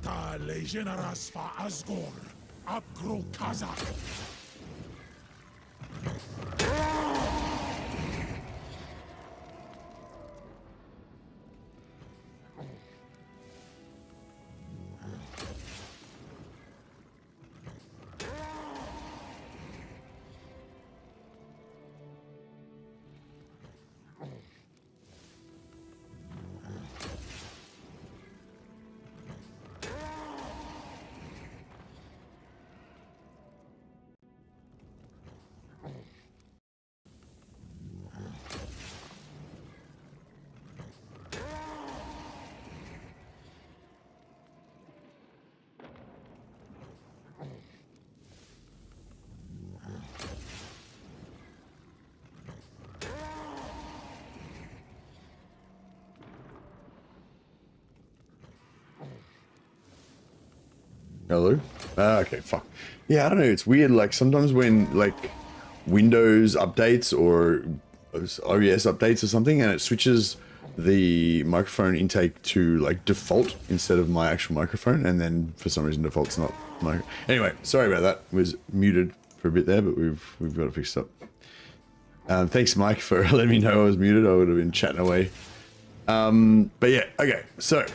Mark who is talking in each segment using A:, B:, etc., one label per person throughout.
A: Ta legeneras fa Asgor, abgro Kazak.
B: Hello? Okay, fuck. Yeah, I don't know, it's weird, like, sometimes when, like, Windows updates or OBS updates or something, and it switches the microphone intake to, like, default instead of my actual microphone, and then, for some reason, default's not my... Anyway, sorry about that. It was muted for a bit there, but we've got it fixed up. Thanks, Mike, for letting me know I was muted. I would have been chatting away. But yeah, okay, so...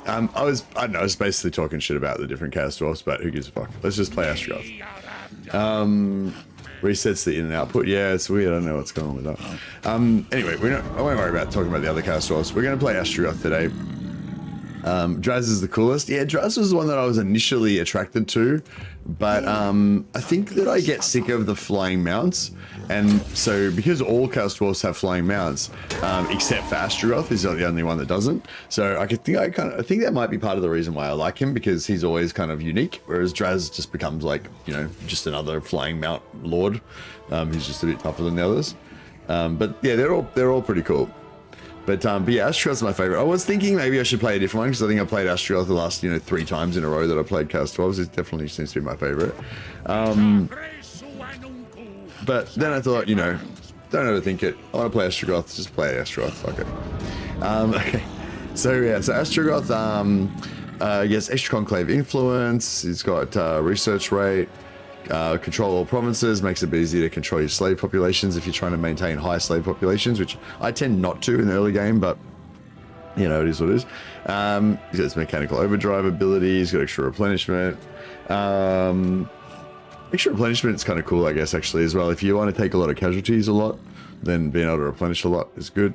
B: I don't know, I was basically talking shit about the different Chaos Dwarfs, but who gives a fuck? Let's just play Astrogoth. Resets the in and output. Yeah, it's weird. I don't know what's going on with that. Anyway, I won't worry about talking about the other Chaos Dwarfs. We're going to play Astrogoth today. Draz is the coolest. Yeah, Draz was the one that I was initially attracted to, but I think that I get sick of the flying mounts, and so because all Chaos Dwarfs have flying mounts, except for Astrogoth is the only one that doesn't. So I think that might be part of the reason why I like him, because he's always kind of unique, whereas Draz just becomes like, you know, just another flying mount lord. He's just a bit tougher than the others. But yeah, they're all pretty cool. But yeah, Astrogoth's my favorite. I was thinking maybe I should play a different one, because I think I played Astrogoth the last, 3 times in a row that I played Chaos Dwarfs. It definitely seems to be my favorite. But then I thought, don't overthink it. I want to play Astrogoth, just play Astrogoth, fuck it. Okay, so yeah, so Astrogoth, yes, extra conclave influence, he's got research rate, control all provinces, makes it a bit easier to control your slave populations if you're trying to maintain high slave populations, which I tend not to in the early game, but it is what it is. He's got his mechanical overdrive ability, he's got extra replenishment. Extra replenishment is kind of cool, I guess, actually, as well. If you want to take a lot of casualties a lot, then being able to replenish a lot is good.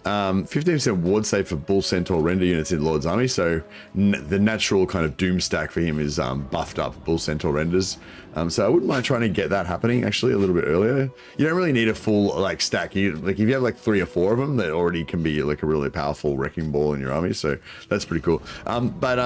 B: 15% ward save for Bull Centaur render units in Lord's army, so the natural kind of doom stack for him is buffed up Bull Centaur renders. So I wouldn't mind trying to get that happening actually a little bit earlier. You don't really need a full stack. If you have like 3 or 4 of them, that already can be like a really powerful wrecking ball in your army. So that's pretty cool. But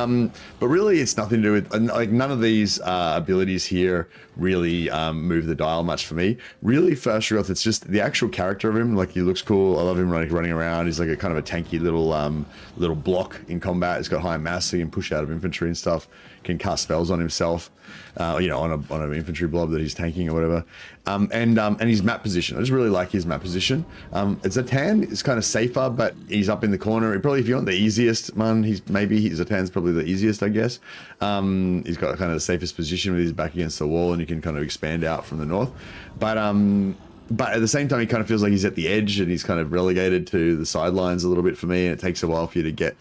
B: really, it's nothing to do with like none of these abilities here really move the dial much for me. Really, for Astrogoth, it's just the actual character of him. Like, he looks cool. I love him running around. He's like a kind of a tanky little block in combat. He's got high mass, so he can push out of infantry and stuff. Can cast spells on himself, on an infantry blob that he's tanking or whatever. And his map position. I just really like his map position. Zatan is kind of safer, but he's up in the corner. Probably, if you want the easiest one, Zatan's probably the easiest, I guess. He's got kind of the safest position with his back against the wall, and you can kind of expand out from the north. But at the same time, he kind of feels like he's at the edge, and he's kind of relegated to the sidelines a little bit for me, and it takes a while for you to get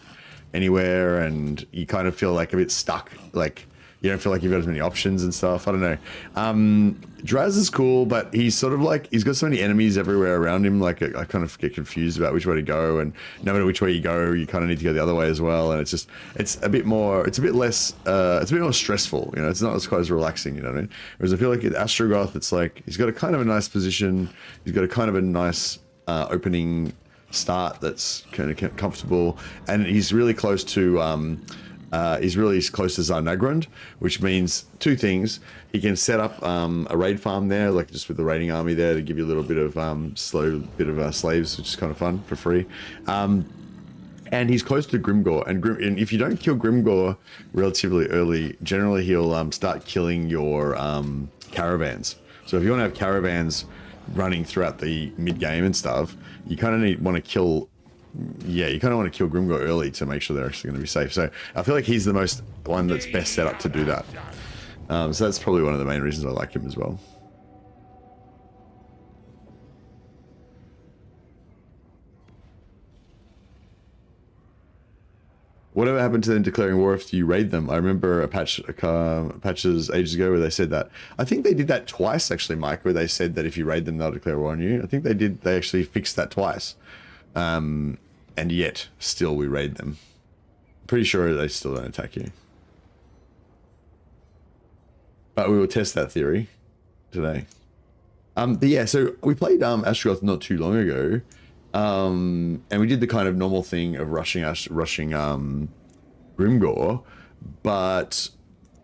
B: anywhere, and you kind of feel like a bit stuck, like you don't feel like you've got as many options and stuff. I don't know. Draz is cool, but he's sort of like, he's got so many enemies everywhere around him, like I kind of get confused about which way to go, and no matter which way you go, you kind of need to go the other way as well, and it's a bit more stressful, it's not as quite as relaxing, you know what I mean? Whereas I feel like at Astrogoth, it's like, he's got a kind of a nice position, he's got a kind of a nice opening start that's kind of comfortable, and he's really close to Zarnagrund, which means 2 things. He can set up a raid farm there, like just with the raiding army there, to give you a little bit of slaves, which is kind of fun for free. And he's close to Grimgor, and if you don't kill Grimgor relatively early, generally he'll start killing your caravans. So if you want to have caravans running throughout the mid game and stuff, you kind of want to kill. Yeah, you kind of want to kill Grimgor early to make sure they're actually going to be safe. So I feel like he's the one that's best set up to do that. So that's probably one of the main reasons I like him as well. Whatever happened to them declaring war after you raid them? I remember patches ages ago where they said that. I think they did that twice actually, Mike, where they said that if you raid them, they'll declare war on you. I think they did. They actually fixed that twice. And yet, still we raid them. Pretty sure they still don't attack you. But we will test that theory today. But yeah, so we played Astrogoth not too long ago. And we did the kind of normal thing of rushing Grimgor, but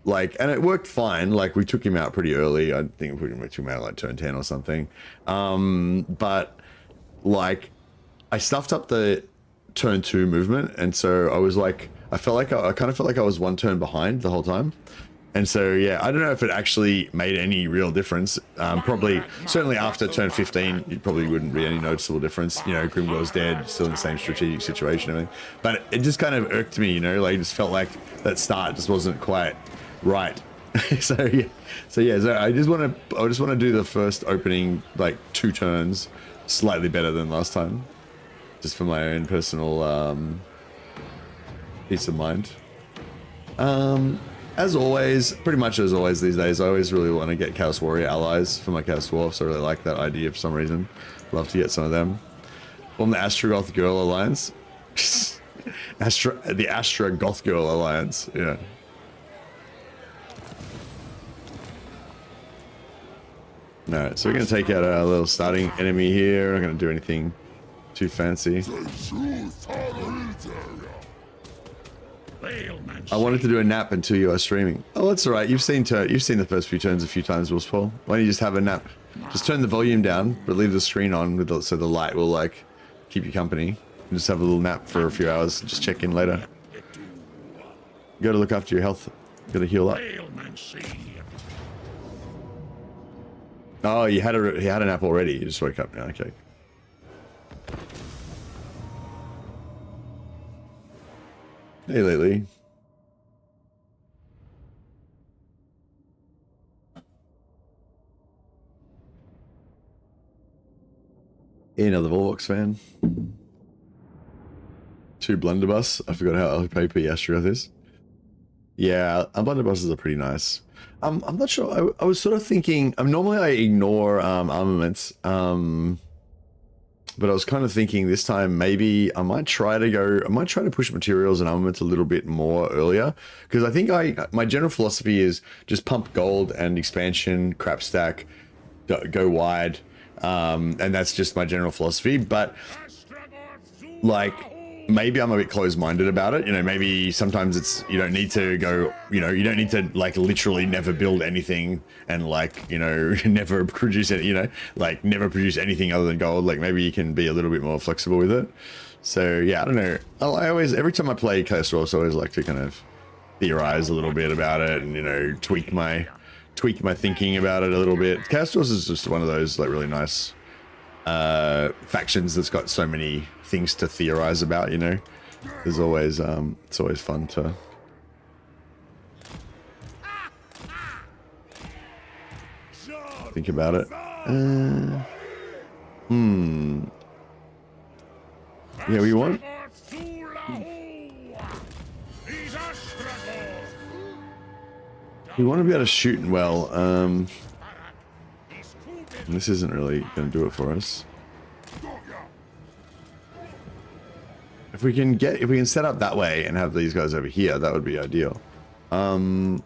B: like, and it worked fine. Like we took him out pretty early. I think we took him out like turn 10 or something. But like I stuffed up the turn 2 movement. And so I was like, I kind of felt like I was one turn behind the whole time. And so, yeah, I don't know if it actually made any real difference. Probably, certainly after turn 15, it probably wouldn't be any noticeable difference. You know, Grimgor's dead, still in the same strategic situation, and everything. But it just kind of irked me, you know, like it just felt like that start just wasn't quite right. So I just want to do the first opening like 2 turns slightly better than last time, just for my own personal peace of mind. As always, pretty much as always these days, I always really want to get Chaos Warrior allies for my Chaos Dwarfs. I really like that idea for some reason. Love to get some of them. Form the Astrogoth Girl Alliance. The Astragoth Girl Alliance, yeah. Alright, so we're going to take out our little starting enemy here. We're not going to do anything too fancy. I wanted to do a nap until you are streaming. Oh, that's all right. You've seen the first few turns a few times, Wolf's Paul. Why don't you just have a nap? Just turn the volume down, but leave the screen on with so the light will like keep you company. And just have a little nap for a few hours. Just check in later. You got to look after your health. You got to heal up. Oh, he had a nap already. You just woke up now. Okay. Hey, lately. Another Volvox fan. 2 blunderbuss. I forgot how OP Astrogoth is. Yeah, blunderbusses are pretty nice. I'm not sure. I was sort of thinking. Normally I ignore armaments. But I was kind of thinking this time maybe I might try to push materials and armaments a little bit more earlier, because I think my general philosophy is just pump gold and expansion, crap stack, go wide, and that's just my general philosophy. But like maybe I'm a bit closed-minded about it. You know, maybe sometimes you don't need to go, you know, you don't need to like literally never build anything and like, you know, never produce it, you know, like never produce anything other than gold. Like maybe you can be a little bit more flexible with it. So yeah, I don't know. I always, every time I play Chaos Dwarfs, I always like to kind of theorize a little bit about it and, you know, tweak my thinking about it a little bit. Chaos Dwarfs is just one of those like really nice factions that's got so many things to theorize about, you know. There's always it's always fun to think about it. Yeah, we want to be able to shoot well. This isn't really going to do it for us. If we can set up that way and have these guys over here, that would be ideal. We'll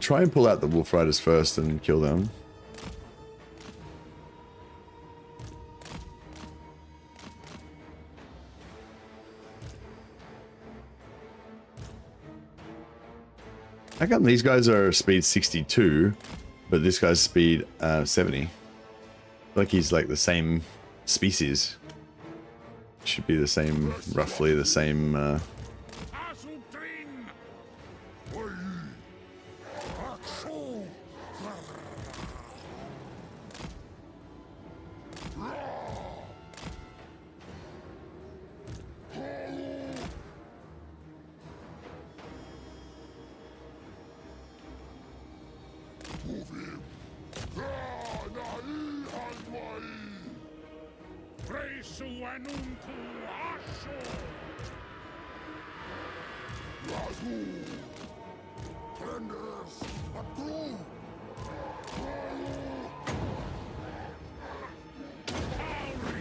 B: try and pull out the Wolf Riders first and kill them. How come these guys are speed 62, but this guy's speed 70? Like he's like the same species. Should be the same, roughly the same.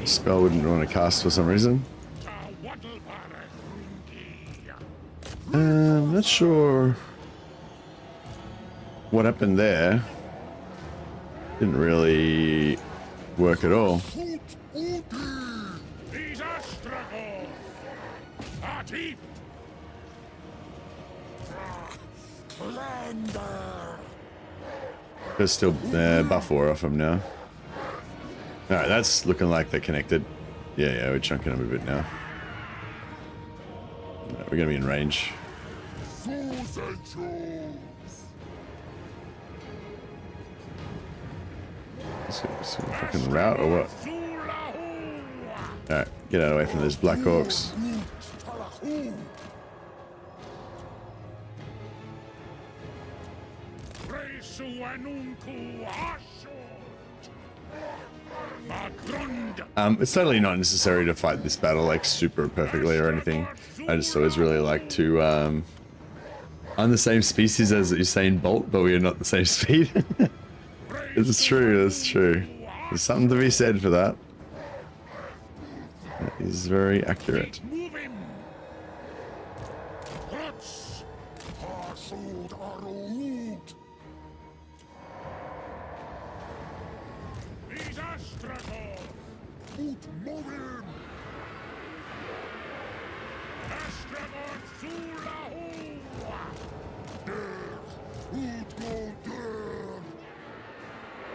B: Spell wouldn't want to cast for some reason. I'm not sure what happened there. Didn't really work at all. There's still buff war off him now. Alright, that's looking like they're connected. Yeah, we're chunking them a bit now. Right, we're gonna be in range. Some fucking route or what? Alright, get out of the way from those Black Orcs. It's totally not necessary to fight this battle like super perfectly or anything. I just always really like to I'm the same species as Usain Bolt, but we are not the same speed. It's true, that's true. There's something to be said for that. That is very accurate.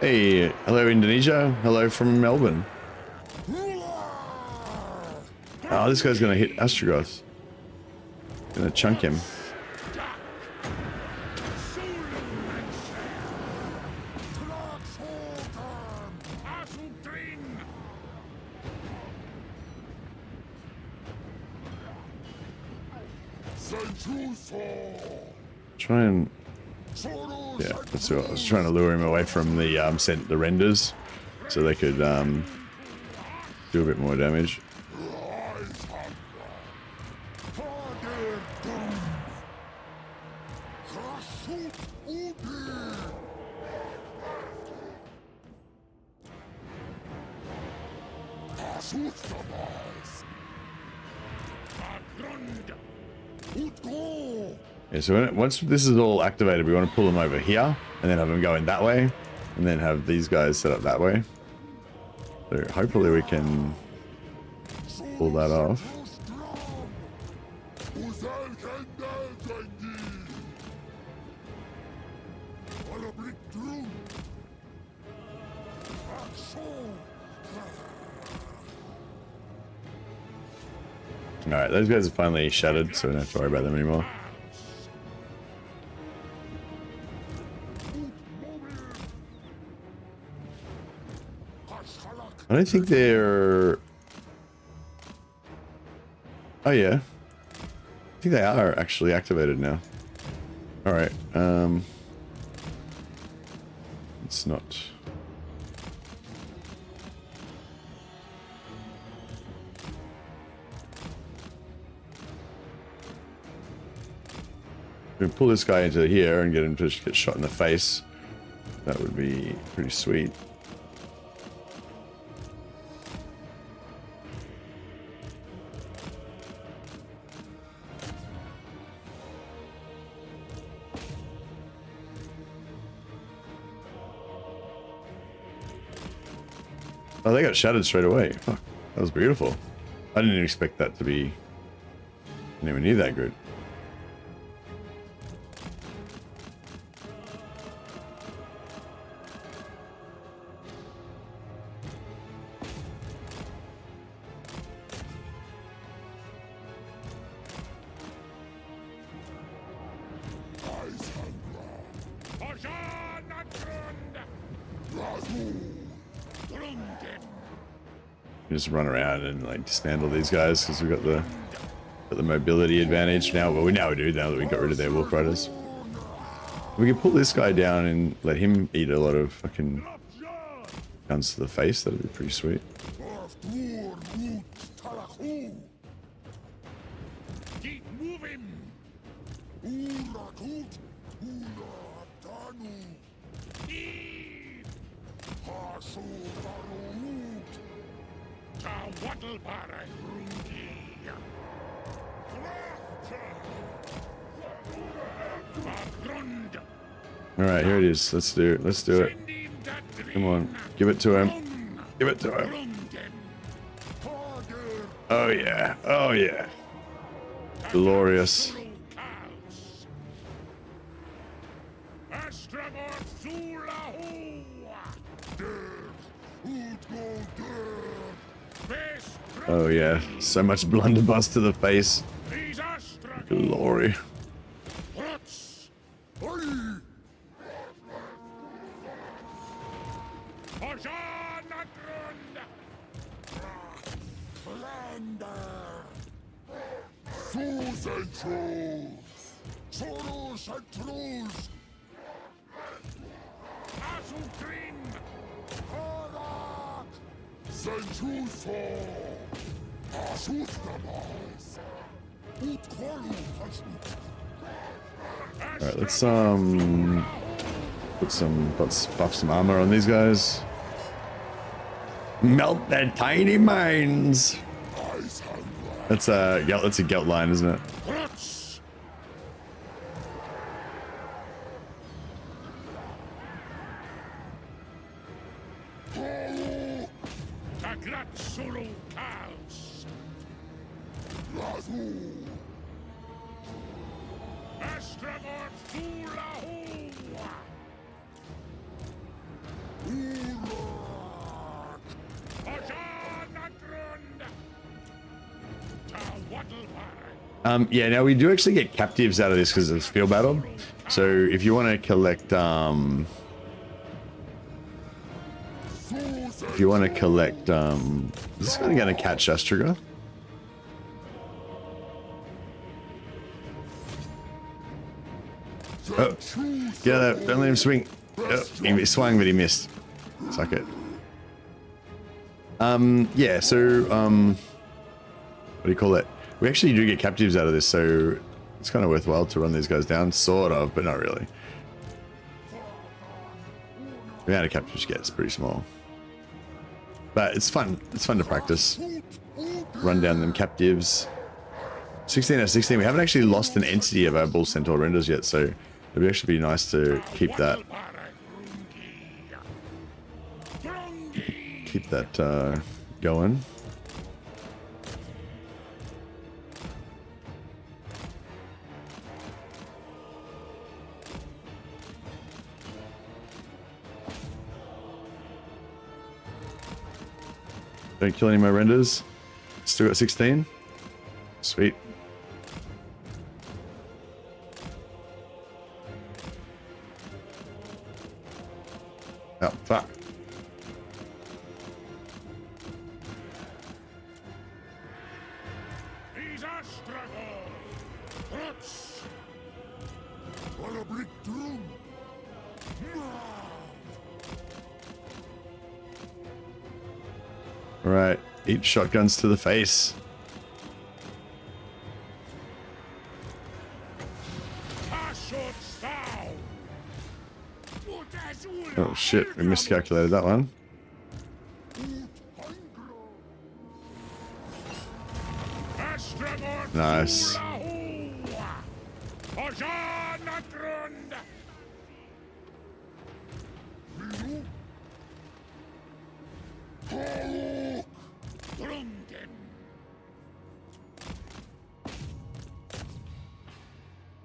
B: Hey, hello Indonesia, hello from Melbourne. Oh, this guy's gonna hit Astrogoth. Gonna chunk him. Try and... yeah, that's what I was trying to lure him away from the renders so they could do a bit more damage. Yeah, so once this is all activated, we want to pull them over here and then have them going that way and then have these guys set up that way. So hopefully we can pull that off. Alright, those guys are finally shattered, so we don't have to worry about them anymore. I don't think they're... oh yeah. I think they are actually activated now. Alright, it's not... we can pull this guy into here and get him to get shot in the face. That would be pretty sweet. Oh, they got shattered straight away. Fuck, that was beautiful. I didn't even expect that to be anywhere near that good. Just run around and like dismantle these guys because we've got the mobility advantage now. Well, we do now that we got rid of their wolf riders. We can pull this guy down and let him eat a lot of fucking guns to the face. That'd be pretty sweet.
A: Keep moving.
B: All right, here it is. Let's do it. Let's do it. Come on, give it to him. Give it to him. Oh yeah. Oh yeah. Glorious. Oh yeah, so much blunderbuss to the face. Glory. Alright, let's let's buff some armor on these guys. Melt their tiny minds. That's a Gelt line, isn't it? Yeah, now we do actually get captives out of this because it's field battle. So if you want to collect, is this guy going to catch Astragoth? Oh, get out of there. Don't let him swing. Oh, he swung, but he missed. Suck it. Yeah, so, what do you call it? We actually do get captives out of this, so it's kind of worthwhile to run these guys down, sort of, but not really. The amount of captives you get is pretty small. But it's fun. It's fun to practice. Run down them captives. 16 out of 16. We haven't actually lost an entity of our Bull Centaur renders yet, so it would actually be nice to keep that. Keep that going. Don't kill any more renders. Still got 16. Sweet. Oh, fuck.
A: These Astrogoth. Roots. Wanna break through?
B: All right, 8 shotguns to the face. Oh shit, we miscalculated that one. Nice.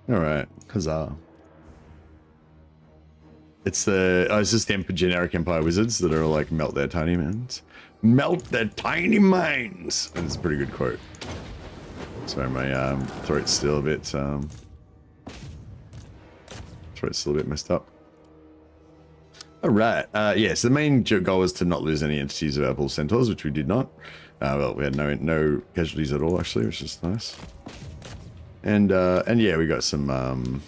B: All right, huzzah. It's the, it's just the generic Empire Wizards that are like, melt their tiny minds. Melt their tiny minds! And it's a pretty good quote. Sorry, my throat's still a bit, throat's still a bit messed up. All right. Yeah, so the main goal was to not lose any entities of our bull centaurs, which we did not. Well, we had no casualties at all, actually, which is nice. And yeah, we got some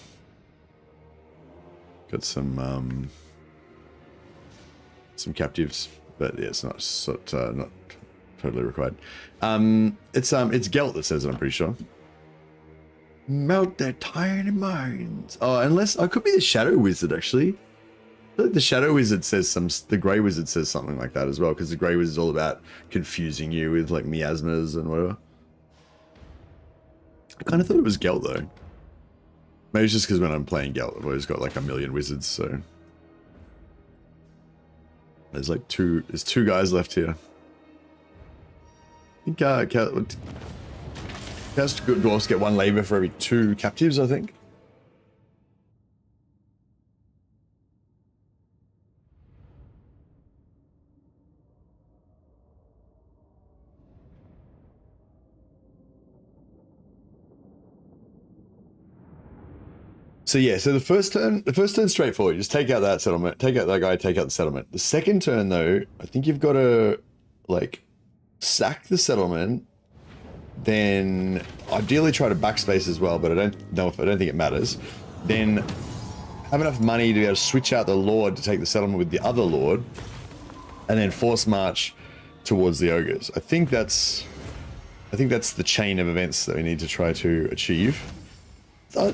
B: captives, but yeah, it's not totally required. It's Gelt that says it, I'm pretty sure. Melt their tiny minds. Oh, unless I could be the Shadow Wizard, actually. The Shadow Wizard says the Grey Wizard says something like that as well, because the Grey Wizard is all about confusing you with like miasmas and whatever. I kind of thought it was Gelt though. Maybe it's just because when I'm playing Gelt, I've always got like a million wizards, so there's like there's two guys left here. I think Dwarfs get 1 labor for every 2 captives, I think. So yeah, so the first turn's straightforward. Just take out that settlement, take out that guy, take out the settlement. The second turn though, I think you've got to like sack the settlement, then ideally try to backspace as well, but I don't think it matters. Then have enough money to be able to switch out the Lord to take the settlement with the other Lord, and then force march towards the ogres. I think that's the chain of events that we need to try to achieve.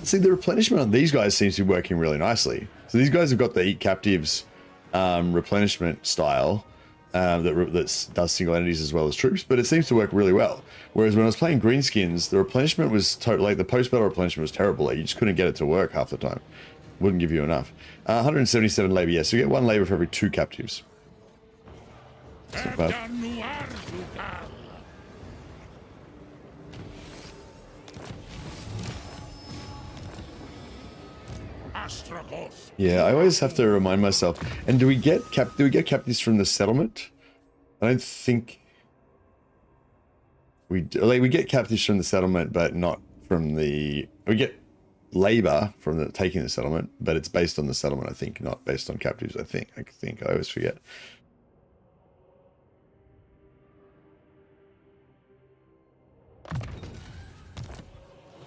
B: See, the replenishment on these guys seems to be working really nicely. So these guys have got the eat captives replenishment style that does single entities as well as troops, but it seems to work really well. Whereas when I was playing greenskins, the replenishment was like the post-battle replenishment was terrible. Like, you just couldn't get it to work half the time. Wouldn't give you enough. 177 labor, yes. So you get 1 labor for every 2 captives. That's not bad.
A: Astragoth.
B: Yeah, I always have to remind myself. And do we get captives from the settlement? I don't think we do. Like, we get captives from the settlement, but not from the. We get labor from the taking the settlement, but it's based on the settlement, I think, not based on captives. I think I always forget.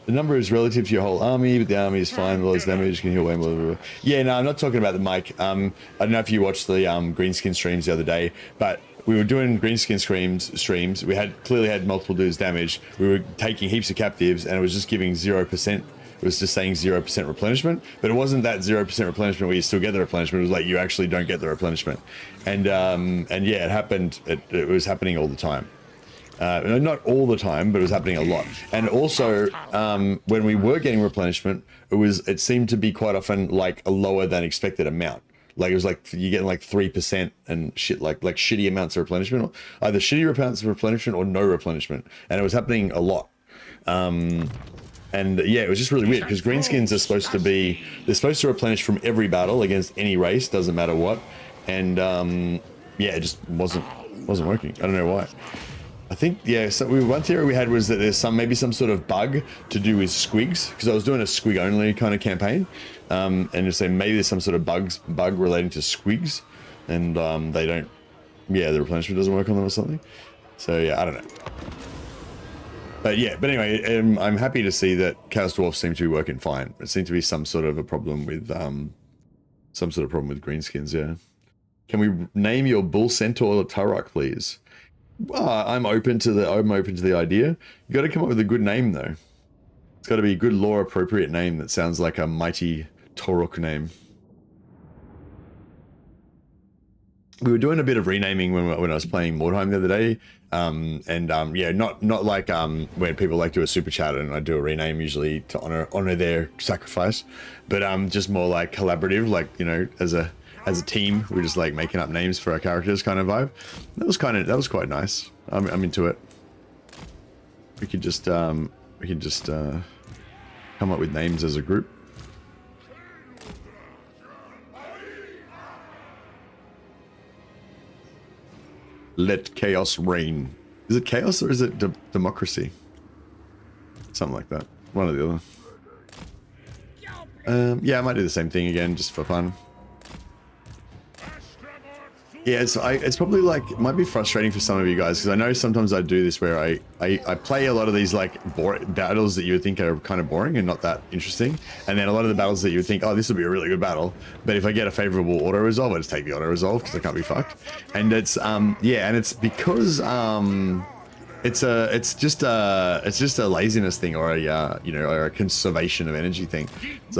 B: The number is relative to your whole army, but the army is fine. The Lord's damage can heal way more. Yeah, no, I'm not talking about the mic. I don't know if you watched the Greenskin streams the other day, but we were doing Greenskin streams. We clearly had multiple dudes damage. We were taking heaps of captives, and it was just giving 0%. It was just saying 0% replenishment, but it wasn't that 0% replenishment where you still get the replenishment. It was like you actually don't get the replenishment, and yeah, it happened. It was happening all the time. Not all the time, but it was happening a lot. And also, when we were getting replenishment, it seemed to be quite often like a lower than expected amount. Like, it was like you're getting like 3% and shit, like shitty amounts of replenishment, or either shitty amounts of replenishment or no replenishment. And it was happening a lot. And yeah, it was just really weird because greenskins are supposed to replenish from every battle against any race, doesn't matter what. And yeah, it just wasn't working. I don't know why. I think, yeah, so one theory we had was that there's maybe some sort of bug to do with squigs, because I was doing a squig only kind of campaign, and just say maybe there's some sort of bug relating to squigs, and they don't, yeah, the replenishment doesn't work on them or something. So yeah, I don't know. But yeah, but anyway, I'm happy to see that Chaos Dwarfs seem to be working fine. It seemed to be some sort of a problem with greenskins. Yeah. Can we name your bull centaur Turok, please? I'm open to the idea. You got to come up with a good name though. It's got to be a good lore appropriate name that sounds like a mighty Torok name. We were doing a bit of renaming when I was playing Mordheim the other day, yeah, not like when people like do a super chat and I do a rename usually to honor their sacrifice, but just more like collaborative, like, you know, as a team, we're just like making up names for our characters kind of vibe. That was quite nice. I'm into it. We could just come up with names as a group. Let chaos reign. Is it chaos or is it democracy? Something like that. One or the other. Yeah, I might do the same thing again just for fun. Yeah, it's probably like, it might be frustrating for some of you guys, because I know sometimes I do this where I play a lot of these like battles that you would think are kind of boring and not that interesting, and then a lot of the battles that you would think, oh, this will be a really good battle, but if I get a favorable auto resolve, I just take the auto resolve because I can't be fucked. And it's yeah, and it's because it's just a laziness thing, or a you know, or a conservation of energy thing. It's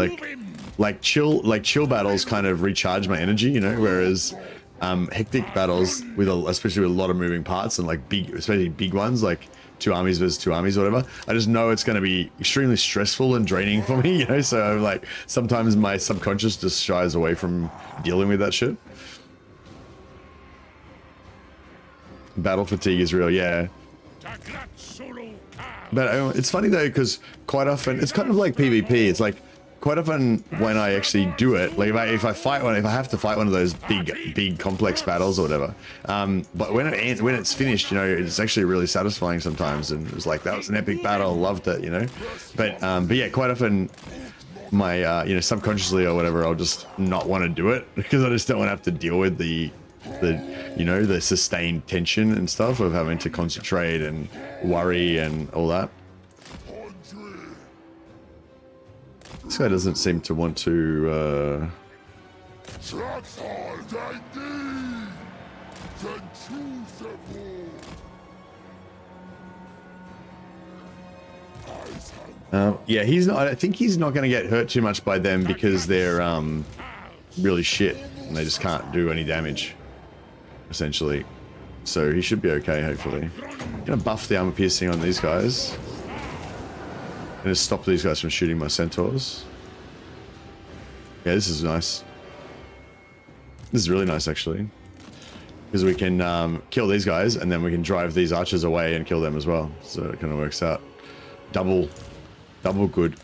B: like chill battles kind of recharge my energy, you know, whereas hectic battles especially with a lot of moving parts and like especially big ones like 2 armies versus 2 armies or whatever, I just know it's going to be extremely stressful and draining for me, you know. So I'm like, sometimes my subconscious just shies away from dealing with that shit. Battle fatigue is real, yeah. But it's funny though, because quite often it's kind of like PvP. It's like quite often when I actually do it, like if I have to fight one of those big complex battles or whatever, but when it's finished, you know, it's actually really satisfying sometimes, and it was like, that was an epic battle, loved it, you know. But yeah, quite often my you know, subconsciously or whatever, I'll just not want to do it because I just don't want to have to deal with the you know, the sustained tension and stuff of having to concentrate and worry and all that. This guy doesn't seem to want to yeah, he's not, I think he's not going to get hurt too much by them because they're really shit and they just can't do any damage essentially, so he should be okay, hopefully. I'm gonna buff the armor piercing on these guys and just stop these guys from shooting my centaurs. Yeah, this is nice. This is really nice actually, because we can kill these guys and then we can drive these archers away and kill them as well, so it kind of works out double good.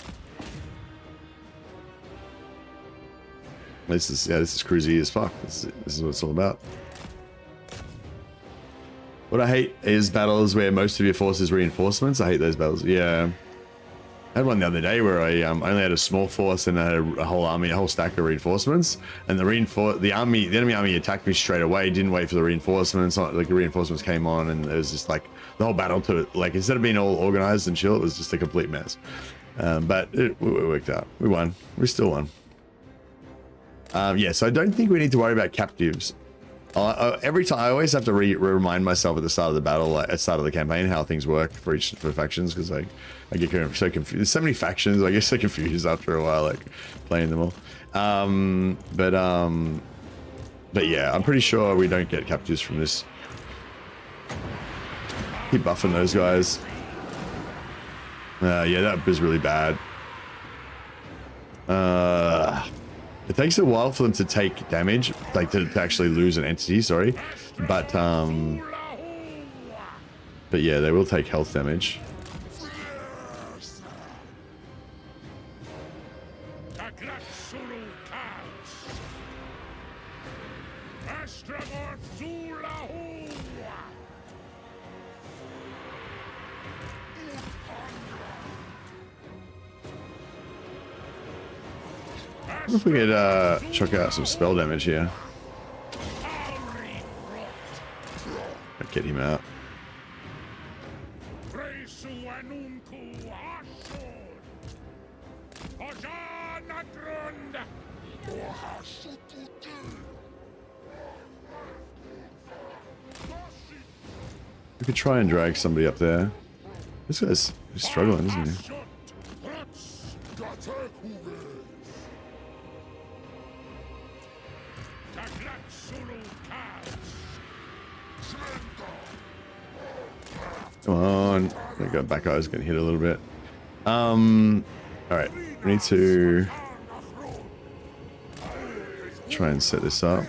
B: This is cruisy as fuck. This is what it's all about. What I hate is battles where most of your force is reinforcements. I hate those battles. Yeah, I had one the other day where I only had a small force and I had a whole army, a whole stack of reinforcements, and the enemy army attacked me straight away. Didn't wait for the reinforcements. Like the reinforcements came on, and it was just like the whole battle to it. Like instead of being all organized and chill, it was just a complete mess. But it worked out. We won. We still won. Yeah, so I don't think we need to worry about captives. Every time, I always have to remind myself at the start of the battle, like at the start of the campaign, how things work for factions, because I get kind of so confused. There's so many factions, I get so confused after a while, like playing them all. But yeah, I'm pretty sure we don't get captives from this. Keep buffing those guys. Yeah, that was really bad. It takes a while for them to take damage, like to actually lose an entity, sorry. But yeah, they will take health damage. I wonder if we could chuck out some spell damage here. Get him out. We could try and drag somebody up there. This guy's struggling, isn't he? Come on. I got back. I was getting hit a little bit. Alright. We need to try and set this up.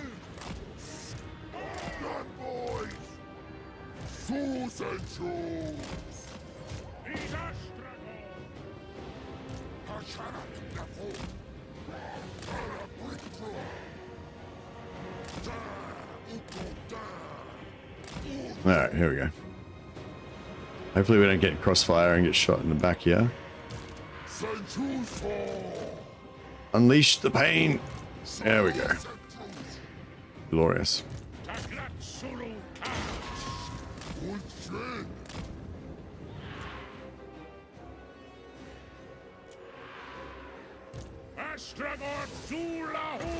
B: Alright, here we go. Hopefully we don't get crossfire and get shot in the back here. Unleash the pain. There we go. Glorious.
A: Astragoth Zulahu!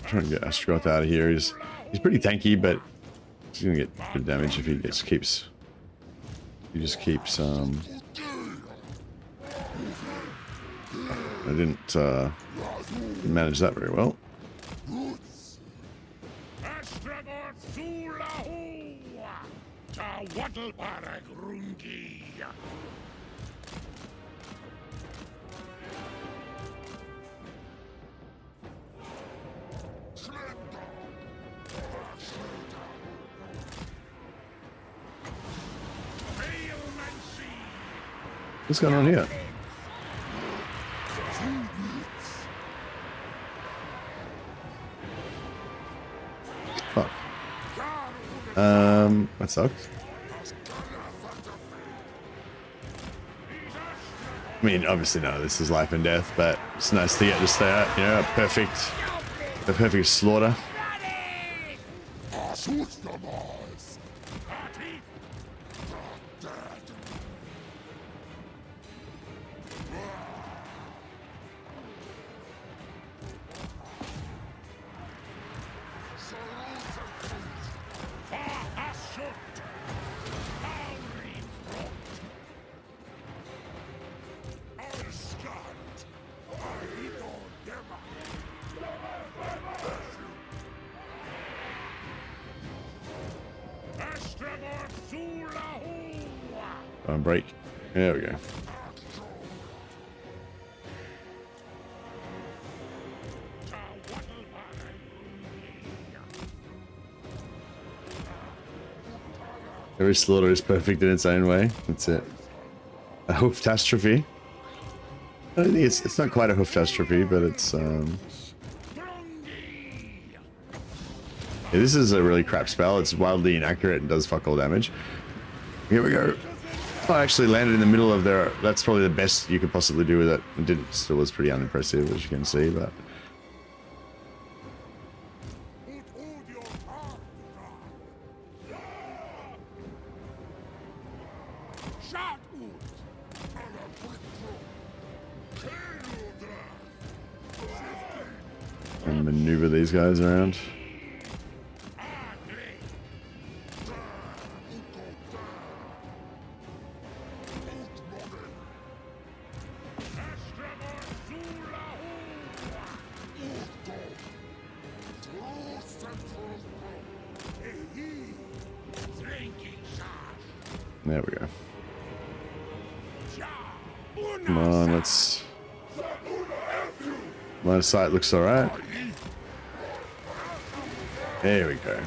B: Trying to get Astrogoth out of here. He's pretty tanky, but he's gonna get good damage if he just keeps. I didn't manage that very well.
A: Astragoth Zulahu! Ta Waddlebarag Rungi!
B: What's going on here? Fuck. That sucks. I mean, obviously no, this is life and death, but it's nice to get just that, you know, a perfect slaughter. Break. There we go. Every slaughter is perfect in its own way. That's it. A hoofcatastrophe. I don't think it's not quite a hoofcatastrophe, but it's yeah, this is a really crap spell. It's wildly inaccurate and does fuck all damage. Here we go. I actually landed in the middle of their. That's probably the best you could possibly do with it. It didn't. Still was pretty unimpressive, as you can see, but. And maneuver these guys around. There we go. Come on, let's. Line of sight looks alright. There we go.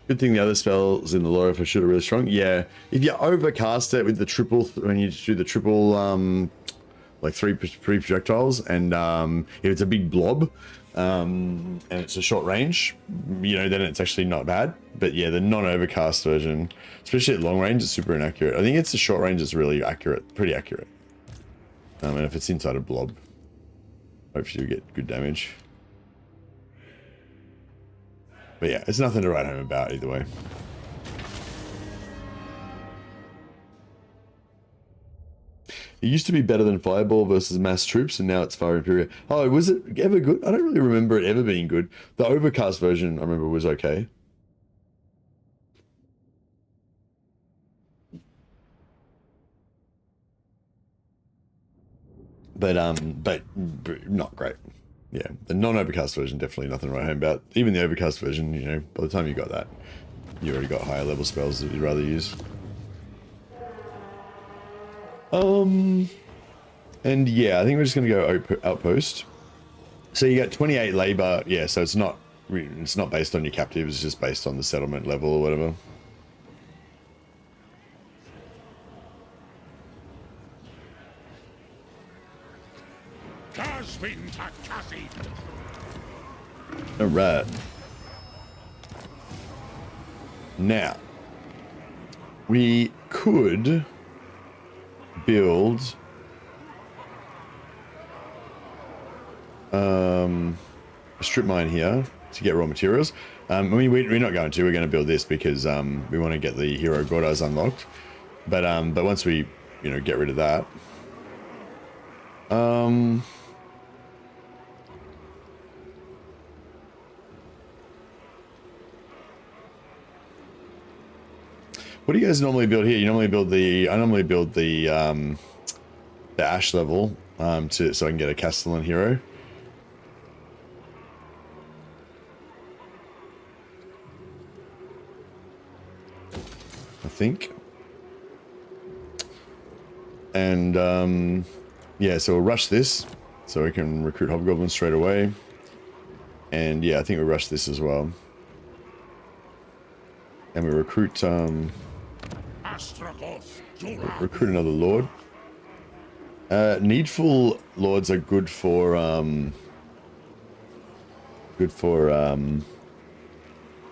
B: Good thing the other spells in the lore for shoot are really strong. Yeah, if you overcast it with the triple, when you do the triple, like three projectiles, and if it's a big blob, and it's a short range, you know, then it's actually not bad. But yeah, the non-overcast version, especially at long range, is super inaccurate. I think it's the short range is really accurate, pretty accurate. And if it's inside a blob, hopefully you get good damage. But yeah, it's nothing to write home about either way. It used to be better than Fireball versus mass troops, and now it's far inferior. Oh, was it ever good? I don't really remember it ever being good. The Overcast version, I remember, was okay. But not great. Yeah, the non-overcast version, definitely nothing to write home about. Even the overcast version, you know, by the time you got that, you already got higher level spells that you'd rather use. And yeah, I think we're just gonna go outpost. So you get 28 labor, yeah. So it's not based on your captives; it's just based on the settlement level or whatever. All right. Now, we could build a strip mine here to get raw materials. I mean, we're not going to. We're going to build this because we want to get the hero Gordas unlocked. But once we, you know, get rid of that, what do you guys normally build here? You normally build I normally build the ash level so I can get a Castellan hero. I think. And yeah, so we'll rush this so we can recruit hobgoblins straight away. And yeah, I think we rush this as well. And we recruit
A: Astragoth,
B: recruit another lord. Needful lords are good for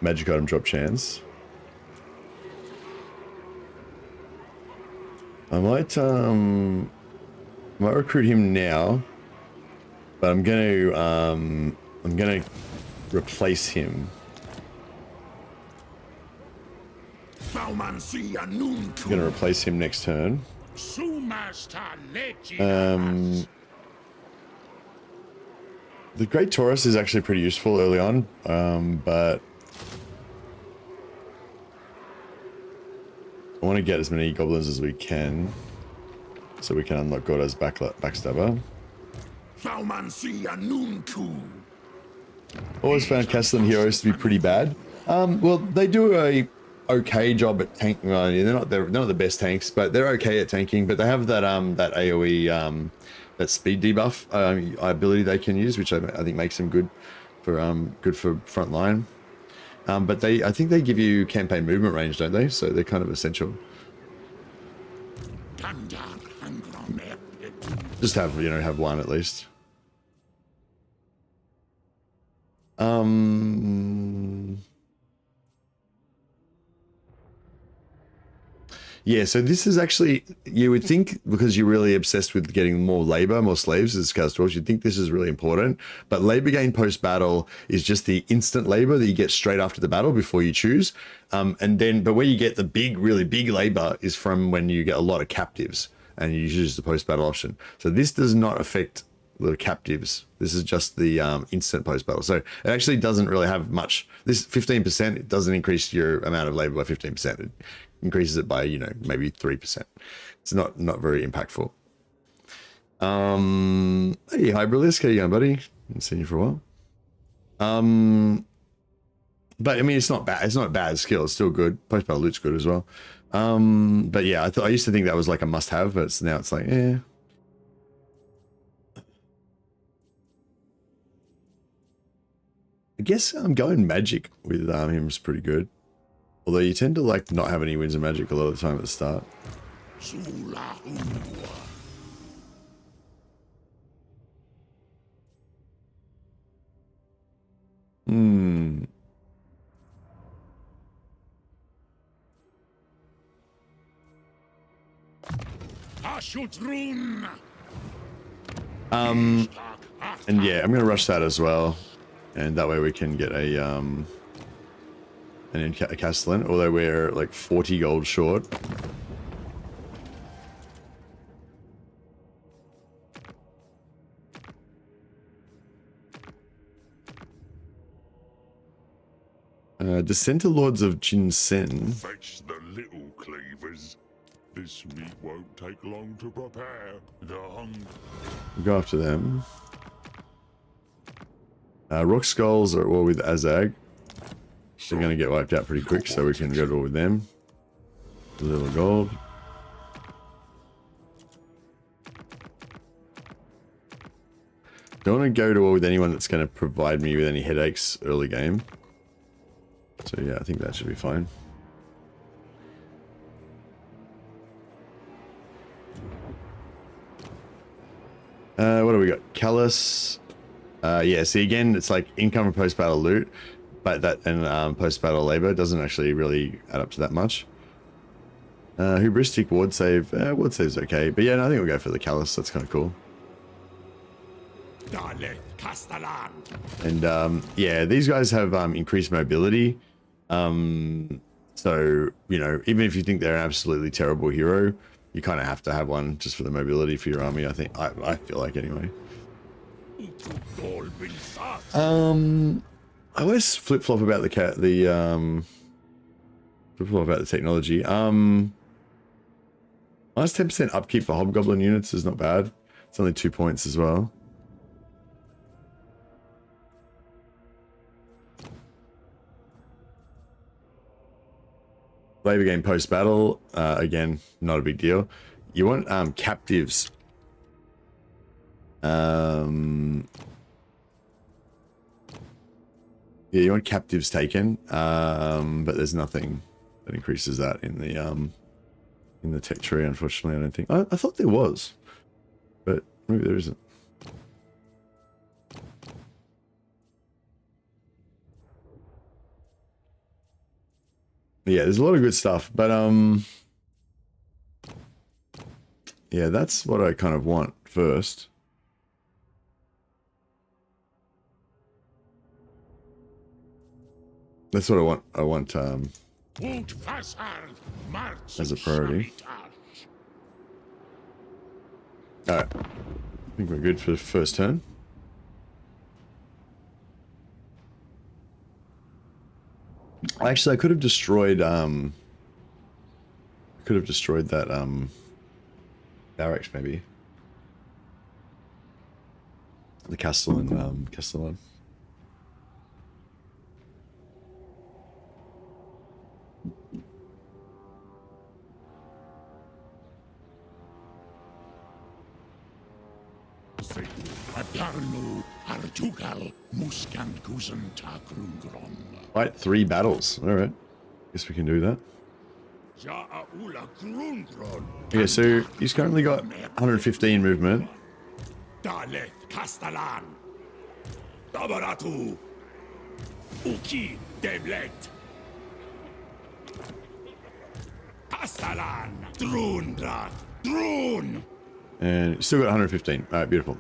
B: magic item drop chance. I might recruit him now, but I'm gonna replace him. I'm gonna replace him next turn. The Great Taurus is actually pretty useful early on, but I want to get as many goblins as we can, so we can unlock Gorda's backstabber. Always found Castellan heroes to be pretty bad. Well, they do a okay job at tanking. They're not the best tanks, but they're okay at tanking. But they have that that AOE that speed debuff ability they can use, which I think makes them good for front line. But I think they give you campaign movement range, don't they? So they're kind of essential. Just have one at least. Yeah, so this is actually, you would think, because you're really obsessed with getting more labor, more slaves as Chaos Dwarves, you'd think this is really important. But labor gain post-battle is just the instant labor that you get straight after the battle before you choose. But where you get the really big labor is from when you get a lot of captives and you use the post-battle option. So this does not affect the captives. This is just the instant post-battle. So it actually doesn't really have much. This 15%, it doesn't increase your amount of labor by 15%. It increases it by, maybe 3%. It's not very impactful. Hey, Hybrilis, how you going, buddy? Haven't seen you for a while. But I mean, it's not bad. It's not a bad skill. It's still good. Post-battle loot's good as well. But yeah, I used to think that was like a must-have, but now it's like, eh. I guess I'm going magic with him is pretty good. Although you tend to like not have any wins in magic a lot of the time at the start. And yeah, I'm gonna rush that as well. And that way we can get a Castellan, although we're like 40 gold short. Dissenter Lords of Jinsen.
A: Fetch the little cleavers. This meat won't take long to prepare. The hunger.
B: Go after them. Rock Skulls are at war with Azag. They're going to get wiped out pretty quick, so we can go to war with them. A little gold. Don't want to go to war with anyone that's going to provide me with any headaches early game. So yeah, I think that should be fine. What do we got? Callus. Yeah, see again, it's like income and post-battle loot, but that and post-battle labor doesn't actually really add up to that much. Hubristic ward save. Ward save's okay, but yeah, no, I think we'll go for the Callus. That's kind of cool. And yeah, these guys have increased mobility. So, you know, even if you think they're an absolutely terrible hero, you kind of have to have one just for the mobility for your army, I think. I feel like, anyway. I always flip-flop about the flip-flop about the technology. Minus 10% upkeep for Hobgoblin units is not bad. It's only 2 points as well. Labor game post-battle, again, not a big deal. You want captives. Yeah, you want captives taken, but there's nothing that increases that in the tech tree, unfortunately. I don't think. I thought there was, but maybe there isn't. Yeah, there's a lot of good stuff, but yeah, that's what I kind of want first. That's what I want. I want as a priority. All right, I think we're good for the first turn. Actually, I could have destroyed that barracks, maybe. The castle in Castellan. Right, 3 battles. All right, guess we can do that. Yeah, so he's currently got 115 movement. And still got 115. All right, beautiful.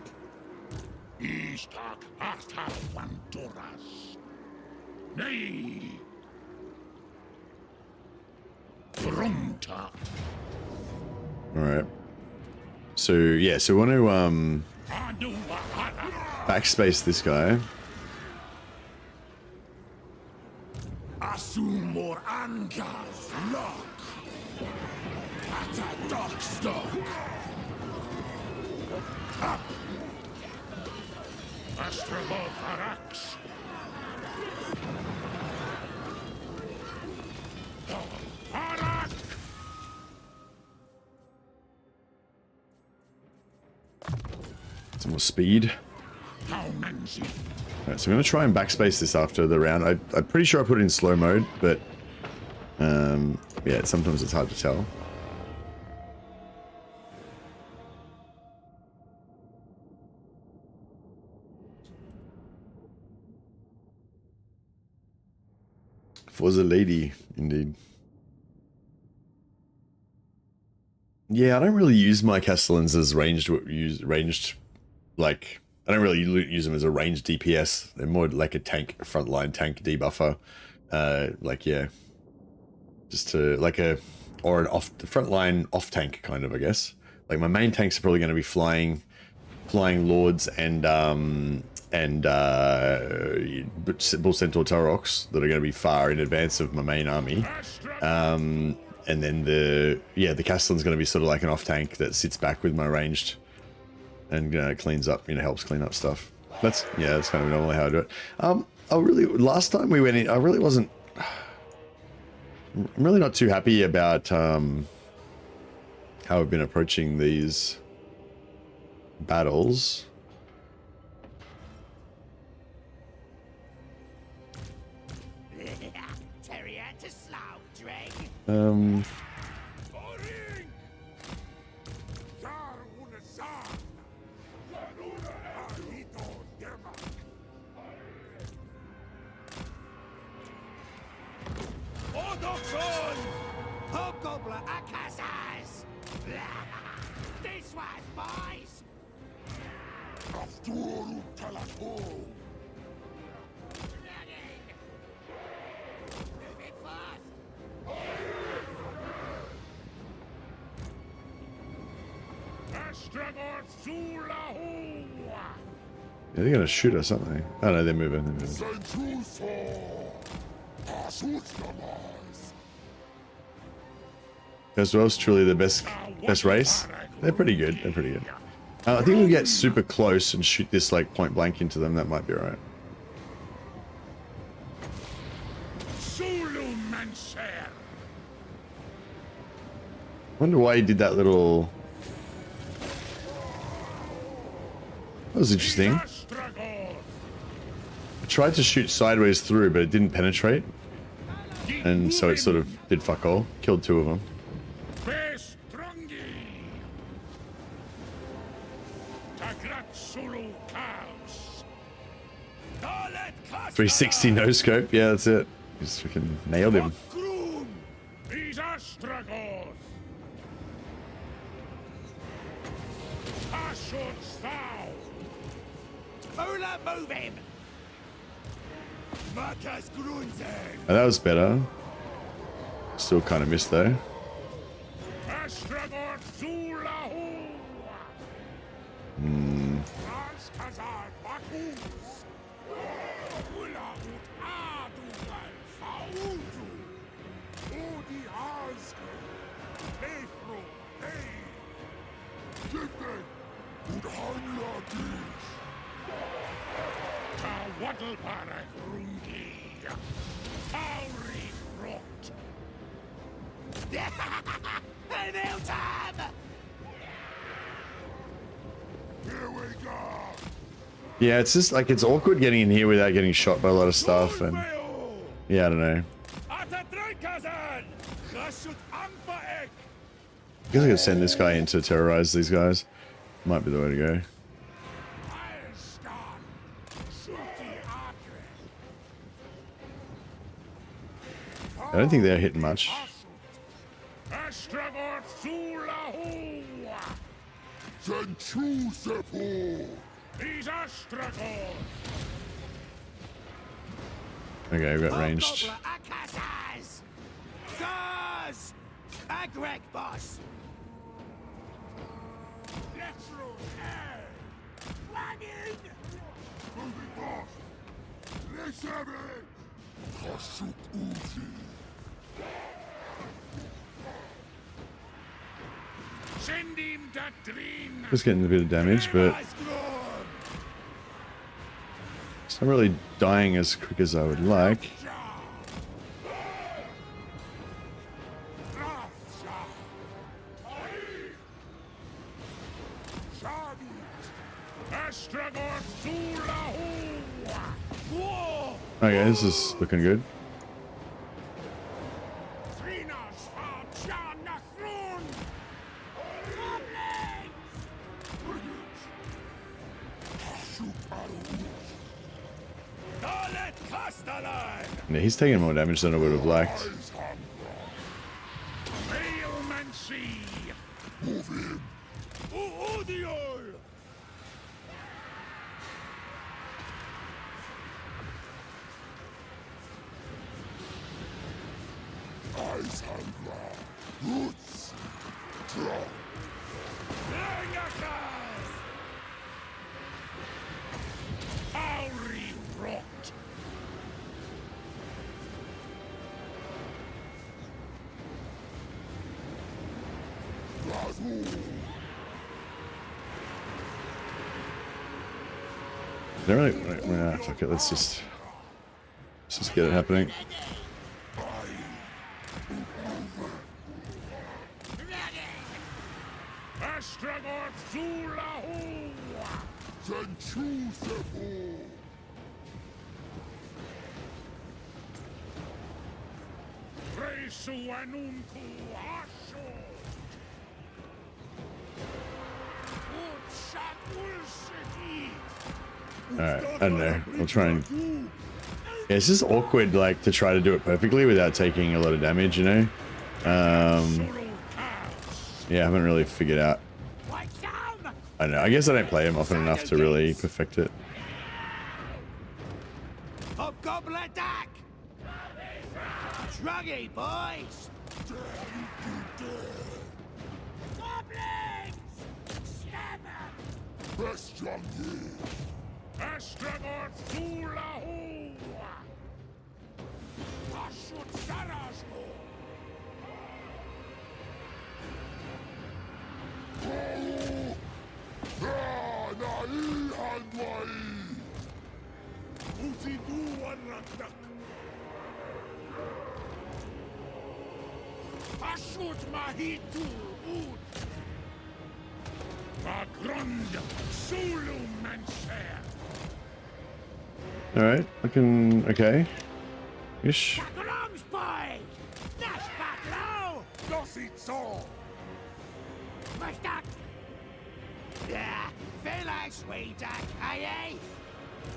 B: All right. So yeah, so we want to backspace this guy.
A: Asumor Angas Lock Atadoxdog Up Astrogoth Arax Arax.
B: Some more speed. Alright, so I'm going to try and backspace this after the round. I'm pretty sure I put it in slow mode, but yeah, sometimes it's hard to tell. Was a lady, indeed. Yeah, I don't really use my Castellans as ranged, like, I don't really use them as a ranged DPS. They're more like a tank, frontline tank debuffer. Like, yeah. Just to, like or an frontline off tank kind of, I guess. Like, my main tanks are probably going to be flying lords and Bull Centaur Taurox that are going to be far in advance of my main army. And then the Castellan's going to be sort of like an off tank that sits back with my ranged and cleans up, helps clean up stuff. That's kind of normally how I do it. Last time we went in, I'm really not too happy about how I've been approaching these battles.
C: This was boys. Move it fast.
A: Astragoth Zulahu!
B: Yeah, they're gonna shoot us, aren't they? Oh no, they're moving. They're moving. As well as truly the best race. They're pretty good. They're pretty good. I think we get super close and shoot this like point blank into them. That might be alright.
A: Zulu Manser!
B: Wonder why he did that little. That was interesting.
A: Astragoth!
B: I tried to shoot sideways through, but it didn't penetrate, and so it sort of did fuck all. Killed 2 of them. 360 no scope. Yeah, that's it. Just freaking nailed him.
A: He's Astragoth! Ashot's thou!
C: Ola, move him. Marcus Grunzen.
B: Oh, that was better. Still kind of missed though.
A: Astragoth Zulahu! Askazar Bakus! Ula ut Adugal Faudu! Udi Aske! Lefro! Hey! Giffen! Ut Hanladish! Ta Waddlepara Grungi! Tauri Rot!
C: Milton!
A: Here we go!
B: Yeah, it's just like it's awkward getting in here without getting shot by a lot of stuff, and yeah, I don't know. I guess I could send this guy in to terrorize these guys. Might be the way to go. I don't think they're hitting much.
A: Astragoth Zulahu! Senchusepu! He's Astragoth!
B: Okay, we've got ranged.
C: Akasas! Gaz! Agrek boss!
A: Letro air!
C: Wagon!
A: Moving fast! Let's have it! Kasuk Uzi! Send him that green!
B: Just getting a bit of damage, but it's not really dying as quick as I would like. Okay, this is looking good. Yeah, he's taking more damage than I would have liked. Right, fuck it, let's just get it happening.
A: Astragoth Zulahu! Senchusepu! Resu Anunku Asho!
B: Alright, I don't know. We'll try and... Yeah, it's just awkward, like, to try to do it perfectly without taking a lot of damage, you know? Yeah, I haven't really figured out.
C: Want some?
B: I don't know. I guess I don't play him often enough to really perfect it.
C: Hobgoblin attack! Shruggy, boys! Goblins! Stab 'em!
A: Bestrangi! Astragoth Zulahu! Ashut Sarasho! Ashut Mahitu Ud! Magrund Zulu Manser!
B: Alright, I can... okay. Ish.
C: Takalongs, boy! Nash back low!
A: Dossitso!
C: Mushtak! Yeah, Vela sweetak, aye?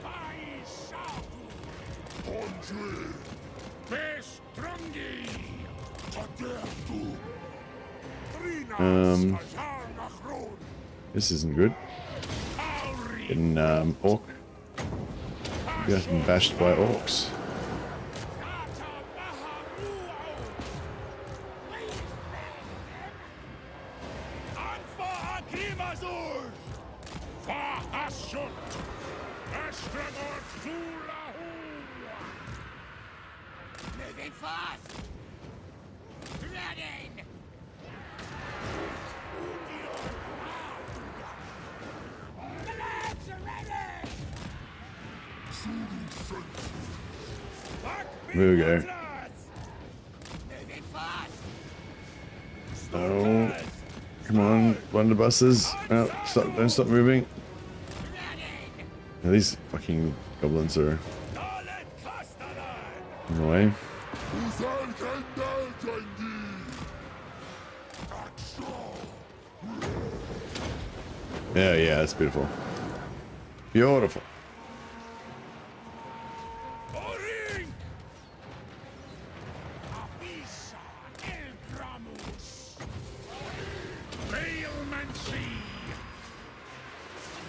A: Vai Sautu! Pondri! Bestrangi! Tadertu!
B: This isn't good. Getting, orc. Getting bashed by orcs.
C: Moving fast! Running! The lads are ready!
B: There we go.
C: Moving fast!
B: Oh, come on, blunderbusses. Oh, stop, don't stop moving.
C: Running!
B: Now, these fucking goblins are in the way. Yeah, yeah, that's beautiful. Beautiful.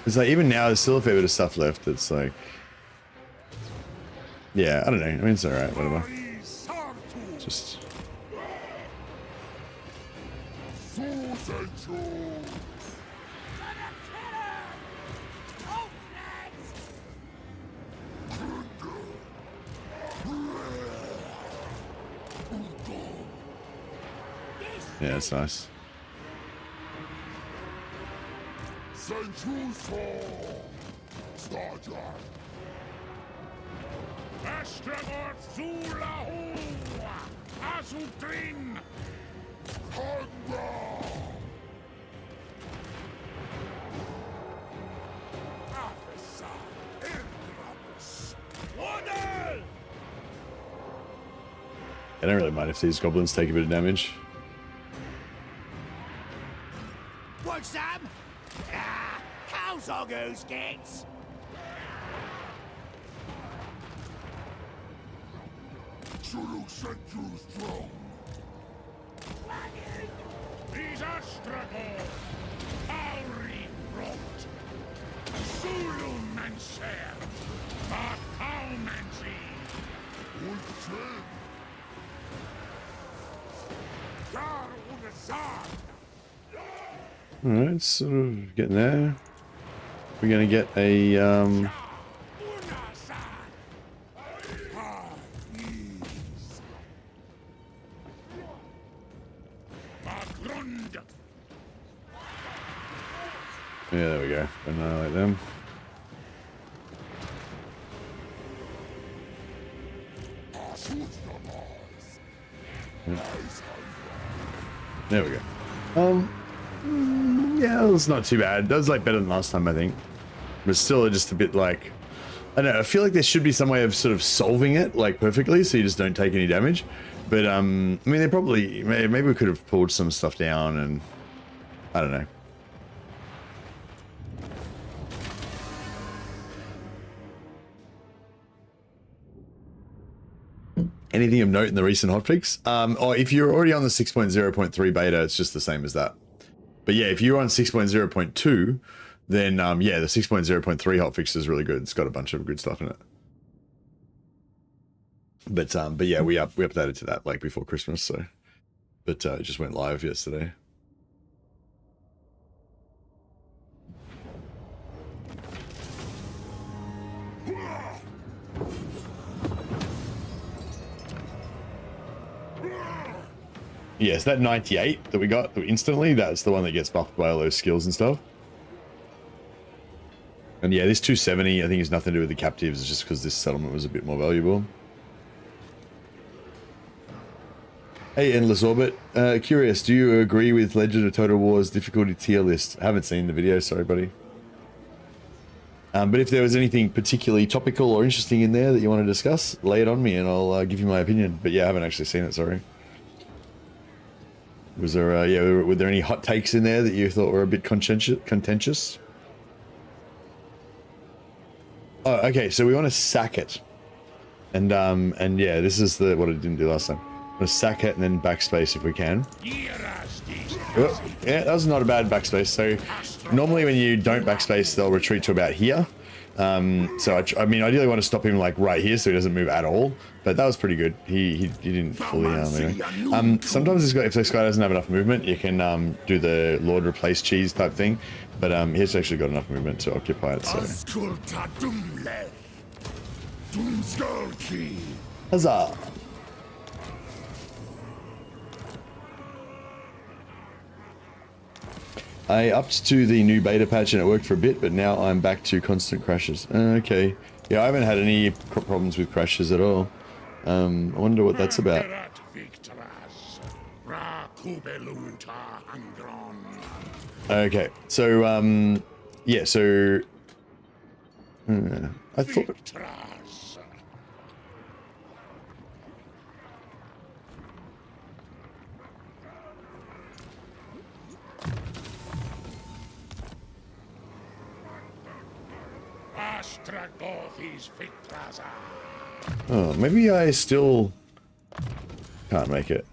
B: It's like, even now, there's still a fair bit of stuff left. It's like, yeah, I don't know. I mean, it's alright, whatever. Just. Yeah, it's nice.
A: Astragoth Zulahu! Azutrin! Hunger! Officer Irgramus! Waddle!
B: I don't really mind if these goblins take a bit of damage.
C: Want some? Ah, cows or goose gates?
A: Shuluk sent you strong. These Astrogoth! Auri rot! Zulu Manser! Bakaumanzi! Ultsen! Dar Unazan!
B: Alright, sort of getting there. We're gonna get a,
A: Unazan! Magrund!
B: yeah, there we go. Annihilate them. There we go. Yeah, it was not too bad. That was like better than last time, I think. But still just a bit like, I don't know, I feel like there should be some way of sort of solving it like perfectly so you just don't take any damage. But I mean, they probably, maybe we could have pulled some stuff down and I don't know. Anything of note in the recent hotfix? Or if you're already on the 6.0.3 beta, it's just the same as that. But yeah, if you're on 6.0.2, then yeah, the 6.0.3 hotfix is really good. It's got a bunch of good stuff in it. But yeah, we updated to that like before Christmas, so it just went live yesterday. Yes, that 98 that we got instantly, that's the one that gets buffed by all those skills and stuff. And yeah, this 270 I think has nothing to do with the captives, it's just because this settlement was a bit more valuable. Hey, Endless Orbit. Curious, do you agree with Legend of Total War's difficulty tier list? I haven't seen the video, sorry, buddy. But if there was anything particularly topical or interesting in there that you want to discuss, lay it on me and I'll give you my opinion. But yeah, I haven't actually seen it, sorry. Was there, yeah, were there any hot takes in there that you thought were a bit contentious? Oh, okay, so we want to sack it. And yeah, this is what I didn't do last time. I'm gonna sack it and then backspace if we can. Oh, yeah, that was not a bad backspace. So normally when you don't backspace, they'll retreat to about here. So I mean, ideally want to stop him like right here so he doesn't move at all. But that was pretty good. He didn't fully anyway. Sometimes if this guy doesn't have enough movement, you can do the Lord replace cheese type thing. But he's actually got enough movement to occupy it. So huzzah! I upped to the new beta patch and it worked for a bit, but now I'm back to constant crashes. Okay. Yeah, I haven't had any problems with crashes at all. I wonder what that's about. Okay, so, yeah, so... I thought...
C: Astragoth is Victraza.
B: Oh, maybe I still can't make it.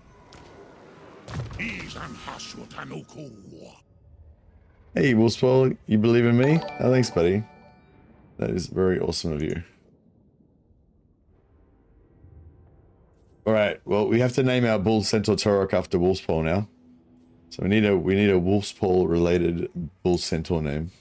B: Hey, Wolfspoil, you believe in me? Oh, thanks, buddy. That is very awesome of you. Alright, well, we have to name our bull Centaur Torok after Wolfspoil now. So we need a Wolfspoil related bull Centaur name.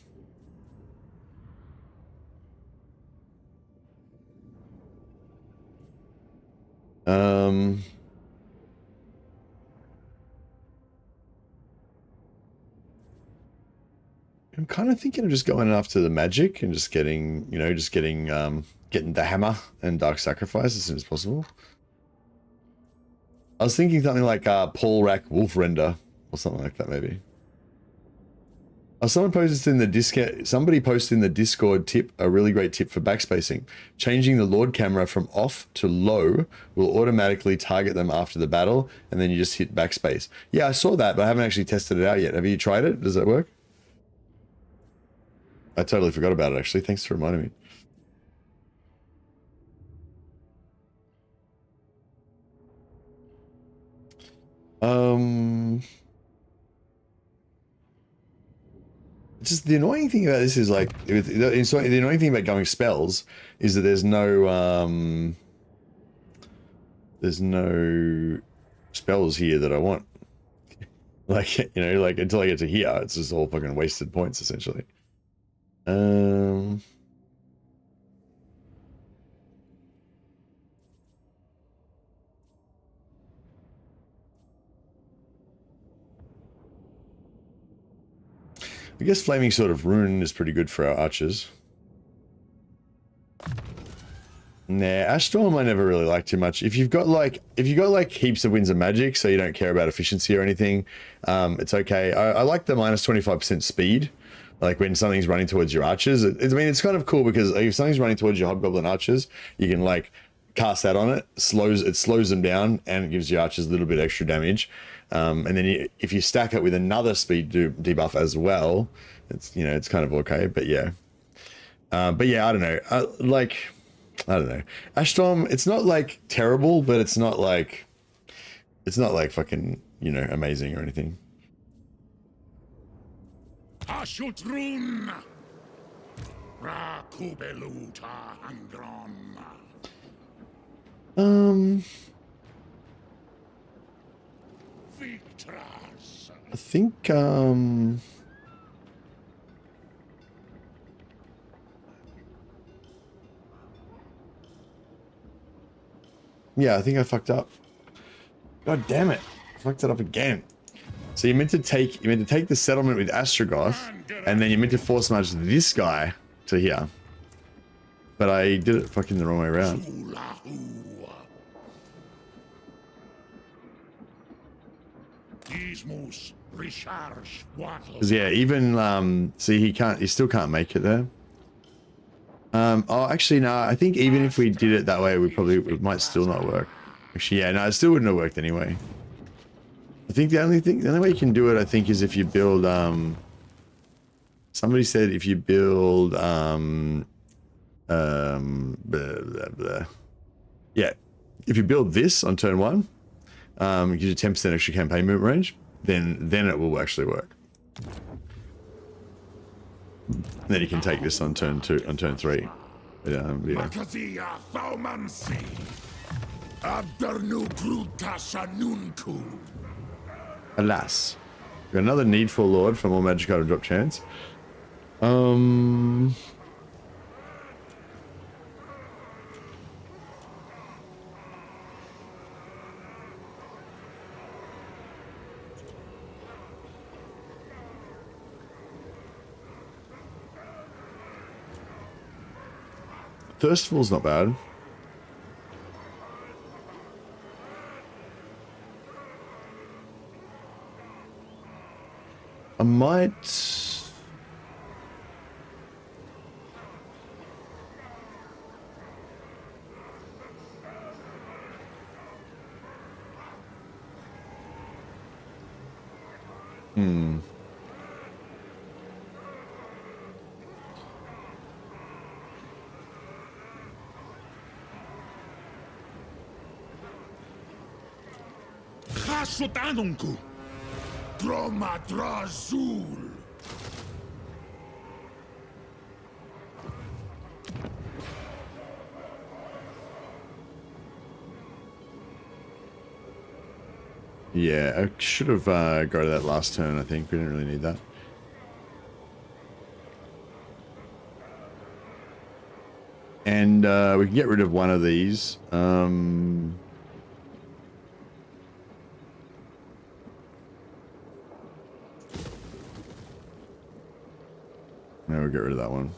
B: I'm kind of thinking of just going after the magic and just getting, you know, getting the hammer and dark sacrifice as soon as possible. I was thinking something like Paul Rack Wolf Render or something like that, maybe. Oh, somebody posted in the Discord tip, a really great tip for backspacing. Changing the Lord camera from off to low will automatically target them after the battle, and then you just hit backspace. Yeah, I saw that, but I haven't actually tested it out yet. Have you tried it? Does that work? I totally forgot about it, actually. Thanks for reminding me. Just the annoying thing about this is like, the annoying thing about going spells is that there's no spells here that I want. Like, you know, like until I get to here, it's just all fucking wasted points essentially. I guess Flaming Sword of Ruin is pretty good for our archers. Nah, Ashstorm I never really like too much. If you've got like heaps of winds of magic, so you don't care about efficiency or anything, it's okay. I like the minus 25% speed. Like when something's running towards your archers. I mean, it's kind of cool because if something's running towards your hobgoblin archers, you can like cast that on it. It slows them down and it gives your archers a little bit extra damage. And then if you stack it with another speed debuff as well, it's, you know, it's kind of okay. But yeah, I don't know. I don't know. Ashstorm, it's not like terrible, but it's not like fucking, you know, amazing or anything.
A: Ashutrun. Rakubeluta Angron. Victras.
B: I think, yeah, I think I fucked up. God damn it. I fucked it up again. So you meant to take the settlement with Astragoth, and then you meant to force march this guy to here. But I did it fucking the wrong way around. Because yeah, even see he still can't make it there. Oh actually no, I think even if we did it that way it might still not work. Actually yeah, no, it still wouldn't have worked anyway. I think the only way you can do it, I think, is if you build somebody said if you build blah, blah, blah. Yeah, if you build this on turn 1, it gives you 10% extra campaign movement range, then it will actually work. And then you can take this on turn 2, on turn 3. Yeah. Alas, we got another Needful Lord from all magic item drop chance. Thirstful's not bad. I might...
A: Sotanunku. Dromadrazul.
B: Yeah, I should have got to that last turn, I think. We didn't really need that. And we can get rid of one of these. No, we'll get rid of that one.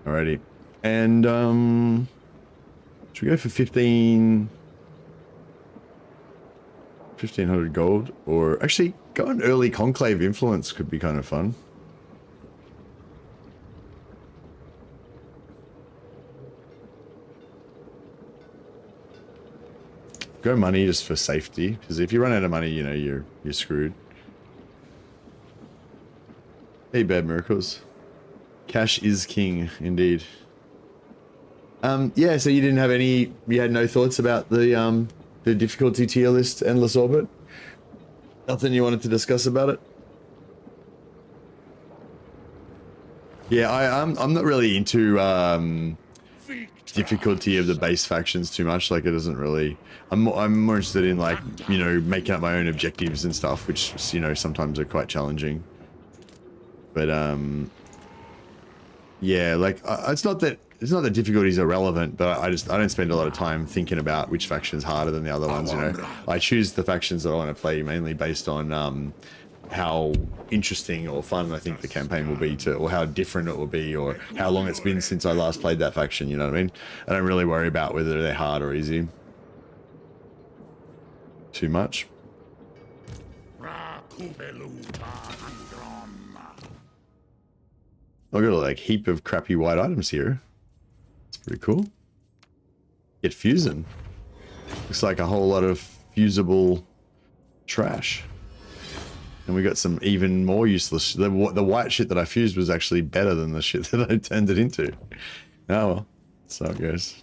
B: Alrighty. And should we go for 1500 gold? Or actually go an early conclave influence could be kind of fun. Go money just for safety, because if you run out of money, you know, you're screwed. Hey, Bad Miracles. Cash is king, indeed. Yeah, so you didn't have any, you had no thoughts about the difficulty tier list, Endless Orbit? Nothing you wanted to discuss about it? Yeah, I'm not really into difficulty of the base factions too much. Like, it doesn't really... I'm more interested in, like, you know, making up my own objectives and stuff, which, you know, sometimes are quite challenging. But yeah, like, it's not that difficulties are relevant, but I don't spend a lot of time thinking about which faction's harder than the other ones, you know. I choose the factions that I want to play mainly based on how interesting or fun I think the campaign will be or how different it will be, or how long it's been since I last played that faction, you know what I mean? I don't really worry about whether they're hard or easy too much. I've got a like heap of crappy white items here. It's pretty cool. Get fusing. Looks like a whole lot of fusible trash. And we got some even more useless. The white shit that I fused was actually better than the shit that I turned it into. Oh well, that's how it goes.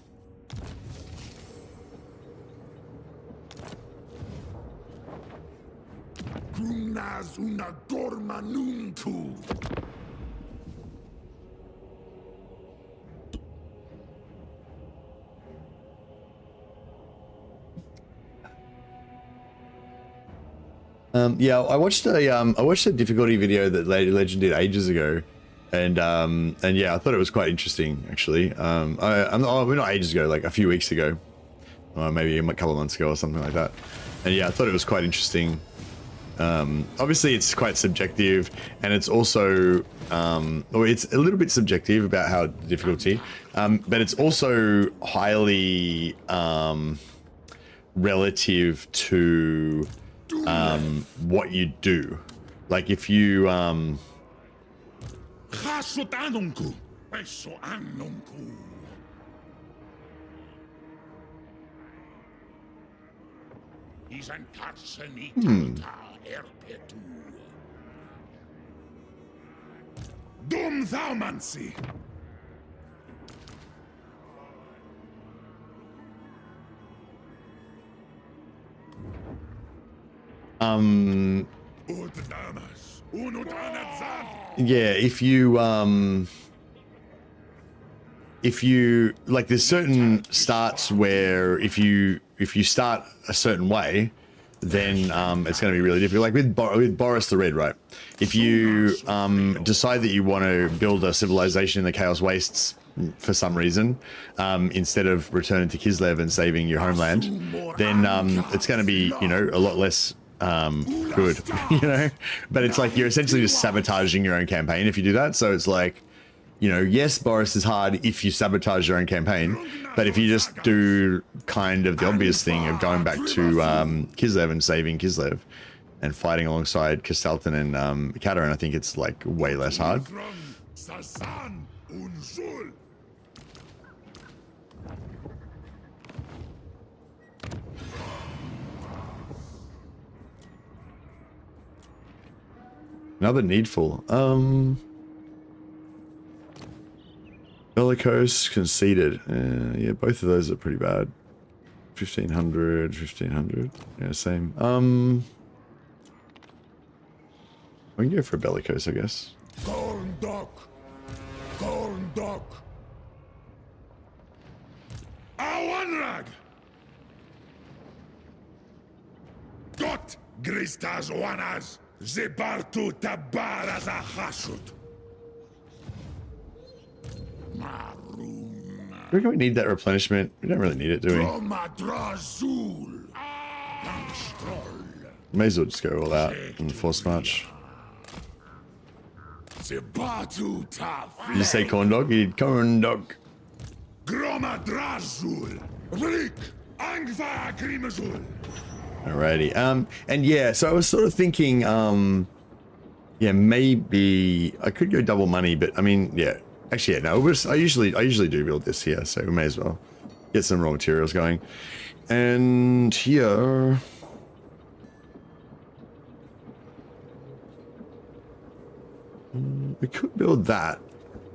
B: Yeah, I watched a difficulty video that Lady Legend did ages ago, and yeah, I thought it was quite interesting actually. We're not ages ago, like a few weeks ago, or maybe a couple of months ago or something like that. And yeah, I thought it was quite interesting. Obviously, it's quite subjective, and it's also or it's a little bit subjective about how difficulty, but it's also highly relative to what you do. Like if you
A: Dum thaumancy.
B: Yeah, if you like, there's certain starts where if you start a certain way, then it's going to be really difficult. Like with Boris the Red, right? If you decide that you want to build a civilization in the Chaos Wastes for some reason, instead of returning to Kislev and saving your homeland, then it's going to be, you know, a lot less good, you know. But it's like you're essentially just sabotaging your own campaign if you do that. So it's like, you know, yes, Boris is hard if you sabotage your own campaign, but if you just do kind of the obvious thing of going back to Kislev and saving Kislev and fighting alongside Kastalton and Kataran, I think it's like way less hard. Another needful. Bellicose conceded. Yeah, both of those are pretty bad. 1500, 1500. Yeah, same. We can go for a bellicose, I guess.
A: Gorndok. Gorndok. Awanrag. Got Gristas Wanas. Zebartu Tabaras Ahashut.
B: Do we need that replenishment? We don't really need it, do we? May as well just go all out in the force march. Did you say corn dog? You need corn dog. Alrighty. And yeah, so I was sort of thinking, yeah, maybe I could go double money, but I mean, yeah. Actually, yeah, no, I usually do build this here, so we may as well get some raw materials going. And here, we could build that.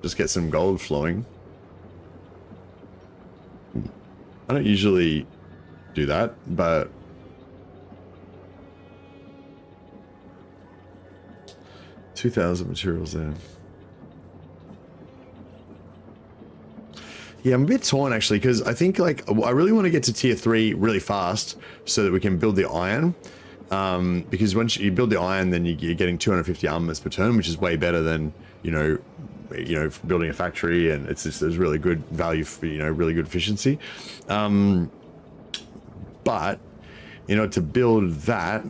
B: Just get some gold flowing. I don't usually do that, but 2,000 materials there. Yeah, I'm a bit torn actually, because I think like I really want to get to tier 3 really fast so that we can build the iron. Because once you build the iron, then you're getting 250 armaments per turn, which is way better than you know building a factory, and it's just there's really good value for really good efficiency. But in order to build that,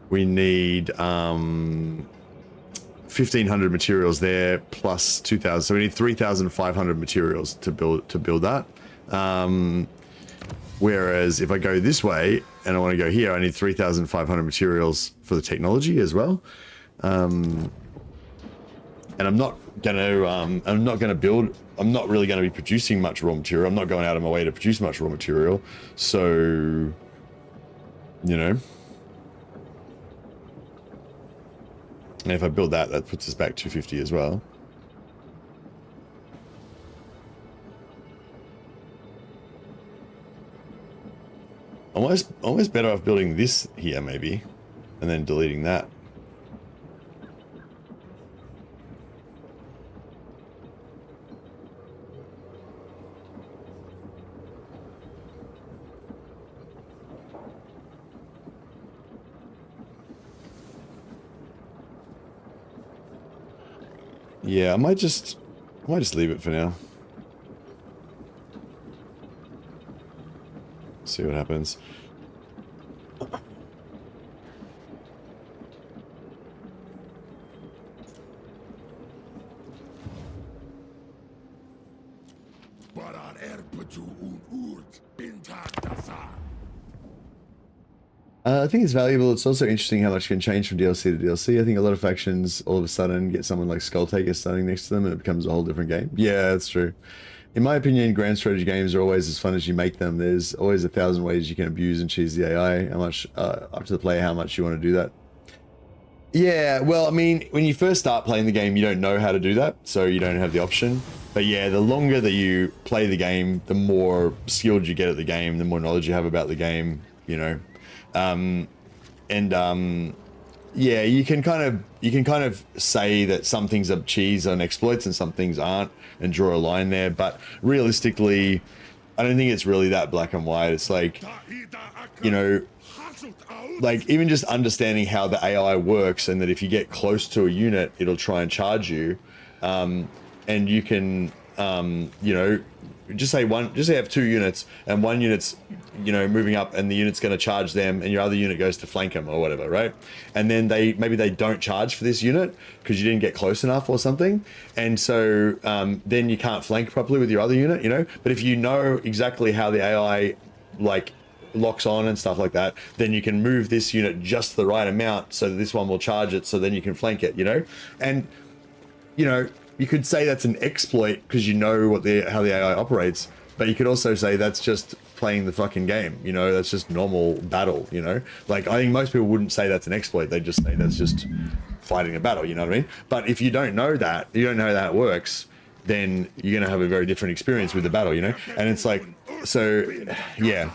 B: we need 1,500 materials there plus 2,000, so we need 3,500 materials to build that. Whereas if I go this way and I want to go here, I need 3,500 materials for the technology as well. And I'm not I'm not really gonna be producing much raw material. I'm not going out of my way to produce much raw material. So, you know. And if I build that, that puts us back 250 as well. Almost better off building this here maybe, and then deleting that. Yeah, I might just leave it for now. See what happens. I think it's valuable. It's also interesting how much can change from DLC to DLC. I think a lot of factions all of a sudden get someone like Skulltaker standing next to them and it becomes a whole different game. Yeah, that's true. In my opinion, grand strategy games are always as fun as you make them. There's always 1,000 ways you can abuse and cheese the AI. How much, up to the player, how much you want to do that. Yeah, well, I mean, when you first start playing the game, you don't know how to do that, so you don't have the option. But yeah, the longer that you play the game, the more skilled you get at the game, the more knowledge you have about the game, you know. Yeah, you can kind of say that some things are cheese and exploits and some things aren't, and draw a line there. But realistically, I don't think it's really that black and white. It's like, you know, like even just understanding how the AI works, and that if you get close to a unit, it'll try and charge you, and you can, you know, just say you have 2 units, and one unit's, you know, moving up, and the unit's going to charge them, and your other unit goes to flank them or whatever, right? And then maybe they don't charge for this unit because you didn't get close enough or something, and so then you can't flank properly with your other unit, you know. But if you know exactly how the AI like locks on and stuff like that, then you can move this unit just the right amount so that this one will charge it, so then you can flank it, you know. And you know, you could say that's an exploit because you know how the AI operates, but you could also say that's just playing the fucking game, you know. That's just normal battle, you know. Like, I think most people wouldn't say that's an exploit. They just say that's just fighting a battle, you know what I mean? But if you don't know that, you don't know how that works, then you're gonna have a very different experience with the battle, you know. And it's like, so yeah.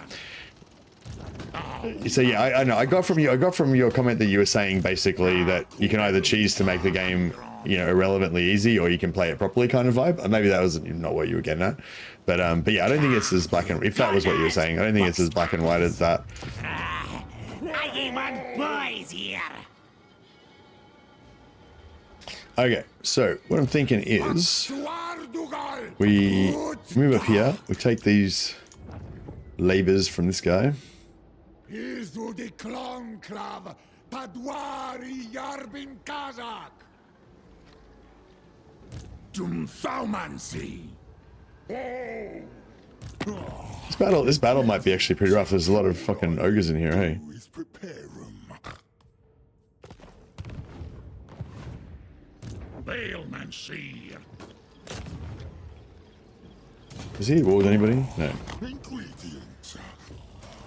B: So yeah, I know. I got from your comment that you were saying basically that you can either cheese to make the game, you know, irrelevantly easy, or you can play it properly kind of vibe. Maybe that was not what you were getting at, but yeah, I don't think it's as black and, if that was what you were saying, I don't think it's as black and white as that.
C: I want boys here.
B: Okay, so what I'm thinking is we move up here, we take these labors from this guy. This battle might be actually pretty rough. There's a lot of fucking ogres in here, hey? Is he at war with anybody? No.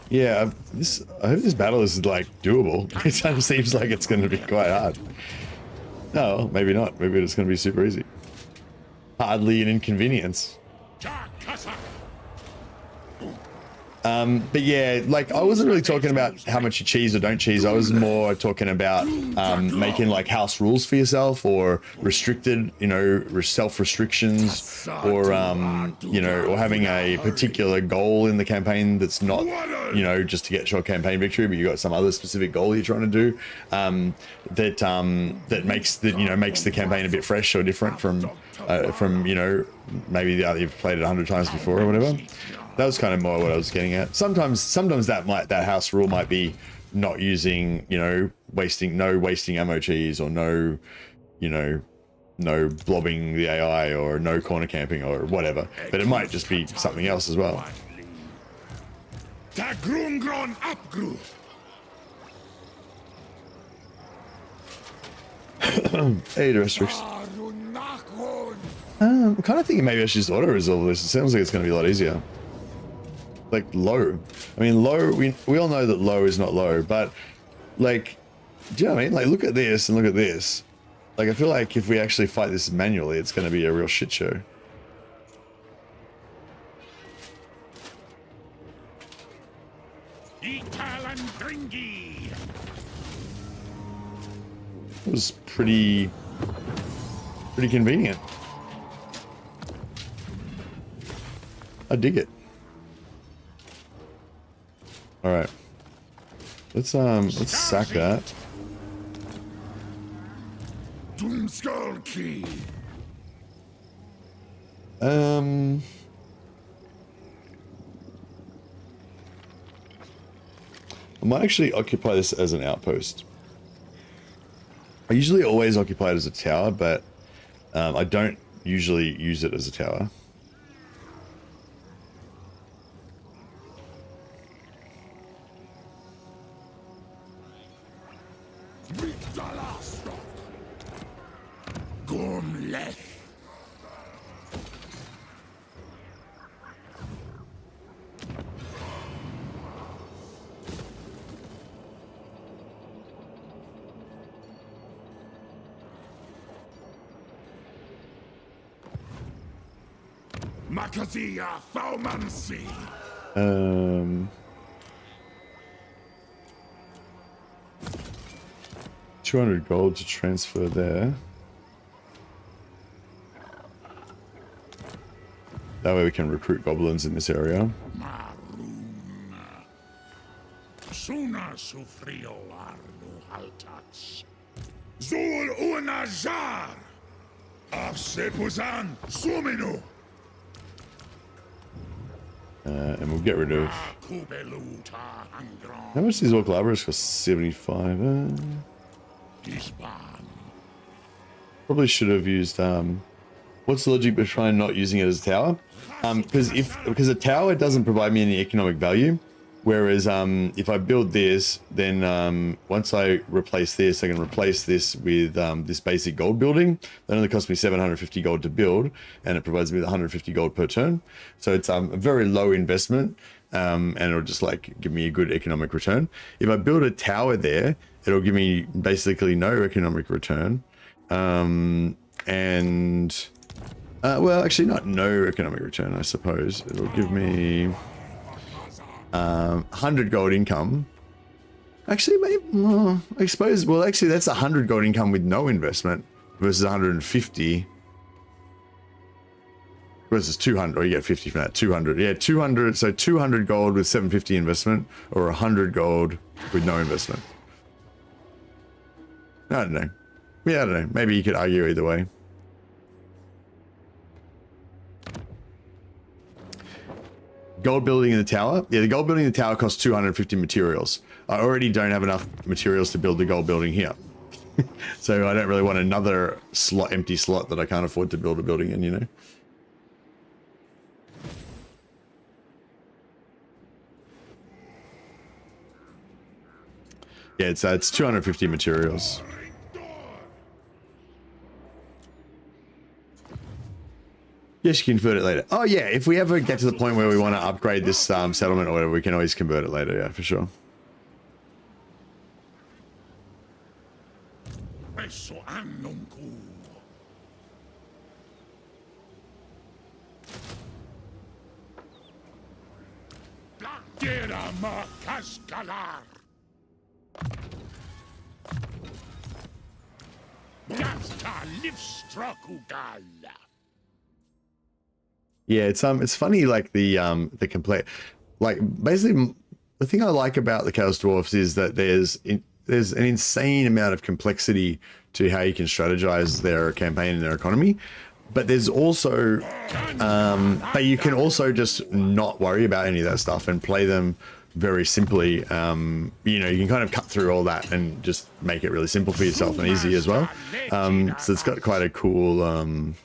B: Yeah, I hope this battle is like doable. It kind of seems like it's going to be quite hard. No, maybe not. Maybe it's going to be super easy. Hardly an inconvenience. But yeah, like I wasn't really talking about how much you cheese or don't cheese. I was more talking about making like house rules for yourself, or restricted, you know, self-restrictions, or you know, or having a particular goal in the campaign that's not, you know, just to get your campaign victory, but you got some other specific goal you're trying to do, that makes the campaign a bit fresh or different from you know, maybe you've played it 100 times before or whatever. That was kind of more what I was getting at. Sometimes that house rule might be not using, you know, no wasting ammo cheese, or no, you know, no blobbing the AI, or no corner camping or whatever. But it might just be something else as well. Hey, the restrictions. I'm kind of thinking maybe I should just auto resolve this. It sounds like it's going to be a lot easier. Like low. I mean, low, we all know that low is not low, but like, do you know what I mean? Like, look at this and look at this. Like, I feel like if we actually fight this manually, it's going to be a real shit show. It was pretty convenient. I dig it. All right. Let's sack that.
A: Doomskull key.
B: I might actually occupy this as an outpost. I usually always occupy it as a tower, but I don't usually use it as a tower.
A: Makazia Thaumancy.
B: 200 gold to transfer there. That way we can recruit goblins in this area.
A: Suna sufrio arnu haltats. Zul unajar. Afsepuzan suminu.
B: And we'll get rid of... How much these Orc Laborers cost? 75. Probably should have used... what's the logic behind not using it as a tower? Because a tower doesn't provide me any economic value. Whereas if I build this, then once I replace this, I can replace this with this basic gold building. That only costs me 750 gold to build, and it provides me with 150 gold per turn. So it's a very low investment, and it'll just like give me a good economic return. If I build a tower there, it'll give me basically no economic return, well, actually not no economic return, I suppose. It'll give me 100 gold income. Actually, maybe, I suppose, well, actually, that's 100 gold income with no investment versus 150 versus 200. Or you get 50 from that. 200. Yeah, 200. So 200 gold with 750 investment, or 100 gold with no investment. I don't know. Yeah, I don't know. Maybe you could argue either way. Gold building in the tower. Yeah, the gold building in the tower costs 250 materials. I already don't have enough materials to build the gold building here. So I don't really want another slot, empty slot that I can't afford to build a building in, you know? Yeah, it's 250 materials. Yes, you can convert it later. Oh yeah, if we ever get to the point where we want to upgrade this settlement or whatever, we can always convert it later, yeah, for sure. Yeah, it's funny, like the complete, like basically the thing I like about the Chaos Dwarfs is that there's an insane amount of complexity to how you can strategize their campaign and their economy, but there's also, but you can also just not worry about any of that stuff and play them very simply. You know, you can kind of cut through all that and just make it really simple for yourself and easy as well. So it's got quite a cool,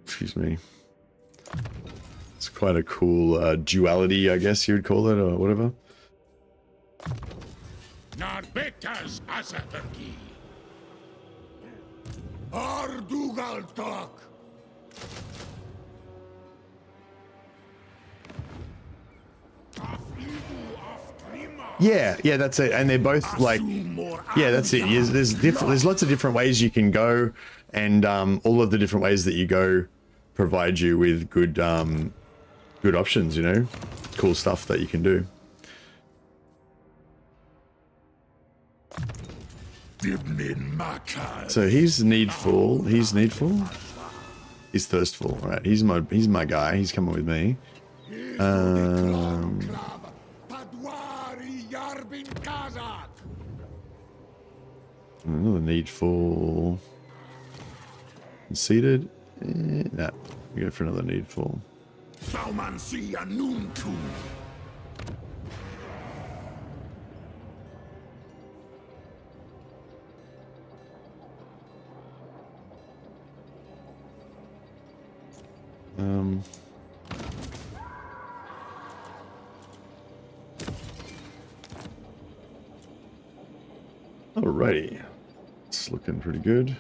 B: excuse me. It's quite a cool duality, I guess you would call it, or whatever.
A: Ardugaltok!
B: Yeah, yeah, that's it. And they're both like, yeah, that's it. There's lots of different ways you can go, and all of the different ways that you go provide you with good good options, you know, cool stuff that you can do. So he's needful. He's needful. He's thirstful. All right. He's my guy. He's coming with me. Another needful. Conceded. Nah. We go for another needful. Alrighty, it's looking pretty good.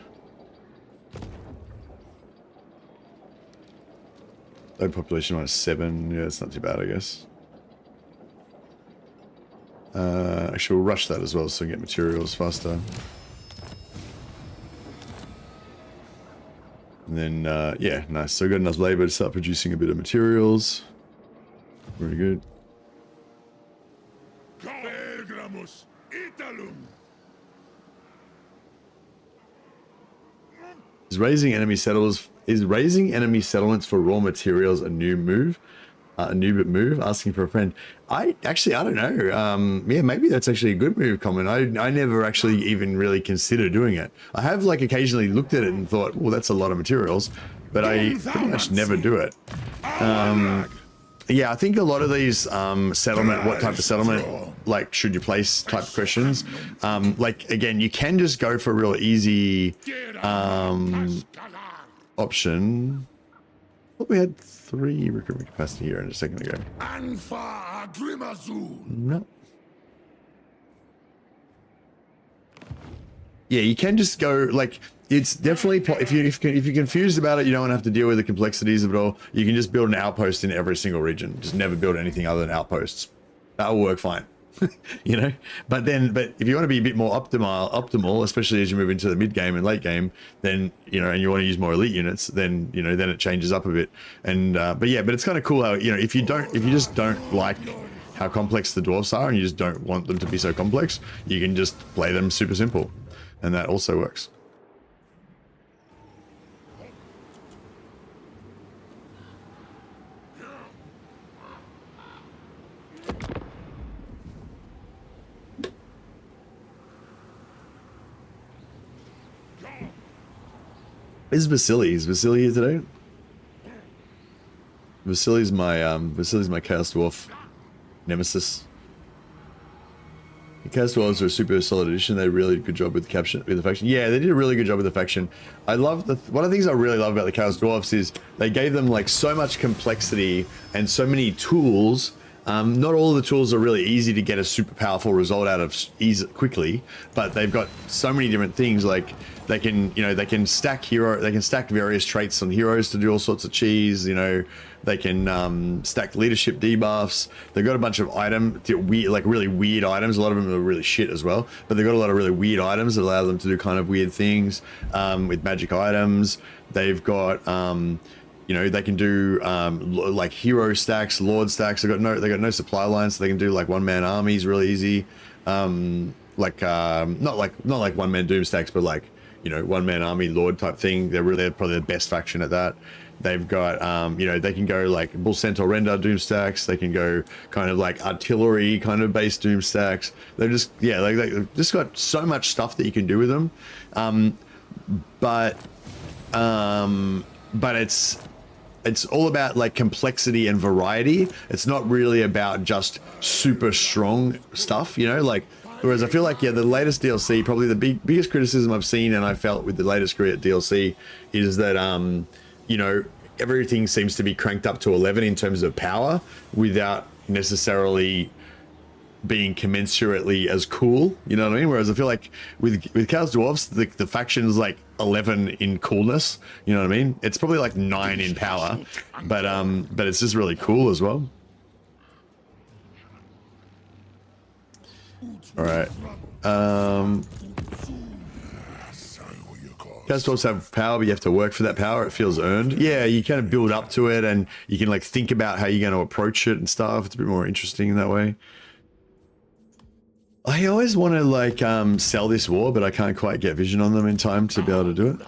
B: Load population -7. Yeah, it's not too bad, I guess. Actually, we'll rush that as well so we get materials faster. And then, yeah, nice. So we got enough labor to start producing a bit of materials. Very good. Is raising enemy settlements for raw materials a new move? A new move? Asking for a friend. I don't know. Yeah, maybe that's actually a good move, Common. I never actually even really considered doing it. I have like occasionally looked at it and thought, well, that's a lot of materials, but I pretty much never do it. Yeah, I think a lot of these settlement, what type of settlement, like should you place type of questions, like again, you can just go for a real easy option. I thought we had 3 recruitment capacity here in a second ago. No. Yeah, you can just go like, it's definitely, if you're confused about it, you don't have to deal with the complexities of it all. You can just build an outpost in every single region. Just never build anything other than outposts. That'll work fine. You know, but if you want to be a bit more optimal, especially as you move into the mid game and late game, then, you know, and you want to use more elite units, then, you know, then it changes up a bit. And but it's kind of cool how, you know, if you just don't like how complex the dwarfs are and you just don't want them to be so complex, you can just play them super simple, and that also works. Is Vasily here today? Vasily's my Chaos Dwarf nemesis. The Chaos Dwarves are a super solid addition. They did a really good job with the faction. Yeah, they did a really good job with the faction. I love one of the things I really love about the Chaos Dwarfs is they gave them like so much complexity and so many tools. Not all of the tools are really easy to get a super powerful result out of quickly, but they've got so many different things. Like they can stack various traits on heroes to do all sorts of cheese. You know, they can stack leadership debuffs. They've got a bunch of really weird items. A lot of them are really shit as well, but they've got a lot of really weird items that allow them to do kind of weird things with magic items. They've got you know, they can do like hero stacks, lord stacks. They got no supply lines, so they can do like one-man armies really easy. Not like one-man doom stacks, but like, you know, one-man army lord type thing. They're probably the best faction at that. They've got you know, they can go like bull centaur render doom stacks. They can go kind of like artillery kind of based doom stacks. They've just got so much stuff that you can do with them. But it's all about like complexity and variety. It's not really about just super strong stuff, you know, like, whereas I feel like, yeah, the latest DLC, probably the biggest criticism I've seen and I felt with the latest DLC is that, you know, everything seems to be cranked up to 11 in terms of power without necessarily being commensurately as cool, you know what I mean? Whereas I feel like with Chaos Dwarfs, the factions like 11 in coolness. You know what I mean? It's probably like 9 in power, but it's just really cool as well. All right. Castles have power, but you have to work for that power. It feels earned. Yeah, you kind of build up to it, and you can like think about how you're going to approach it and stuff. It's a bit more interesting in that way. I always want to like sell this war, but I can't quite get vision on them in time to be able to do it.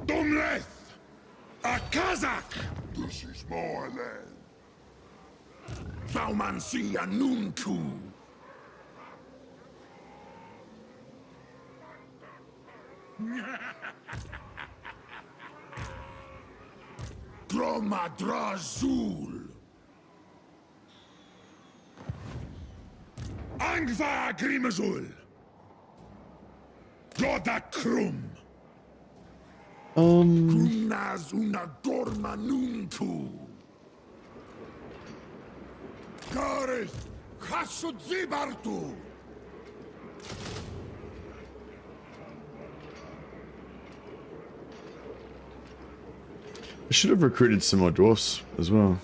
A: Dumleth! A Kazakh! This is my land. Vaumansi Anunku. Dromadrazul. Angva Grimazul. Godakrum. Krumnaz una dormanunku. Karis Khasudzibartu.
B: I should have recruited some more dwarfs as well.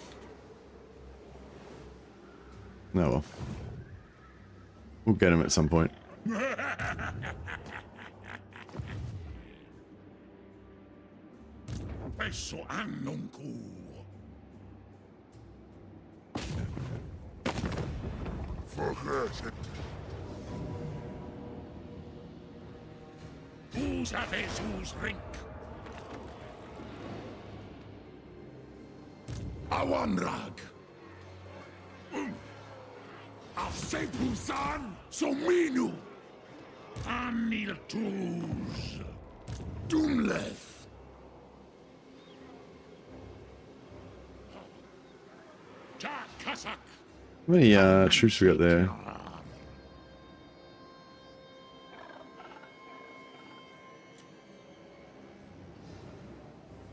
B: No, well. We'll get them at some point.
A: Peso annunku. Forget it. Who's a who's rink? Awanrag. Afsepusan Sominu. Anil Tuz. Dumleth.
B: How many troops we got there?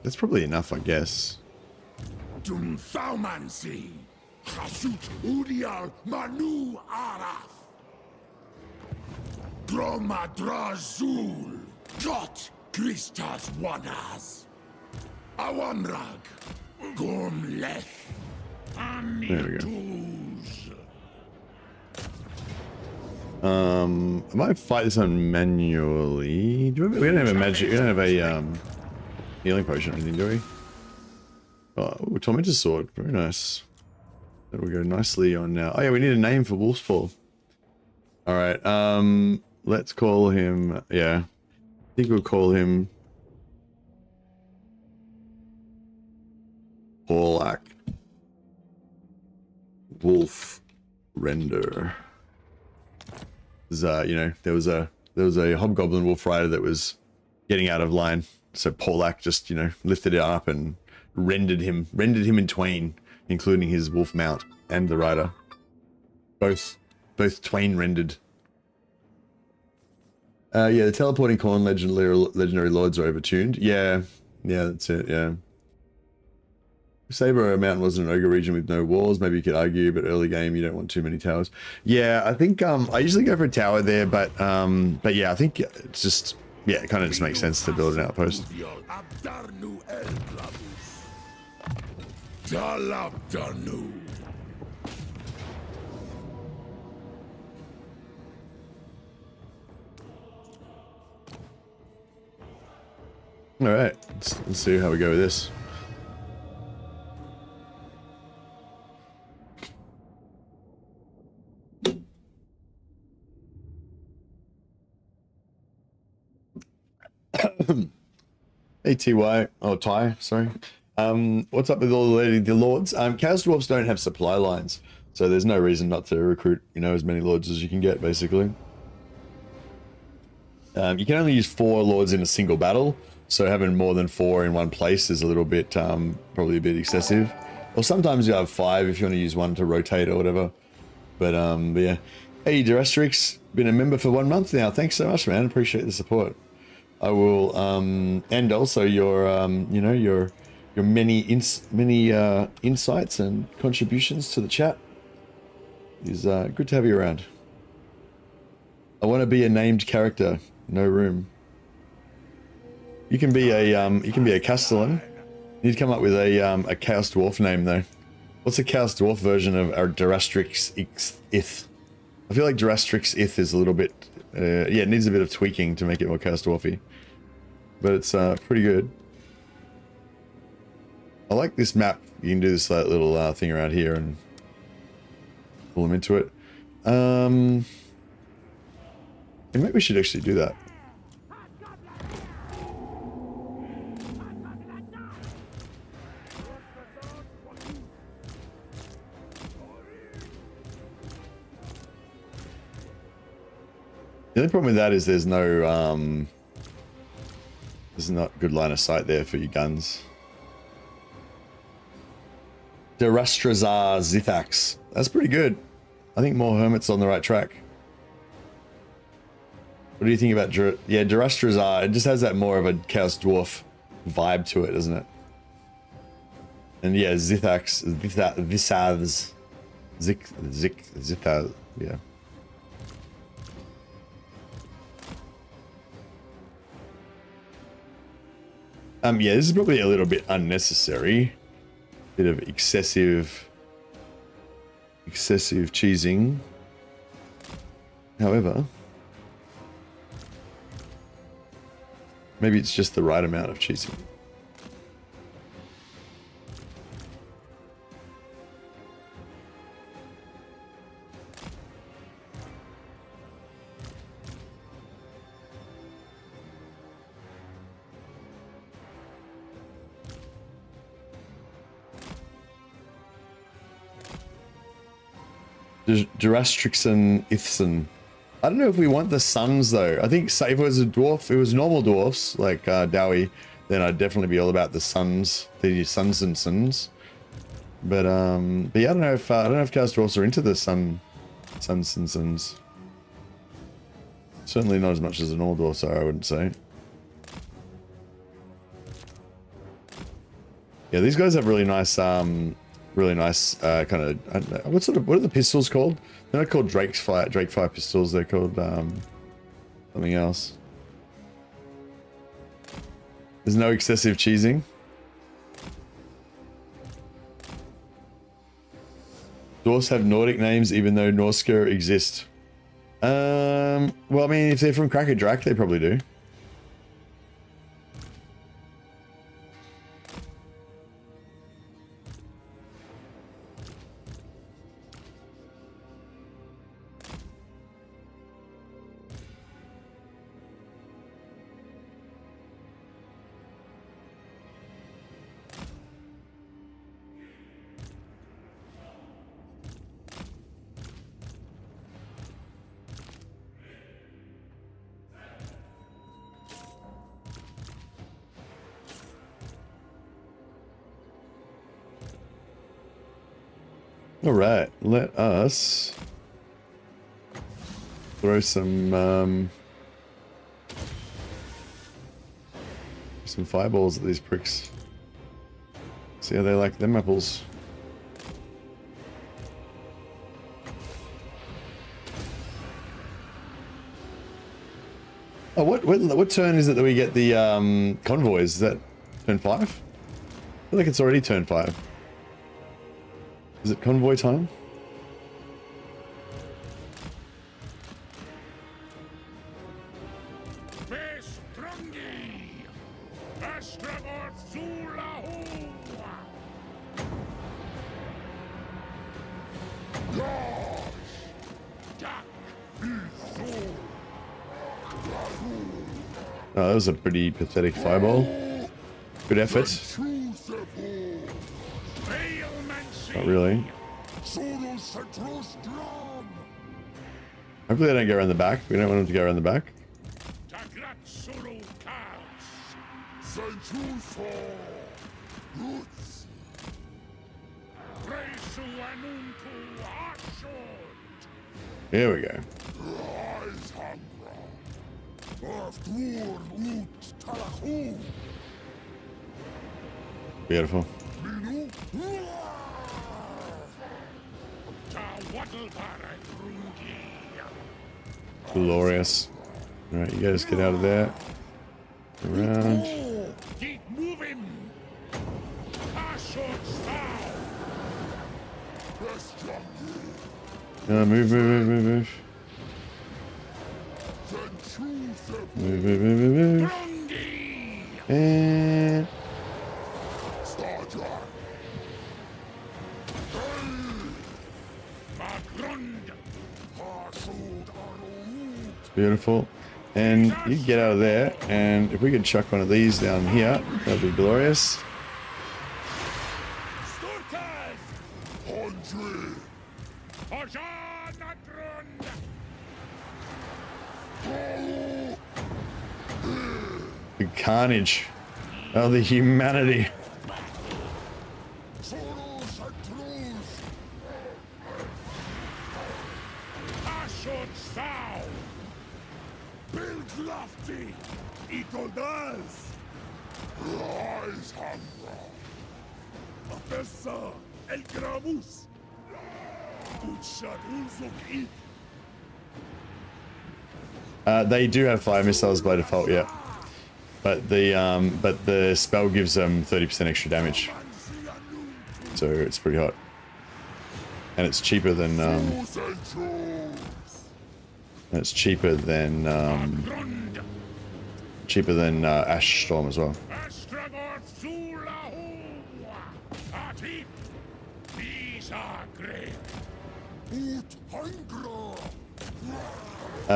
B: That's probably enough, I guess.
A: Dumthaumansi. Hasut Udial Manu Araf. Dromadrazul. Got Kristas Wanas. Awanrag. Gomleth.
B: There we go. I might fight this one manually. We don't have a magic. We don't have a healing potion or anything, do we? Oh, Tormentor's sword. Very nice. That will go nicely on now. Oh yeah, we need a name for Wolf's Paw. All right. Let's call him. Yeah, I think we'll call him Paulak. Wolf Render. You know, there was a hobgoblin wolf rider that was getting out of line, so Paulak just, you know, lifted it up and rendered him in twain, including his wolf mount and the rider, both twain rendered. Yeah, the teleporting corn legendary lords are overtuned. Yeah, that's it. Yeah. Saber Mountain wasn't an ogre region with no walls. Maybe you could argue, but early game you don't want too many towers. Yeah, I think I usually go for a tower there, but yeah, I think it's just, yeah, it kind of just makes sense to build an outpost. All right, let's see how we go with this. Hey TY, oh Ty, sorry. What's up with all the lords? Chaos Dwarfs don't have supply lines, so there's no reason not to recruit, you know, as many lords as you can get, basically. You can only use 4 lords in a single battle, so having more than 4 in one place is a little bit, probably a bit excessive. Or sometimes you have 5 if you want to use one to rotate or whatever. But yeah. Hey, Durastrix, been a member for 1 month now. Thanks so much, man. Appreciate the support. I will, and also your, you know, your your many insights and contributions to the chat. Is good to have you around. I want to be a named character. No room. You can be a Castellan. You need to come up with a Chaos Dwarf name though. What's a Chaos Dwarf version of our Durastrix Ith? I feel like Durastrix Ith is a little bit, yeah, it needs a bit of tweaking to make it more Chaos Dwarfy. But it's pretty good. I like this map. You can do this little thing around here and pull them into it. And maybe we should actually do that. The only problem with that is there's no, there's not good line of sight there for your guns. Derastrazar Zithax. That's pretty good. I think more Hermit's on the right track. What do you think about Derastrazar? It just has that more of a Chaos Dwarf vibe to it, doesn't it? And yeah, Zithax, Visavs, Zithaz, yeah. Yeah, this is probably a little bit unnecessary. Bit of excessive cheesing. However, maybe it's just the right amount of cheesing. Durastrixen Ithson. I don't know if we want the suns though. I think if it was a dwarf, if it was normal dwarfs like Dowie, then I'd definitely be all about the suns, the suns and suns. But yeah, I don't know if Chaos Dwarfs are into the suns and suns. Certainly not as much as the normal dwarfs are, I wouldn't say. Yeah, these guys have really nice kind of, what are the pistols called? They're not called Drake Fire pistols. They're called something else. There's no excessive cheesing. Dwarves have Nordic names, even though Norsker exist. Well, I mean, if they're from Cracker Drac, they probably do. All right, let us throw some fireballs at these pricks. See how they like them apples. Oh, what turn is it that we get the convoys? Is that turn 5? I feel like it's already turn 5. Is it convoy time? Oh, that was a pretty pathetic fireball. Good effort. Not really. Hopefully they don't go around the back. We don't want them to go around the back. Here we go. Beautiful. Glorious. All right, you guys get out of there. Around.
C: Keep moving.
B: Move. Move. And beautiful. And you get out of there, and if we could chuck one of these down here, that'd be glorious. The carnage of the humanity. They do have fire missiles by default, yeah. But the spell gives them 30% extra damage. So it's pretty hot. And it's cheaper than Ash Storm as well.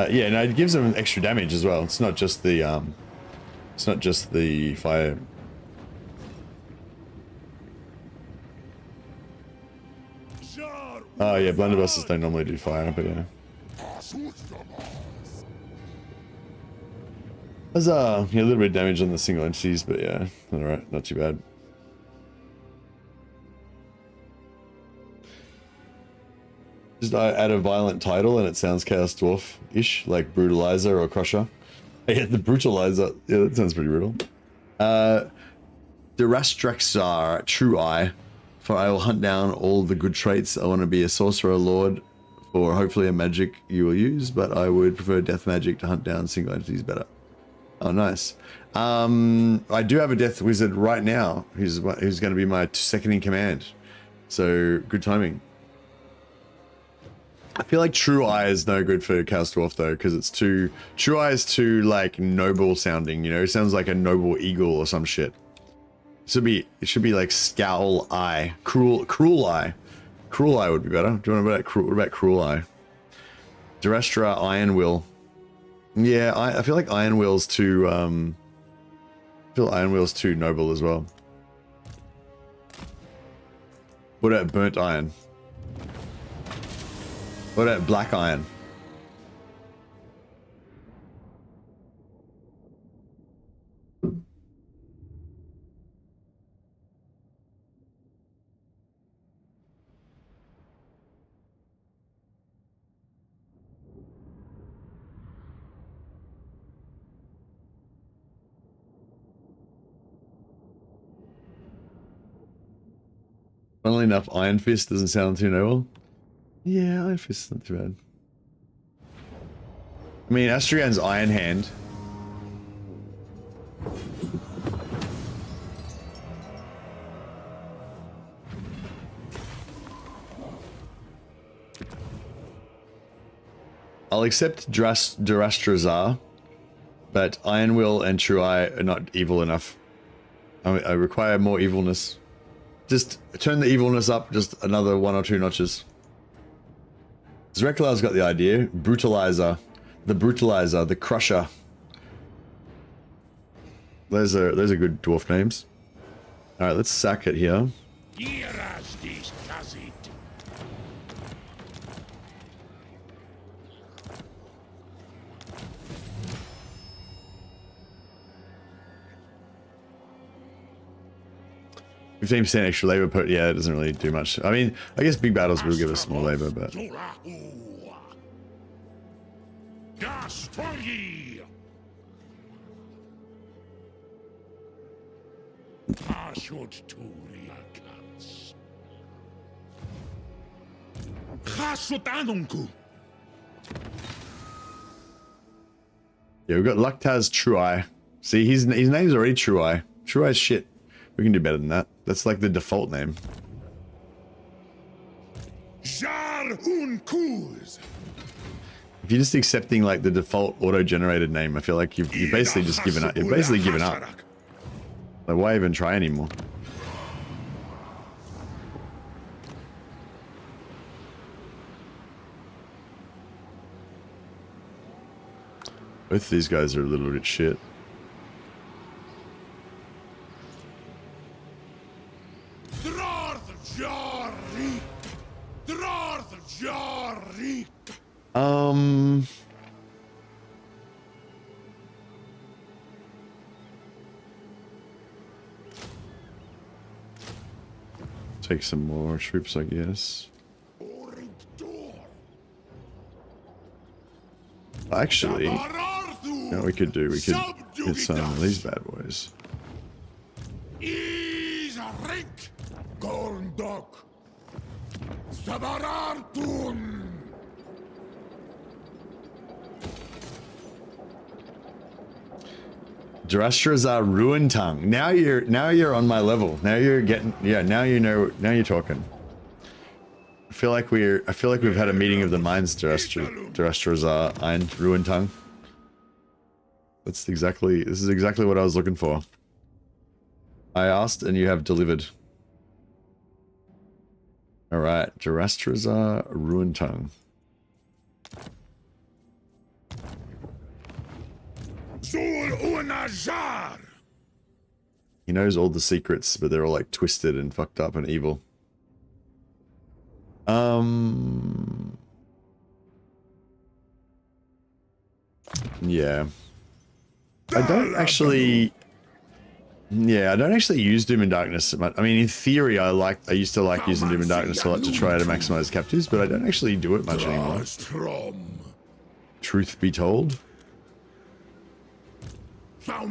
B: Yeah, no, it gives them extra damage as well. It's not just the fire. Oh yeah, blunderbusters don't normally do fire, but yeah. There's yeah, a little bit of damage on the single entities, but yeah, alright, not too bad. Just add a violent title and it sounds Chaos Dwarf-ish, like Brutalizer or Crusher. Yeah, the Brutalizer. Yeah, that sounds pretty brutal. Derastraxar, True Eye. For I will hunt down all the good traits. I want to be a sorcerer lord for hopefully a magic you will use, but I would prefer death magic to hunt down single entities better. Oh, nice. I do have a death wizard right now who's going to be my second in command. So, good timing. I feel like True Eye is no good for Chaos Dwarf though, because it's too... True Eye is too, like, noble sounding, you know? It sounds like a noble eagle or some shit. It should be like Scowl Eye. Cruel Eye. Cruel Eye would be better. Do you want to what about Cruel Eye? Durestra Iron Will. Yeah, I feel like Iron Will's too, I feel Iron Will's too noble as well. What about Burnt Iron? What about Black Iron? Funnily enough, Iron Fist doesn't sound too noble. Yeah, Iron Fist is not too bad. I mean, Astrian's Iron Hand. I'll accept Durastrazar, but Iron Will and True Eye are not evil enough. I require more evilness. Just turn the evilness up just another 1 or 2 notches. Zreklar's got the idea. Brutalizer. The Brutalizer. The Crusher. Those are good dwarf names. Alright, let's sack it here. %15 extra labor per, yeah, it doesn't really do much. I mean, I guess big battles will give us more labor, but...
A: Ashut Turiakats. Hasutanunku.
B: Yeah, we've got Luktaz True Eye. See, his name's already True Eye. True Eye's shit. We can do better than that. That's like the default name.
A: Jar Unkuz.
B: If you're just accepting like the default auto-generated name, I feel like you've basically just given up. You've basically given up. Like, why even try anymore? Both these guys are a little bit shit. Take some more troops, I guess. Actually, you know what we could do? We could hit some of these bad boys. Durastrazar Ruin Tongue. Now you're on my level. Now you're getting, yeah, now you know, now you're talking. I feel like we've had a meeting of the minds, Durastrazar and Ruin Tongue. This is exactly what I was looking for. I asked and you have delivered. Alright, Durastrazar Ruin Tongue. He knows all the secrets, but they're all like twisted and fucked up and evil. Yeah. I don't actually use Doom and Darkness much. I mean, in theory, I used to like using Doom and Darkness a lot to try to maximize captives, but I don't actually do it much anymore. Truth be told. I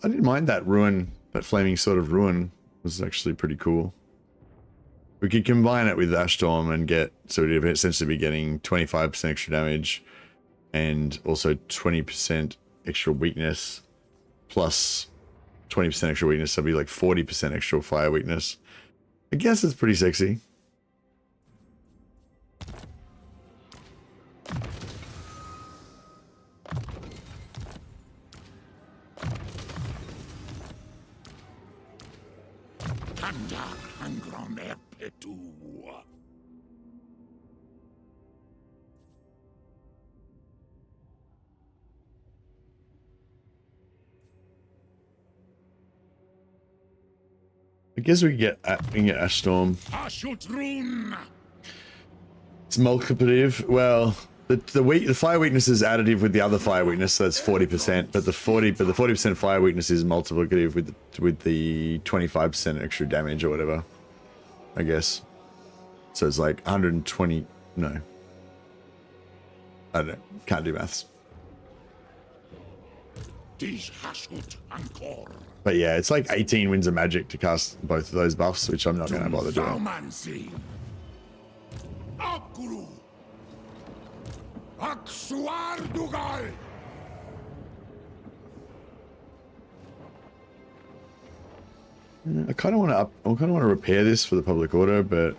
B: didn't mind that ruin, that flaming sword of ruin was actually pretty cool. We could combine it with Ashstorm and get, so we'd essentially be getting 25% extra damage and also 20% extra weakness plus 20% extra weakness, so it'd be like 40% extra fire weakness. I guess it's pretty sexy. I guess we can get Ashstorm. It's multiplicative. Well, the fire weakness is additive with the other fire weakness, so that's 40%. But the 40% fire weakness is multiplicative with the 25% extra damage or whatever. I guess. So it's like 120. No, I don't know. Can't do maths. But yeah, it's like 18 winds of magic to cast both of those buffs, which I'm not going to bother doing. I kind of want to repair this for the public order, but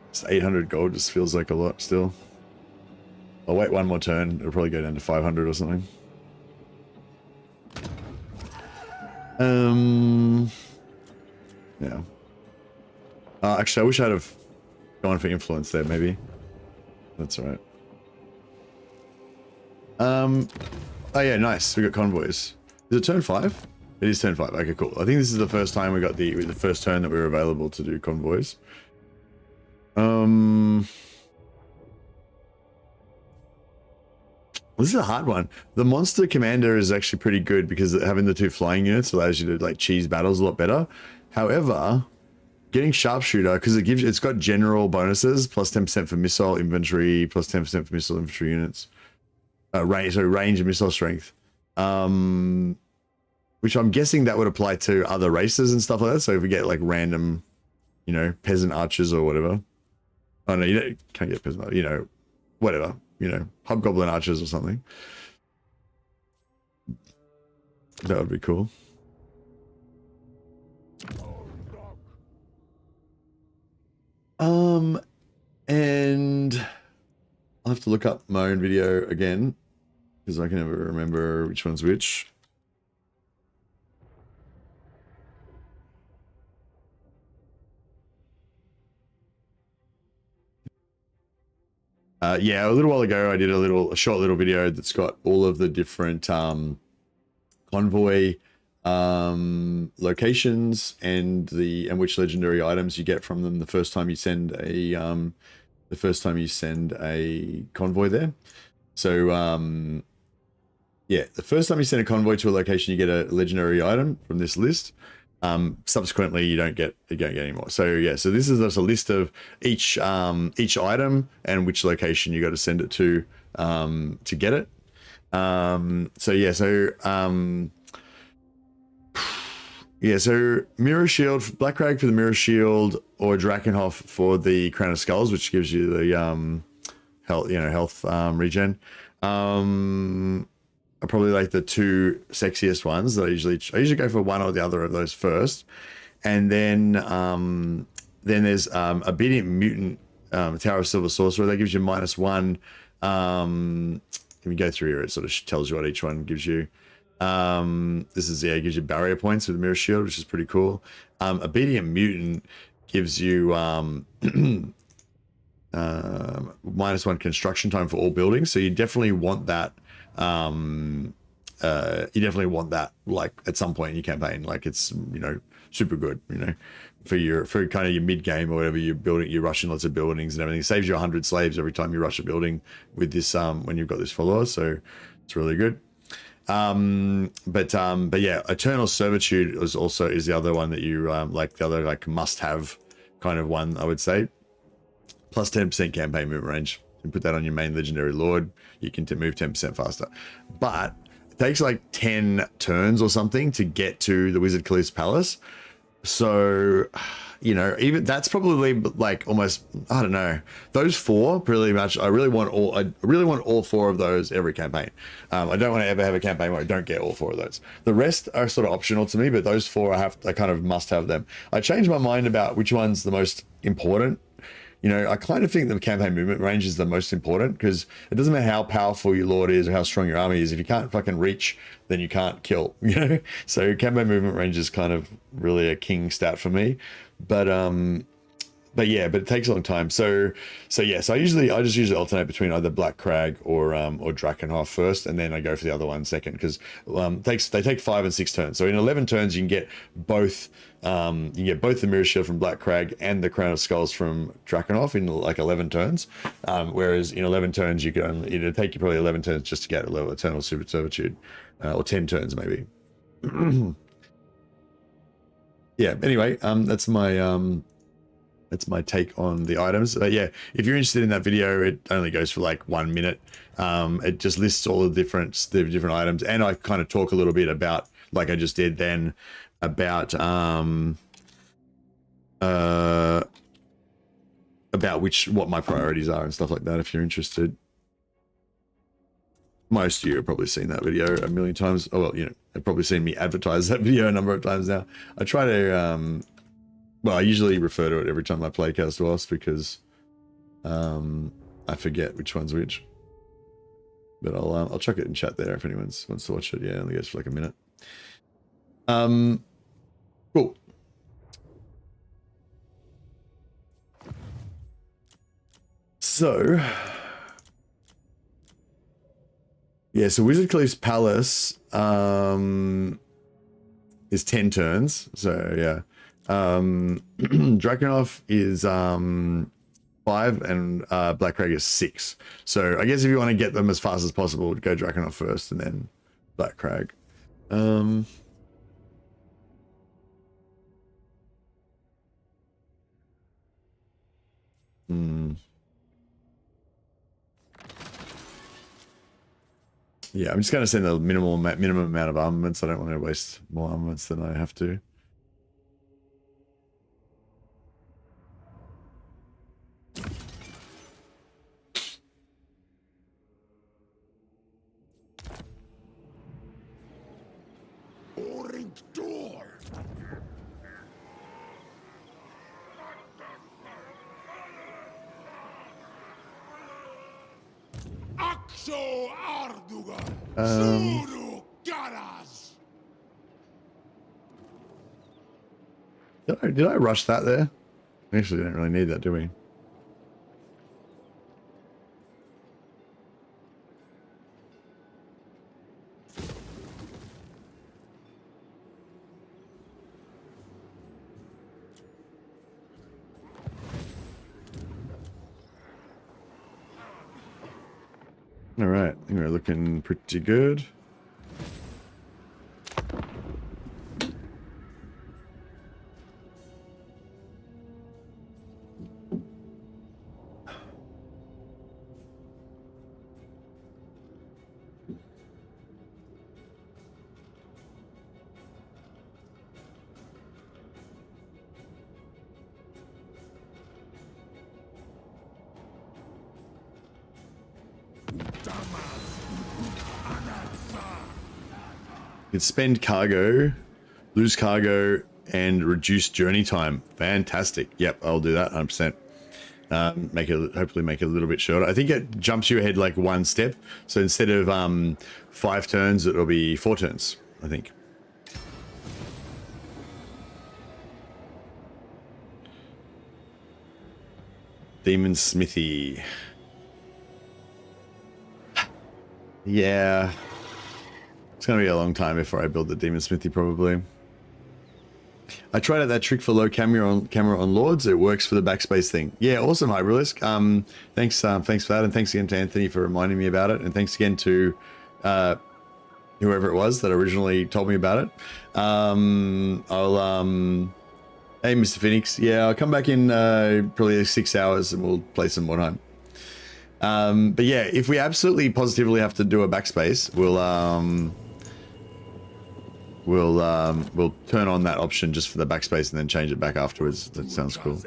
B: it's 800 gold just feels like a lot still. I'll wait one more turn. It'll probably go down to 500 or something. Yeah. Actually, I wish I'd have gone for influence there, maybe. That's alright. Oh yeah, nice. We got convoys. Is it turn 5? It is turn 5. Okay, cool. I think this is the first time we got the first turn that we were available to do convoys. This is a hard one. The monster commander is actually pretty good because having the 2 flying units allows you to like cheese battles a lot better. However, getting sharpshooter, because it's got general bonuses, plus 10% for missile inventory, plus 10% for missile infantry units. Range and missile strength. Which I'm guessing that would apply to other races and stuff like that. So if we get like random, you know, peasant archers or whatever. Oh no, you can't get peasant, you know, whatever, you know, hobgoblin archers or something. That would be cool. And I'll have to look up my own video again because I can never remember which one's which. Yeah, a little while ago, I did a short little video that's got all of the different convoy locations and which legendary items you get from them the first time you send a convoy there. So yeah, the first time you send a convoy to a location, you get a legendary item from this list. Subsequently you don't get any more. So yeah, so this is just a list of each item and which location you got to send it to get it. So Mirror Shield, Black Crag for the Mirror Shield, or Drakenhof for the Crown of Skulls, which gives you the health regen. Are probably like the 2 sexiest ones that I usually go for one or the other of those first, and then there's Obedient Mutant, Tower of Silver Sorcerer that gives you -1. If you go through here, it sort of tells you what each one gives you. It gives you barrier points with the Mirror Shield, which is pretty cool. Obedient Mutant gives you -1 construction time for all buildings, so you definitely want that. Like at some point in your campaign, like it's, you know, super good, you know, for kind of your mid game or whatever, you're rushing lots of buildings and everything. It saves you 100 slaves every time you rush a building with this when you've got this follower, so it's really good. But yeah, Eternal Servitude is the other one that you like, the other like must have kind of one, I would say. Plus 10% campaign movement range. You put that on your main legendary lord, you can move 10% faster. But it takes like 10 turns or something to get to the Wizard Caliph's palace. So, you know, even that's probably like almost, I don't know, those 4 pretty much. I really want all 4 of those every campaign. I don't want to ever have a campaign where I don't get all 4 of those. The rest are sort of optional to me, but those 4 I kind of must have them. I changed my mind about which one's the most important. You know, I kind of think the campaign movement range is the most important, because it doesn't matter how powerful your lord is or how strong your army is. If you can't fucking reach, then you can't kill, you know? So campaign movement range is kind of really a king stat for me. But yeah, but it takes a long time. So yeah, so I just usually alternate between either Black Crag or Drakenhof first, and then I go for the other one second, because they take 5 and 6 turns. So in 11 turns you can get both the Mirror Shield from Black Crag and the Crown of Skulls from Drakenhof in like 11 turns. Whereas in 11 turns it'll take you probably 11 turns just to get a level Eternal Super Servitude, or 10 turns maybe. Yeah, anyway, that's my take on the items. Yeah, if you're interested in that video, it only goes for like 1 minute. It just lists all the different items, and I kind of talk a little bit about, like I just did then, about what my priorities are and stuff like that, if you're interested. Most of you have probably seen that video a million times. Oh, well, you know, they've probably seen me advertise that video a number of times now. I try to, well, I usually refer to it every time I play Chaos Dwarfs, because I forget which one's which. But I'll chuck it in chat there if anyone wants to watch it. Yeah, it only goes for like a minute. Cool. So yeah, so Wizard Caliph's palace is 10 turns. So yeah. Drakenhof is 5 and Black Crag is 6. So I guess if you want to get them as fast as possible, go Drakenhof first and then Black Crag. Yeah, I'm just going to send the minimum amount of armaments. I don't want to waste more armaments than I have to.
A: Orange door. Axo Arduga. Suru Garas.
B: Did I rush that there? We actually didn't really need that, do we? All right, I think we're looking pretty good. You can spend cargo, lose cargo, and reduce journey time. Fantastic. Yep, I'll do that 100%. Hopefully make it a little bit shorter. I think it jumps you ahead like 1 step. So instead of 5 turns, it'll be 4 turns, I think. Demon Smithy. Yeah. It's going to be a long time before I build the Demon Smithy, probably. I tried out that trick for low camera on Lords. It works for the backspace thing. Yeah, awesome, Hybrilisk. Thanks for that, and thanks again to Anthony for reminding me about it, and thanks again to whoever it was that originally told me about it. Hey, Mr. Phoenix. Yeah, I'll come back in probably 6 hours, and we'll play some more time. But yeah, if we absolutely positively have to do a backspace, we'll turn on that option just for the backspace and then change it back afterwards. That sounds cool.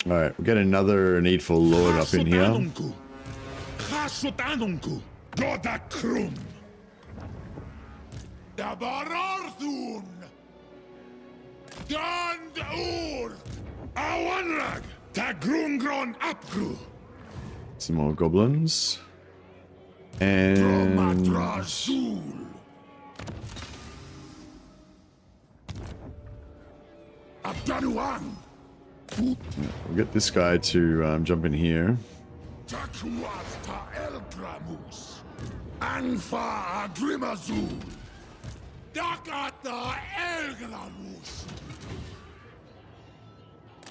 B: All right, we'll get another needful lord up in here. Some more goblins. And we'll get this guy to jump in here.
A: Anfa Agrimazul. Dakata Elgramus.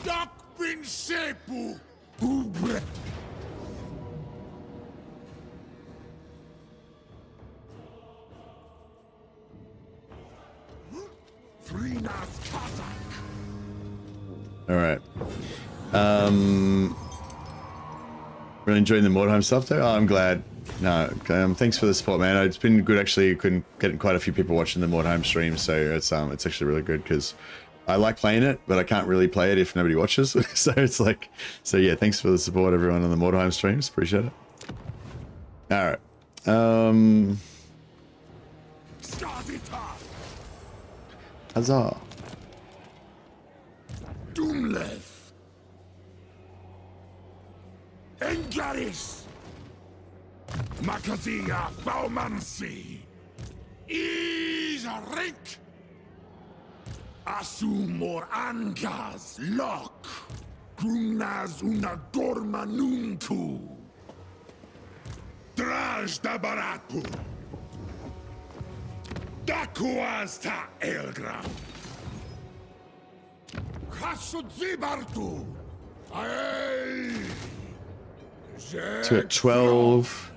A: Dak bin Sepu. Ubre.
B: All right. Really enjoying the Mordheim stuff though. Oh, I'm glad. No, thanks for the support, man. It's been good actually. Getting quite a few people watching the Mordheim stream, so it's actually really good because I like playing it, but I can't really play it if nobody watches. So it's like, so yeah. Thanks for the support, everyone on the Mordheim streams. Appreciate it. All right. Huzzah.
A: Doomlev. Engaris. Makazia Baumansi. Isarink. Asumor Angas Lock. Grumnas una Gormanunku. Baraj da Baratu. Dakuaz ta Elgram. Kasudzibartu. Aye.
B: So at 12,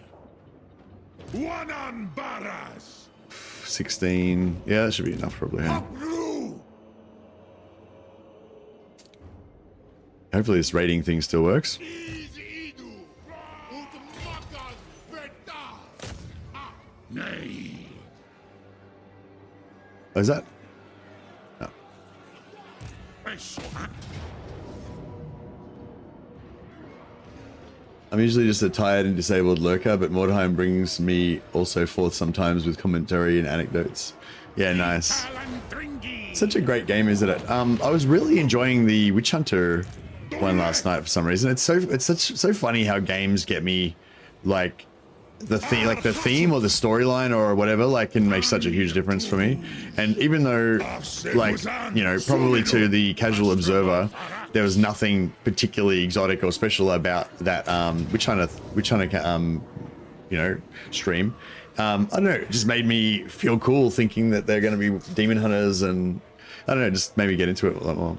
A: Wanan Baras.
B: 16. Yeah, that should be enough probably. Huh?
A: Uplu.
B: Hopefully this rating thing still works.
A: Nay.
B: Oh, is that? No. I'm usually just a tired and disabled lurker, but Mordheim brings me also forth sometimes with commentary and anecdotes. Yeah, nice. Such a great game, isn't it? I was really enjoying the Witch Hunter one last night for some reason. It's so funny how games get me, like the theme or the storyline or whatever, like can make such a huge difference for me. And even though, like, you know, probably to the casual observer, there was nothing particularly exotic or special about that Witch Hunter you know, stream. I don't know, it just made me feel cool thinking that they're going to be demon hunters, and I don't know, just made me get into it a lot more.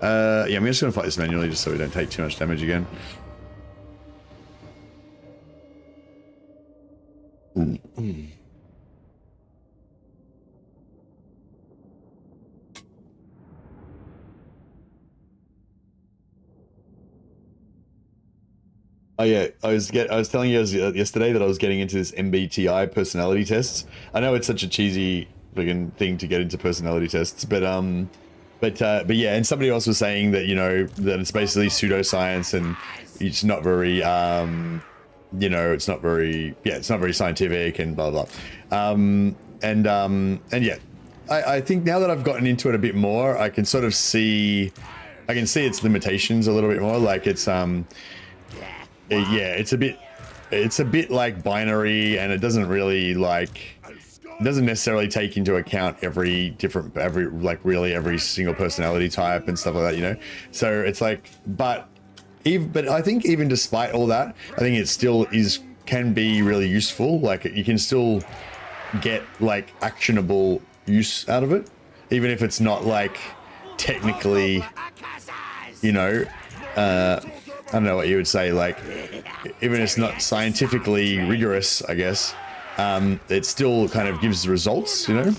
B: Yeah, I'm just going to fight this manually just so we don't take too much damage again. Oh yeah, I was telling you yesterday that I was getting into this MBTI personality tests. I know it's such a cheesy friggin' thing to get into personality tests, but yeah, and somebody else was saying that, you know, that it's basically pseudoscience and it's not very you know, it's not very scientific and blah blah. And yeah, I think now that I've gotten into it a bit more, I can sort of see its limitations a little bit more. Like it's yeah, it's a bit like binary, and it doesn't really doesn't necessarily take into account every single personality type and stuff like that, you know. So it's like, but I think even despite all that, I think it still can be really useful. Like you can still get like actionable use out of it, even if it's not like technically, you know, I don't know what you would say, like, even if it's not scientifically rigorous, I guess, it still kind of gives results, you know?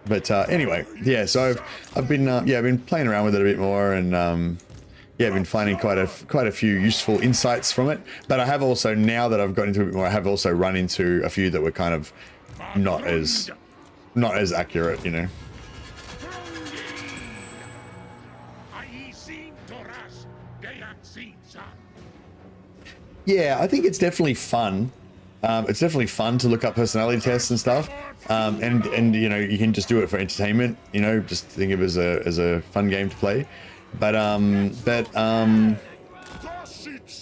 B: But anyway, yeah, so I've been playing around with it a bit more, and yeah, I've been finding quite a few useful insights from it. But I have also, now that I've got into it a bit more, I have also run into a few that were kind of not as accurate, you know? Yeah, I think it's definitely fun. It's definitely fun to look up personality tests and stuff. And you know, you can just do it for entertainment, you know, just think of it as a fun game to play. But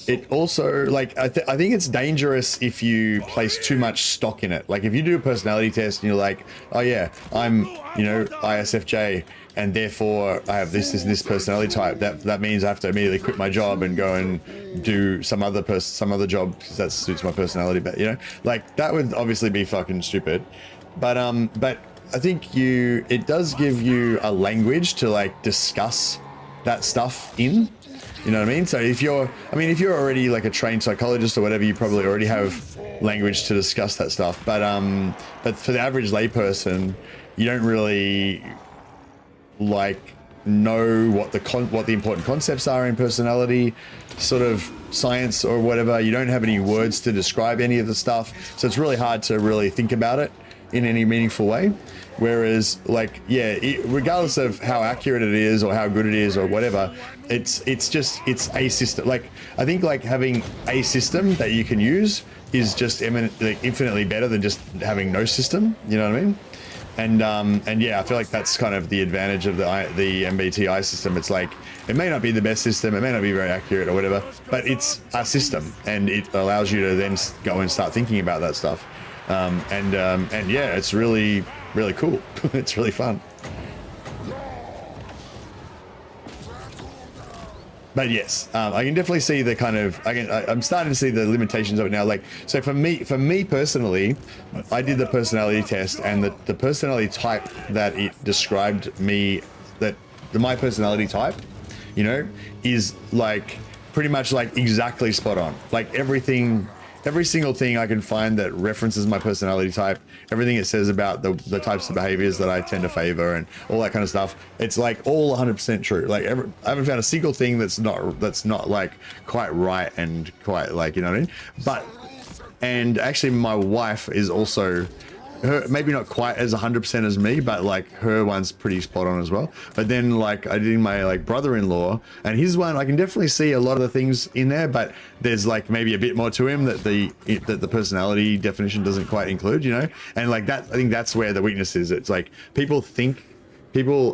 B: it also, like, I think it's dangerous if you place too much stock in it. Like if you do a personality test and you're like, oh yeah, I'm, you know, ISFJ, and therefore I have this personality type, that means I have to immediately quit my job and go and do some other job because that suits my personality. But you know, like that would obviously be fucking stupid. But I think it does give you a language to like discuss that stuff in. You know what I mean? So if you're already like a trained psychologist or whatever, you probably already have language to discuss that stuff. But for the average layperson, you don't really like know what the important concepts are in personality sort of science or whatever. You don't have any words to describe any of the stuff, so it's really hard to really think about it in any meaningful way. Whereas, like, yeah, regardless of how accurate it is or how good it is or whatever, it's a system. Like, I think like having a system that you can use is just infinitely better than just having no system. You know what I mean? And yeah, I feel like that's kind of the advantage of the MBTI system. It's like, it may not be the best system, it may not be very accurate or whatever, but it's a system, and it allows you to then go and start thinking about that stuff. And yeah, it's really, really cool. It's really fun. But yes, I can definitely see the kind of, I'm starting to see the limitations of it now. Like, so for me personally, I did the personality test, and the personality type that it described me, my personality type, you know, is like pretty much like exactly spot on. Like every single thing I can find that references my personality type, everything it says about the types of behaviors that I tend to favor and all that kind of stuff, it's like all 100% true. Like I haven't found a single thing that's not like quite right and quite like, you know what I mean? And actually my wife is also, her maybe not quite as 100% as me, but like her one's pretty spot on as well. But then like I did my like brother-in-law, and his one, I can definitely see a lot of the things in there, but there's like maybe a bit more to him that the personality definition doesn't quite include, you know. And like that, I think that's where the weakness is. It's like people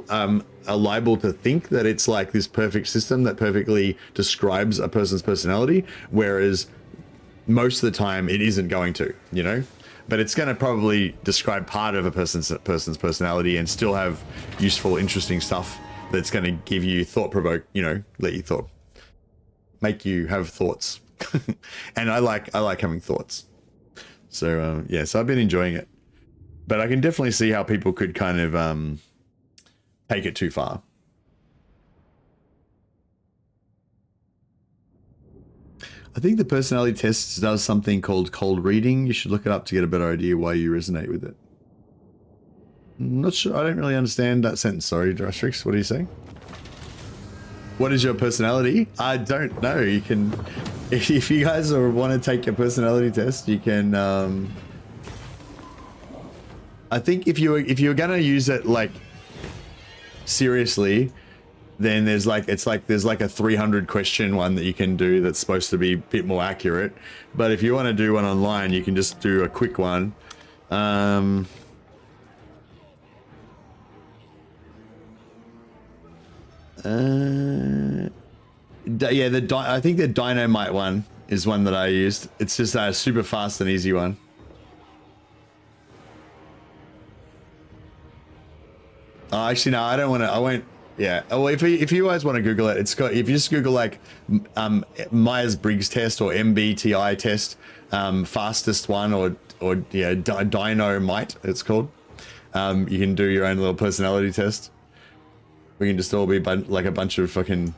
B: are liable to think that it's like this perfect system that perfectly describes a person's personality, whereas most of the time it isn't going to, you know. But it's going to probably describe part of a person's personality and still have useful, interesting stuff that's going to give you thought-provoke, you know, make you have thoughts. And I like having thoughts. So yeah, so I've been enjoying it, but I can definitely see how people could kind of take it too far. I think the personality test does something called cold reading. You should look it up to get a better idea why you resonate with it. I'm not sure. I don't really understand that sentence. Sorry, Drastrix. What are you saying? What is your personality? I don't know. You can, if you guys want to take your personality test, you can. I think if you're gonna use it like seriously, then there's like a 300 question one that you can do that's supposed to be a bit more accurate. But if you want to do one online, you can just do a quick one. Yeah, I think the Dynamite one is one that I used. It's just a super fast and easy one. Oh, actually, no, I don't want to. I won't. Yeah. Oh, if you guys want to Google it, it's got. If you just Google like Myers-Briggs test or MBTI test, fastest one, or yeah, Dynamite, it's called. You can do your own little personality test. We can just all be like a bunch of fucking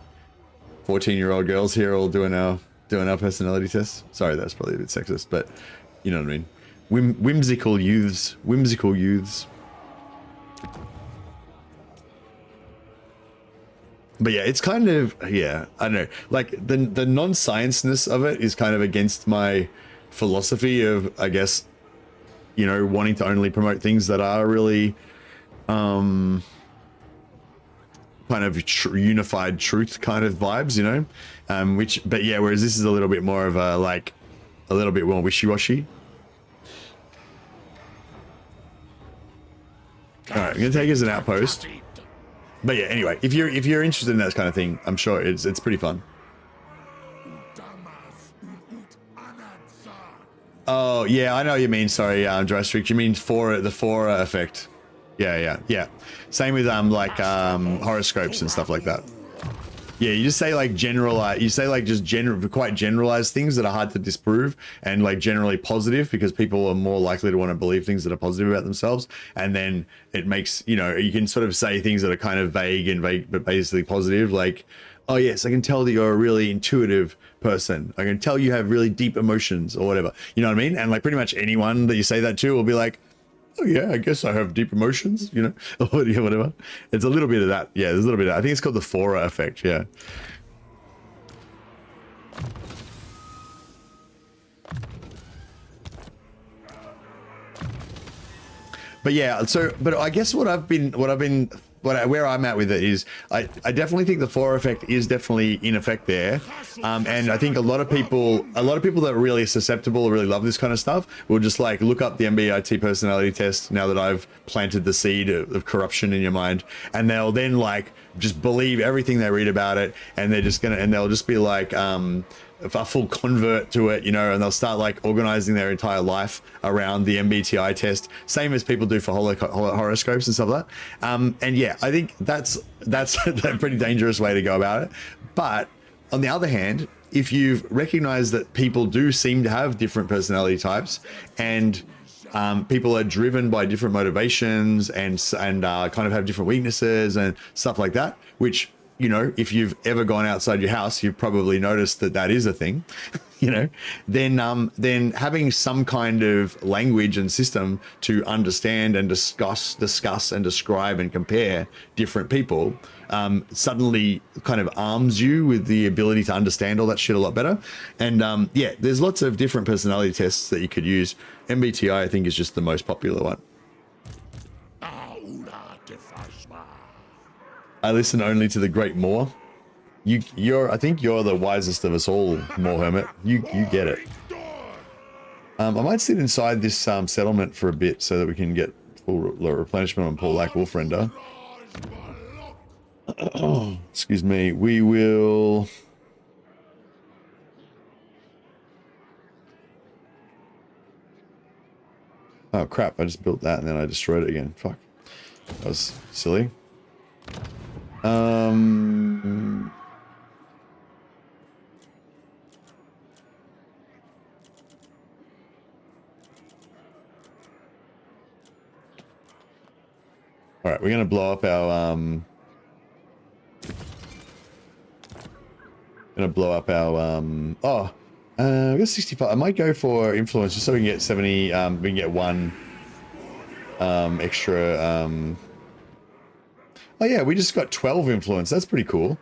B: 14-year-old girls here, all doing our personality tests. Sorry, that's probably a bit sexist, but you know what I mean. Whimsical youths. But yeah, it's kind of, yeah, I don't know, like the non-science-ness of it is kind of against my philosophy of, I guess, you know, wanting to only promote things that are really kind of unified truth kind of vibes, you know, but yeah, whereas this is a little bit more of a, like, a little bit more wishy-washy. All right, I'm gonna take it as an outpost. But yeah, anyway, if you're interested in that kind of thing, I'm sure it's pretty fun. Oh yeah, I know what you mean. Sorry, Drystrict. You mean the Fora effect? Yeah. Same with like horoscopes and stuff like that. Yeah, you just say like generalized. You say like just quite generalized things that are hard to disprove, and like generally positive, because people are more likely to want to believe things that are positive about themselves. And then it makes, you know, you can sort of say things that are kind of vague but basically positive, like, oh yes, I can tell that you're a really intuitive person. I can tell you have really deep emotions or whatever. You know what I mean? And like pretty much anyone that you say that to will be like, oh yeah, I guess I have deep emotions, you know, or yeah, whatever. It's a little bit of that. Yeah, there's a little bit of that. I think it's called the Fora effect. Yeah. But yeah, but I guess where I'm at with it is I definitely think the Fora effect is definitely in effect there, and I think a lot of people that are really susceptible or really love this kind of stuff will just like look up the MBIT personality test now that I've planted the seed of corruption in your mind, and they'll then like just believe everything they read about it, and they'll just be like a full convert to it, you know, and they'll start like organizing their entire life around the MBTI test, same as people do for horoscopes and stuff like that. And yeah, I think that's a pretty dangerous way to go about it. But On the other hand, if you've recognized that people do seem to have different personality types, and people are driven by different motivations and kind of have different weaknesses and stuff like that, which, you know, if you've ever gone outside your house, you've probably noticed that that is a thing, you know, then having some kind of language and system to understand and discuss and describe and compare different people suddenly kind of arms you with the ability to understand all that shit a lot better. And yeah, there's lots of different personality tests that you could use. MBTI, I think, is just the most popular one. I listen only to the Great Moor. I think you're the wisest of us all, Moor Hermit. You get it. I might sit inside this settlement for a bit so that we can get full replenishment on Paul Lack Wolf Render. Excuse me. We will. Oh crap! I just built that and then I destroyed it again. Fuck. That was silly. All right, we're gonna blow up our we got 65. I might go for influence just so we can get 70. We can get one extra. Oh yeah, we just got 12 influence. That's pretty cool.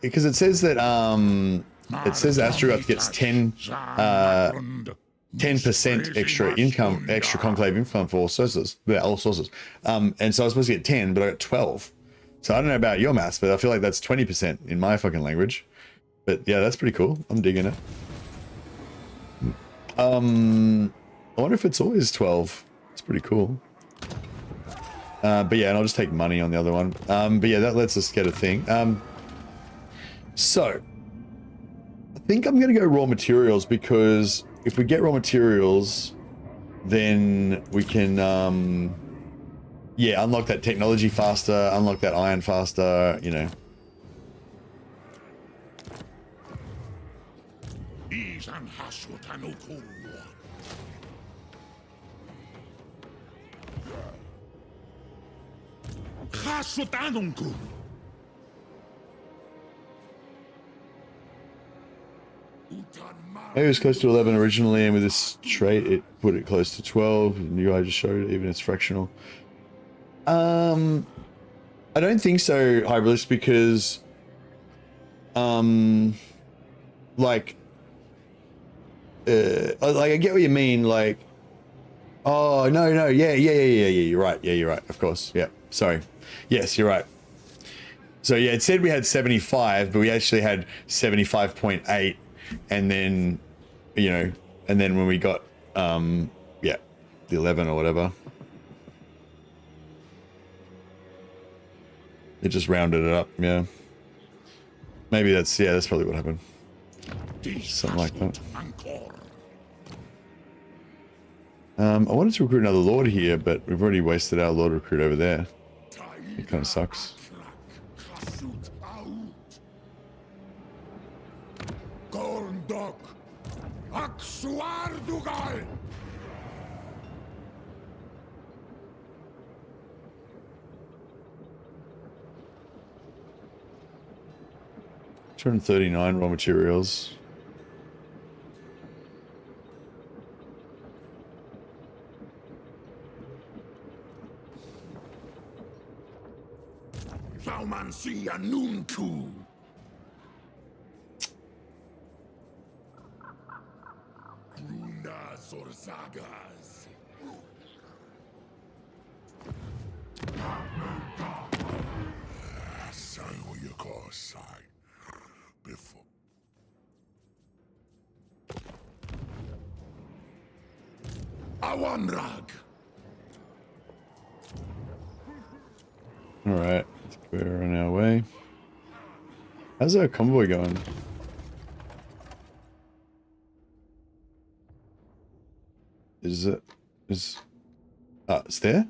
B: Because it says that Astrogoth gets 10% extra income, extra conclave income for all sources. Yeah, all sources. And so I was supposed to get 10, but I got 12. So I don't know about your maths, but I feel like that's 20% in my fucking language. But yeah, that's pretty cool. I'm digging it. I wonder if it's always 12. It's pretty cool. But yeah, and I'll just take money on the other one. But yeah, that lets us get a thing. So I think I'm going to go raw materials, because if we get raw materials, then we can, yeah, unlock that technology faster, unlock that iron faster, you know. Maybe it was close to 11 originally, and with this trait it put it close to 12, and you guys just showed it, even it's fractional. I don't think so, Hybris, because like I get what you mean, like, oh no, yeah, you're right, of course, yeah, sorry, yes, you're right. So yeah, it said we had 75, but we actually had 75.8, and then, you know, and then when we got yeah, the 11 or whatever, it just rounded it up. Yeah, maybe that's probably what happened, something like that. I wanted to recruit another lord here, but we've already wasted our lord recruit over there. It kind of sucks. $239 raw materials. All right, we're on our way. How's our convoy going? It's there?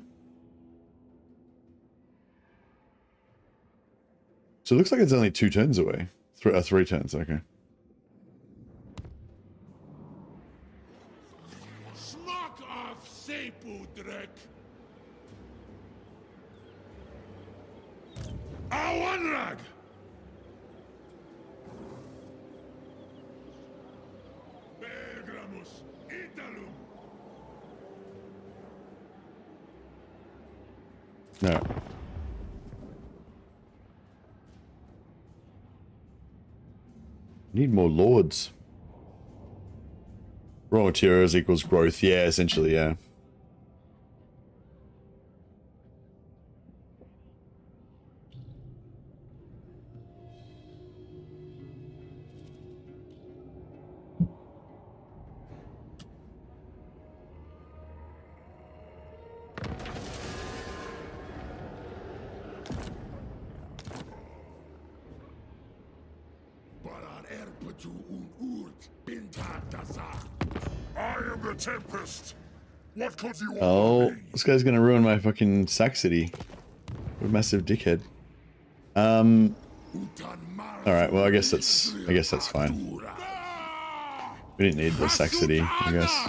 B: So it looks like it's only 2 turns away. Three turns, okay.
A: Smack off Sepudrek. Awanrag. Belgramus, Italum.
B: No. Need more lords. Raw materials equals growth. Yeah, essentially, yeah.
A: I am the Tempest. What could you
B: Oh,
A: offer me?
B: this guy's gonna ruin my fucking sack city. What a massive dickhead. Alright, well I guess that's fine. We didn't need the sack city, I guess.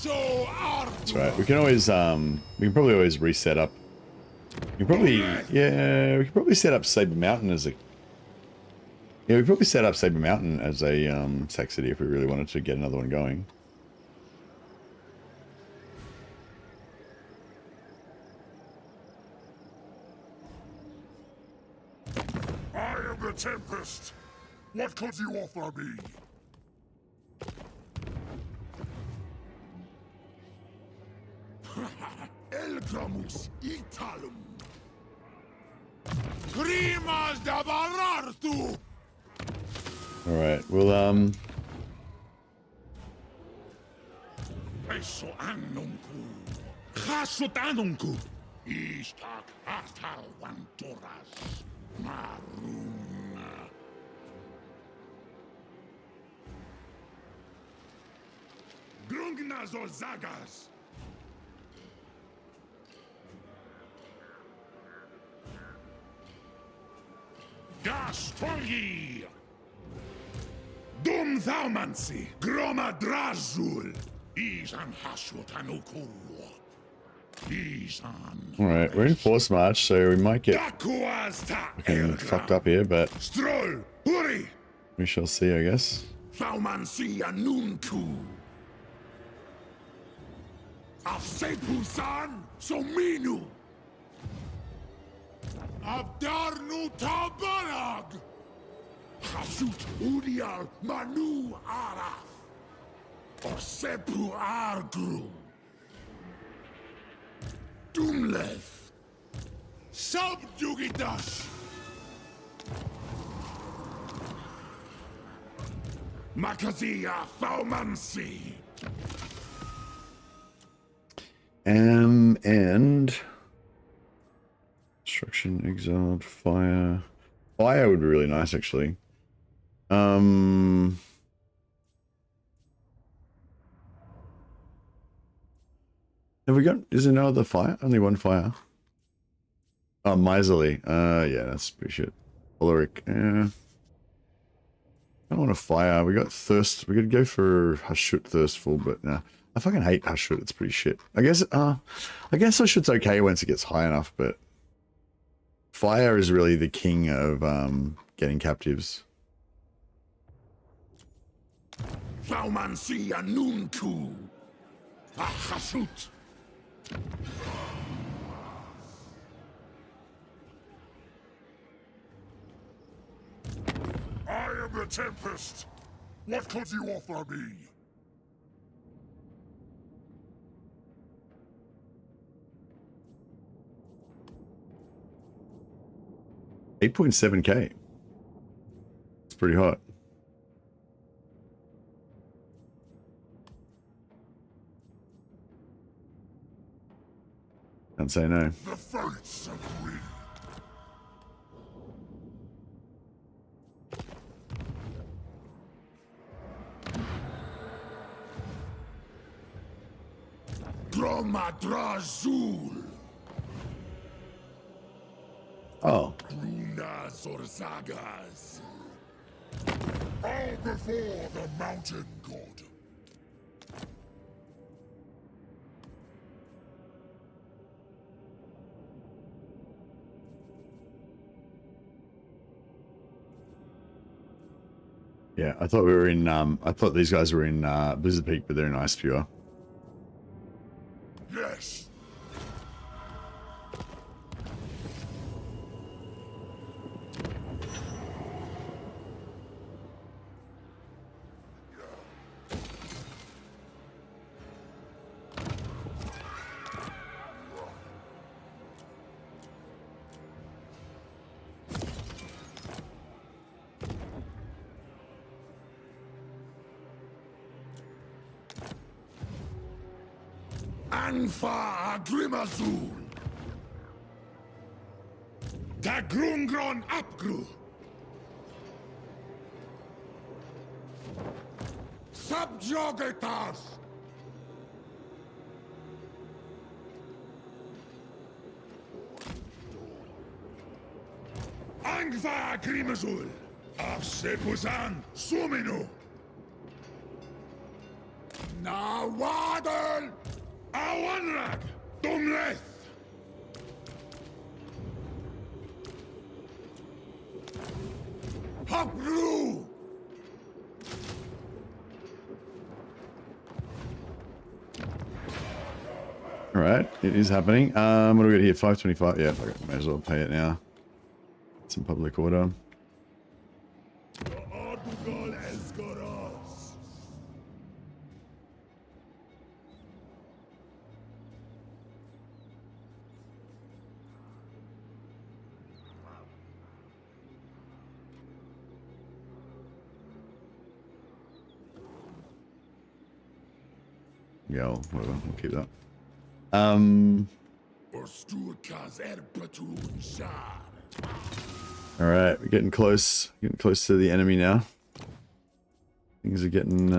B: That's right. We can always we can probably always reset up. We can probably we can probably set up Saber Mountain as a we could probably set up Saber Mountain as a sack city if we really wanted to get another one going.
A: I am the Tempest. What could you offer me? Elgramus Italum. Grimas da Barartu.
B: Alright, well
A: Eso annunku. Hasut annunku. Istak atal wantoras. Maruna. Grungnazo zagas. Gastolgi. Dum thaumansi. Groma drazul. Isan hasutanuku. Isan.
B: alright, we're in force march, so we might get fucking fucked up here, but
A: Stroll. Hurry.
B: we shall see, I guess.
A: Thaumansi anunku. Afsepusan sominu. Abdarnu tabarag. Hasut udial manu araf. Osepu argru. Dumleth. Subjugitas. Makazia Thaumansi.
B: And destruction, exiled, fire. Fire would be really nice, actually. Have we got? Is there no other fire? Only one fire. Oh, miserly. Yeah, that's pretty shit. Choleric. I don't want a fire. We got thirst. We could go for Hashut thirstful, but nah. I fucking hate Hashut. It's pretty shit. I guess Hashut's okay once it gets high enough, but fire is really the king of getting captives.
A: Thaumansi anunku. Hashut. I am the Tempest. What could you offer me?
B: $8.7K. It's pretty hot. Can't say no.
A: The fates agree. Dromadrazul.
B: Oh.
A: Grunas or sagas. All before the mountain god.
B: Yeah, I thought we were in, I thought these guys were in Blizzard Peak, but they're in Ice Pure.
A: Yes. Anfa Grimazul. Da Grungron Apgru. Subjogetas. Angva Grimazul. Absepusan Suminu. Nawadel. Awanrag. Dumleth. Hapru.
B: All right, it is happening. What do we got here? 525. Yeah, fuck it. May as well pay it now. Some public order. Yeah, whatever. We'll keep that. All right, we're getting close. Getting close to the enemy now. Things are getting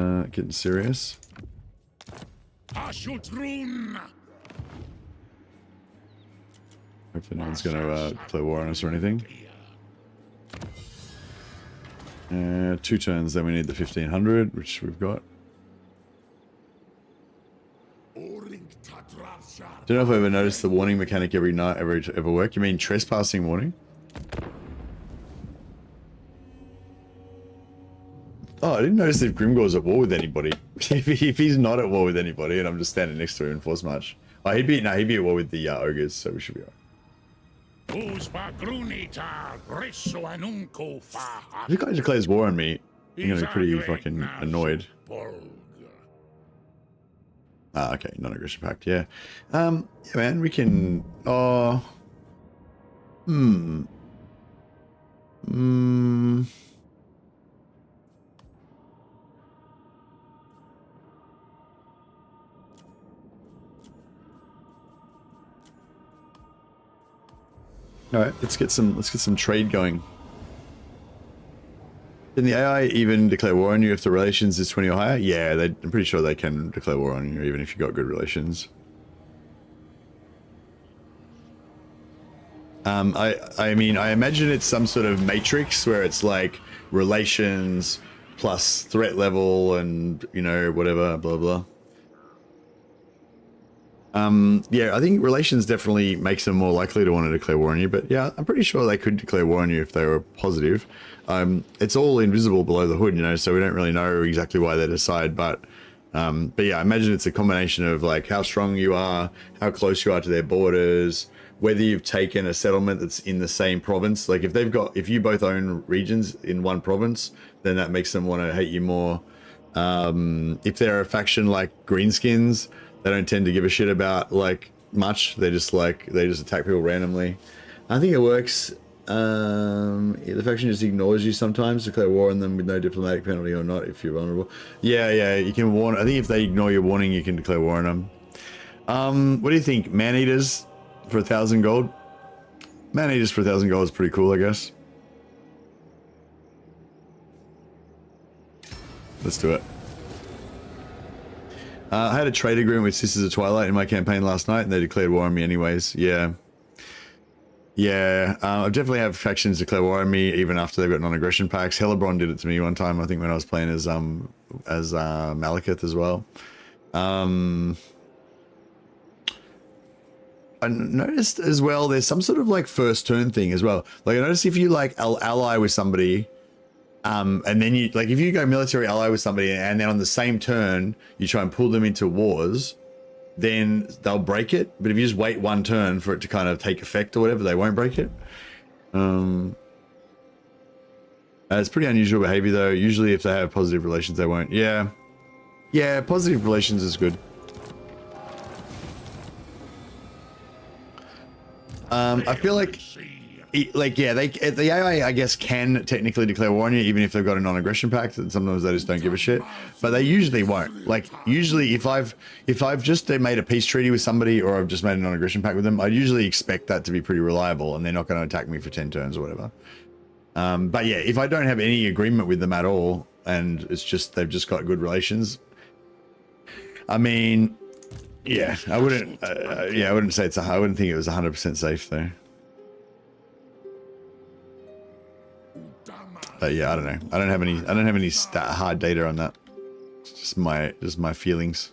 B: serious.
A: Hopefully
B: no one's gonna play war on us or anything. 2 turns, then we need the 1500, which we've got. Don't know if I ever noticed the warning mechanic every night ever work. You mean trespassing warning? Oh, I didn't notice if Grimgor's at war with anybody. if he's not at war with anybody and I'm just standing next to him in force march. Oh, he'd be at war with the ogres, so we should be alright. If this guy declares war on me, I'm gonna be pretty fucking annoyed. Ah, okay, non-aggression pact, yeah. Yeah, man, we can... Alright, let's get some trade going. Can the AI even declare war on you if the relations is 20 or higher? Yeah, I'm pretty sure they can declare war on you even if you've got good relations. I mean, I imagine it's some sort of matrix where it's like relations plus threat level and, you know, whatever, blah, blah. Yeah, I think relations definitely makes them more likely to want to declare war on you, but yeah, I'm pretty sure they could declare war on you if they were positive. It's all invisible below the hood, you know, so we don't really know exactly why they decide, but yeah, I imagine it's a combination of like how strong you are, how close you are to their borders, whether you've taken a settlement that's in the same province. Like if you both own regions in one province, then that makes them want to hate you more. If they're a faction like Greenskins, they don't tend to give a shit about like much. They just attack people randomly. I think it works. The faction just ignores you sometimes, declare war on them with no diplomatic penalty or not if you're vulnerable. Yeah, you can warn. I think if they ignore your warning, you can declare war on them. What do you think? Man-eaters? for 1,000 gold. Man-eaters for 1,000 gold is pretty cool, I guess. Let's do it. I had a trade agreement with Sisters of Twilight in my campaign last night, and they declared war on me anyways. Yeah. Yeah, I definitely have factions declare war on me even after they've got non-aggression packs. Hellebron did it to me one time, I think, when I was playing as Malekith as well. I noticed as well there's some sort of like first turn thing as well. Like I noticed if you like ally with somebody, and then you like if you go military ally with somebody and then on the same turn you try and pull them into wars, then they'll break it. But if you just wait one turn for it to kind of take effect or whatever, they won't break it. It's pretty unusual behavior though. Usually if they have positive relations, they won't. Yeah. Yeah, positive relations is good. I feel like yeah, the AI, I guess, can technically declare war on you even if they've got a non-aggression pact, and sometimes they just don't give a shit. But they usually won't. Like usually, if I've just made a peace treaty with somebody or I've just made a non-aggression pact with them, I usually expect that to be pretty reliable, and they're not going to attack me for 10 turns or whatever. But yeah, if I don't have any agreement with them at all, and it's just they've just got good relations, I mean, yeah, I wouldn't. Yeah, I wouldn't say it's. I wouldn't think it was 100% safe though. But yeah, I don't know. I don't have any hard data on that. It's just my feelings.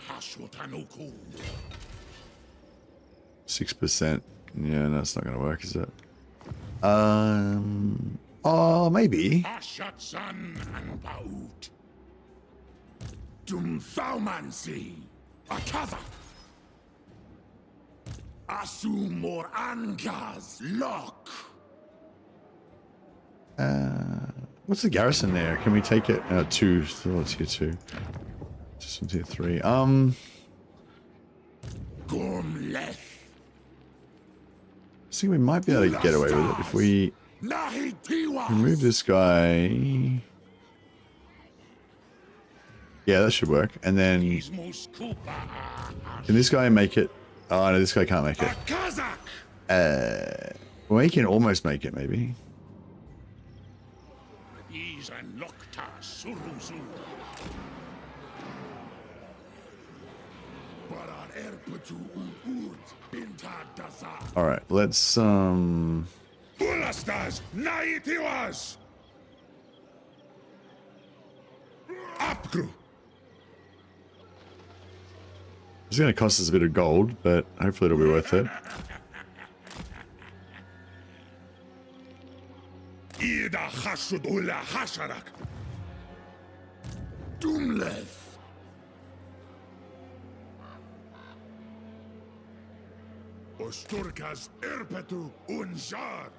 A: Hashwatanuku.
B: 6%. Yeah, no, it's not gonna work, is it? Oh, maybe.
A: Ashatsan and Baut. Dumthaumansi. Akaza. Asumor Angas. Lock.
B: What's the garrison there? Can we take it? 2. So let's get 2. Just one, 2, 3.
A: Gomleth.
B: I think we might be able to get away with it if we remove this guy. Yeah, that should work. And then can this guy make it? Oh no, this guy can't make it. Well, he can almost make it, maybe. All right, let's
A: Bulastas, Naitiwas. Upgru.
B: It's going to cost us a bit of gold, but hopefully it'll be worth it.
A: Ida Hasudula Hasharak. Dumleth. Osturkas Erpetu Unjar.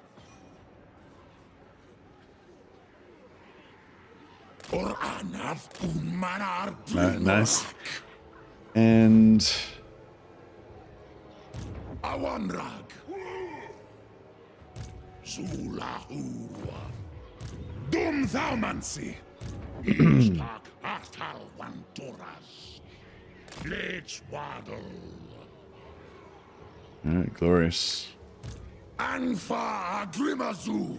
A: Or Anaf Unmanar.
B: Nice. And
A: Awamrag. Zulahu. Dumthaumansi. Istak Artal Wantoras. Blitz Waddle.
B: all right, glorious.
A: Anfa Grimazu.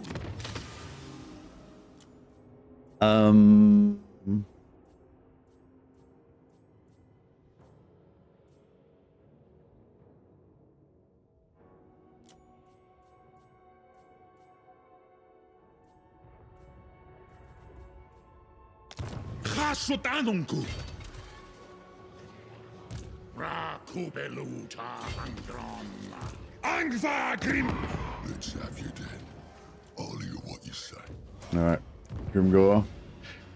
A: Hasutanunku. Rakubeluta Angron. Angva Grim. Let's have you dead. All you what you say.
B: All right, Grimgor,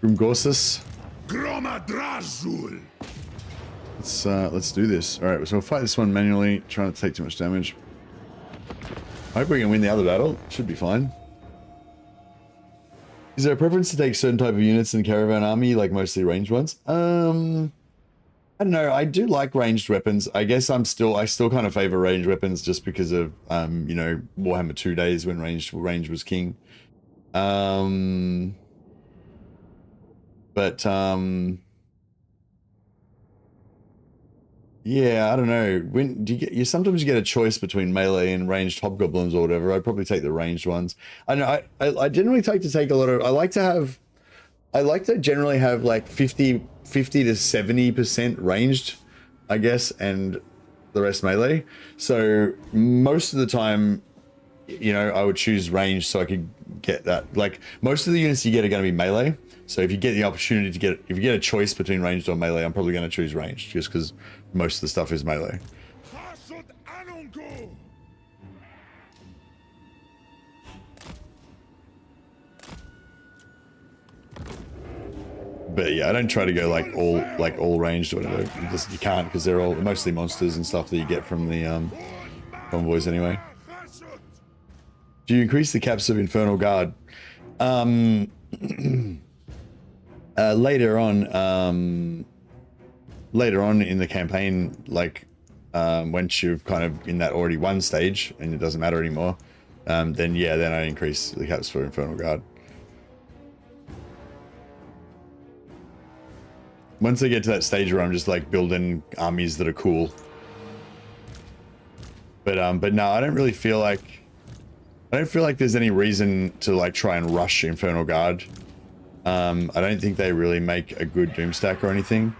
B: Grimgorsus.
A: Gromadrazul.
B: Let's do this. All right, so we'll fight this one manually. Try not to take too much damage. I hope we can win the other battle. Should be fine. Is there a preference to take certain type of units in the Caravan army, like mostly ranged ones? I don't know. I do like ranged weapons. I guess I still kind of favor ranged weapons just because of you know, Warhammer 2 days when range was king. But yeah, I don't know. When do you get? You sometimes you get a choice between melee and ranged hobgoblins or whatever. I'd probably take the ranged ones. I know. I generally like to take a lot of. I like to generally have like 50 to 70% ranged, I guess, and the rest melee. So most of the time, you know, I would choose range so I could get that. Like most of the units you get are going to be melee. So if you get the opportunity to get, if you get a choice between ranged or melee, I'm probably going to choose ranged just because most of the stuff is melee. But yeah, I don't try to go like all ranged or whatever. You can't because they're all mostly monsters and stuff that you get from the convoys anyway. Do you increase the caps of Infernal Guard? Later on in the campaign, like once you've kind of in that already won stage and it doesn't matter anymore, then yeah, then I increase the caps for Infernal Guard. Once I get to that stage where I'm just like building armies that are cool. But no, I don't really feel like there's any reason to like try and rush Infernal Guard. I don't think they really make a good Doomstack or anything.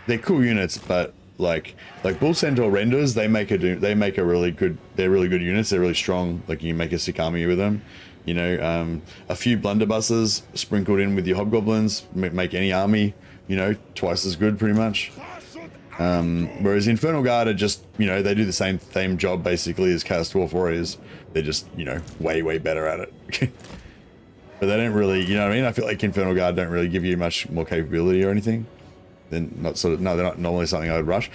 B: They're cool units, but like Bull Centaur Renders, they're really good units. They're really strong. Like you can make a sick army with them. You know, a few blunderbusses sprinkled in with your hobgoblins make any army, you know, twice as good pretty much. Whereas Infernal Guard are just, you know, they do the same job basically as Chaos Dwarf Warriors. They're just, you know, way better at it. But they don't really, you know what I mean? I feel like Infernal Guard don't really give you much more capability or anything. They're not normally something I would rush.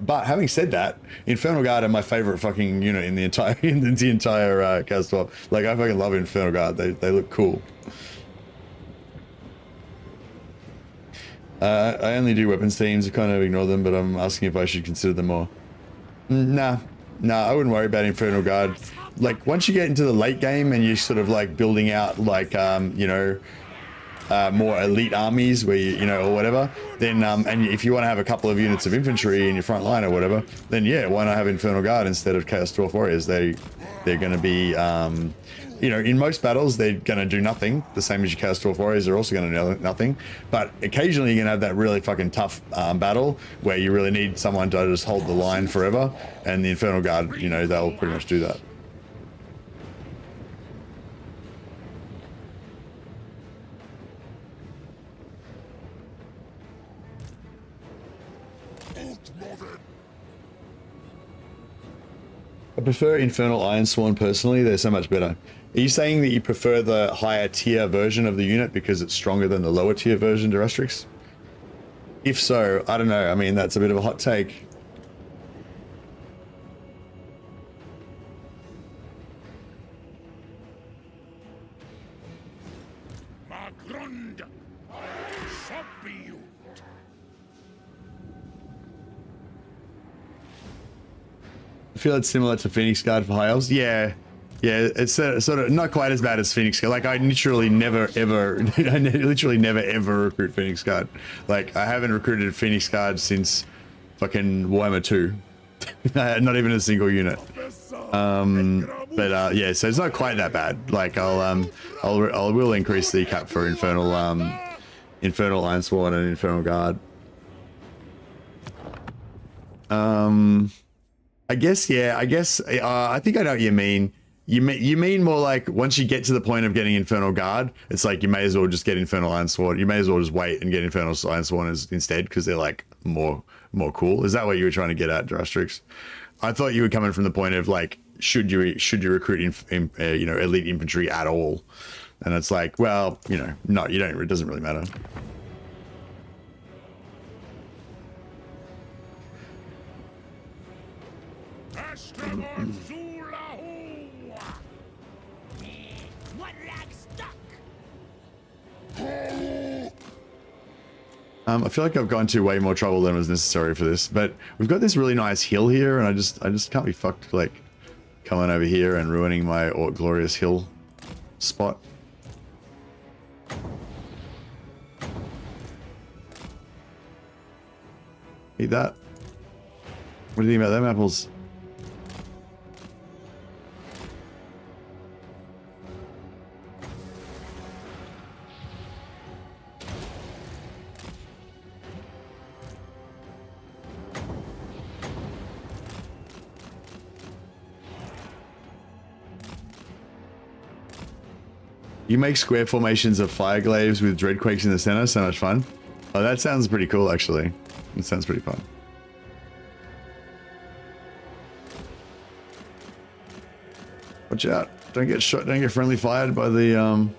B: But having said that, Infernal Guard are my favorite fucking unit in the entire Chaos Dwarf. Like I fucking love Infernal Guard. They look cool. I only do weapons teams. I kind of ignore them, but I'm asking if I should consider them more. Nah, I wouldn't worry about Infernal Guard. Like once you get into the late game and you're sort of like building out like you know, more elite armies where you know or whatever, then and if you want to have a couple of units of infantry in your front line or whatever, then yeah, why not have Infernal Guard instead of Chaos Dwarf Warriors? They're going to be you know, in most battles they're going to do nothing, the same as your Chaos Dwarf Warriors are also going to do nothing, but occasionally you're going to have that really fucking tough battle where you really need someone to just hold the line forever, and the Infernal Guard, you know, they'll pretty much do that. I prefer Infernal Ironsworn personally, they're so much better. Are you saying that you prefer the higher tier version of the unit because it's stronger than the lower tier version, Durastrix? If so, I don't know, I mean, that's a bit of a hot take. I feel it's similar to Phoenix Guard for High Elves. Yeah, it's sort of not quite as bad as Phoenix Guard. Like I literally never ever recruit Phoenix Guard. Like I haven't recruited Phoenix Guard since fucking Warhammer 2. Not even a single unit. But yeah, so it's not quite that bad. Like I will increase the cap for Infernal Ironsworn and Infernal Guard. I guess, yeah, I think I know what you mean. You mean more like once you get to the point of getting Infernal Guard, it's like you may as well just get Infernal Ironsworn. You may as well just wait and get Infernal Ironsworn instead because they're like more cool. Is that what you were trying to get at, Durastrix? I thought you were coming from the point of like, should you recruit you know, elite infantry at all? And it's like, well, you know, no, you don't. It doesn't really matter. I feel like I've gone to way more trouble than was necessary for this, but we've got this really nice hill here, and I just can't be fucked. Like, coming over here and ruining my glorious hill spot. Eat that. What do you think about them apples? You make square formations of fire glaives with dreadquakes in the center. So much fun. Oh, that sounds pretty cool, actually. It sounds pretty fun. Watch out. Don't get shot. Don't get friendly fired by the... Oh,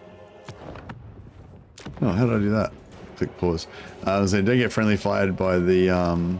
B: how did I do that? Click pause. I was saying, don't get friendly fired by the...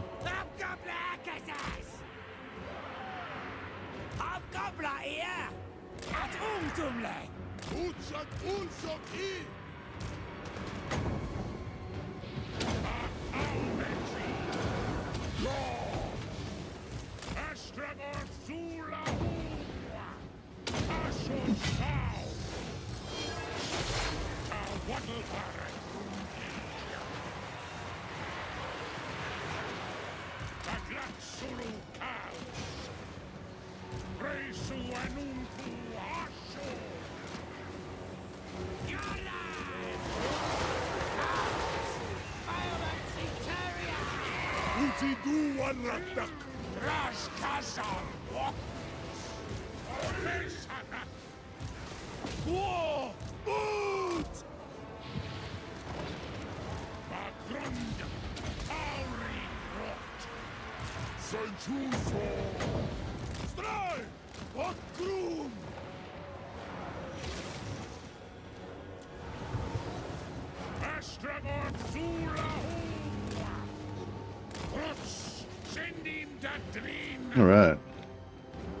B: All right.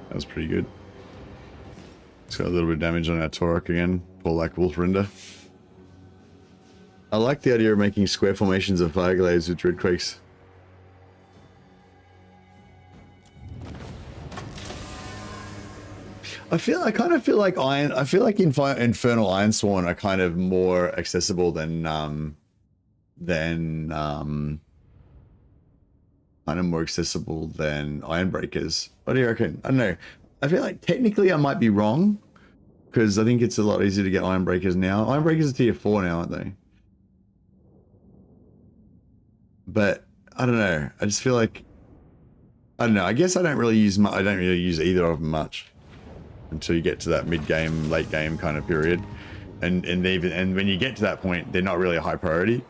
B: That was pretty good. It's got a little bit of damage on our Torok again. Poor like Wolf Rinder. I like the idea of making square formations of fire glaives with dreadquakes. I kind of feel like Infernal Ironsworn are kind of more accessible than kind of more accessible than Ironbreakers. What do you reckon? I don't know. I feel like technically I might be wrong because I think it's a lot easier to get Ironbreakers now. Ironbreakers are tier 4 now, aren't they? But I don't know. I just feel like I don't know. I guess I don't really use either of them much until you get to that mid game, late game kind of period, and when you get to that point, they're not really a high priority.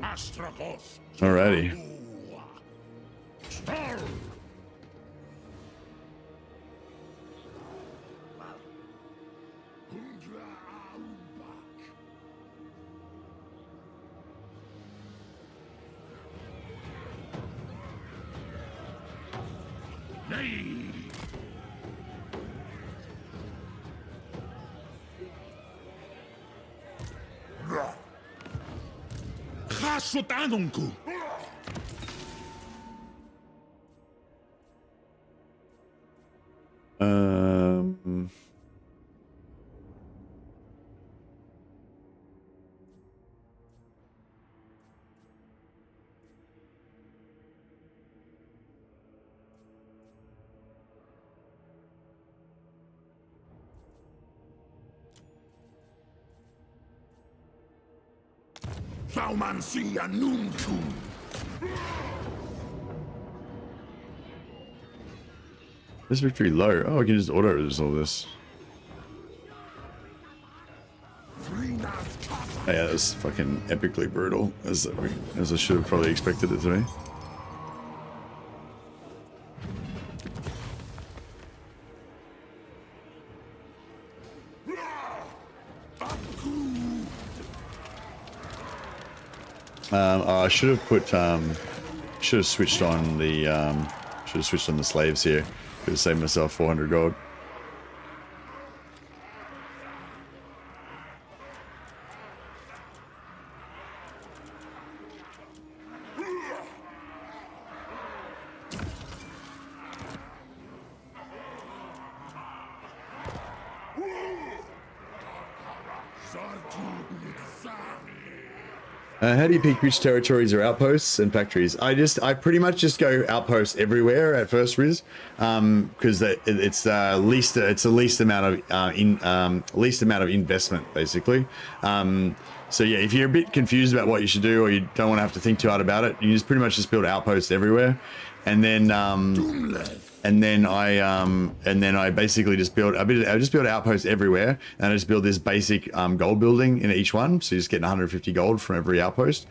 A: Astrogoth.
B: Alrighty. This victory low. Oh, I can just auto resolve this. Oh, yeah, that's fucking epically brutal, as I should have probably expected it to be. I should have put should have switched on the slaves here. Could have saved myself 400 gold. How do you pick which territories are outposts and factories? I pretty much just go outposts everywhere at first, Riz, because it's the least amount of investment, basically. So yeah, if you're a bit confused about what you should do, or you don't want to have to think too hard about it, you just pretty much just build outposts everywhere, and then I basically just build outposts everywhere, and I just build this basic gold building in each one. So you're just getting 150 gold from every outpost,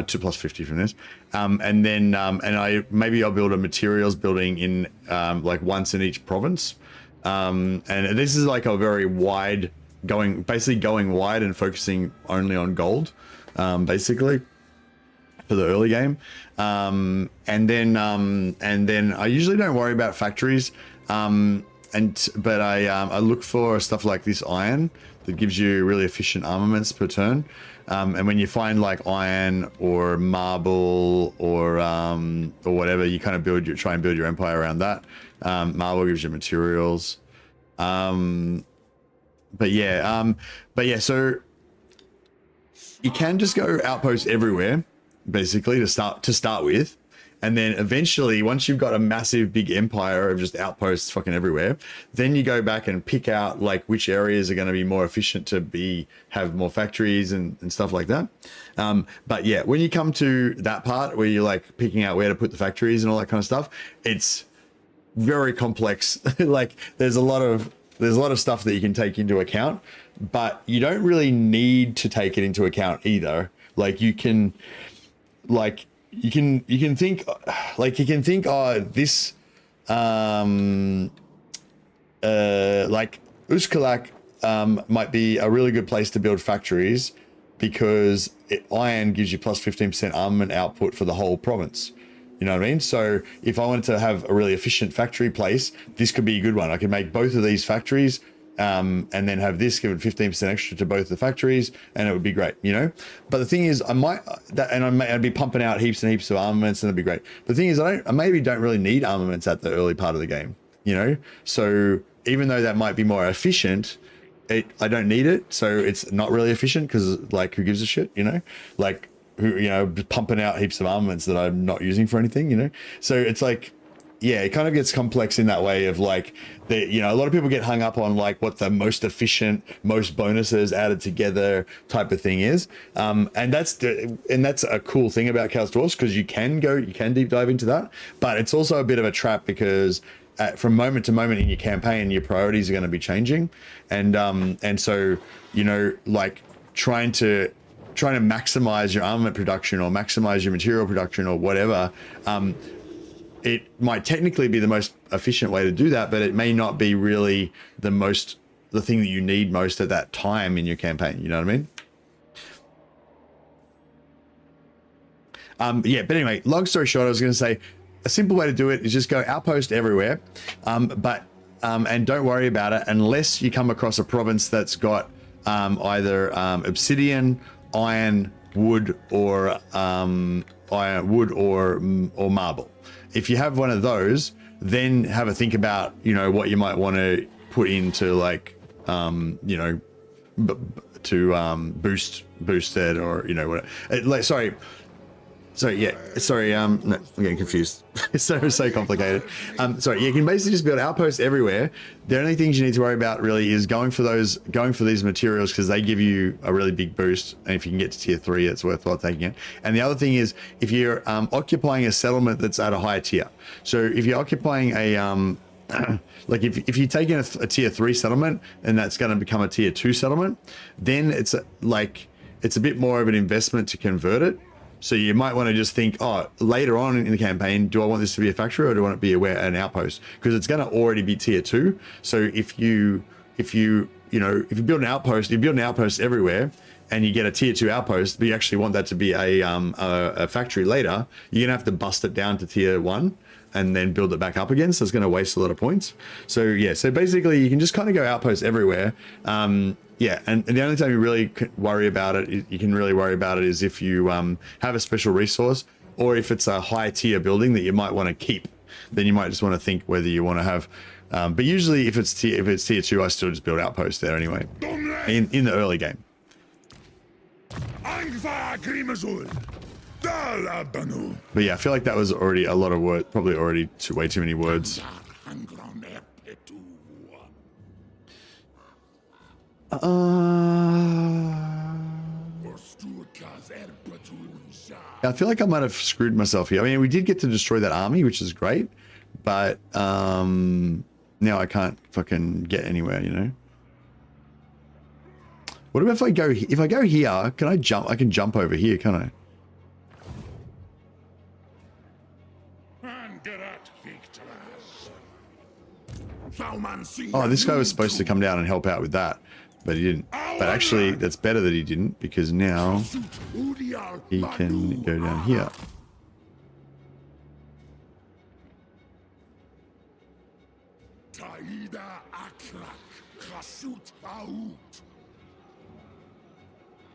B: 2 plus 50 from this, and I'll build a materials building in like once in each province, and this is like a very wide going wide and focusing only on gold, basically, for the early game. And then I usually don't worry about factories, but I look for stuff like this iron that gives you really efficient armaments per turn, and when you find like iron or marble or whatever, you kind of try and build your empire around that. Marble gives you materials, but yeah, so you can just go outposts everywhere, basically, to start with, and then eventually, once you've got a massive big empire of just outposts fucking everywhere, then you go back and pick out like which areas are going to be more efficient to have more factories and stuff like that. But yeah, when you come to that part where you're like picking out where to put the factories and all that kind of stuff, it's very complex. Like there's a lot of stuff that you can take into account, but you don't really need to take it into account either. Like you can think this like Uskalak might be a really good place to build factories, because iron gives you plus 15% armament output for the whole province. You know what I mean? So if I wanted to have a really efficient factory place, this could be a good one. I could make both of these factories, and then have this give it 15% extra to both the factories, and it would be great, you know? But the thing is, I'd be pumping out heaps and heaps of armaments, and it'd be great. But the thing is, I maybe don't really need armaments at the early part of the game, you know? So even though that might be more efficient, I don't need it. So it's not really efficient, because like, who gives a shit, you know? Like, pumping out heaps of armaments that I'm not using for anything, you know? So it's like, yeah, it kind of gets complex in that way of like, a lot of people get hung up on like what the most efficient, most bonuses added together type of thing is. And that's a cool thing about Chaos Dwarfs, because you can deep dive into that, but it's also a bit of a trap, because from moment to moment in your campaign, your priorities are going to be changing. And so, like trying to maximize your armament production or maximize your material production or whatever, it might technically be the most efficient way to do that, but it may not be really the thing that you need most at that time in your campaign. You know what I mean? Yeah, but anyway, long story short, I was going to say a simple way to do it is just go outpost everywhere, and don't worry about it unless you come across a province that's got either obsidian, iron, wood, or marble. If you have one of those, then have a think about what you might want to put into like boost it, or whatever. No, I'm getting confused. It's so complicated. Sorry, you can basically just build outposts everywhere. The only things you need to worry about really is going for these materials, because they give you a really big boost, and if you can get to tier 3, it's worthwhile taking it. And the other thing is, if you're occupying a settlement that's at a higher tier, so if you're occupying a like if you take in a tier 3 settlement and that's going to become a tier 2 settlement, then it's a bit more of an investment to convert it. So you might want to just think, later on in the campaign, do I want this to be a factory, or do I want it to be an outpost? Because it's going to already be tier 2. So if you build an outpost, everywhere, and you get a tier 2 outpost, but you actually want that to be a factory later, you're going to have to bust it down to tier 1 and then build it back up again. So it's going to waste a lot of points. So yeah, so basically you can just kind of go outposts everywhere. Yeah, and the only time you really worry about it is if you have a special resource, or if it's a high tier building that you might want to keep. Then you might just want to think whether you want to have. But usually, if it's tier 2, I still just build outposts there anyway, in the early game. But yeah, I feel like that was already a lot of words, probably already way too many words. I feel like I might have screwed myself here. I mean, we did get to destroy that army, which is great, but now I can't fucking get anywhere, you know? What about if I go here, can I jump? I can jump over here, can't I? Oh, this guy was supposed to come down and help out with that, but he didn't. But actually, that's better that he didn't, because now he can go down here.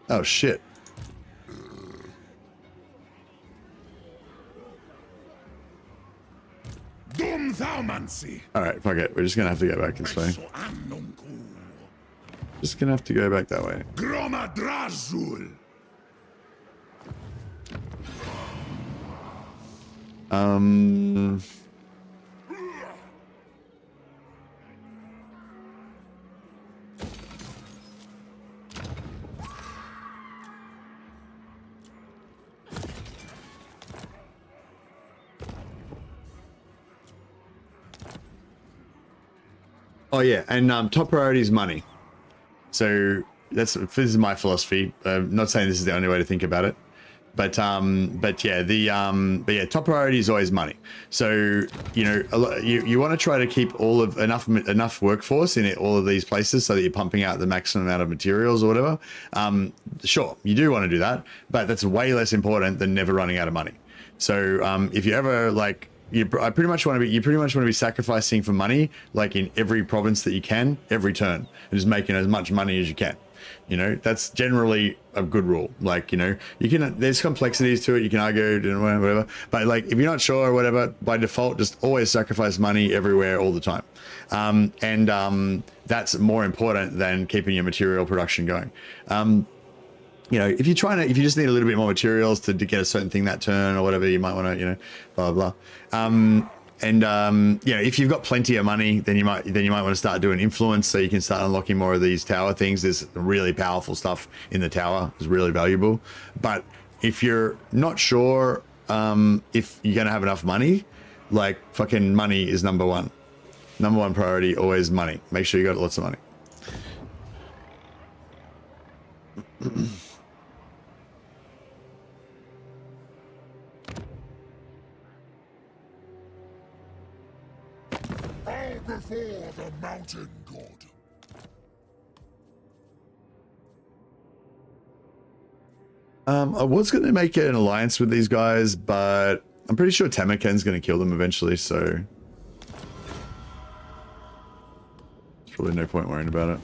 B: Oh, shit. Alright, fuck it. We're just gonna have to go back this way. Just gonna have to go back that way. Oh yeah, and top priority is money. So this is my philosophy. I'm not saying this is the only way to think about it, but yeah, top priority is always money. So you know, you want to try to keep enough workforce in all of these places so that you're pumping out the maximum amount of materials or whatever. Sure, you do want to do that, but that's way less important than never running out of money. So if you ever like. You pretty much want to be sacrificing for money, like in every province that you can, every turn, and just making as much money as you can. You know, that's generally a good rule. Like, you know, there's complexities to it. You can argue, whatever. But like, if you're not sure or whatever, by default, just always sacrifice money everywhere, all the time. That's more important than keeping your material production going. You know, if you just need a little bit more materials to get a certain thing that turn or whatever, you might want to, you know, blah blah. You know, if you've got plenty of money, then you might want to start doing influence, so you can start unlocking more of these tower things. There's really powerful stuff in the tower. It's really valuable. But if you're not sure if you're gonna have enough money, like fucking money is number one. Number one priority, always money. Make sure you got lots of money.
A: Before the mountain god.
B: I was going to make an alliance with these guys, but I'm pretty sure Tamaken's going to kill them eventually, so there's probably no point worrying about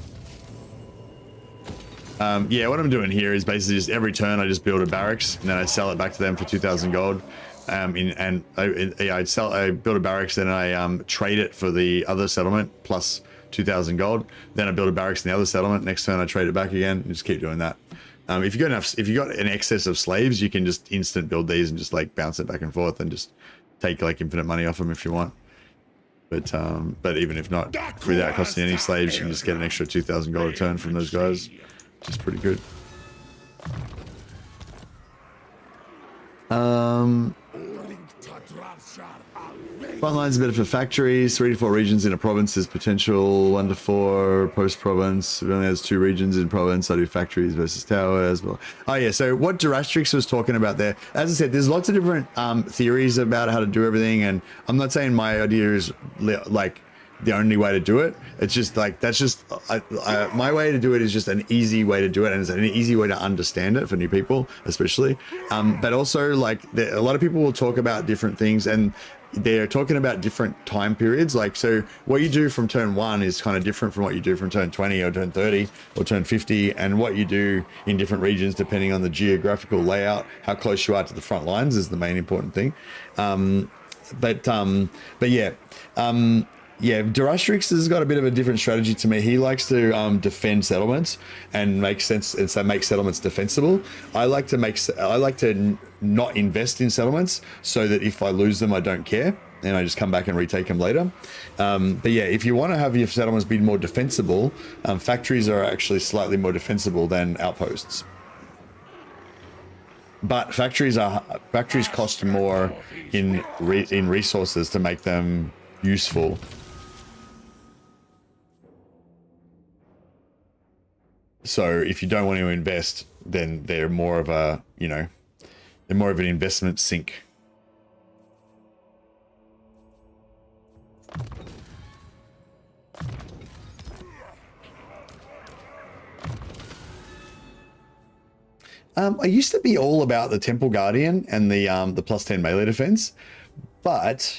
B: it. Yeah, what I'm doing here is basically just every turn I just build a barracks and then I sell it back to them for 2,000 gold. I build a barracks, then I trade it for the other settlement plus 2,000 gold. Then I build a barracks in the other settlement. Next turn I trade it back again and just keep doing that. If you got an excess of slaves, you can just instant build these and just like bounce it back and forth and just take like infinite money off them if you want. But even if not, without costing any slaves, you can just get an extra 2,000 gold a turn from those guys, which is pretty good. Front lines are better for factories. 3 to 4 regions in a province is potential. 1 to 4 post province. It only has 2 regions in province. I do factories versus towers. Well, oh yeah. So what Durastrix was talking about there, as I said, there's lots of different theories about how to do everything, and I'm not saying my idea is like the only way to do it. It's just like that's just my way to do it is just an easy way to do it, and it's an easy way to understand it for new people, especially. But also like a lot of people will talk about different things, and they're talking about different time periods. Like, so what you do from turn 1 is kind of different from what you do from turn 20 or turn 30 or turn 50, and what you do in different regions depending on the geographical layout, how close you are to the front lines is the main important thing. But yeah, Yeah, Durastrix has got a bit of a different strategy to me. He likes to defend settlements and make sense, and so make settlements defensible. I like to not invest in settlements so that if I lose them, I don't care, and I just come back and retake them later. But yeah, if you want to have your settlements be more defensible, factories are actually slightly more defensible than outposts. But factories cost more in resources to make them useful. So if you don't want to invest, then they're more of a, they're more of an investment sink. I used to be all about the Temple Guardian and the +10 melee defense, but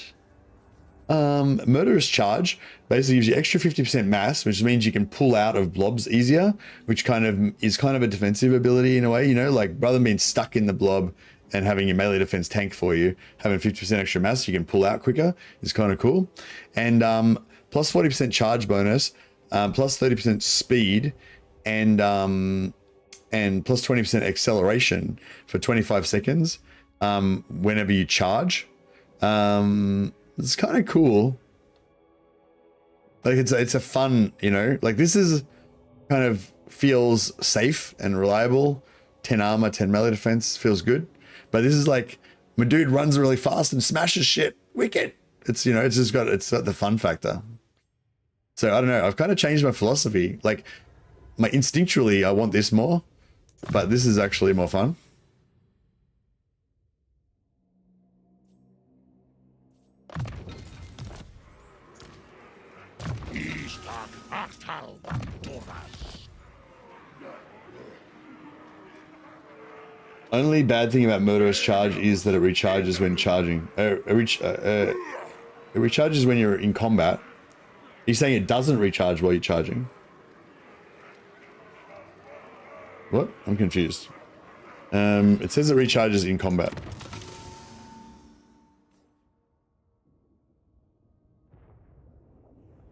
B: Murderous Charge basically gives you extra 50% mass, which means you can pull out of blobs easier, which is kind of a defensive ability in a way, like rather than being stuck in the blob and having your melee defense tank for you, having 50% extra mass, you can pull out quicker is kind of cool. And plus 40% charge bonus, plus 30% speed, and plus 20% acceleration for 25 seconds whenever you charge. It's kind of cool. Like it's a fun, like this is kind of feels safe and reliable. 10 armor, 10 melee defense feels good. But this is like my dude runs really fast and smashes shit. Wicked. It's it's got the fun factor. So I don't know. I've kind of changed my philosophy. Like instinctually, I want this more, but this is actually more fun. Only bad thing about Murderous Charge is that it recharges when charging. It recharges when you're in combat. You're saying it doesn't recharge while you're charging? What? I'm confused. It says it recharges in combat.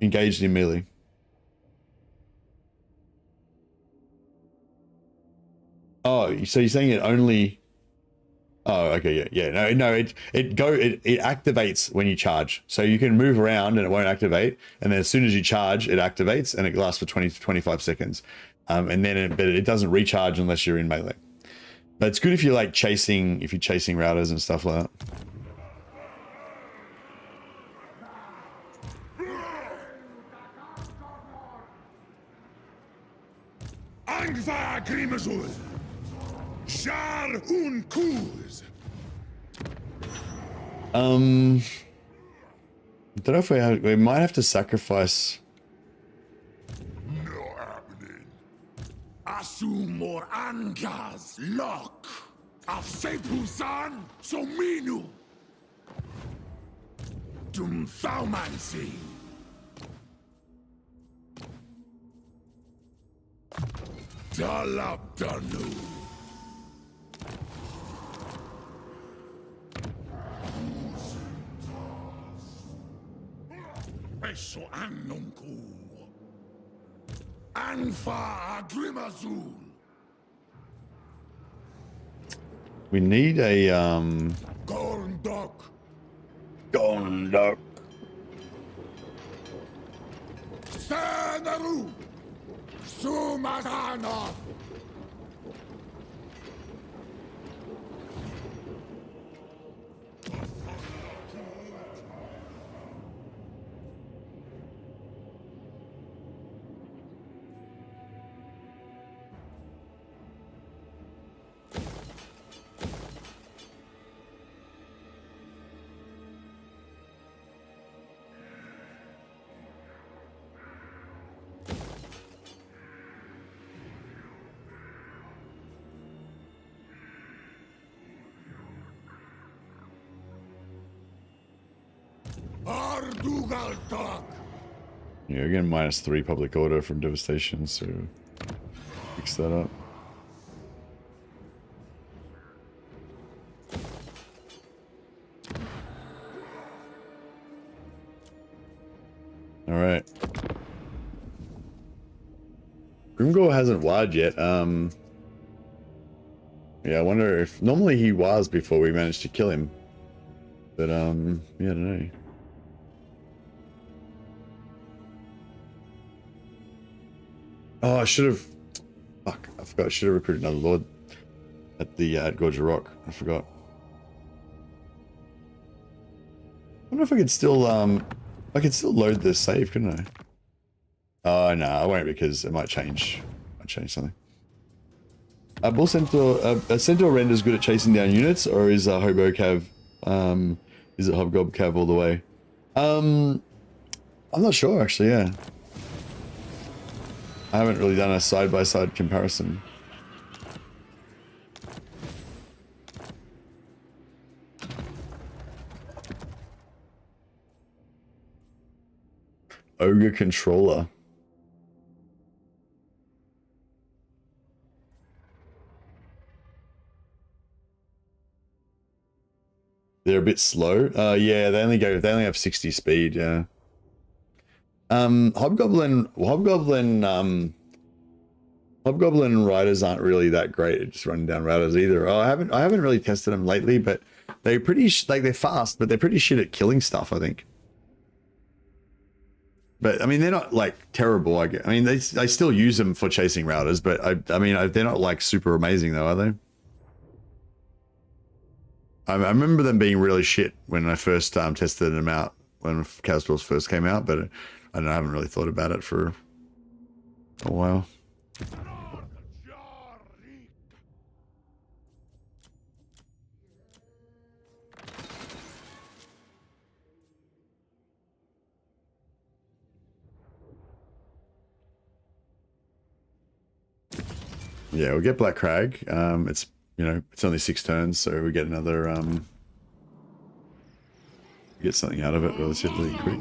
B: Engaged in melee. Oh, so you're saying it only... Oh, okay, yeah. No, it activates when you charge. So you can move around and it won't activate, and then as soon as you charge, it activates, and it lasts for 20 to 25 seconds. And then but it doesn't recharge unless you're in melee. But it's good if you're like chasing routers and stuff like that.
A: Angva Grimazul! Shar un Kuz!
B: I don't know if we might have to sacrifice.
A: No happening. Asumor Angas Lock of Sepusan Sominu. Dum Thaumansi. Dalab Danu. Eso Annunku. Anfa Grimazul.
B: We need a
A: Gondok.
B: Gondok.
A: Sanaru. Sumazana.
B: Yeah, again, -3 public order from devastation, so fix that up. Grimgor hasn't wired yet. Yeah, I wonder if normally he was before we managed to kill him. But yeah, I don't know. Oh, I should have. Fuck, I forgot. I should have recruited another lord at the at Gorge of Rock. I forgot. I wonder if I could still load the save, couldn't I? Oh no, I won't because it might change. Might change something. Bull Centaur, Centaur render's good at chasing down units, or is Hobo Cav? Is it Hobgob Cav all the way? I'm not sure actually. Yeah, I haven't really done a side-by-side comparison. Ogre Controller. They're a bit slow. Yeah, they only have 60 speed. Yeah. Hobgoblin riders aren't really that great at just running down routers either. Oh, I haven't really tested them lately, but they're pretty they're fast, but they're pretty shit at killing stuff, I think. But I mean, they're not like terrible. I mean, they still use them for chasing routers, but I mean, they're not like super amazing though, are they? I remember them being really shit when I first tested them out when Casdor's first came out, but I haven't really thought about it for a while. Yeah, we'll get Black Crag. It's, you know, it's only 6 turns, so we get another get something out of it relatively quick.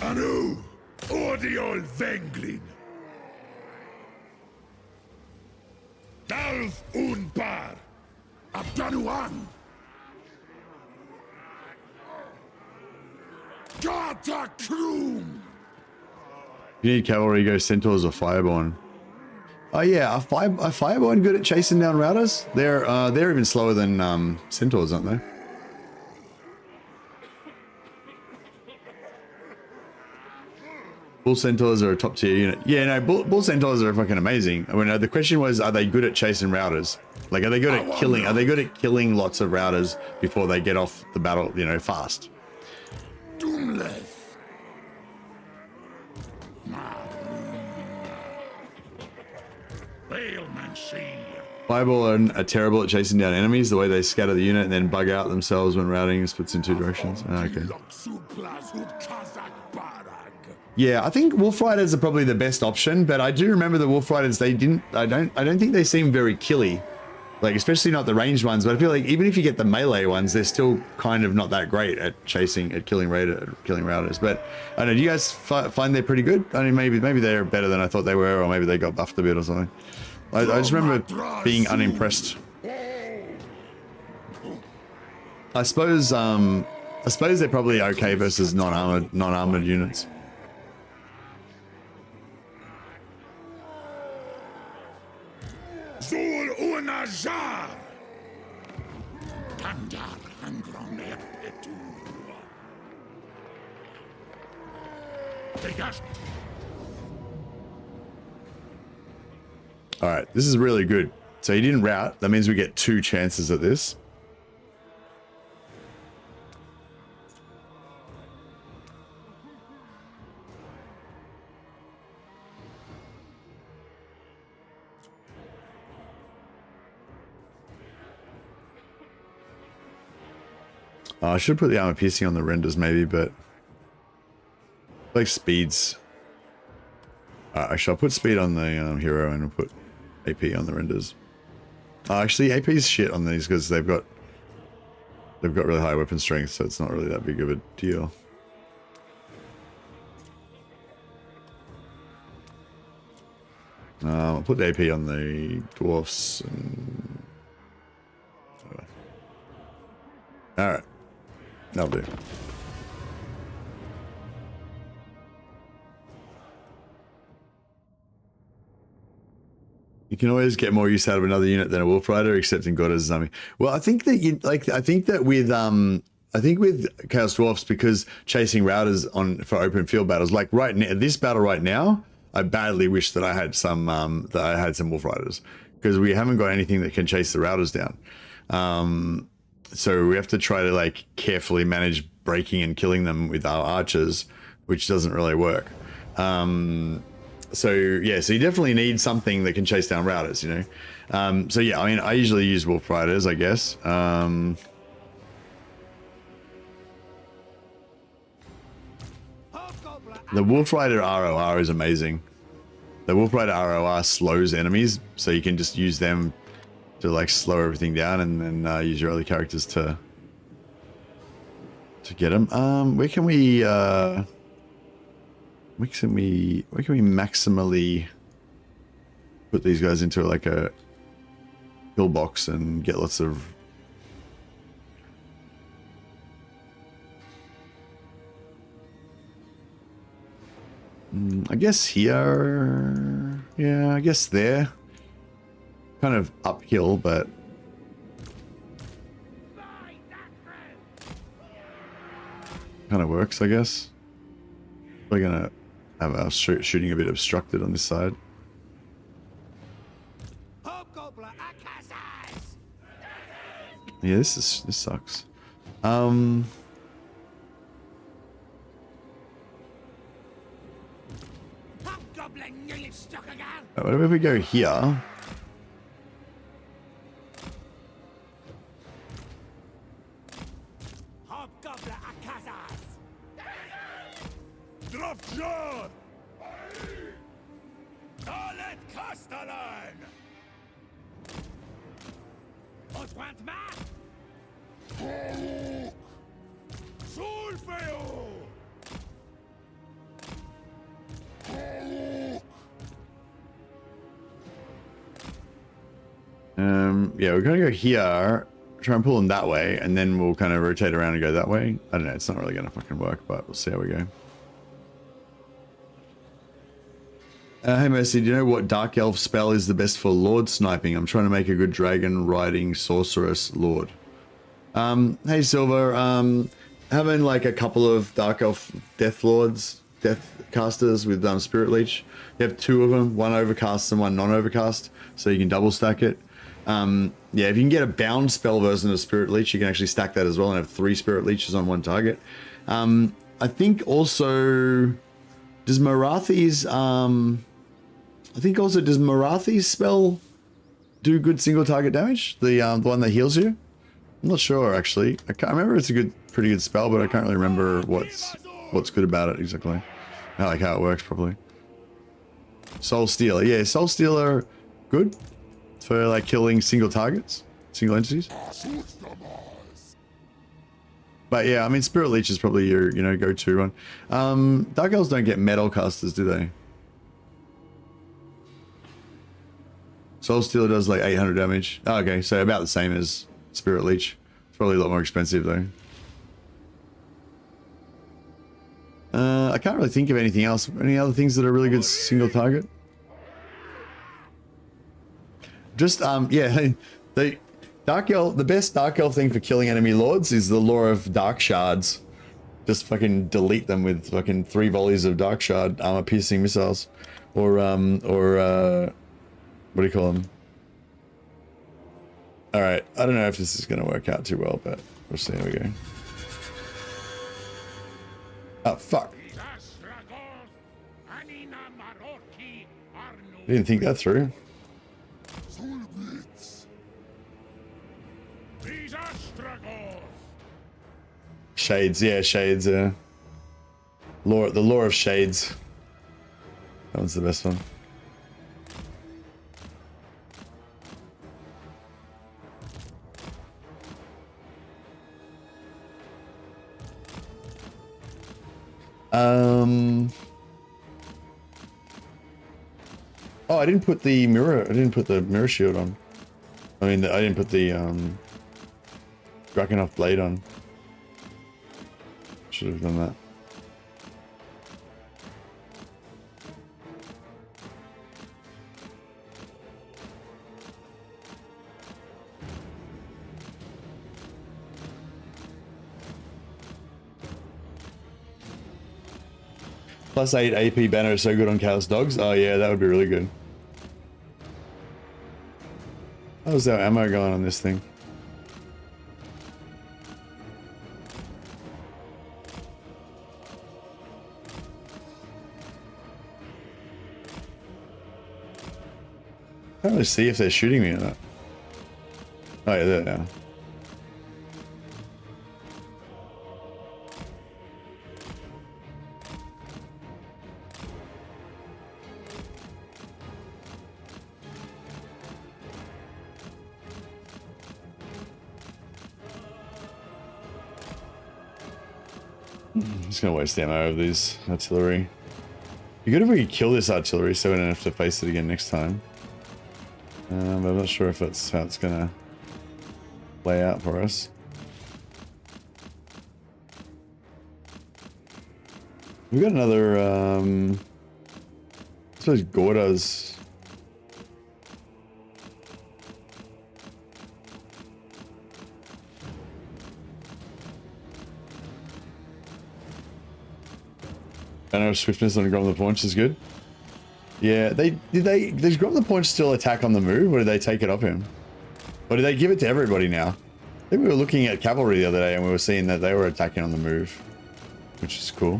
A: Anu, Ordiol Venglin. Dalf Unbar. Abdanuan. Gata Krum.
B: You need cavalry, go Centaurs or Fireborn. Oh yeah, are Fireborn good at chasing down routers? They're even slower than Centaurs, aren't they? Bull Centaurs are a top tier unit. Yeah, no, Bull Centaurs are fucking amazing. I mean, the question was, are they good at chasing routers? Like, are they good at killing? Are they good at killing lots of routers before they get off the battle? You know, fast. Fireball are terrible at chasing down enemies. The way they scatter the unit and then bug out themselves when routing splits in 2 directions. Oh, okay. Yeah, I think Wolf Riders are probably the best option, but I do remember the Wolf Riders. They didn't. I don't think they seem very killy, like especially not the ranged ones. But I feel like even if you get the melee ones, they're still kind of not that great at killing routers. But I don't know. Do you guys find they're pretty good? I mean, maybe they're better than I thought they were, or maybe they got buffed a bit or something. I just remember being unimpressed. I suppose they're probably okay versus non-armored units. All right, this is really good. So he didn't route. That means we get 2 chances at this. I should put the armor piercing on the renders maybe, but like speeds. Actually, I'll put speed on the hero and I'll put AP on the renders. Actually, AP is shit on these because they've got they've got really high weapon strength, so it's not really that big of a deal. I'll put the AP on the dwarfs and... Alright. That'll do. You can always get more use out of another unit than a wolf rider, except in God as a army. Well, I think that I think with Chaos Dwarfs, because chasing routers for open field battles, like right now, this battle right now, I badly wish that I had some wolf riders, because we haven't got anything that can chase the routers down. So we have to try to like carefully manage breaking and killing them with our archers, which doesn't really work. So yeah, so you definitely need something that can chase down routers, you know. So yeah, I mean, I usually use wolf riders, I guess. The wolf rider ROR is amazing. The wolf rider ROR slows enemies, so you can just use them to like slow everything down, and then use your other characters to get them. Where can we maximally put these guys into like a pillbox and get lots of... I guess here, yeah, I guess there. Kind of uphill, but kind of works, I guess. We're gonna have our shooting a bit obstructed on this side. Yeah, this sucks. What if we go here? Yeah, we're gonna go here, try and pull them that way, and then we'll kind of rotate around and go that way. I don't know, it's not really gonna fucking work, but we'll see how we go. Hey Mercy, do you know what Dark Elf spell is the best for Lord sniping? I'm trying to make a good dragon riding sorceress Lord. Hey Silver, having like a couple of Dark Elf Death Lords, Death Casters with Spirit Leech. You have two of them, one overcast and one non-overcast, so you can double stack it. Yeah, if you can get a bound spell version of Spirit Leech, you can actually stack that as well and have 3 Spirit Leeches on one target. I think also, does Marathi's, does Marathi's spell do good single target damage? The one that heals you? I'm not sure actually. I can't remember. It's a pretty good spell, but I can't really remember what's good about it exactly. I like how it works properly. Soul Stealer, yeah, Soul Stealer, good for like killing single targets, single entities. But yeah, I mean, Spirit Leech is probably your, go-to one. Dark Elves don't get metal casters, do they? Soul Stealer does like 800 damage. Oh, okay, so about the same as Spirit Leech. It's probably a lot more expensive though. I can't really think of anything else. Any other things that are really good single target? Just yeah, the best Dark Elf thing for killing enemy lords is the lore of Dark Shards. Just fucking delete them with fucking 3 volleys of Dark Shard armor piercing missiles, or what do you call them? All right, I don't know if this is gonna work out too well, but we'll see how we go. Oh fuck! Didn't think that through. Shades, yeah, Shades. The lore of Shades. That one's the best one. Oh, I didn't put the mirror. I didn't put the mirror shield on. I mean, I didn't put the Drakenhof blade on. Should have done that. +8 AP banner is so good on Chaos Dogs. Oh yeah, that would be really good. How's our ammo going on this thing? I don't really see if they're shooting me or not. Oh yeah, there they are. Just gonna waste ammo of these artillery. Be good if we could kill this artillery so we don't have to face it again next time. But I'm not sure if that's how it's gonna play out for us. We got another. I suppose Gorda's. I know swiftness on Grom the Paunch is good. Yeah, does Grom the Paunch still attack on the move, or did they take it off him? Or did they give it to everybody now? I think we were looking at cavalry the other day and we were seeing that they were attacking on the move, which is cool.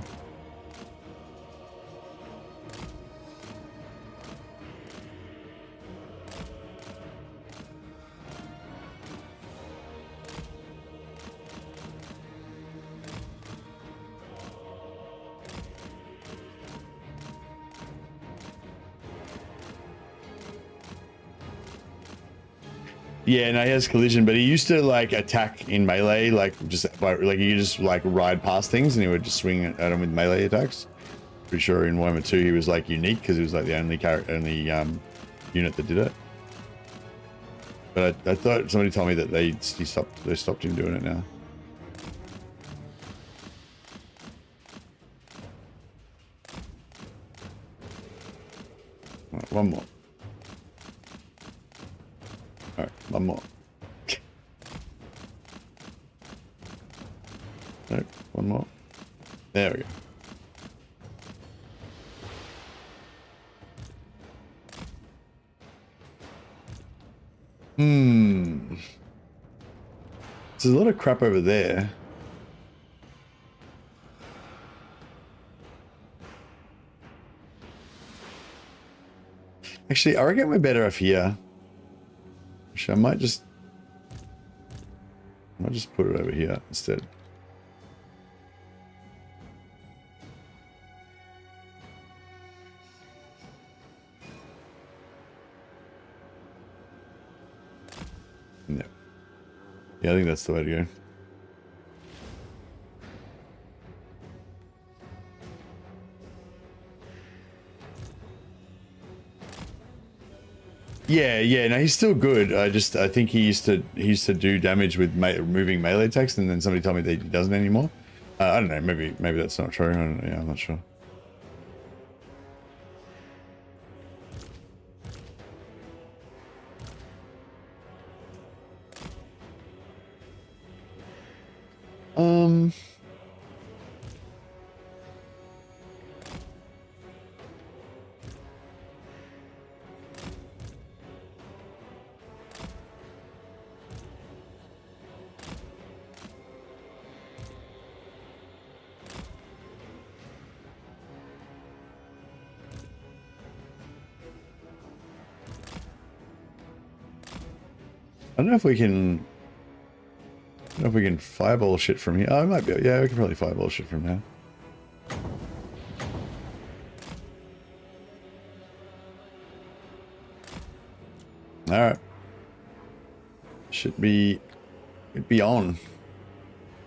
B: Yeah, no, he has collision, but he used to like attack in melee, like just like you just like ride past things, and he would just swing at him with melee attacks. Pretty sure in Warhammer 2 he was like unique because he was like the only unit that did it. But I thought somebody told me that they stopped him doing it now. Right, one more. Alright, one more. No, one more. There we go. There's a lot of crap over there. Actually, I reckon we're better off here. Actually, I might just put it over here instead. No. Yeah, I think that's the way to go. Yeah, no, he's still good. I think he used to do damage with moving melee attacks, and then somebody told me that he doesn't anymore. I don't know, maybe that's not true. I don't know, yeah, I'm not sure. I don't know if we can. I don't know if we can fireball shit from here. Oh, it might be. Yeah, we can probably fireball shit from here. All right. Should be. It'd be on.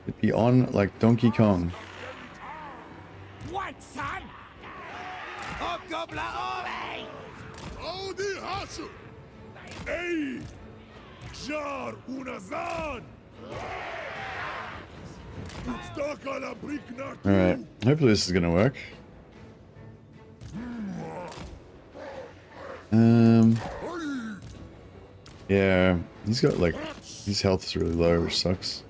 B: It'd be on like Donkey Kong.
C: Wow! Hobgoblin Ove!
A: Audi Hashu! Ey! Jar Unazan!
B: Alright, hopefully this is gonna work. Yeah, he's got like, his health is really low, which sucks.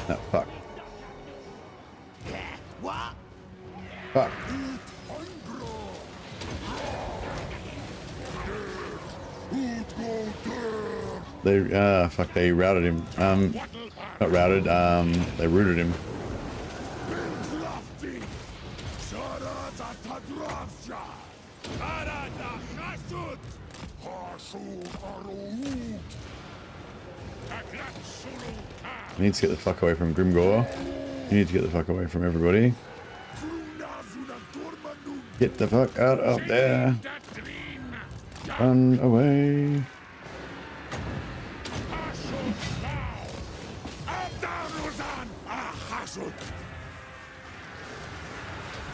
B: Oh, fuck.
C: What?
B: Fuck. They, fuck, they routed him. Not routed, they rooted him. He needs to get the fuck away from Grimgor. You need to get the fuck away from everybody. Get the fuck out of there. Run away.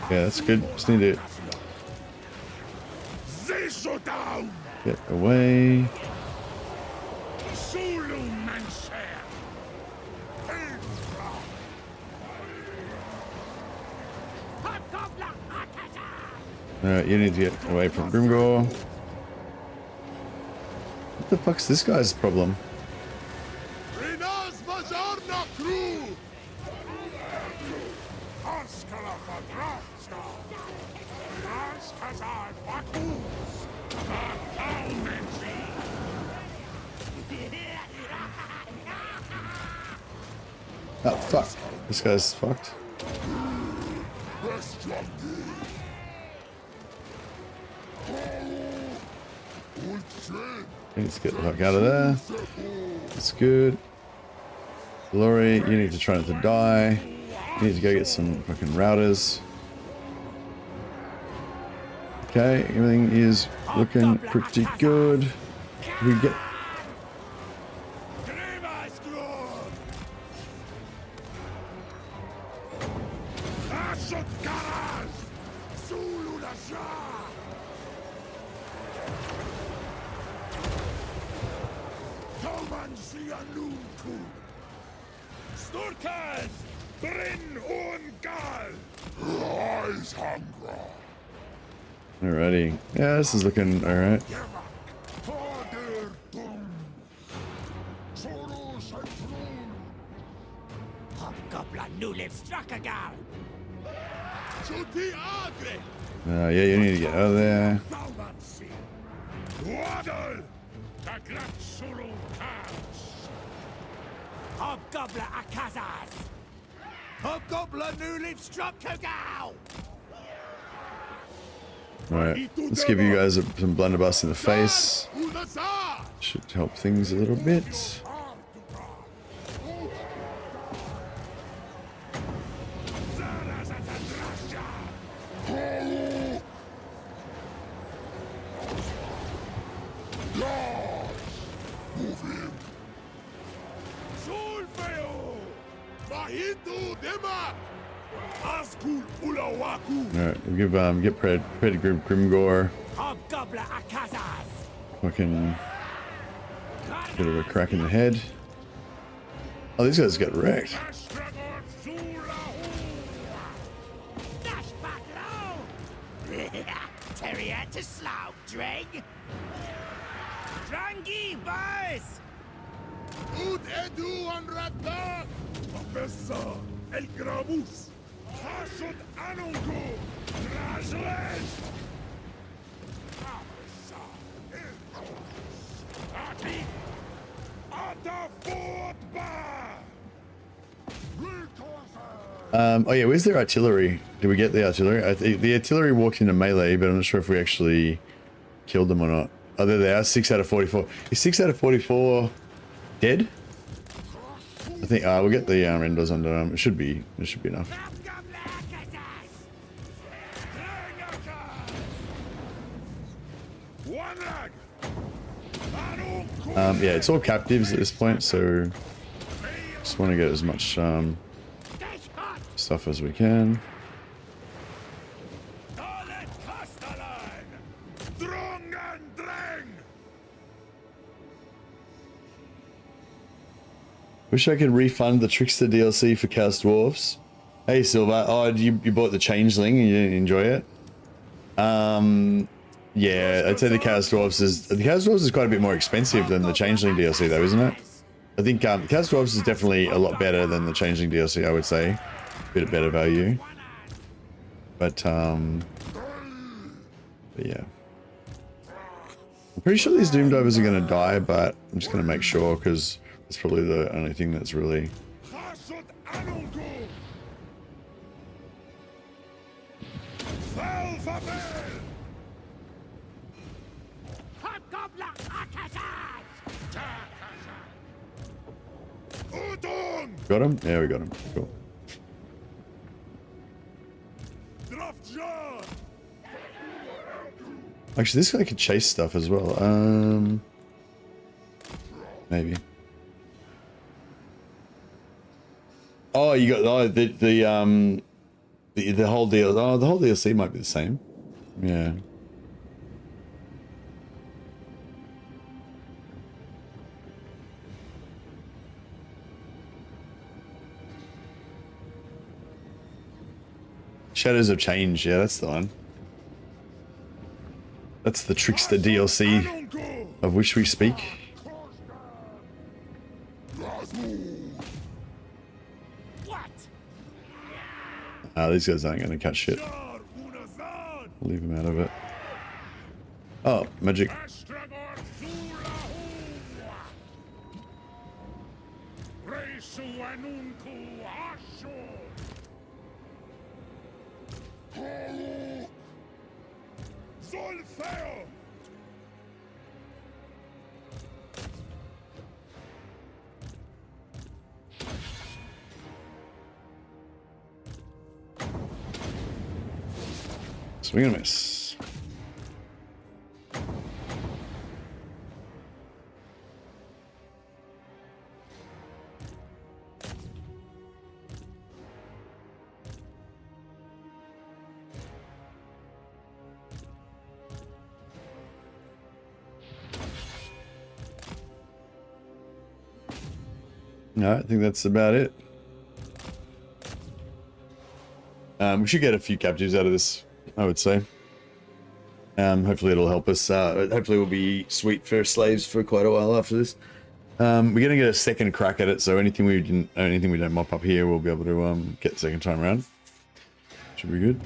B: Yeah, that's good. Just need to get away. Alright, you need to get away from Grimgor. What the fuck's this guy's problem? Oh fuck, this guy's fucked. Let's get the fuck out of there. That's good. Glory, you need to try not to die. You need to go get some fucking routers. Okay, everything is looking pretty good. We get. Alrighty. Yeah, this is looking alright. Yeah, you need to get out of there.
C: Hobgoblin Akazaz! Hobgoblin New Livestream!
B: Alright, let's give you guys some blunderbuss in the face. Should help things a little bit. Alright, we'll give get Grimgor. Fucking bit of a crack in the head. Oh, these guys got wrecked.
C: Terrier to slough, Dreg. Drangi, boys!
A: Ud edu on rata! Professor El Grabus! Hasud Anungu! Razles! Ati! Ata Fort Bar!
B: Oh yeah, where's their artillery? Did we get the artillery? The artillery walked into melee, but I'm not sure if we actually killed them or not. Oh, there they are. 6 out of 44. Is 6 out of 44 dead? I think. We'll get the renders under them. It should be enough. Yeah, it's all captives at this point, so just want to get as much stuff as we can. Wish I could refund the Trickster DLC for Chaos Dwarfs. Hey Silver, oh you bought the Changeling and you didn't enjoy it? Yeah, I'd say the Chaos Dwarfs is quite a bit more expensive than the Changeling DLC though, isn't it? I think Chaos Dwarfs is definitely a lot better than the Changeling DLC, I would say. A bit better value. But yeah. I'm pretty sure these Doom Divers are going to die, but I'm just going to make sure because it's probably the only thing that's really... Got him? Yeah, we got him. Cool. Actually, this guy could chase stuff as well. Maybe. Oh, you got the whole deal. Oh, the whole DLC might be the same. Yeah. Shadows of Change. Yeah, that's the one. That's the Trickster DLC of which we speak. These guys aren't going to catch shit. Leave them out of it. Oh, magic. Swing and a miss. No, I think that's about it. We should get a few captives out of this, I would say. Hopefully it'll help us. Hopefully we'll be sweet for slaves for quite a while after this. We're gonna get a second crack at it, so anything we don't mop up here, we'll be able to get the second time around. Should be good.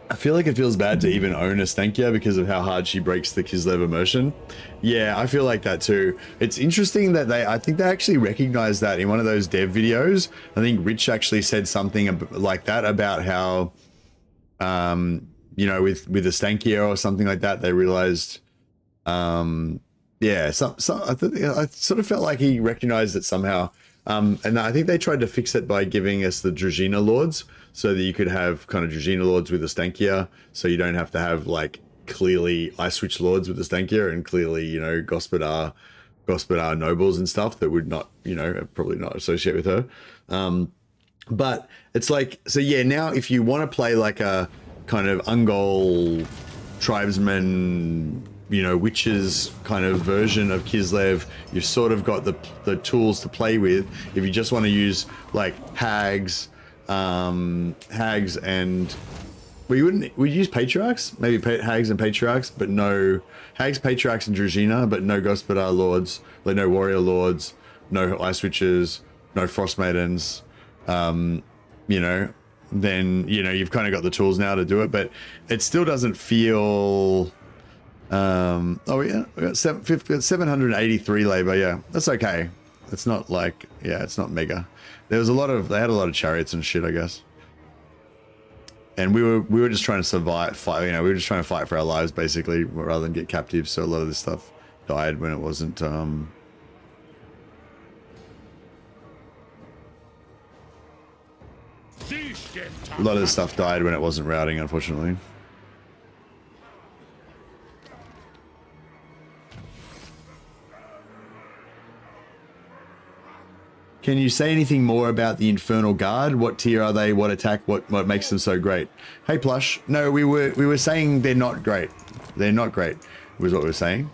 B: I feel like it feels bad to even own a Stankia because of how hard she breaks the Kislev immersion. Yeah, I feel like that too. It's interesting that I think they actually recognized that in one of those dev videos. I think Rich actually said something like that about how, you know, with the Stankia or something like that, they realized, yeah, I sort of felt like he recognized it somehow. And I think they tried to fix it by giving us the Dragina Lords so that you could have kind of Dragina Lords with the Stankia, so you don't have to have like clearly Ice Witch Lords with the Stankia and clearly, you know, Gospodar nobles and stuff that would not, you know, probably not associate with her. But it's like, so yeah, now if you want to play like a kind of Ungol tribesman, you know, witches kind of version of Kislev, you've sort of got the tools to play with. If you just want to use like hags and we'd use patriarchs, maybe hags and patriarchs, but no hags, patriarchs, and Dragina, but no Gospodar lords, like no warrior lords, no ice witches, no frost maidens. You know, then you know you've kind of got the tools now to do it, but it still doesn't feel. Oh yeah, we got 783 labor. Yeah, that's okay. It's not like, yeah, it's not mega. There was a lot of, they had a lot of chariots and shit, I guess. And we were just trying to survive, fight, you know, we were just trying to fight for our lives basically, rather than get captive. So a lot of this stuff died when it wasn't, a lot of this stuff died when it wasn't routing, unfortunately. Can you say anything more about the Infernal Guard? What tier are they? What attack? What makes them so great? Hey Plush, no, we were saying they're not great. They're not great, was what we were saying.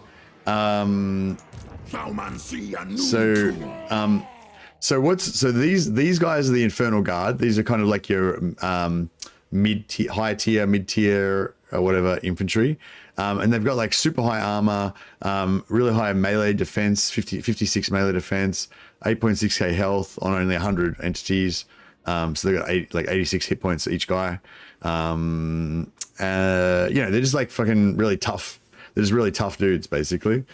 B: So these guys are the Infernal Guard. These are kind of like your mid-tier or whatever infantry. And they've got like super high armor, really high melee defense, 56 melee defense, 8.6k health on only 100 entities. So they've got 86 hit points each guy. You know, they're just like fucking really tough. They're just really tough dudes, basically.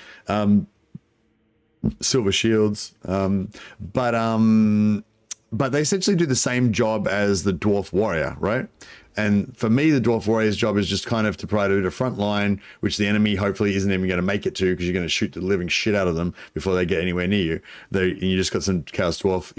B: Silver shields. But they essentially do the same job as the Dwarf Warrior, right? And for me, the Dwarf Warrior's job is just kind of to provide a front line, which the enemy hopefully isn't even going to make it to, because you're going to shoot the living shit out of them before they get anywhere near you. You just got some Chaos Dwarf,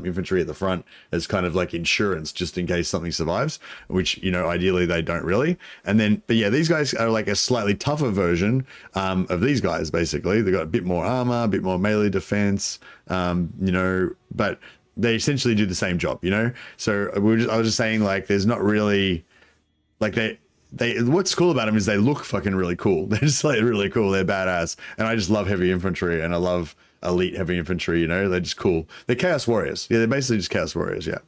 B: infantry at the front as kind of like insurance, just in case something survives, which, you know, ideally they don't really. And then, but yeah, these guys are like a slightly tougher version of these guys, basically. They've got a bit more armor, a bit more melee defense, you know, but they essentially do the same job, you know? So I was just saying, like, there's not really, like, what's cool about them is they look fucking really cool. They're just like really cool. They're badass. And I just love heavy infantry, and I love elite heavy infantry, you know? They're just cool. They're Chaos Warriors. Yeah, they're basically just Chaos Warriors, yeah.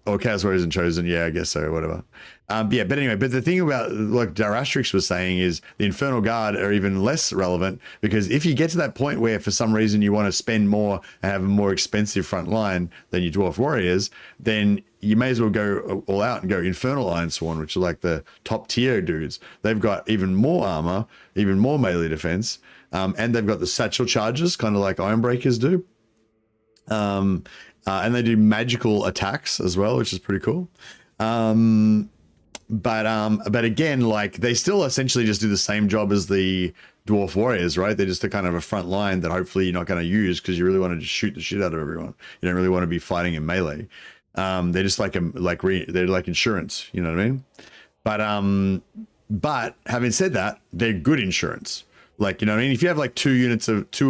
B: Or Chaos Warriors and Chosen, yeah, I guess so, whatever. Yeah, but anyway, but the thing about, like Darastrix was saying, is the Infernal Guard are even less relevant, because if you get to that point where for some reason you want to spend more and have a more expensive front line than your Dwarf Warriors, then you may as well go all out and go Infernal Ironsworn, which are like the top tier dudes. They've got even more armor, even more melee defense, and they've got the satchel charges, kind of like Ironbreakers do. And they do magical attacks as well, which is pretty cool. But again, like, they still essentially just do the same job as the Dwarf Warriors, right? They're just a kind of a front line that hopefully you're not going to use, because you really want to just shoot the shit out of everyone. You don't really want to be fighting in melee. They're just like they're like insurance, you know what I mean? But having said that, they're good insurance. Like, you know what I mean? If you have like 2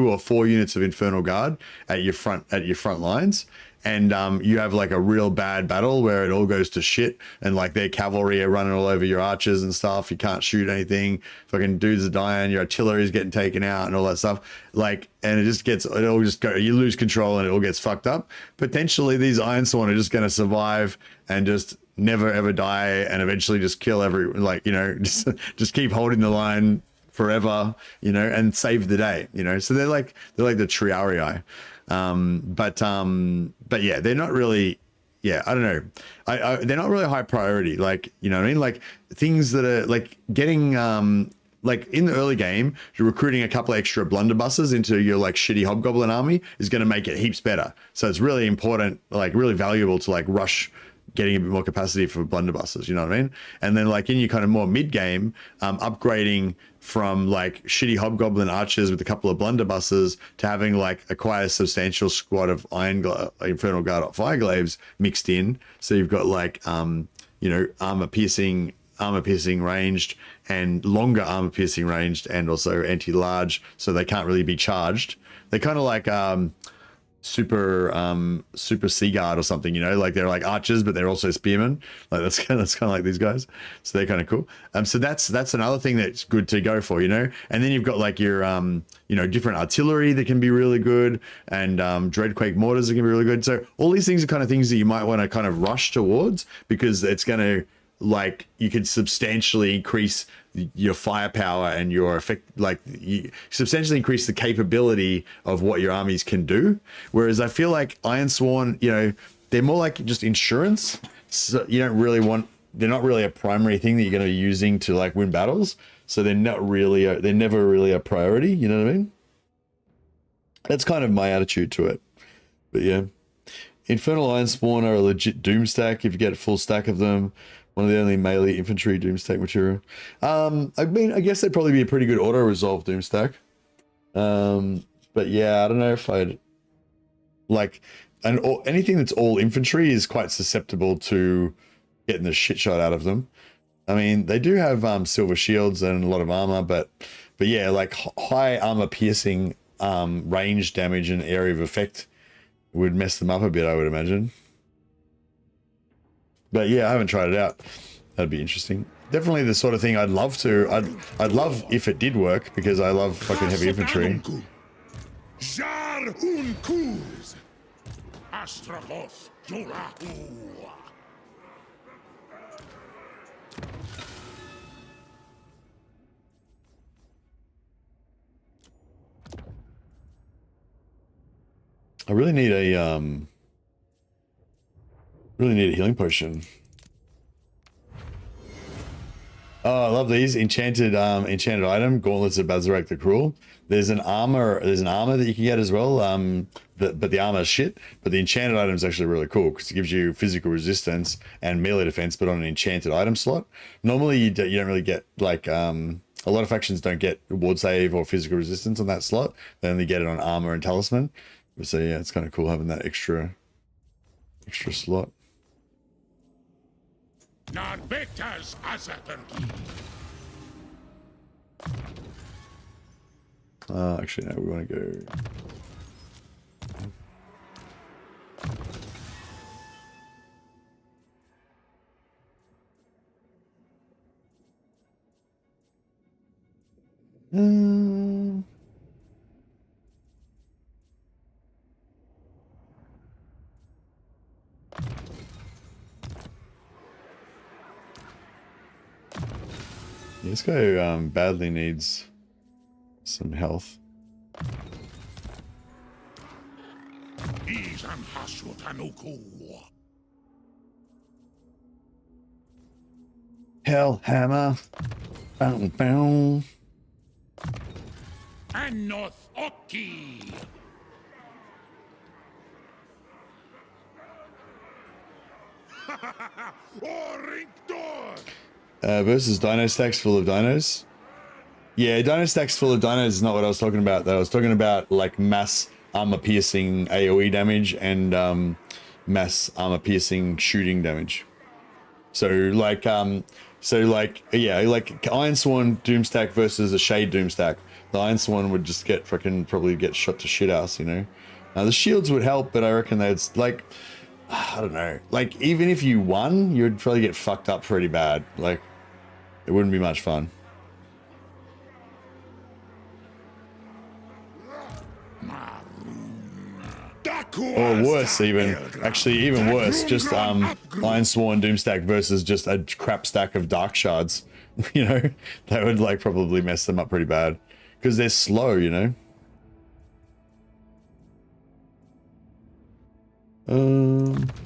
B: or 4 units of Infernal Guard at your front lines, and you have like a real bad battle where it all goes to shit, and like their cavalry are running all over your archers and stuff, you can't shoot anything, fucking dudes are dying, your artillery is getting taken out and all that stuff, like, and you lose control and it all gets fucked up. Potentially these Ironsworn are just going to survive and just never ever die, and eventually just kill like, you know, just keep holding the line forever, you know, and save the day, you know. So they're like the Triarii. But yeah, they're not really, yeah, I don't know. They're not really high priority. Like, you know what I mean? Like, things that are like getting, like in the early game, you're recruiting a couple of extra blunderbusses into your like shitty hobgoblin army is going to make it heaps better. So it's really important, like really valuable to like rush getting a bit more capacity for blunderbusses, you know what I mean? And then like in your kind of more mid game, upgrading from like shitty hobgoblin archers with a couple of blunderbusses to having like quite a substantial squad of Infernal Guard Fireglaves mixed in. So you've got like you know, armor piercing ranged, and longer armor piercing ranged, and also anti-large, so they can't really be charged. They're kind of like super sea guard or something, you know, like they're like archers, but they're also spearmen. Like that's kind of like these guys. So they're kind of cool. So that's another thing that's good to go for, you know. And then you've got like your you know, different artillery that can be really good, and Dreadquake mortars that can be really good. So all these things are kind of things that you might want to kind of rush towards, because it's going to, like, you could substantially increase your firepower and your effect, like you substantially increase the capability of what your armies can do. Whereas I feel like Ironsworn, you know, they're more like just insurance. So you don't really want, they're not really a primary thing that you're going to be using to like win battles. So they're not really, they're never really a priority. You know what I mean? That's kind of my attitude to it. But yeah. Infernal Ironspawn are a legit doom stack if you get a full stack of them. One of the only melee infantry doom stack material. I mean, I guess they'd probably be a pretty good auto resolve doom stack. But yeah, I don't know if I'd like, and anything that's all infantry is quite susceptible to getting the shit shot out of them. I mean, they do have silver shields and a lot of armor, but yeah, like high armor piercing range damage and area of effect would mess them up a bit, I would imagine. But yeah, I haven't tried it out. That'd be interesting. Definitely the sort of thing I'd love to. I'd love if it did work, because I love fucking heavy infantry.
A: Astrogoth,
B: I really need a healing potion. Oh, I love these enchanted item, Gauntlets of Bazarek the Cruel. There's an armor that you can get as well. But the armor is shit. But the enchanted item is actually really cool because it gives you physical resistance and melee defense, but on an enchanted item slot. Normally, you don't really get like a lot of factions don't get ward save or physical resistance on that slot. They only get it on armor and talisman. So yeah, it's kind of cool having that extra slot. Actually, no, we want to go. This guy badly needs some health. Hell hammer. Bow, bow. Versus dino stacks full of dinos. Yeah, dino stacks full of dinos is not what I was talking about, though. I was talking about like mass armor piercing AoE damage and mass armor piercing shooting damage. So like yeah, like Ironsworn Doomstack versus a Shade Doomstack. The Ironsworn would just get probably get shot to shit house, you know. The shields would help, but I reckon they'd like, I don't know. Like even if you won, you'd probably get fucked up pretty bad. Like it wouldn't be much fun. Or worse even, actually even worse, just Ironsworn Doomstack versus just a crap stack of Dark Shards. You know, that would like probably mess them up pretty bad. Because they're slow, you know.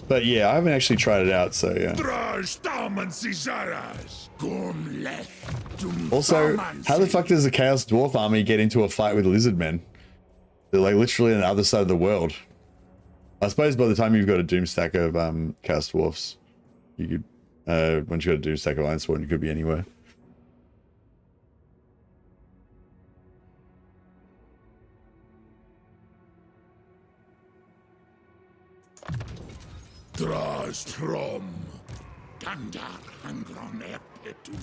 B: But yeah, I haven't actually tried it out, so yeah. Also, how the fuck does the Chaos Dwarf army get into a fight with Lizardmen? They're like literally on the other side of the world. I suppose by the time you've got a doom stack of Chaos Dwarfs, you could, once you've got a doom stack of Ironsworn, you could be anywhere.
A: Drastrom Dandar Hangron Epitu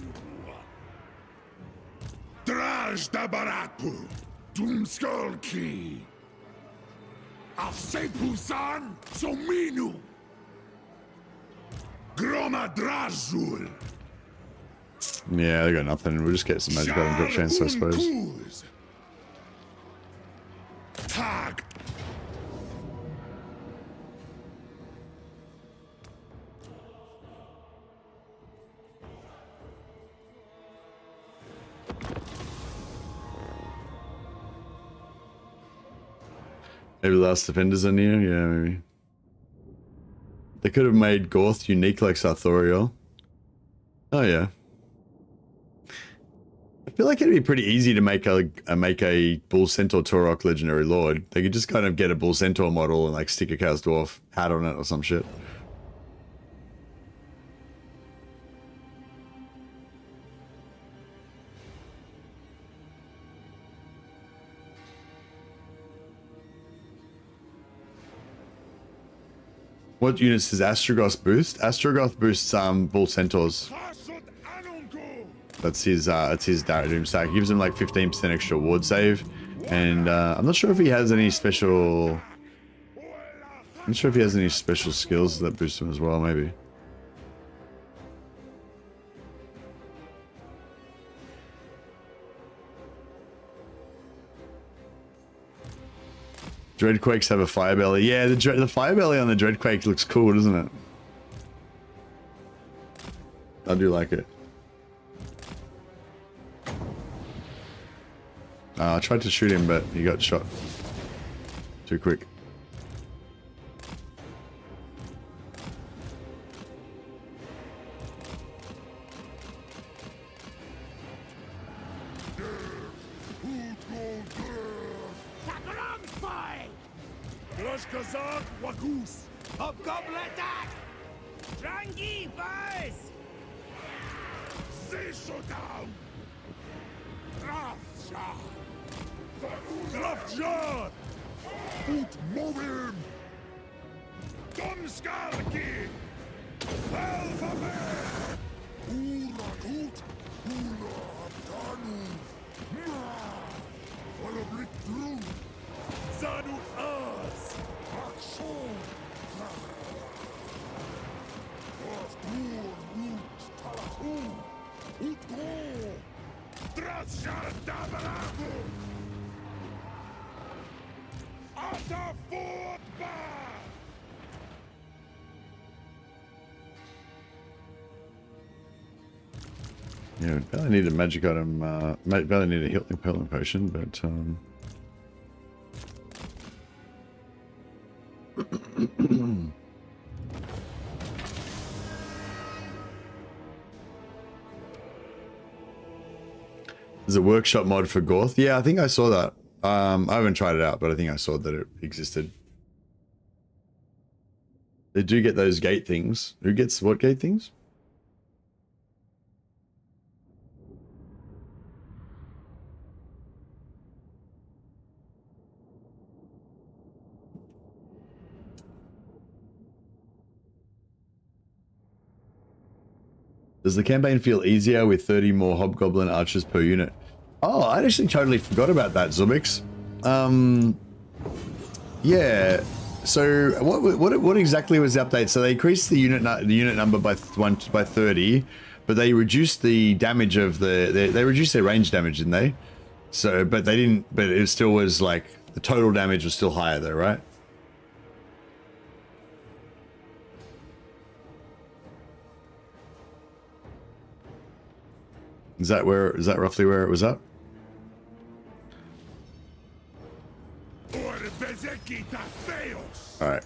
A: Draj Dabarapu Doomskulki Afsepusan Sominu Groma Drazul.
B: Yeah, they got nothing. We'll just get some magic item drop chance, I suppose.
A: Tag.
B: Maybe the last defenders are near? Yeah, maybe. They could have made Gorth unique like Sarthoriel. Oh, yeah. I feel like it'd be pretty easy to make a Bull Centaur Torok Legendary Lord. They could just kind of get a Bull Centaur model and like stick a Chaos Dwarf hat on it or some shit. What units does Astrogoth boost? Astrogoth boosts Bull Centaurs. That's his Doom stack. It gives him like 15% extra ward save. And I'm not sure if he has any special... I'm not sure if he has any special skills that boost him as well, maybe. Dreadquakes have a fire belly. Yeah, the fire belly on the Dreadquake looks cool, doesn't it? I do like it. I tried to shoot him, but he got shot too quick.
C: Hobgoblin attack! Drangi, boys!
A: Zisho down! Drafjar! Drafjar! Ut movim! Donskalki! Alphabe! Urakut! Ura abdanu! Alablik through! Zanu us! Action!
B: Yeah, barely need a magic item, barely need a healing potion, but there's a workshop mod for Goth. Yeah, I think I saw that. I haven't tried it out, but I think I saw that it existed. They do get those gate things. Who gets what gate things? Does the campaign feel easier with 30 more Hobgoblin archers per unit? Oh, I actually totally forgot about that, Zubix. Yeah. So what exactly was the update? So they increased the unit number by 30, but they reduced the damage of they reduced their range damage, didn't they? So, but they didn't. But it still was like the total damage was still higher, though, right? Is that roughly where it was at? All right.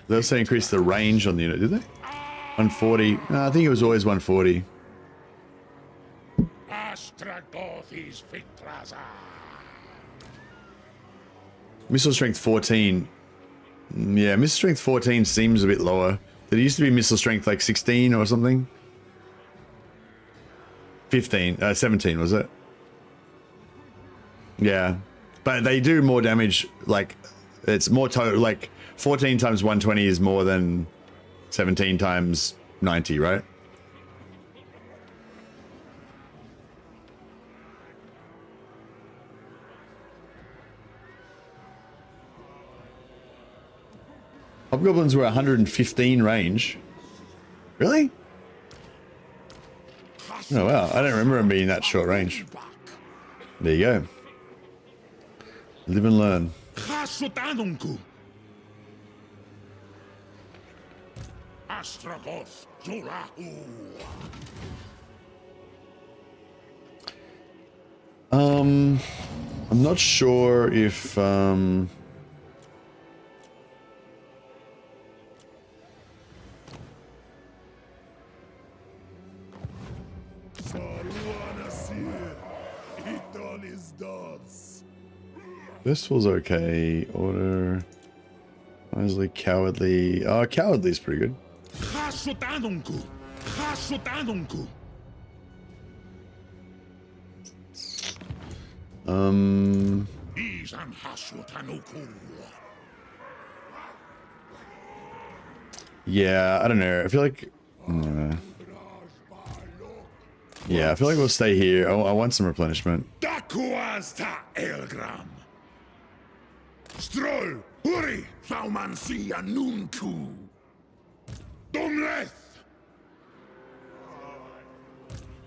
B: They also increased the range on the unit, did they? 140. No, I think it was always 140.
A: Astragoth is Victraza.
B: Missile strength 14. Yeah, missile strength 14 seems a bit lower. Did it used to be missile strength like 16 or something? 17 was it? Yeah, but they do more damage. Like it's more total. Like 14 times 120 is more than 17 times 90, right? Hobgoblins were 115 range. Really? Oh wow, I don't remember them being that short range. There you go. Live and learn.
A: Astragoth,
B: I'm not sure if Festival's okay. Order. Wisely, cowardly. Oh, cowardly's pretty good. Yeah, I don't know. I feel like. Yeah, I feel like we'll stay here. I want some replenishment.
A: Stroll, hurry, Faumansia Nunku. Domleth.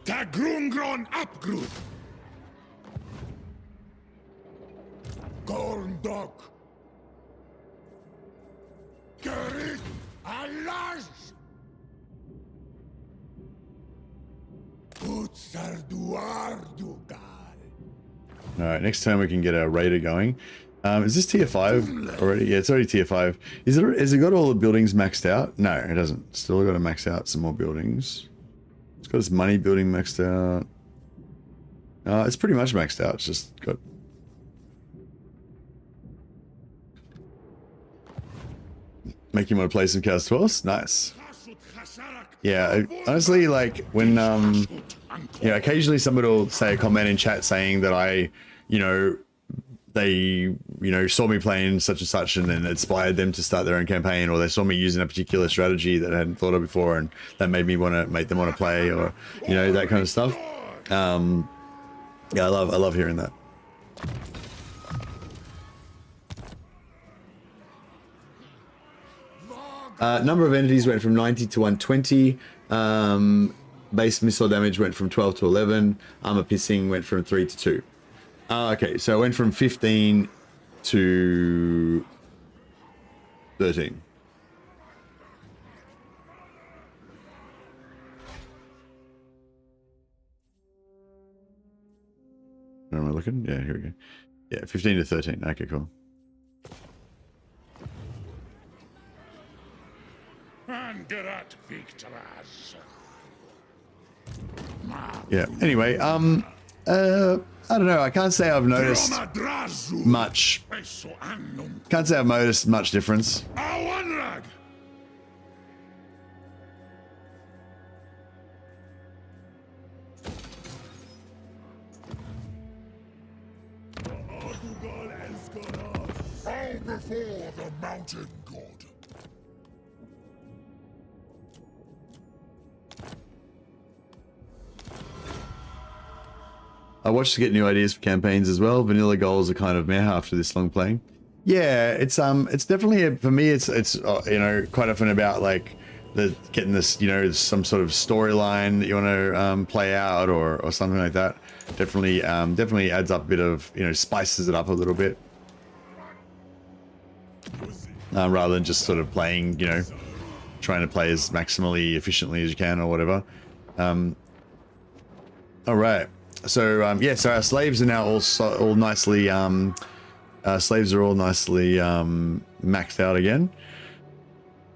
A: Tagrungron Upgrud. Gorndok. Gerit Alas. Utsarduardugal.
B: Alright, next time we can get our raider going. Is this tier 5 already? Yeah, it's already tier 5. Has it got all the buildings maxed out? No, it doesn't. Still got to max out some more buildings. It's got its money building maxed out. It's pretty much maxed out. It's just got... Make you want to play some Chaos 12s? Nice. Yeah, honestly, like, when, yeah, occasionally somebody will say a comment in chat saying that I, you know, they, you know, saw me playing such and such and then inspired them to start their own campaign, or they saw me using a particular strategy that I hadn't thought of before and that made me want to make them want to play, or, you know, that kind of stuff. Yeah, I love hearing that. Number of entities went from 90 to 120. Base missile damage went from 12 to 11. Armor piercing went from 3 to 2. Okay, so it went from 15 to 13. Where am I looking? Yeah, here we go. Yeah, 15 to 13. Okay, cool. Yeah, anyway, I don't know, I can't say I've noticed much. Can't say I've noticed much difference.
A: Before the mountain god.
B: I watched to get new ideas for campaigns as well. Vanilla goals are kind of meh after this long playing. Yeah, it's definitely for me. It's you know, quite often about like getting this, you know, some sort of storyline that you want to play out or something like that. Definitely adds up a bit of, you know, spices it up a little bit. Rather than just sort of playing, you know, trying to play as maximally efficiently as you can or whatever. All right. So yeah, so our slaves are now all nicely slaves are all nicely maxed out again.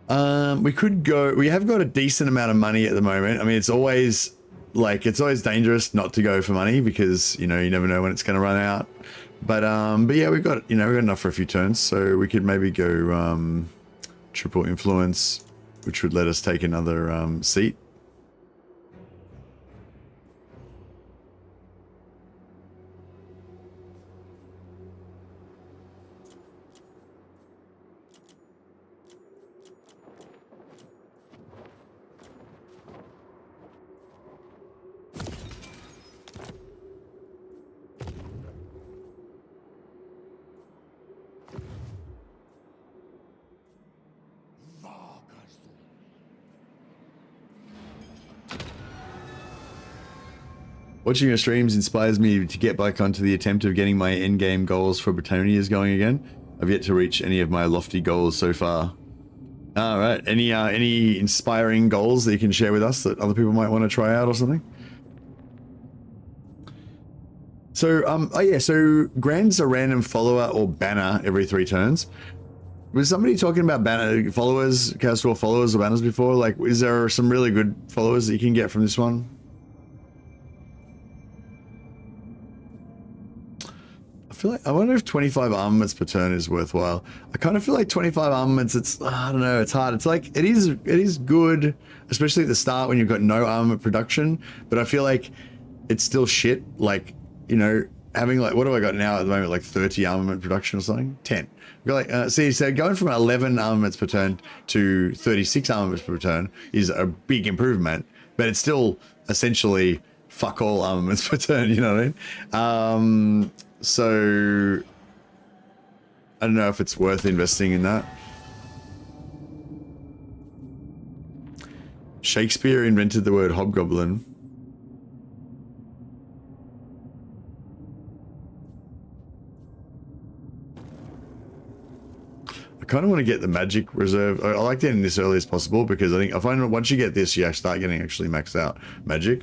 B: We have got a decent amount of money at the moment. I mean, it's always dangerous not to go for money because, you know, you never know when it's going to run out. But yeah, we've got enough for a few turns, so we could maybe go triple influence, which would let us take another seat. Watching your streams inspires me to get back onto the attempt of getting my endgame goals for Bretonias going again. I've yet to reach any of my lofty goals so far. All right, any inspiring goals that you can share with us that other people might want to try out or something? So, oh yeah, so grants a random follower or banner every 3 turns. Was somebody talking about banner followers, casual followers or banners before? Like, is there some really good followers that you can get from this one? I feel like, I wonder if 25 armaments per turn is worthwhile. I kind of feel like 25 armaments, it's, I don't know, it's hard. It's like, it is good, especially at the start when you've got no armament production, but I feel like it's still shit. Like, you know, having like, what have I got now at the moment? Like 30 armament production or something? 10. We've got like, so going from 11 armaments per turn to 36 armaments per turn is a big improvement, but it's still essentially fuck all armaments per turn, you know what I mean? So I don't know if it's worth investing in that. Shakespeare invented the word hobgoblin. I kind of want to get the magic reserve. I like getting this early as possible because I find once you get this, you start getting actually maxed out magic.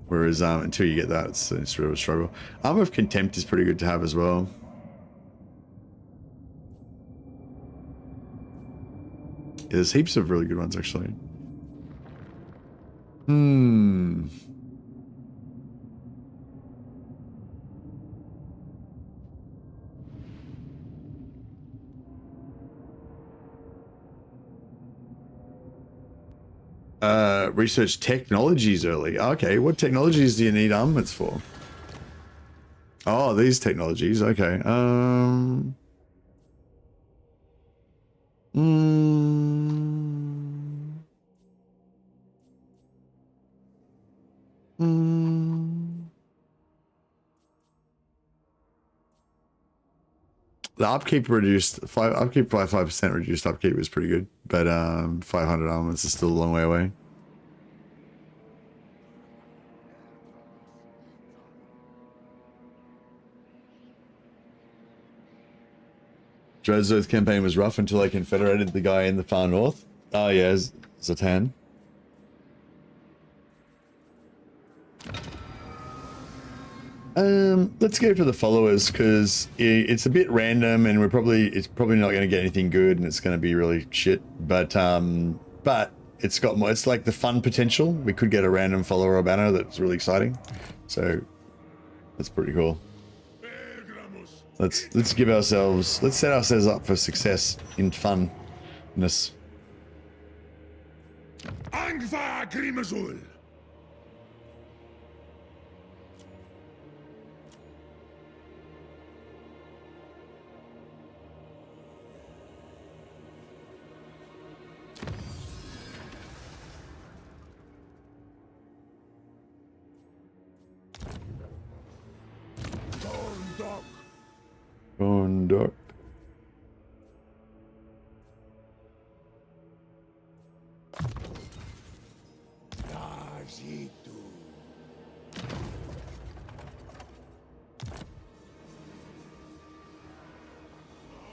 B: Whereas until you get that, it's sort of a struggle. Armor of Contempt is pretty good to have as well. Yeah, there's heaps of really good ones actually. Research technologies early. Okay, what technologies do you need armaments for? Oh, these technologies. Okay. The upkeep reduced upkeep by 5% reduced upkeep was pretty good, but 500 armaments is still a long way away. Drazdoth campaign was rough until I confederated the guy in the far north. Oh yeah, Zatan. Let's go for the followers because it's a bit random and it's probably not going to get anything good and it's going to be really shit. But it's got more. It's like the fun potential. We could get a random follower or banner that's really exciting. So that's pretty cool. Let's set ourselves up for success in funness.
A: Angva Grimazul.
B: Conduct.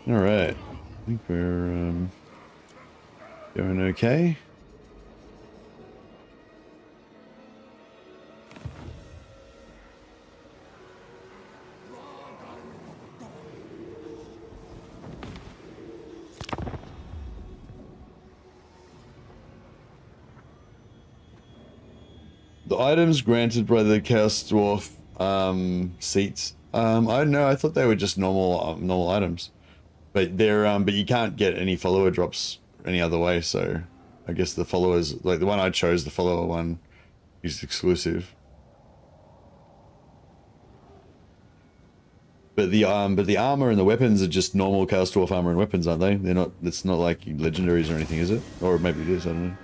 B: All right, I think we're doing okay. The items granted by the Chaos Dwarf seats. I don't know. I thought they were just normal items, but they're but you can't get any follower drops any other way. So I guess the followers, like the one I chose, the follower one, is exclusive. But the armor and the weapons are just normal Chaos Dwarf armor and weapons, aren't they? They're not. It's not like legendaries or anything, is it? Or maybe it is. I don't know.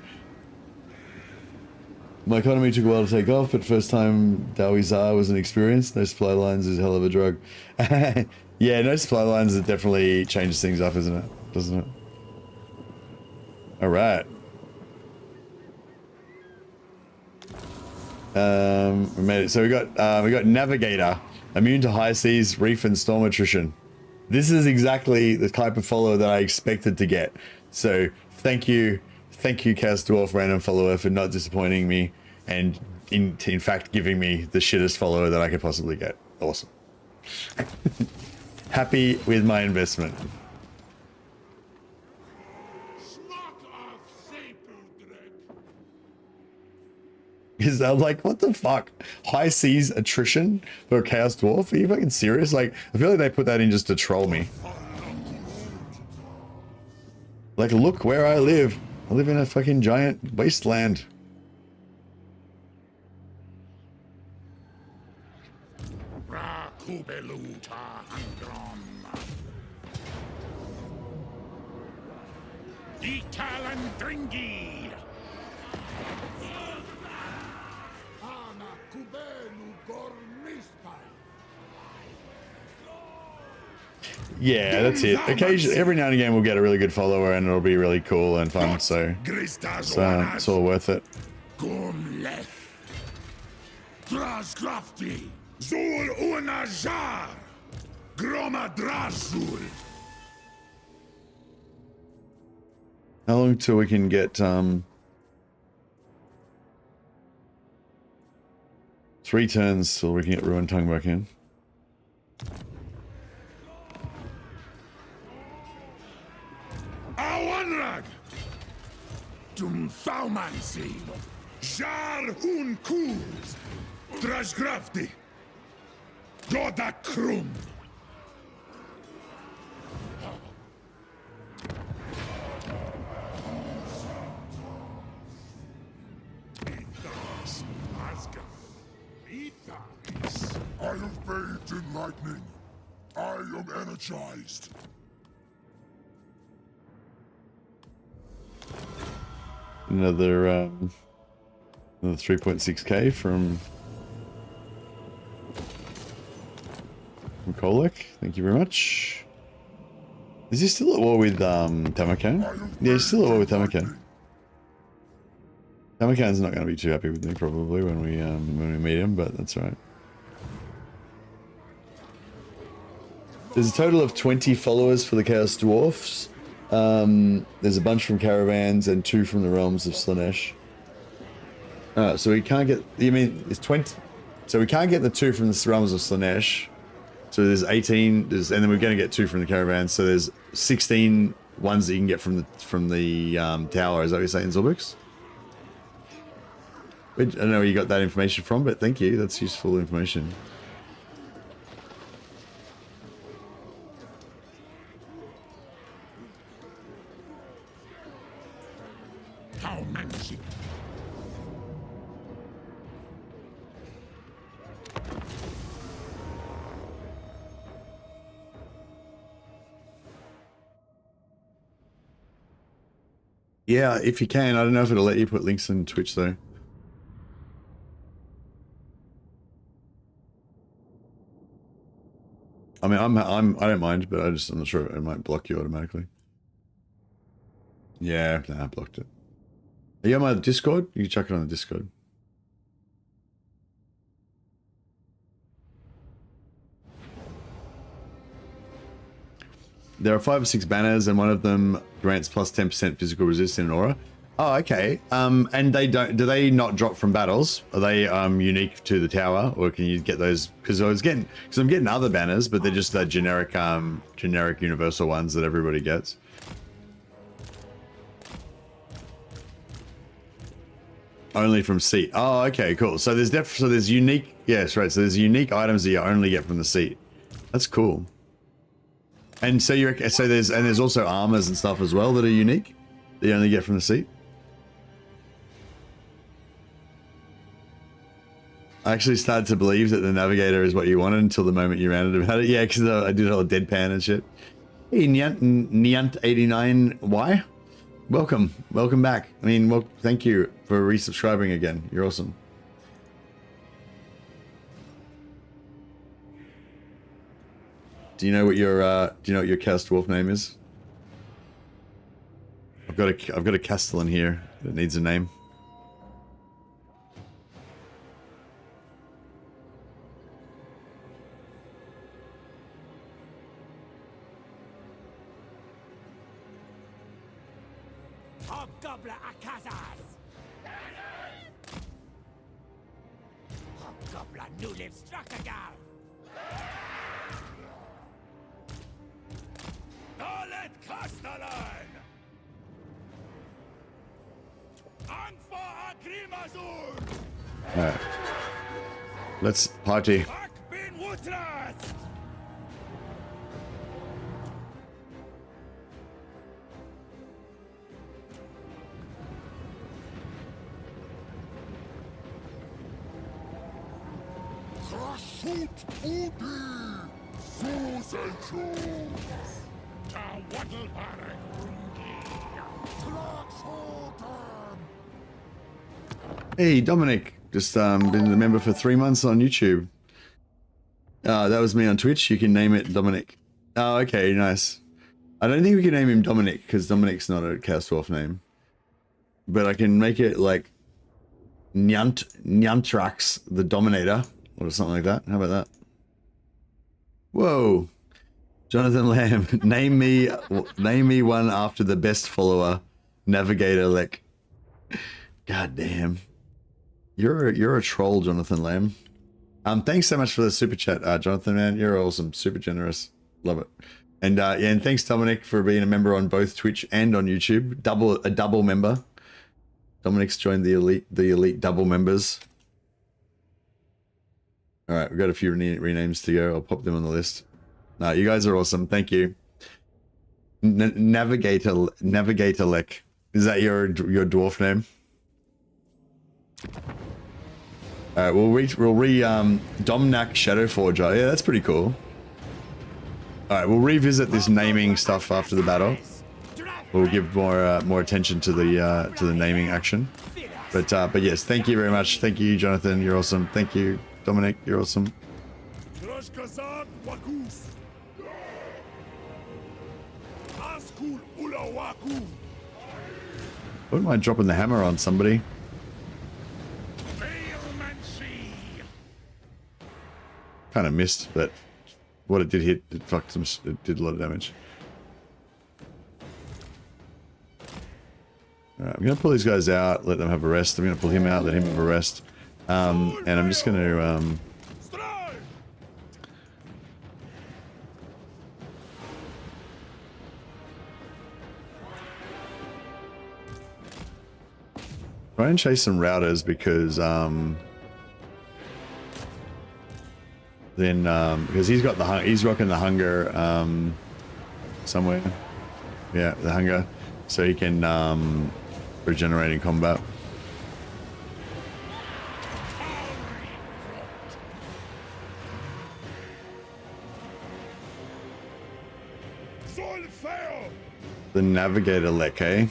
B: My economy took a while to take off, but first time Dowie Zar was an experience. No supply lines is a hell of a drug. Yeah, no supply lines, it definitely changes things up, isn't it? Doesn't it? All right. We made it. So we got Navigator, immune to high seas, reef, and storm attrition. This is exactly the type of follower that I expected to get. So thank you, Chaos Dwarf random follower, for not disappointing me and in fact giving me the shittest follower that I could possibly get. Awesome. Happy with my investment. Is that like, what the fuck? High seas attrition for a Chaos Dwarf? Are you fucking serious? Like, I feel like they put that in just to troll me. Like, look where I live. I live in a fucking giant wasteland. Yeah, that's it. Occasionally, every now and again, we'll get a really good follower, and it'll be really cool and fun. So it's all worth it. How long till we can get 3 turns till we can get Ruined Tongue back in?
A: Awanrag! Dumfaumansi! Jar un kuz! Drasgrafti! Goda krum! I have bathed in lightning. I am energized.
B: Another 3.6k from Kolek. Thank you very much. Is he still at war with Tamakan? Yeah, he's still at war with Tamakan. Tamakan's not going to be too happy with me probably when we meet him, but that's all right. There's a total of 20 followers for the Chaos Dwarfs. There's a bunch from Caravans and 2 from the Realms of Slaanesh. So we can't get, you mean it's 20? So we can't get the 2 from the Realms of Slaanesh. So there's 18, and then we're going to get 2 from the Caravans. So there's 16 ones that you can get from the tower. Is that what you're saying, Zulbix? I don't know where you got that information from, but thank you. That's useful information. Yeah, if you can. I don't know if it'll let you put links in Twitch though. I mean, I don't mind, but I'm not sure it might block you automatically. Yeah, nah, I blocked it. Are you on my Discord? You can chuck it on the Discord. There are 5 or 6 banners, and one of them grants plus 10% physical resist in an aura. Oh, okay. And they don't. Do they not drop from battles? Are they unique to the tower, or can you get those? Because I'm getting other banners, but they're just the generic universal ones that everybody gets. Only from seat. Oh, okay, cool. So there's unique. Yes, right. So there's unique items that you only get from the seat. That's cool. And so there's also armors and stuff as well that are unique that you only get from the seat. I actually started to believe that the navigator is what you wanted until the moment you ranted about it. Yeah, because I did all deadpan and shit. Hey, Niant89Y, welcome back. I mean, well, thank you for resubscribing again. You're awesome. Do you know what your Chaos Dwarf name is? I've got a Castellan here that needs a name.
C: Hobgoblin Akazas! Hobgoblin New Live Strakagal! Nolet Castellan! Angfa Agrimazur!
B: Alright. Let's party. Hey, Dominic. Just been a member for 3 months on YouTube. That was me on Twitch. You can name it Dominic. Oh, okay, nice. I don't think we can name him Dominic because Dominic's not a Chaos Dwarf name. But I can make it like Nyantrax the Dominator or something like that. How about that? Whoa. Jonathan Lamb, name me one after the best follower, Navigator Lek. God damn. You're a troll, Jonathan Lamb. Thanks so much for the super chat, Jonathan, man. You're awesome. Super generous. Love it. And yeah, and thanks Dominic for being a member on both Twitch and on YouTube. A double member. Dominic's joined the elite double members. All right, we've got a few renames to go. I'll pop them on the list. No, you guys are awesome. Thank you. Navigator Lek. Is that your dwarf name? All right, we'll Domnak Shadowforger. Yeah, that's pretty cool. All right, we'll revisit this naming stuff after the battle. We'll give more attention to the naming action. But yes, thank you very much. Thank you, Jonathan. You're awesome. Thank you, Dominic. You're awesome. Wouldn't mind dropping the hammer on somebody. Kind of missed, but what it did hit, it fucked some. It did a lot of damage. Alright, I'm gonna pull these guys out, let them have a rest. I'm gonna pull him out, let him have a rest. And I'm just gonna try and chase some routers because because he's got he's rocking the hunger somewhere. Yeah, the hunger, so he can regenerate in combat. The Navigator Lek, eh?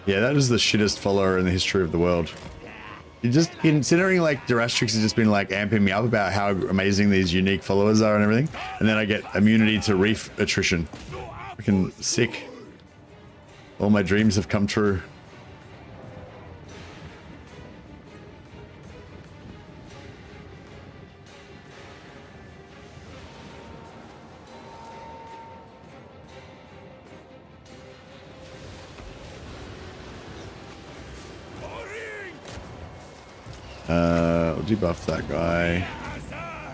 B: Yeah, that is the shittest follower in the history of the world. You just, considering like Durastrix has just been like amping me up about how amazing these unique followers are and everything, and then I get immunity to reef attrition. Freaking sick. All my dreams have come true. We'll debuff that guy.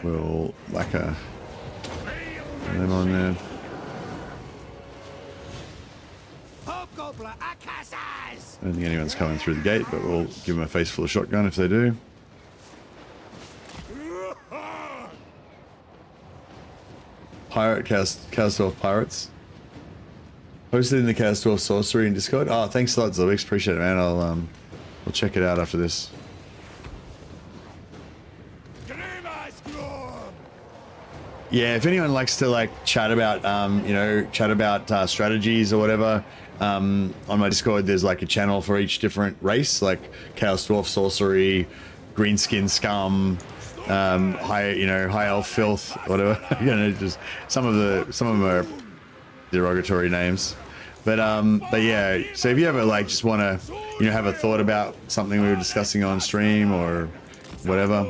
B: We'll whack a them on there. I don't think anyone's coming through the gate, but we'll give them a face full of shotgun if they do. Pirate Chaos Dwarf Pirates. Posted in the Chaos Dwarf Sorcery in Discord. Oh, thanks a lot, Zobix. Appreciate it, man. I'll check it out after this. Yeah, if anyone likes to like chat about, strategies or whatever, on my Discord, there's like a channel for each different race, like Chaos Dwarf Sorcery, Greenskin Scum, High Elf Filth, whatever. Just some of them are derogatory names, but yeah. So if you ever like just want to, have a thought about something we were discussing on stream or whatever.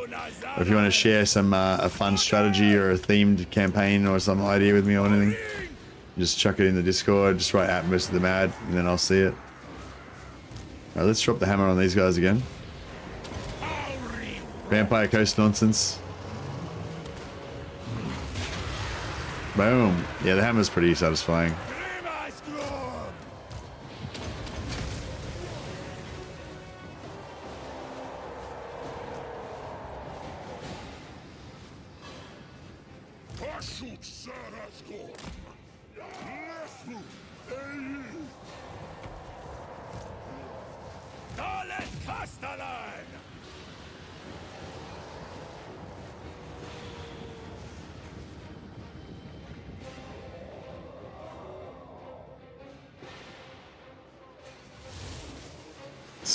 B: Or if you want to share some a fun strategy or a themed campaign or some idea with me or anything, just chuck it in the Discord. Just write Atmos of the Mad, and then I'll see it. All right, let's drop the hammer on these guys again. Vampire Coast nonsense. Boom. Yeah, the hammer's pretty satisfying.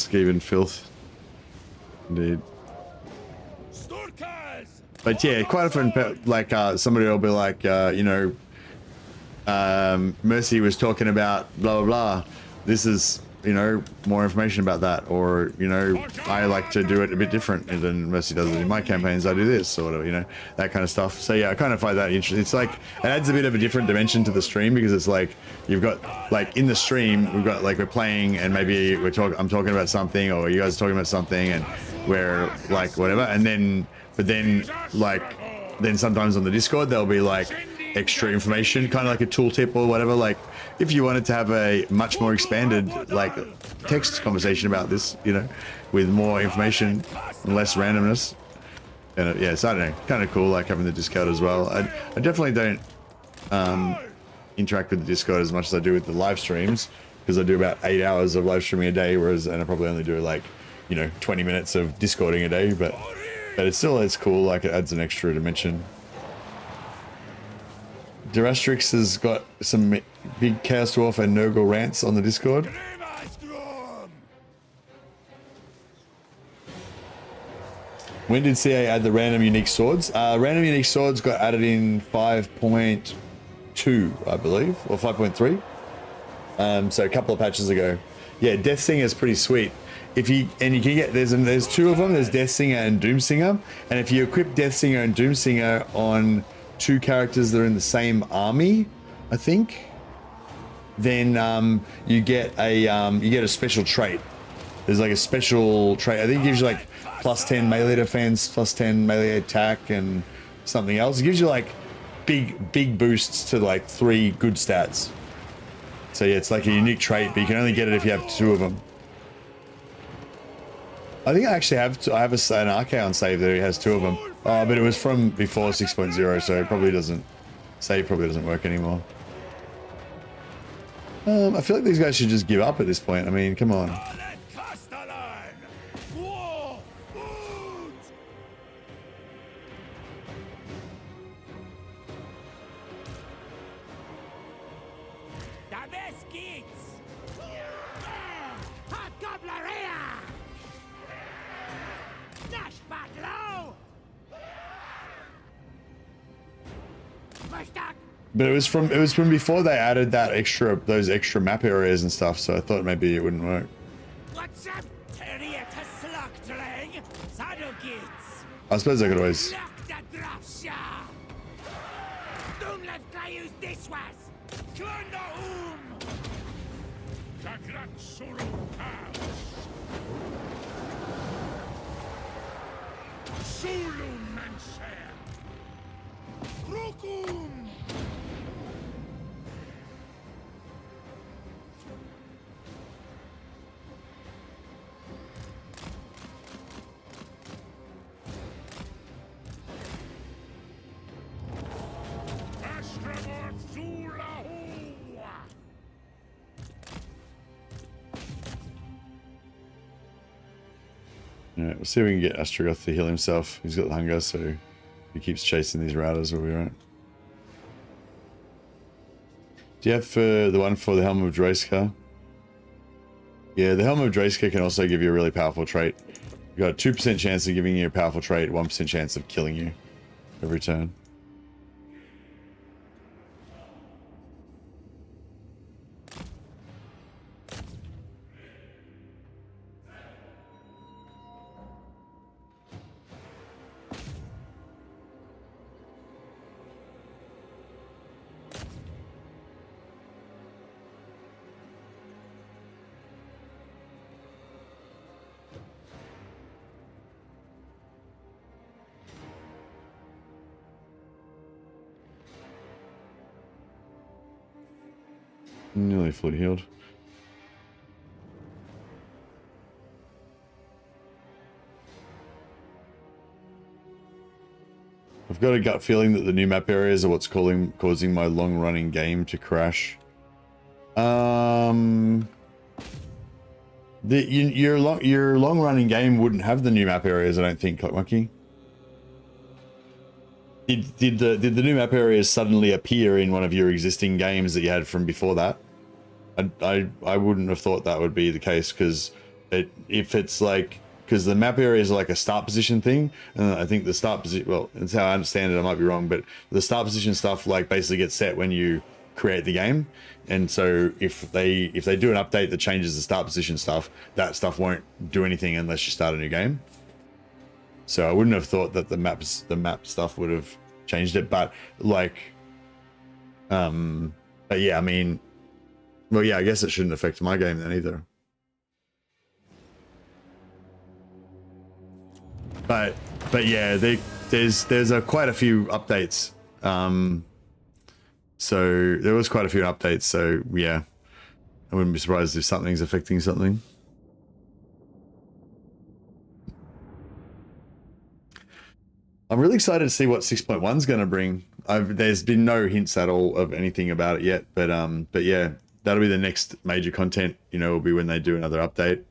B: Skaven filth. Indeed. But yeah, quite often, like somebody will be like, you know, Mercy was talking about blah blah blah. This is, you know, more information about that, or you know, I like to do it a bit different, and then Mercy does it in my campaigns. I do this, or whatever, you know, that kind of stuff. So yeah, I kind of find that interesting. It's like it adds a bit of a different dimension to the stream, because it's like you've got like in the stream we've got like we're playing and maybe I'm talking about something, or you guys are talking about something, and we're like whatever, and then then sometimes on the Discord there'll be like extra information, kind of like a tooltip or whatever, like if you wanted to have a much more expanded like text conversation about this, you know, with more information and less randomness. And yeah, so I don't know, kind of cool like having the Discord as well. I definitely don't interact with the Discord as much as I do with the live streams, because I do about 8 hours of live streaming a day, and I probably only do like, you know, 20 minutes of Discording a day, but it's cool, like it adds an extra dimension. Durastrix has got some big Chaos Dwarf and Nurgle rants on the Discord. When did CA add the random unique swords? Random unique swords got added in 5.2, I believe, or 5.3. So a couple of patches ago. Yeah, Deathsinger is pretty sweet. You can get there's two of them. There's Deathsinger and Doomsinger, and if you equip Deathsinger and Doomsinger on two characters that are in the same army, I think, then you get a special trait. There's like a special trait. I think it gives you like +10 melee defense, +10 melee attack, and something else. It gives you like big boosts to like 3 good stats. So yeah, it's like a unique trait, but you can only get it if you have 2 of them. I think I actually have an Archaon save that he has 2 of them. But it was from before 6.0, so it probably doesn't work anymore. I feel like these guys should just give up at this point. I mean, come on. But it was from before they added those extra map areas and stuff, so I thought maybe it wouldn't work. I suppose I could always. Alright, we'll see if we can get Astrogoth to heal himself. He's got the hunger, so if he keeps chasing these routers, we'll be right. Do you have the one for the Helm of Draiska? Yeah, the Helm of Draiska can also give you a really powerful trait. You got a 2% chance of giving you a powerful trait, 1% chance of killing you every turn. Nearly fully healed. I've got a gut feeling that the new map areas are what's causing my long-running game to crash. Your long-running game wouldn't have the new map areas, I don't think, Clockmonkey. Did the new map areas suddenly appear in one of your existing games that you had from before that? I wouldn't have thought that would be the case, because if it's like, because the map area is like a start position thing, and I think the start position, well, that's how I understand it, I might be wrong, but the start position stuff like basically gets set when you create the game. And so if they do an update that changes the start position stuff, that stuff won't do anything unless you start a new game. So I wouldn't have thought that the map stuff would have changed it, but like, but yeah, I mean, well, yeah, I guess it shouldn't affect my game then either. But yeah, there's quite a few updates. So there was quite a few updates. So yeah, I wouldn't be surprised if something's affecting something. I'm really excited to see what 6.1 is going to bring. There's been no hints at all of anything about it yet, but yeah, that'll be the next major content. You know, will be when they do another update.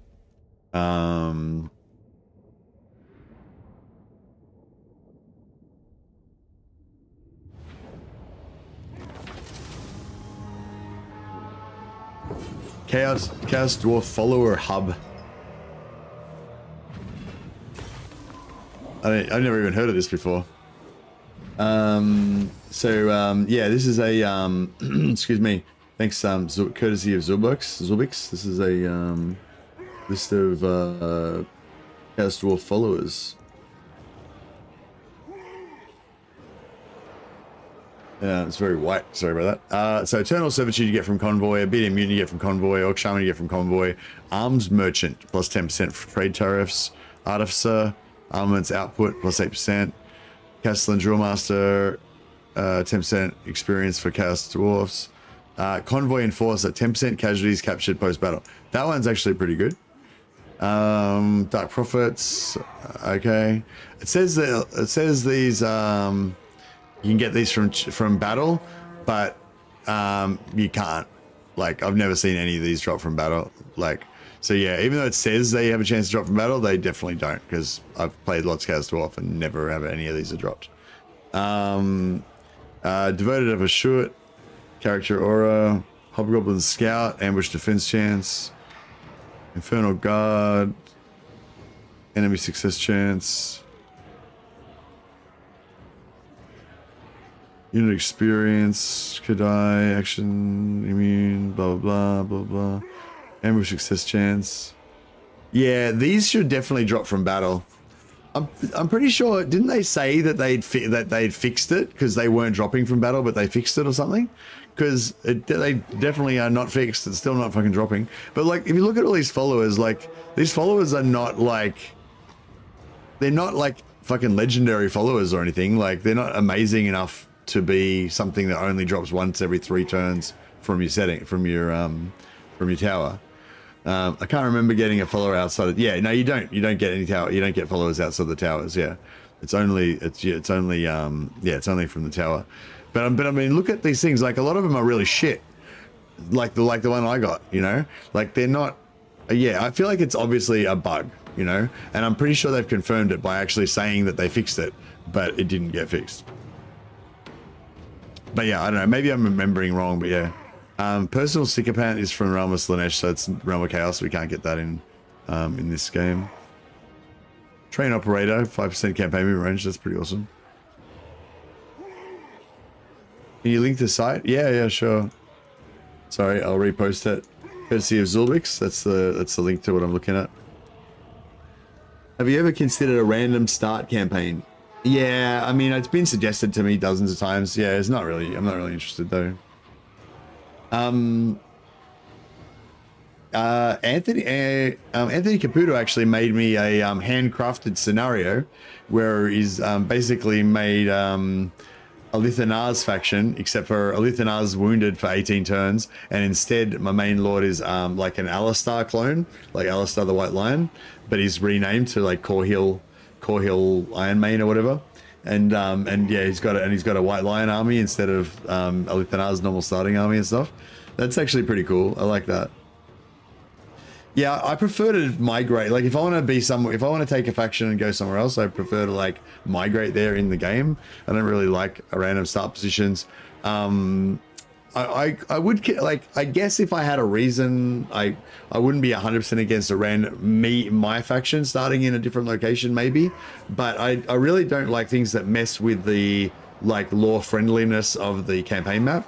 B: Chaos Dwarf Follower Hub. I've never even heard of this before. Yeah, this is a excuse me. Thanks, courtesy of Zubix. This is a list of Chaos Dwarf followers. Yeah, it's very white. Sorry about that. So Eternal Servitude you get from Convoy, Obedient Mutant you get from Convoy, Orc Shaman you get from Convoy, Arms Merchant plus 10% for trade tariffs, Artificer, Armaments Output plus 8%, Castellan Drill Master, 10% experience for Chaos Dwarfs, Convoy Enforcer, 10% casualties captured post-battle. That one's actually pretty good. Dark Prophets, okay. It says these you can get these from battle, but you can't. Like, I've never seen any of these drop from battle. Like, so yeah, even though it says they have a chance to drop from battle, they definitely don't, because I've played lots of Chaos Dwarf and never have any of these are dropped. Devoted of a Short, Character Aura, Hobgoblin Scout, Ambush Defense Chance, Infernal Guard, Enemy Success Chance, Unit Experience, Kadai, Action, Immune, blah, blah, blah, blah, blah. Ambush Success Chance. Yeah, these should definitely drop from battle. I'm pretty sure, didn't they say that they'd fixed it because they weren't dropping from battle, but they fixed it or something? Because they definitely are not fixed. It's still not fucking dropping. But like, if you look at all these followers, like, these followers are not like, they're not like fucking legendary followers or anything. Like, they're not amazing enough to be something that only drops once every 3 turns from your setting, from your tower. I can't remember getting a follower outside of, yeah, no, you don't get any tower, you don't get followers outside the towers. Yeah, it's only from the tower. But I mean, look at these things, like a lot of them are really shit, like the one I got, you know, like they're not, yeah, I feel like it's obviously a bug, you know, and I'm pretty sure they've confirmed it by actually saying that they fixed it, but it didn't get fixed. But yeah, I don't know, maybe I'm remembering wrong, but yeah. Personal Sycophant is from Realm of Slanesh, so it's Realm of Chaos. We can't get that in this game. Train Operator, 5% campaign move range. That's pretty awesome. Can you link the site? Yeah, sure. Sorry, I'll repost it. Courtesy of Zulbix. That's the link to what I'm looking at. Have you ever considered a random start campaign? Yeah, I mean, it's been suggested to me dozens of times. Yeah, I'm not really interested though. Anthony Caputo actually made me a handcrafted scenario where he's basically made Alithanar's faction, except for Alithanar's wounded for 18 turns, and instead my main lord is like an Alistar clone, like Alistar the White Lion, but he's renamed to like Corhill Iron Mane or whatever. And yeah, he's got a White Lion army instead of Alithanar's normal starting army and stuff. That's actually pretty cool. I like that. Yeah, I prefer to migrate. Like, if I want to take a faction and go somewhere else, I prefer to like migrate there in the game. I don't really like random start positions. I I would like, I guess if I had a reason, I wouldn't be 100% against a my faction starting in a different location maybe, but I really don't like things that mess with the like lore friendliness of the campaign map.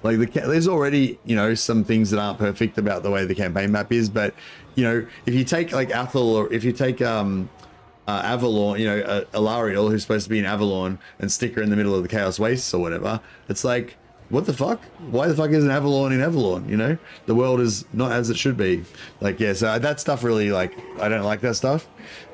B: Like there's already, you know, some things that aren't perfect about the way the campaign map is, but you know, if you take like Athel, or if you take Avalon, you know, Alariel, who's supposed to be in Avalon, and stick her in the middle of the Chaos Wastes or whatever, it's like, what the fuck? Why the fuck isn't Avalon in Avalon? You know, the world is not as it should be. Like, yeah, so that stuff really, like, I don't like that stuff.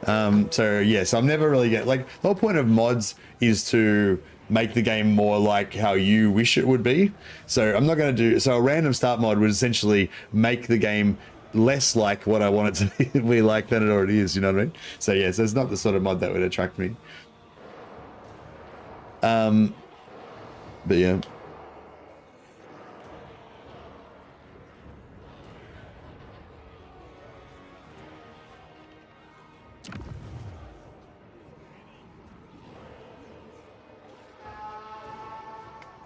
B: So yeah, so I'm never really like, the whole point of mods is to make the game more like how you wish it would be. So I'm not going to do, so a random start mod would essentially make the game less like what I want it to be like than it already is, you know what I mean? So yeah, so it's not the sort of mod that would attract me. But yeah.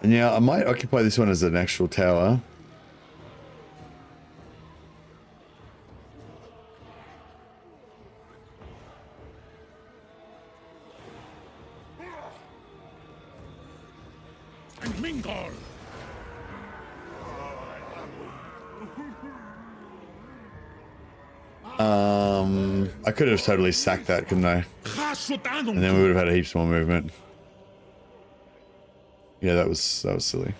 B: And yeah, I might occupy this one as an actual tower.
A: And mingle.
B: I could have totally sacked that, couldn't I? And then we would have had heaps more movement. Yeah, that was silly.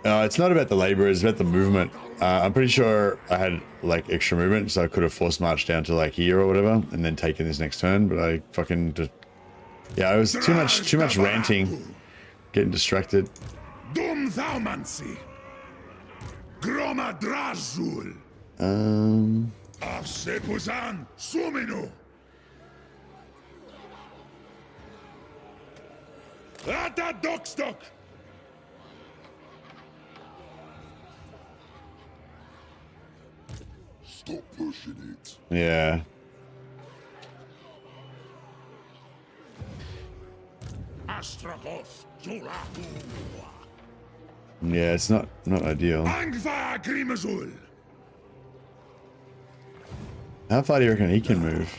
B: It's not about the labor, it's about the movement. I'm pretty sure I had like extra movement, so I could have forced marched down to like here or whatever, and then taken this next turn. But I fucking just, yeah, it was too much ranting, getting distracted.
A: Stop pushing it.
B: Yeah.
A: Astragoth,
B: Yeah, it's not ideal. How far do you reckon he can move?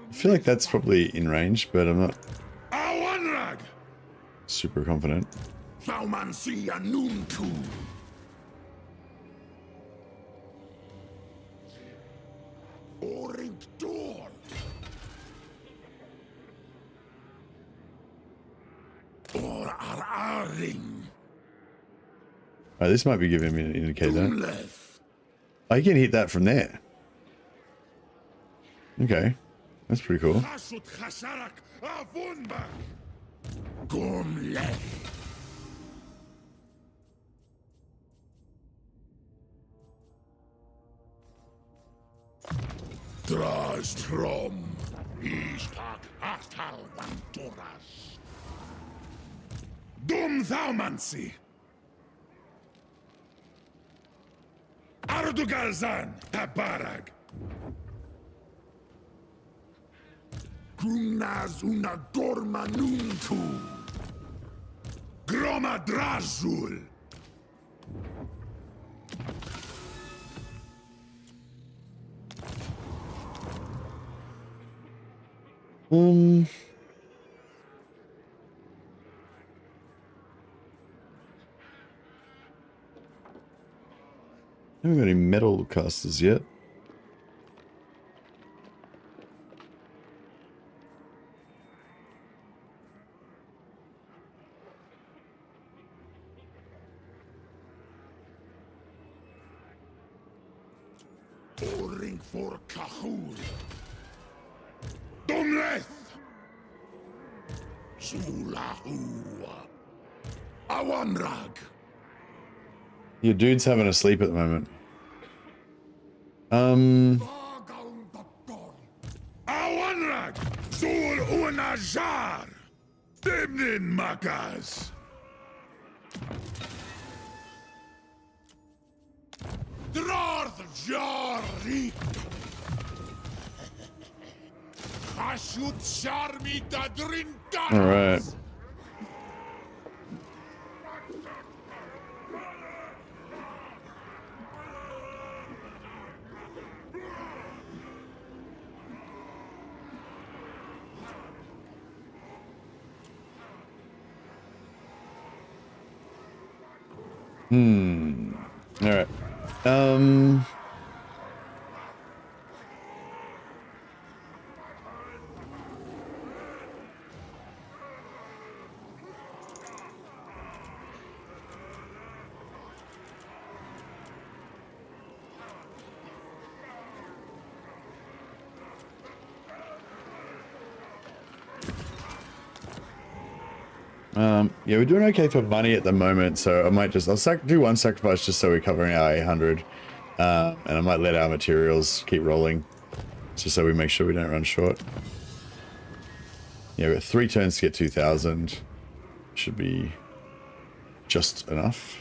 B: I feel like that's probably in range, but I'm not super confident. Oh, this might be giving me an indicator. I can hit that from there. Okay, that's pretty cool.
A: Drastrom, Ishtak Atal Vantoras. Dum Thaumansi. Ardugalzan Tabarag. Grumnaz una dorma nuntu. Groma Drazul.
B: I haven't got any metal casters yet.
A: Boring for Kahul. Dumleth. Zulahua. Awanrag.
B: Your dude's having a sleep at the moment.
A: Awanrag. Zul Unajar. Them then, muckers! Drarth Jarri! Hashut Sharmita Drinkas!
B: All right. All right. Yeah, we're doing okay for money at the moment, so I might just, I'll do one sacrifice just so we're covering our 800, and I might let our materials keep rolling, just so we make sure we don't run short. Yeah, we've got 3 turns to get 2,000, should be just enough.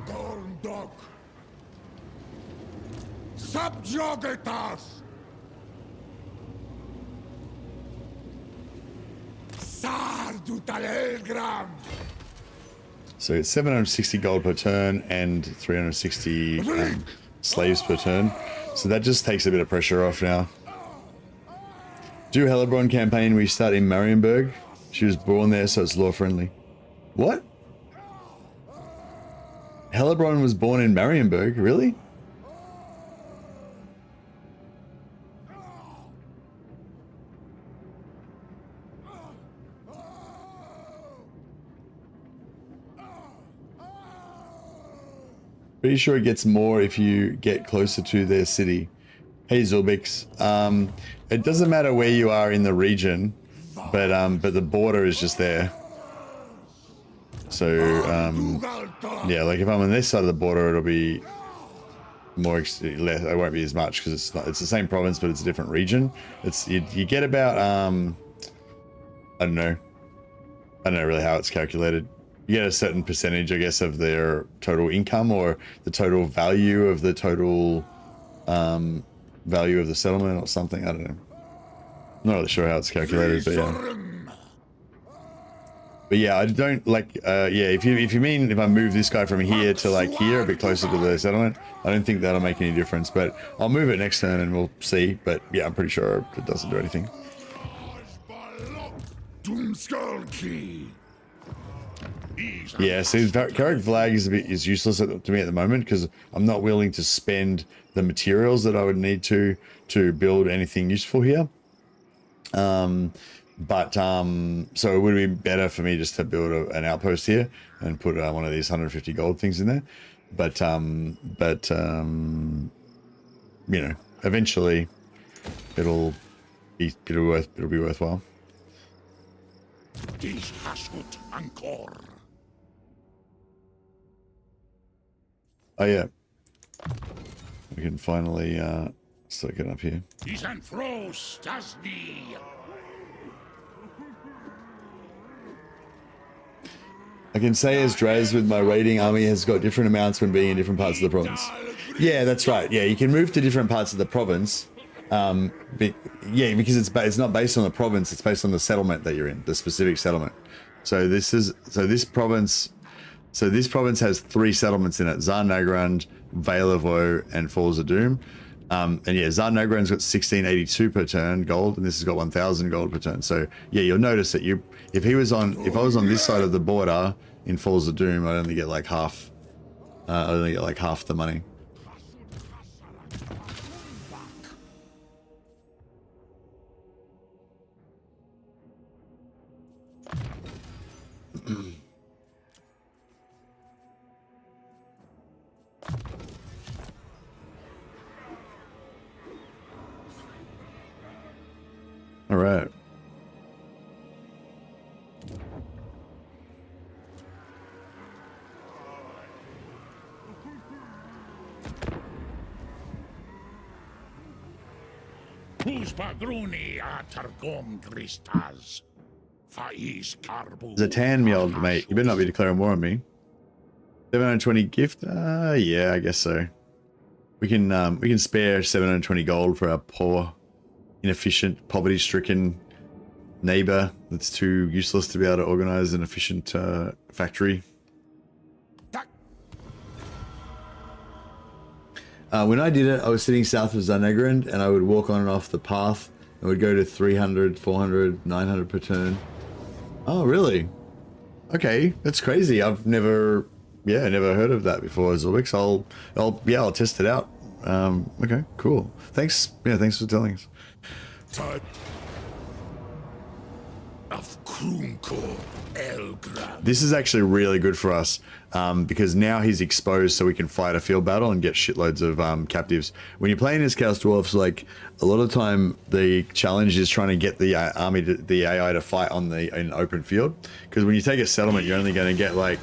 A: Gorndog! Subjugatas! Sardutalegram!
B: So it's 760 gold per turn and 360 slaves per turn. So that just takes a bit of pressure off now. Do Hellebron campaign, we start in Marienburg. She was born there, so it's law friendly. What? Hellebron was born in Marienburg, really? Pretty sure it gets more if you get closer to their city. Hey Zulbix, it doesn't matter where you are in the region, but the border is just there. So yeah, like if I'm on this side of the border, it'll be more less. It won't be as much because it's the same province, but it's a different region. It's you get about I don't know really how it's calculated. You get a certain percentage, I guess, of their total income or the total value of the total value of the settlement or something. I don't know. I'm not really sure how it's calculated, but yeah. But yeah, I don't like. Yeah, if you mean if I move this guy from here to like here, a bit closer to the settlement, I don't think that'll make any difference. But I'll move it next turn and we'll see. But yeah, I'm pretty sure it doesn't do anything. Yeah, see, Carrick Flag is useless to me at the moment because I'm not willing to spend the materials that I would need to build anything useful here. So it would be better for me just to build an outpost here and put one of these 150 gold things in there. But you know, eventually it'll be worthwhile. Oh yeah, we can finally start getting up here. I can say as Draz with my raiding army has got different amounts when being in different parts of the province. Yeah, that's right. Yeah, you can move to different parts of the province. Yeah, because it's not based on the province, it's based on the settlement that you're in, the specific settlement. So this province has 3 settlements in it: Zar Nagrand, Vale of Woe, and Falls of Doom. And yeah, Zar Nagrand's got 1682 per turn gold, and this has got 1000 gold per turn. So yeah, you'll notice that if I was on this side of the border in Falls of Doom, I'd only get like half. I only get like half the money. All right. There's a tan me old mate. You better not be declaring war on me. 720 gift? Yeah, I guess so. We can spare 720 gold for our poor, inefficient, poverty-stricken neighbor that's too useless to be able to organize an efficient factory. When I did it, I was sitting south of Zanegrind, and I would walk on and off the path. I would go to 300, 400, 900 per turn. Oh, really? Okay, that's crazy. I've never heard of that before, Zulbix. I'll test it out. Okay, cool. Thanks. Yeah, thanks for telling us. This is actually really good for us because now he's exposed, so we can fight a field battle and get shitloads of captives. When you're playing as Chaos Dwarfs, like a lot of the time, the challenge is trying to get the army, the AI, to fight on an open field. Because when you take a settlement, you're only going to get like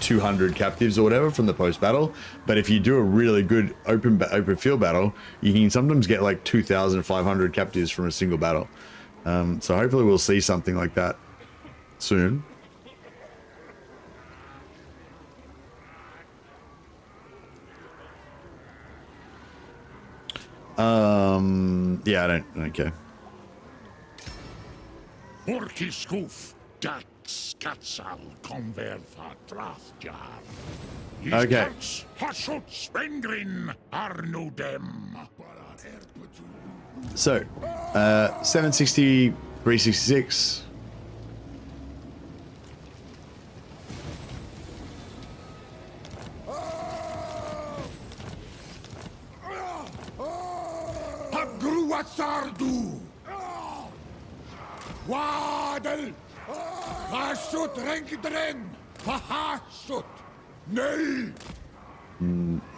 B: 200 captives or whatever from the post battle. But if you do a really good open field battle, you can sometimes get like 2,500 captives from a single battle. So hopefully we'll see something like that soon. Yeah, I don't care. Okay. So, 760, 366.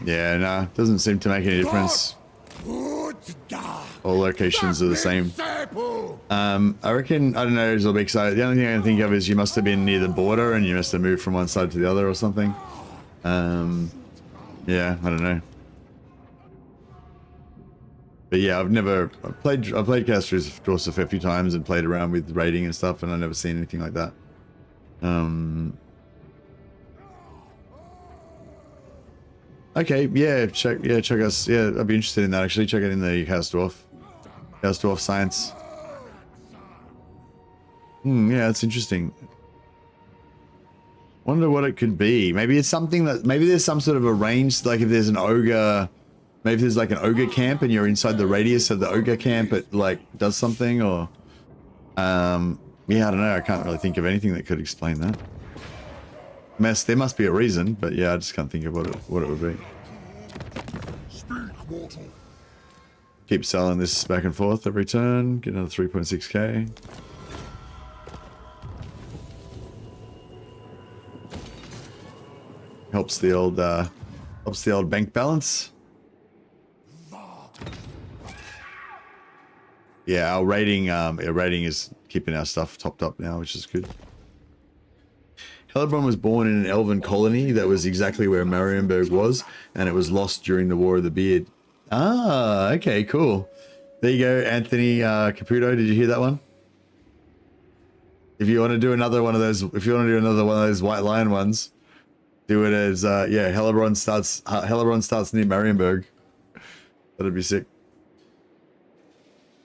B: Yeah, nah, doesn't seem to make any difference. All locations are the same. I reckon, I don't know, Zulbix, so the only thing I can think of is you must have been near the border and you must have moved from one side to the other or something. Yeah, I don't know. But yeah, I've played Casters Dwarfs a fair few times and played around with raiding and stuff, and I've never seen anything like that. Okay, yeah, check us. Yeah, I'd be interested in that actually. Check it in the Chaos Dwarf science. Yeah, it's interesting. Wonder what it could be. Maybe it's something that, maybe there's some sort of a range, like if there's an ogre, maybe there's like an ogre camp and you're inside the radius of the ogre camp, it like does something, or yeah, I don't know. I can't really think of anything that could explain that. There must be a reason, but yeah, I just can't think of what it would be. Keep selling this back and forth every turn. Get another 3.6k. Helps the old bank balance. Yeah, our rating is keeping our stuff topped up now, which is good. Hellebron was born in an elven colony that was exactly where Marienburg was, and it was lost during the War of the Beard. Ah, okay, cool. There you go, Anthony Caputo. Did you hear that one? If you want to do another one of those, White Lion ones, do it as yeah. Hellebron starts near Marienburg. That'd be sick.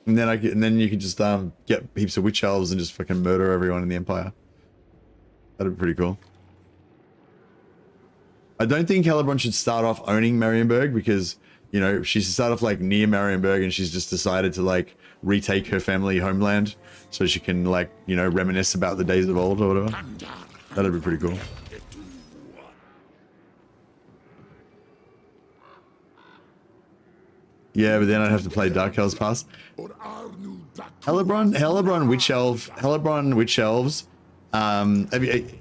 B: And then you could just get heaps of witch elves and just fucking murder everyone in the Empire. That'd be pretty cool. I don't think Hellebron should start off owning Marienburg because, you know, she should start off like near Marienburg and she's just decided to like retake her family homeland so she can like, you know, reminisce about the days of old or whatever. That'd be pretty cool. Yeah, but then I'd have to play Dark Hells Pass. Hellebron Witch Elves.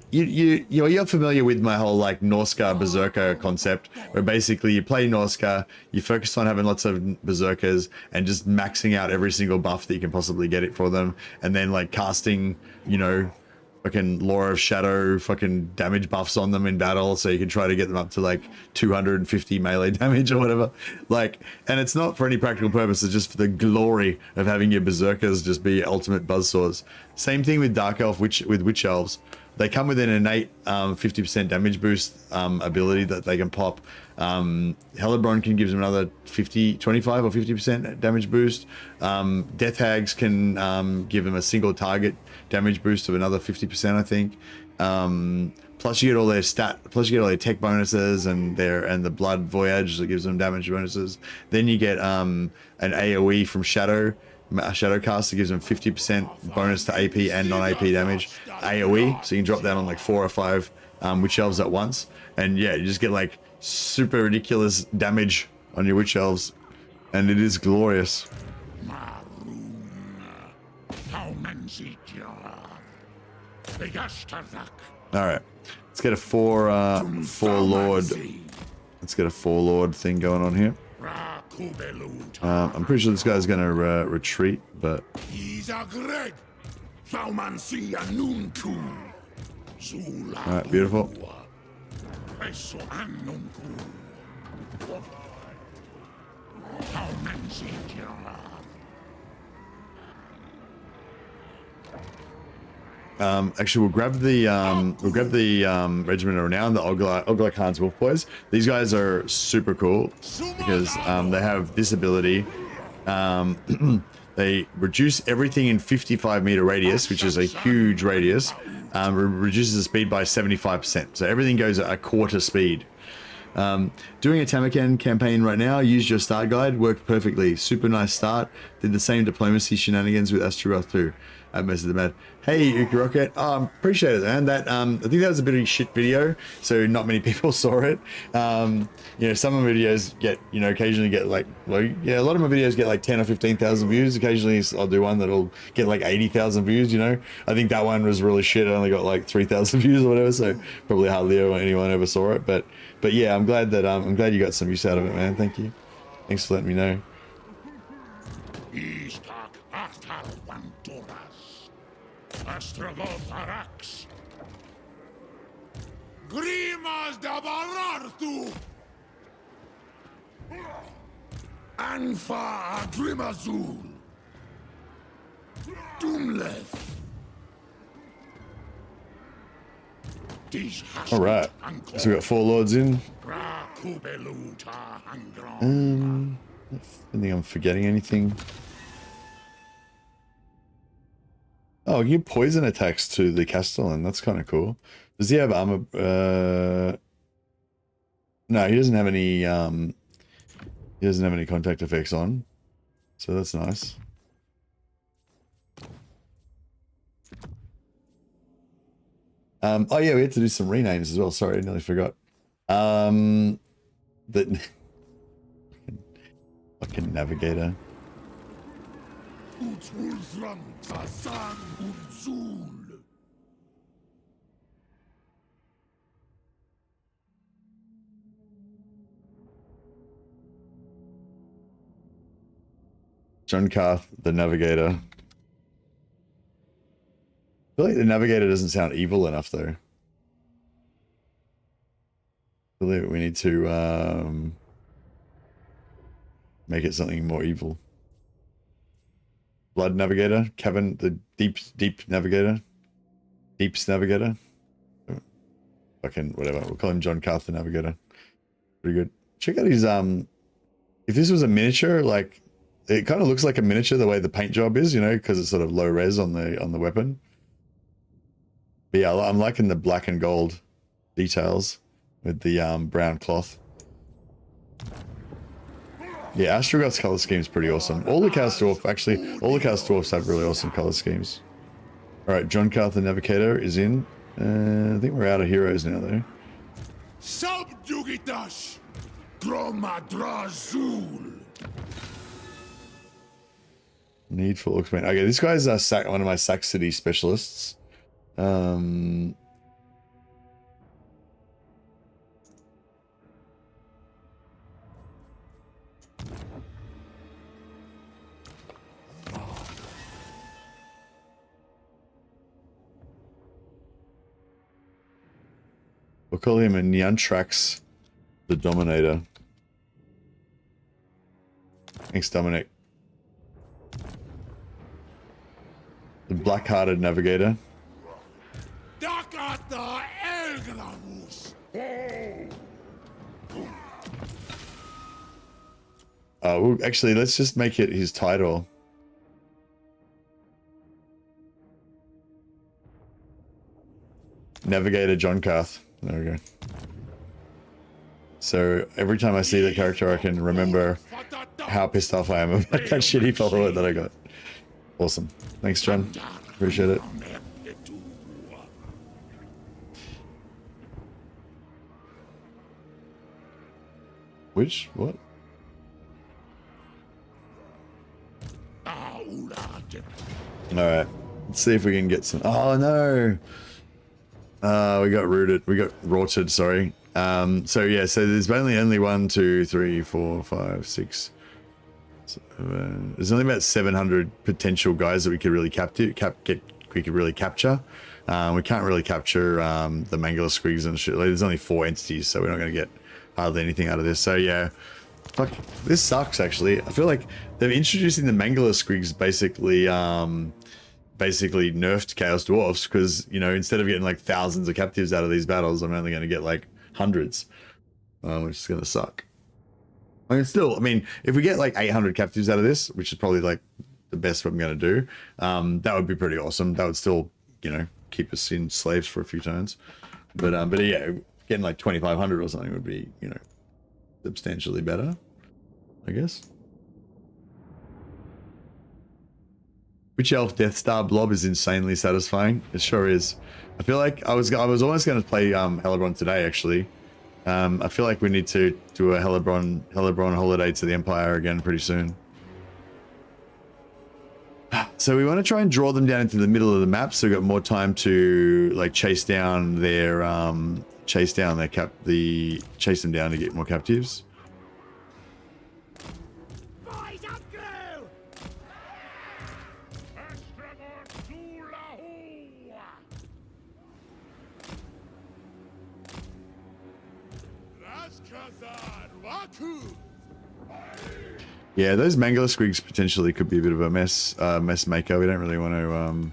B: You're familiar with my whole like Norsca Berserker concept, where basically you play Norsca, you focus on having lots of Berserkers and just maxing out every single buff that you can possibly get it for them, and then like casting, you know, fucking Law of Shadow fucking damage buffs on them in battle, so you can try to get them up to like 250 melee damage or whatever. Like, and it's not for any practical purpose, it's just for the glory of having your berserkers just be ultimate buzzsaws. Same thing with Dark Elf, with Witch Elves. They come with an innate 50% damage boost ability that they can pop. Hellebron can give them another 25 or 50% damage boost. Death Hags can give them a single target damage boost of another 50%, I think. Plus you get all their plus you get all their tech bonuses and the Blood Voyage that gives them damage bonuses. Then you get an AoE from Shadow Cast that gives them 50% bonus to AP and non-AP damage AoE, so you can drop down on like 4 or 5 Witch Elves at once, and yeah, you just get like super ridiculous damage on your Witch Elves, and it is glorious. Alright, let's get a 4 Lord. Let's get a 4 Lord thing going on here. I'm pretty sure this guy's gonna retreat, but alright, beautiful. Actually, we'll grab the regiment of renown, the Oglak Khan's Wolf Boys. These guys are super cool because they have this ability. They reduce everything in 55-meter radius, which is a huge radius. Reduces the speed by 75%, so everything goes at a quarter speed. Doing a Tamakan campaign right now. Used your start guide, worked perfectly. Super nice start. Did the same diplomacy shenanigans with Astrogoth too. Most of the mad. Hey, Uki Rocket. Appreciate it, man. That I think that was a bit of a shit video, so not many people saw it. You know, some of my videos get, you know, occasionally get like, well, yeah, a lot of my videos get like 10 or 15,000 views. Occasionally, I'll do one that'll get like 80,000 views. You know, I think that one was really shit. I only got like 3,000 views or whatever, so probably hardly anyone ever saw it. But yeah, I'm glad that I'm glad you got some use out of it, man. Thank you. Thanks for letting me know.
A: Astragoth Arax. Grimas da Barartu. Anfa Grimazul. Doomleth.
B: All right, so we got 4 lords in. I don't think I'm forgetting anything. Oh, you poison attacks to the Castellan. That's kind of cool. Does he have armor? No, he doesn't have any. He doesn't have any contact effects on, so that's nice. Oh yeah, we had to do some renames as well. Sorry, I nearly forgot. The fucking navigator. John Carth, the navigator. I feel like the navigator doesn't sound evil enough though. I feel like we need to make it something more evil. Blood navigator, Kevin, the deep navigator, deeps navigator. Fucking whatever. We'll call him John Carth, the navigator. Pretty good. Check out his if this was a miniature, like it kind of looks like a miniature the way the paint job is, you know, because it's sort of low res on the weapon. But yeah, I'm liking the black and gold details with the brown cloth. Yeah, Astrogoth's color scheme is pretty awesome. All the Chaos Dwarfs have really awesome color schemes. All right, John Carth, the navigator, is in. I think we're out of heroes now, though.
A: Subjugitash Dromadrazul.
B: Need for Orcsman. Okay, this guy's one of my Sac City specialists. We'll call him a Neantrax the Dominator. Thanks, Dominic. The Black-Hearted Navigator. Well, actually, let's just make it his title. Navigator John Carth. There we go. So every time I see the character, I can remember how pissed off I am about that shitty follower that I got. Awesome. Thanks, John. Appreciate it. Which? What? Alright. Let's see if we can get some... Oh, no! We got rooted. We got rorted, sorry. So yeah, so there's only 1, 2, 3, 4, 5, 6, 7. There's only about 700 potential guys that we could really capture. We can't really capture the Mangler Squigs and shit. Like, there's only 4 entities, so we're not going to get hardly anything out of this. So yeah, fuck, this sucks actually. I feel like they're introducing the Mangler Squigs basically nerfed Chaos Dwarfs because, you know, instead of getting like thousands of captives out of these battles, I'm only going to get like hundreds, which is going to suck. I mean, if we get like 800 captives out of this, which is probably like the best I'm going to do, that would be pretty awesome. That would still, you know, keep us in slaves for a few turns. But yeah, getting like 2,500 or something would be, you know, substantially better, I guess. Witch Elf Death Star Blob is insanely satisfying. It sure is. I feel like I was almost going to play Hellebron today, actually. I feel like we need to do a Hellebron holiday to the Empire again pretty soon. So we want to try and draw them down into the middle of the map, so we've got more time to like chase them down to get more captives. Yeah, those Mangler Squigs potentially could be a bit of a mess maker. We don't really want to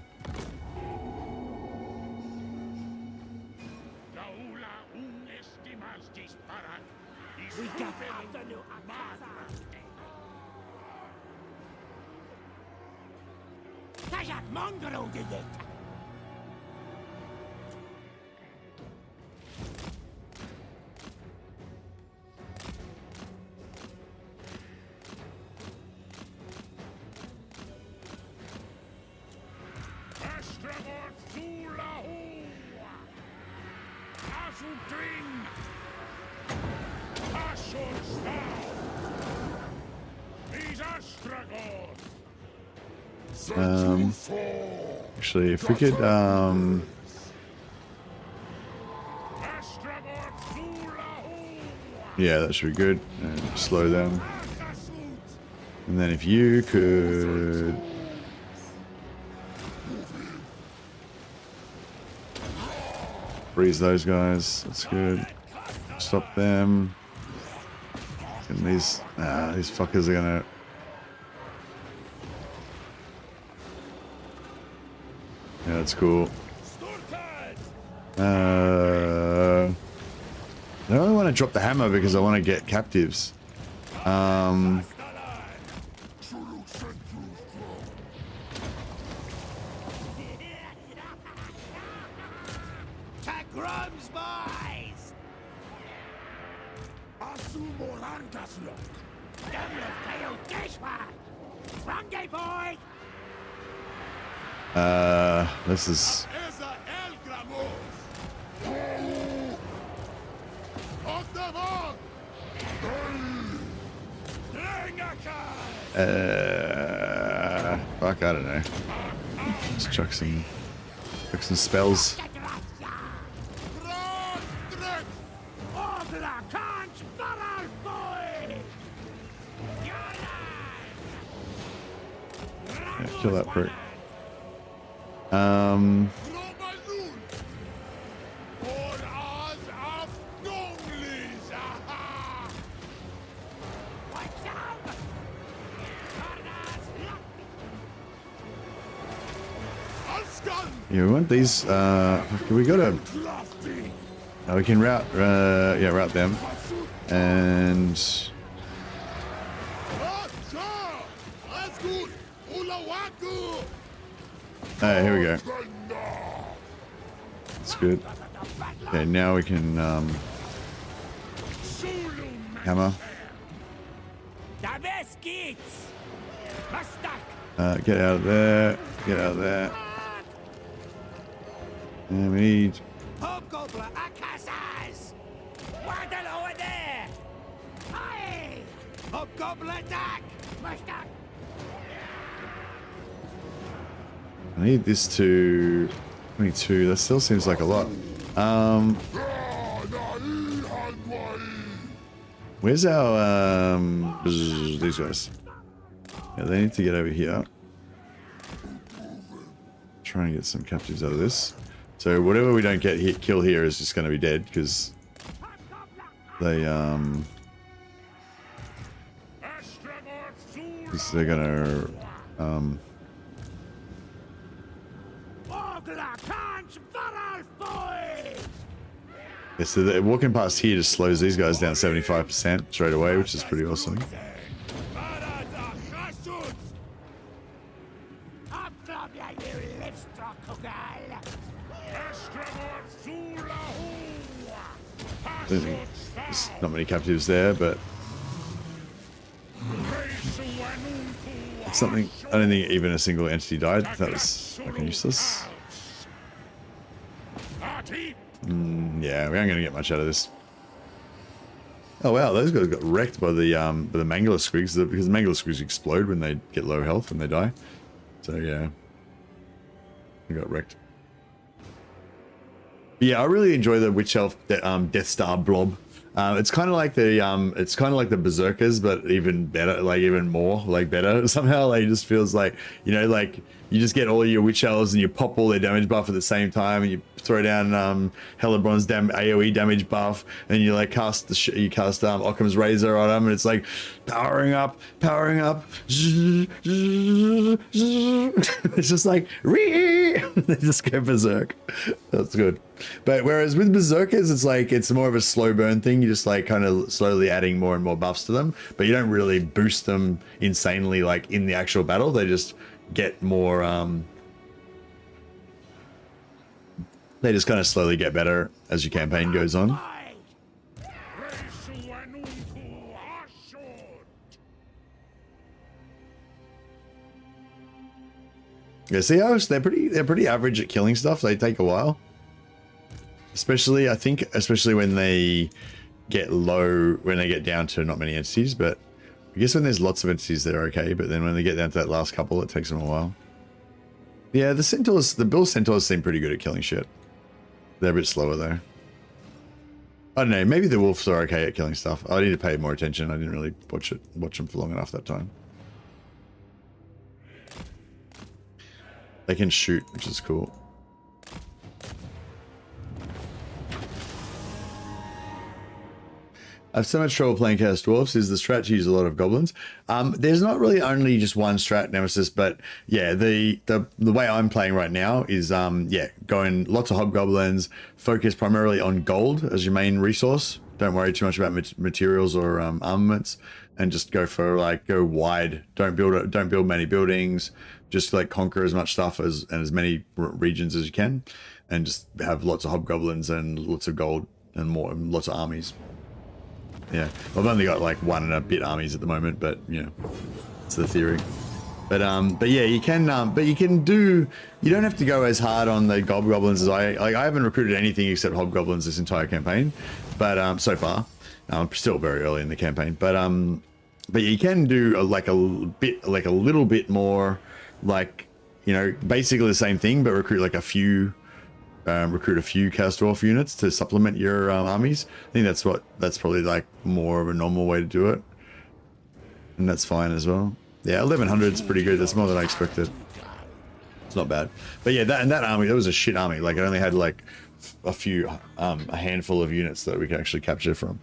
B: actually, if we could yeah, that should be good. And slow them. And then if you could freeze those guys, that's good. Stop them. And these fuckers are gonna... Yeah, that's cool. I only want to drop the hammer because I want to get captives. This is... fuck, I don't know. Just chuck some spells. Yeah, kill that prick. Yeah, we want these. We got to. We can route. Yeah, route them. And. Oh, here we go. That's good. Okay, now we can hammer. Get out of there. Get out of there. And we need. I need this to 22. That still seems like a lot. Where's our these guys? Yeah, they need to get over here. Try and get some captives out of this. So whatever we don't get kill here is just going to be dead because they they're gonna yeah, so walking past here just slows these guys down 75% straight away, which is pretty awesome. There's not many captives there, but it's something. I don't think even a single entity died. That was fucking useless. Yeah, we aren't going to get much out of this. Oh wow, those guys got wrecked by the Mangler Squigs because the Mangler Squigs explode when they get low health when they die. So yeah, they got wrecked. Yeah, I really enjoy the Witch Elf Death Star blob. It's kind of like the Berserkers, but even better, like even more, like better somehow. Like it just feels like, you know, like you just get all your Witch Elves and you pop all their damage buff at the same time, and you throw down Hellebron's AOE damage buff, and you like cast Occam's Razor on them, and it's like powering up. It's just like they just go berserk. That's good. But whereas with Berserkers, it's more of a slow burn thing. You just like kind of slowly adding more and more buffs to them, but you don't really boost them insanely like in the actual battle. They just get more they just kind of slowly get better as your campaign goes on. Yeah, see how they're pretty average at killing stuff. They take a while. Especially when they get low, when they get down to not many entities, but I guess when there's lots of entities, they're okay, but then when they get down to that last couple, it takes them a while. Yeah, the Bill Centaurs seem pretty good at killing shit. They're a bit slower though. I don't know, maybe the Wolves are okay at killing stuff. I need to pay more attention. I didn't really watch them for long enough that time. They can shoot, which is cool. I have so much trouble playing Chaos Dwarfs. Is the strat to use a lot of goblins? There's not really only just one strat Nemesis, but yeah, the way I'm playing right now is yeah, going lots of hobgoblins, focus primarily on gold as your main resource. Don't worry too much about materials or armaments, and just go for like go wide. Don't build many buildings. Just like conquer as much stuff and as many regions as you can, and just have lots of hobgoblins and lots of gold and lots of armies. Yeah, I've only got like 1 and a bit armies at the moment, but you know, it's the theory. But yeah, you can do. You don't have to go as hard on the hobgoblins as I haven't recruited anything except hobgoblins this entire campaign, but so far, I'm still very early in the campaign. But you can do like a little bit more, like, you know, basically the same thing, but recruit like a few. Recruit a few Chaos Dwarf units to supplement your armies. I think that's probably like more of a normal way to do it, and that's fine as well. Yeah, 1100 is pretty good. That's more than I expected. It's not bad. But yeah, that army, that was a shit army. Like, it only had like a handful of units that we could actually capture from.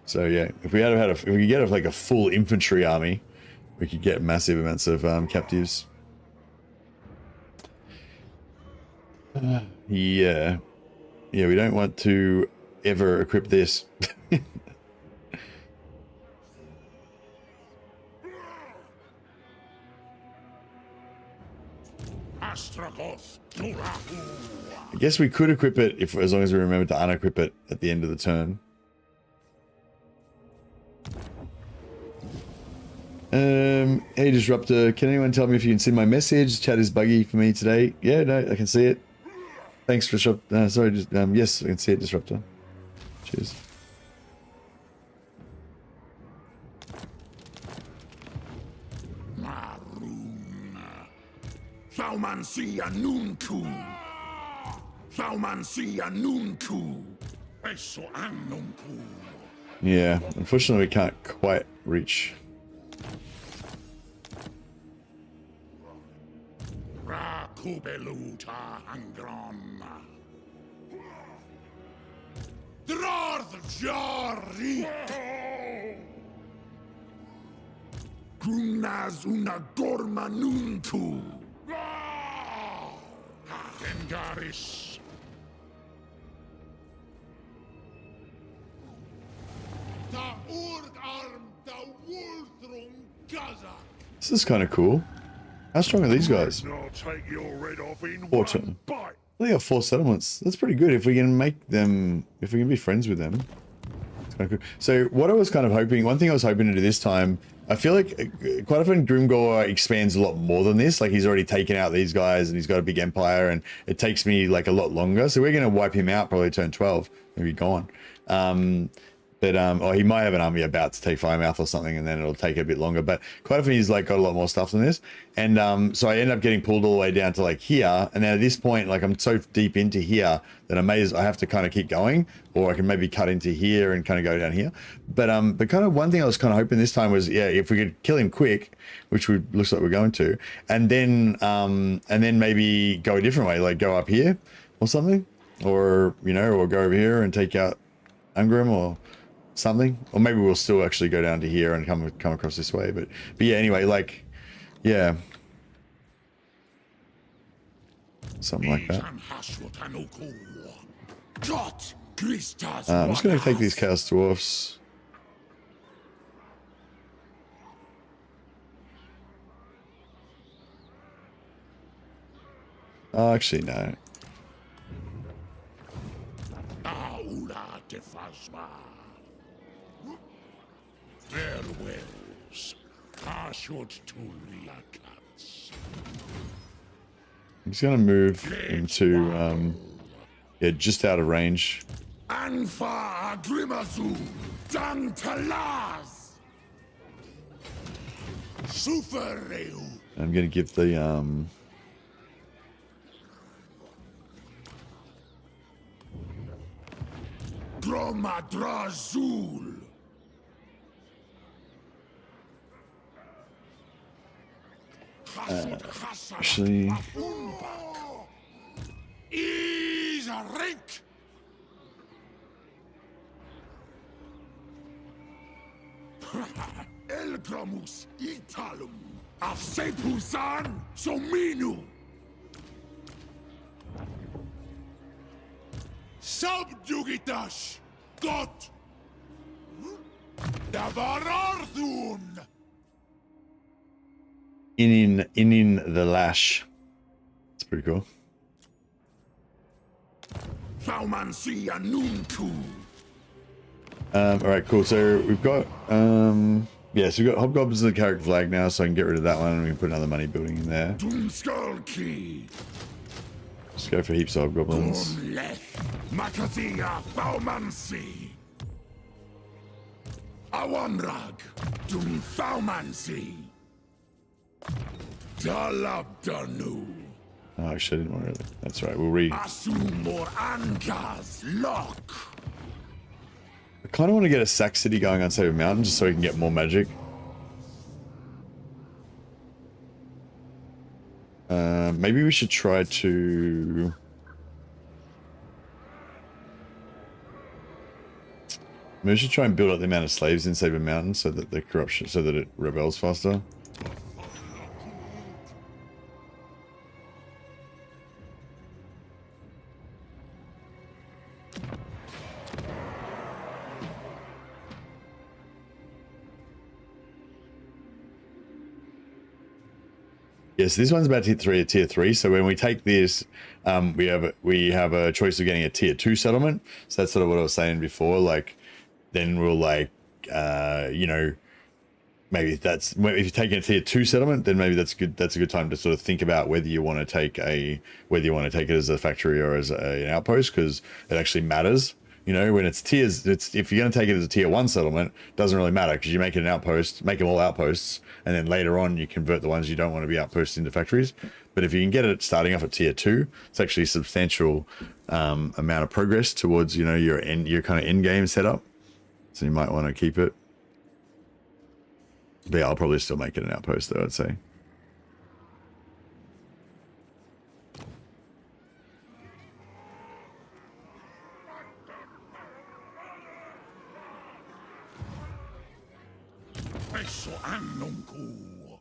B: So yeah, if we could get like a full infantry army, we could get massive amounts of captives. Yeah. Yeah, we don't want to ever equip this.
A: Astragoth,
B: I guess we could equip it if, as long as we remember to unequip it at the end of the turn. Hey Disruptor, can anyone tell me if you can see my message? Chat is buggy for me today. Yeah, no, I can see it. Thanks, Disruptor. Sorry, just, yes, I can see it, Disruptor. Cheers.
A: Thaumansia Nunku. Thaumansia Nunku. Eso Annunku.
B: Yeah, unfortunately we can't quite reach.
A: Rakubeluta Angron. Drarth Jari. Grunaz una gorma nunku. Gengaris. Da Urgarm da Wulthrung Gaza.
B: This is kind of cool. How strong are these guys?
A: I'll take your red off in
B: One
A: bite.
B: They got 4 settlements. That's pretty good if we can make them, if we can be friends with them. It's kind of cool. So what I was kind of hoping, one thing I was hoping to do this time, I feel like quite often Grimgor expands a lot more than this. Like he's already taken out these guys and he's got a big empire and it takes me like a lot longer. So we're going to wipe him out probably turn 12, maybe gone. Or he might have an army about to take Firemouth or something, and then it'll take a bit longer. But quite often he's like got a lot more stuff than this, and so I end up getting pulled all the way down to like here. And then at this point, like I'm so deep into here that I have to kind of keep going, or I can maybe cut into here and kind of go down here. But kind of one thing I was kind of hoping this time was, yeah, if we could kill him quick, which looks like we're going to, and then maybe go a different way, like go up here or something, or or go over here and take out Ungrim or something, or maybe we'll still actually go down to here and come across this way, but yeah, anyway, like, yeah, something like that. I'm just going to take these Chaos Dwarfs. Oh, actually, no.
A: Farewells.
B: I'm just going to move into, yeah, just out of range.
A: Anfa Agrimazu Dantalaz Sufereu.
B: I'm going to give the,
A: Dromadrazul.
B: actually,
A: Is a rink. Elgramus Italum Afsepusan Sominu Subjugitas Got Davararthun
B: in the lash. It's pretty cool.
A: Thaumansia Nunku.
B: All right, cool. So we've got, yeah, so we've got Hobgoblins in the character flag now, so I can get rid of that one and we can put another money building in there.
A: Doomskullki.
B: Let's go for heaps of Hobgoblins.
A: Makazia Thaumansi. Awanrag. Doom Thaumansi. Dalabdanu.
B: Oh, actually, I didn't want to. That's right. We'll read.
A: Asumor Angas Lock.
B: I kind of want to get a Sack City going on Saber Mountain just so we can get more magic. Maybe we should try to. Maybe we should try and build up the amount of slaves in Saber Mountain so that the corruption, so that it rebels faster. Yes, this one's about to hit tier 3. So when we take this, we have a choice of getting a tier 2 settlement. So that's sort of what I was saying before. Like, then we'll like, you know, maybe if you're taking a tier 2 settlement, then maybe that's good. That's a good time to sort of think about whether you want to take it as a factory or as an outpost, because it actually matters. You know, when it's tiers, if you're going to take it as a tier 1 settlement, it doesn't really matter, because you make it an outpost, make them all outposts, and then later on you convert the ones you don't want to be outposts into factories. But if you can get it starting off at tier 2, it's actually a substantial amount of progress towards, you know, your kind of end game setup. So you might want to keep it. But yeah, I'll probably still make it an outpost though, I'd say.
A: Eso annuncu.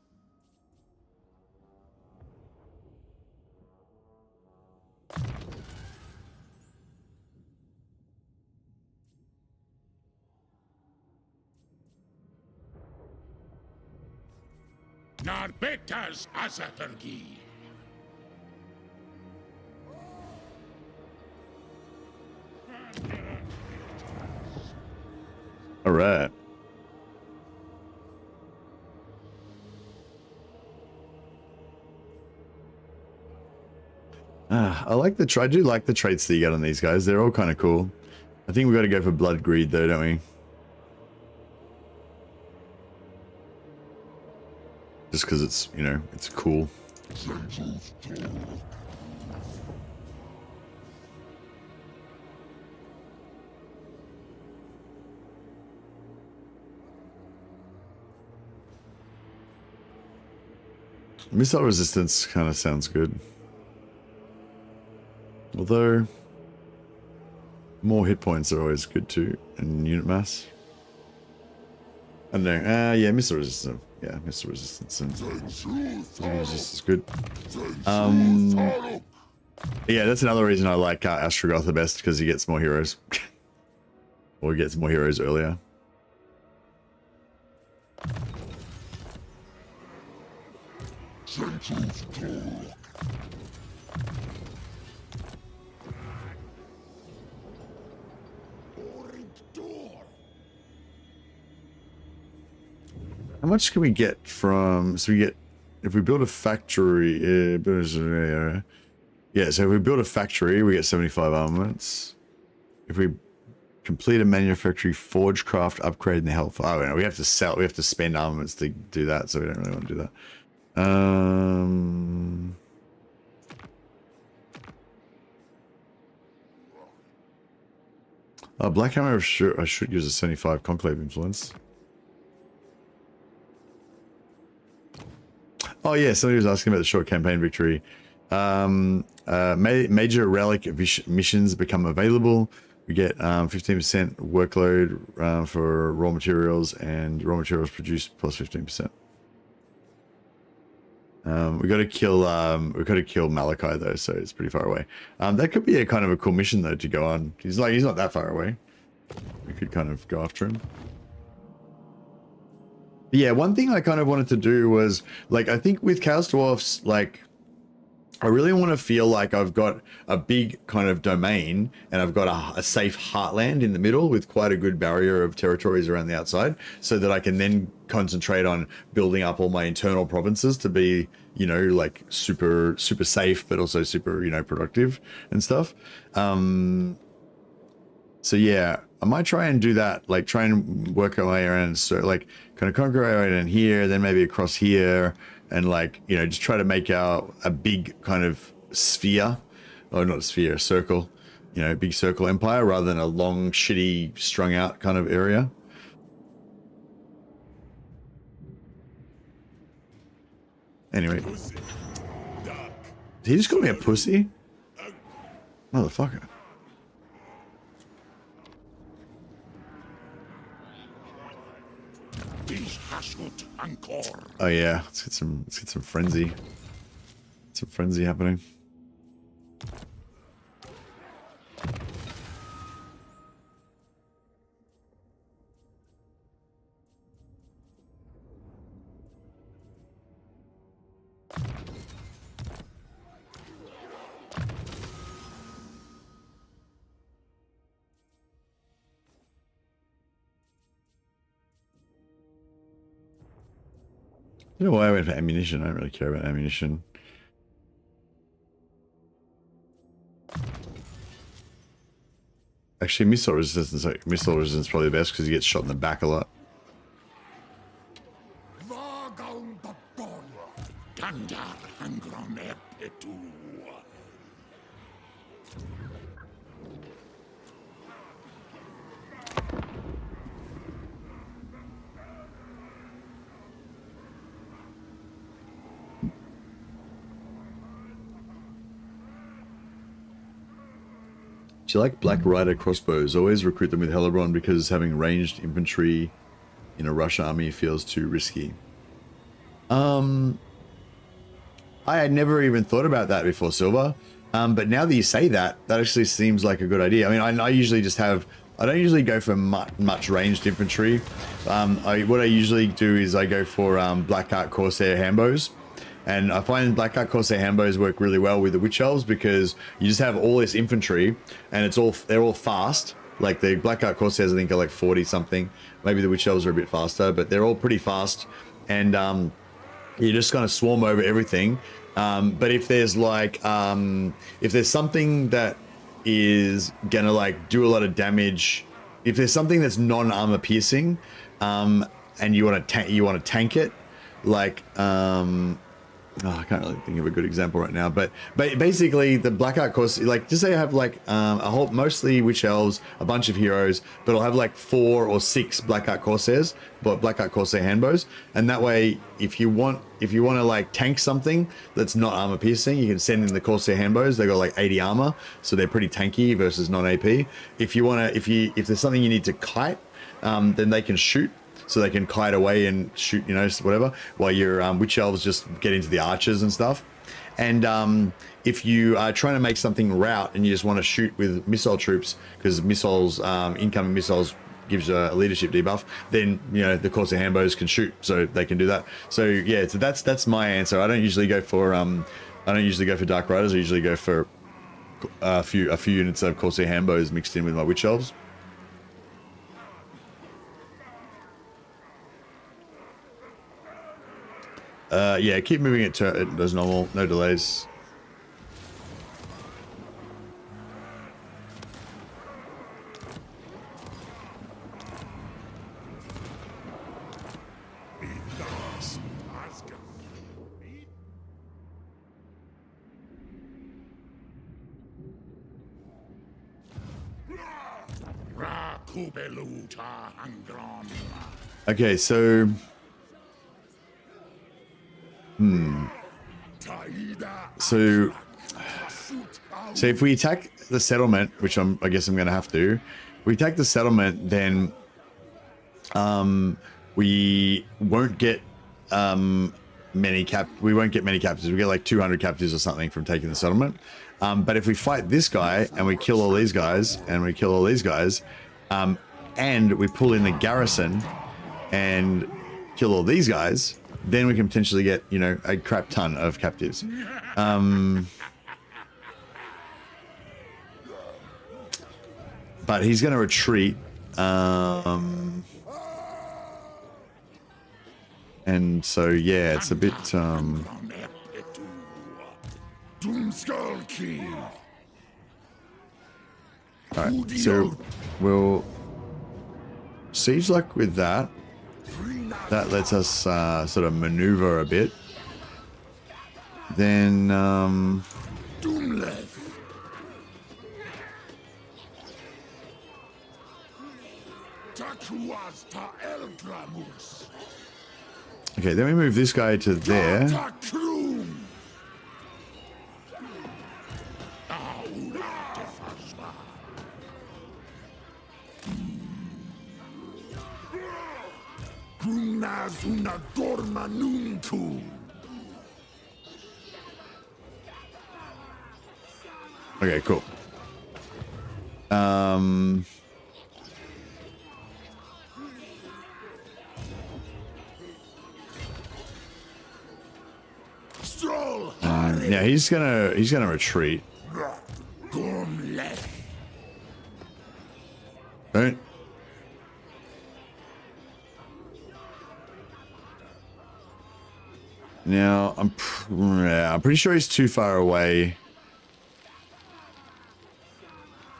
A: Narbetas asatergi.
B: All right. I do like the traits that you get on these guys. They're all kind of cool. I think we've got to go for blood greed though, don't we? Just because it's, you know, it's cool. Missile resistance kind of sounds good. Although, more hit points are always good too, and unit mass. I don't know. Yeah, missile resistance. Yeah, missile resistance and resistance is good. Yeah, that's another reason I like Astrogoth the best, because he gets more heroes. Or he gets more heroes earlier. How much can we get from, so we get, if we build a factory, yeah, so if we build a factory, we get 75 armaments. If we complete a manufactory, forge craft, upgrade, and the health, oh no, we have to sell, we have to spend armaments to do that, so we don't really want to do that. Black Hammer, I should use a 75 conclave influence. Oh yeah, somebody was asking about the short campaign victory. Major relic missions become available. We get 15% workload for raw materials, and raw materials produced plus 15%. We got to kill Malachi though, so it's pretty far away. That could be a kind of a cool mission though to go on. He's not that far away. We could kind of go after him. Yeah, one thing I kind of wanted to do was, like, I think with Chaos Dwarfs, like, I really want to feel like I've got a big kind of domain, and I've got a safe heartland in the middle with quite a good barrier of territories around the outside, so that I can then concentrate on building up all my internal provinces to be, you know, like super safe, but also super, you know, productive and stuff. So yeah, I might try and do that, like try and work our way around, so like kind of conquer our way in here, then maybe across here, and like, you know, just try to make out a big kind of sphere, or not a sphere, a circle, you know, big circle empire, rather than a long, shitty, strung out kind of area. Anyway. Did he just call me a pussy? Motherfucker. Oh yeah, let's get some frenzy. Some frenzy happening. don't know why I went for ammunition. I don't really care about ammunition. Actually, missile resistance is probably the best because he gets shot in the back a lot. Do you like Black Rider crossbows? Always recruit them with Hellebrand because having ranged infantry in a Rush army feels too risky. I had never even thought about that before, Silver. But now that you say that, that actually seems like a good idea. I mean, I usually just have... I don't usually go for much ranged infantry. What I usually do is I go for Blackheart Corsair Hambos. And I find Blackheart Corsair Hambos work really well with the Witch Elves because you just have all this infantry and they're all fast. Like the Blackheart Corsairs I think are like 40 something. Maybe the Witch Elves are a bit faster, but they're all pretty fast. And you just kind of swarm over everything. But if there's like, if there's something that is gonna like do a lot of damage, if there's something that's non-armor piercing, and you want to tank it, like, I can't really think of a good example right now, but basically the Blackheart Corsair, like just say I have like mostly Witch Elves, a bunch of heroes, but I'll have like 4 or 6 Blackheart Corsairs, but Blackheart Corsair Handbows, and that way if you want to like tank something that's not armor piercing, you can send in the Corsair Handbows. They got like 80 armor, so they're pretty tanky versus non-AP. If there's something you need to kite, then they can shoot. So they can kite away and shoot, you know, whatever, while your Witch Elves just get into the archers and stuff. And if you are trying to make something rout and you just want to shoot with missile troops, because missiles, incoming missiles gives a leadership debuff, then, you know, the Corsair Hambos can shoot, so they can do that. So yeah, so that's my answer. I don't usually go for Dark Riders. I usually go for a few units of Corsair Hambos mixed in with my Witch Elves. Yeah, keep moving it as normal, no delays. Okay, so... So if we attack the settlement, which I guess I'm going to have to, if we attack the settlement, then we won't get many captives. We get like 200 captives or something from taking the settlement. But if we fight this guy and we kill all these guys and we pull in the garrison and kill all these guys, then we can potentially get, you know, a crap ton of captives. But he's going to retreat. And so, yeah, it's a bit... Alright, so we'll siege luck with that. That lets us sort of maneuver a bit. Then, okay, then we move this guy to there. Okay, cool. Yeah, he's gonna retreat. Right. Now, I'm pretty sure he's too far away.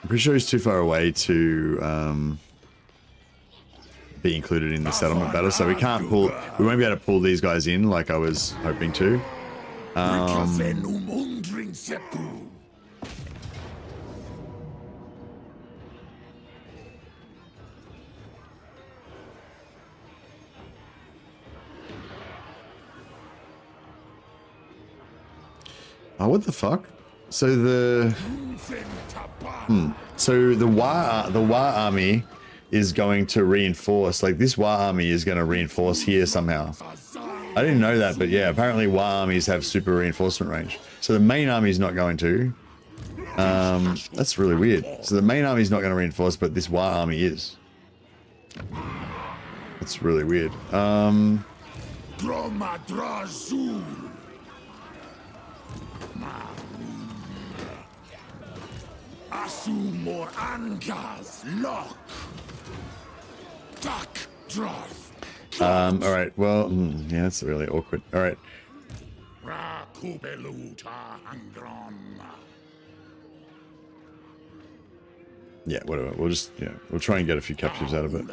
B: I'm pretty sure he's too far away to be included in the settlement battle, so we can't pull. We won't be able to pull these guys in like I was hoping to. Oh, what the fuck? So the War army is going to reinforce. Like this War army is going to reinforce here somehow. I didn't know that, but yeah, apparently War armies have super reinforcement range. So the main army is not going to. That's really weird. So the main army is not going to reinforce, but this War army is. That's really weird.
A: Asumor Angas Lock Duck Droth.
B: All right. Well, yeah, that's really awkward. All right. Yeah, whatever. We'll just we'll try and get a few captives out of it.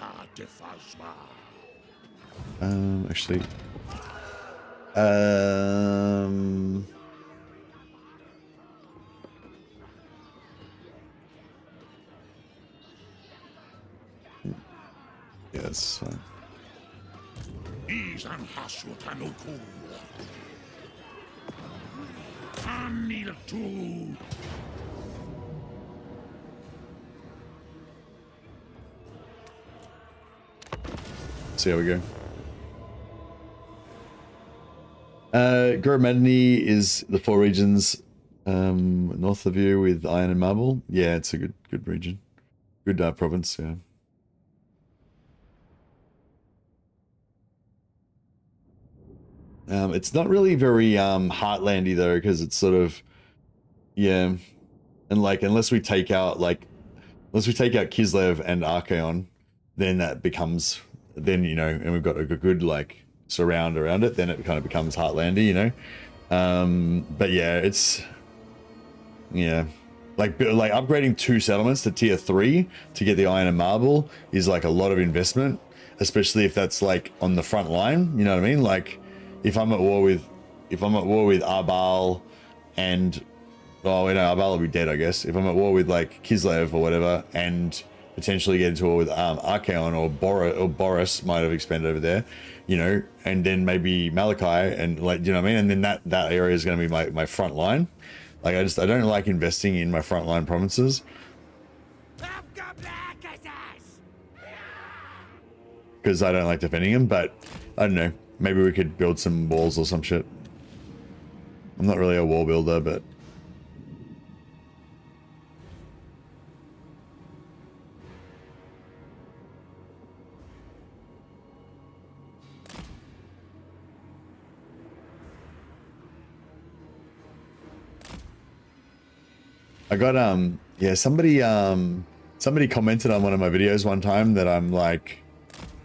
B: Actually, yeah, that's fine. See how we go. Gurmedni is the 4 regions north of you with iron and marble. Yeah, it's a good region. Good province, yeah. It's not really very heartlandy though, because it's sort of, yeah, and like unless we take out Kislev and Archaon, then that becomes, then and we've got a good like surround around it, then it kind of becomes heartlandy, but yeah, it's like upgrading 2 settlements to tier 3 to get the iron and marble is like a lot of investment, especially if that's like on the front line, you know what I mean? Like if I'm at war with Arbal and Arbal will be dead, I guess. If I'm at war with like Kislev or whatever, and potentially get into war with Archaon or Boris might have expanded over there, and then maybe Malachi, and like, you know what I mean? And then that area is going to be my front line. Like I don't like investing in my frontline provinces because I don't like defending them. But I don't know. Maybe we could build some walls or some shit. I'm not really a wall builder, but I got somebody commented on one of my videos one time that I'm like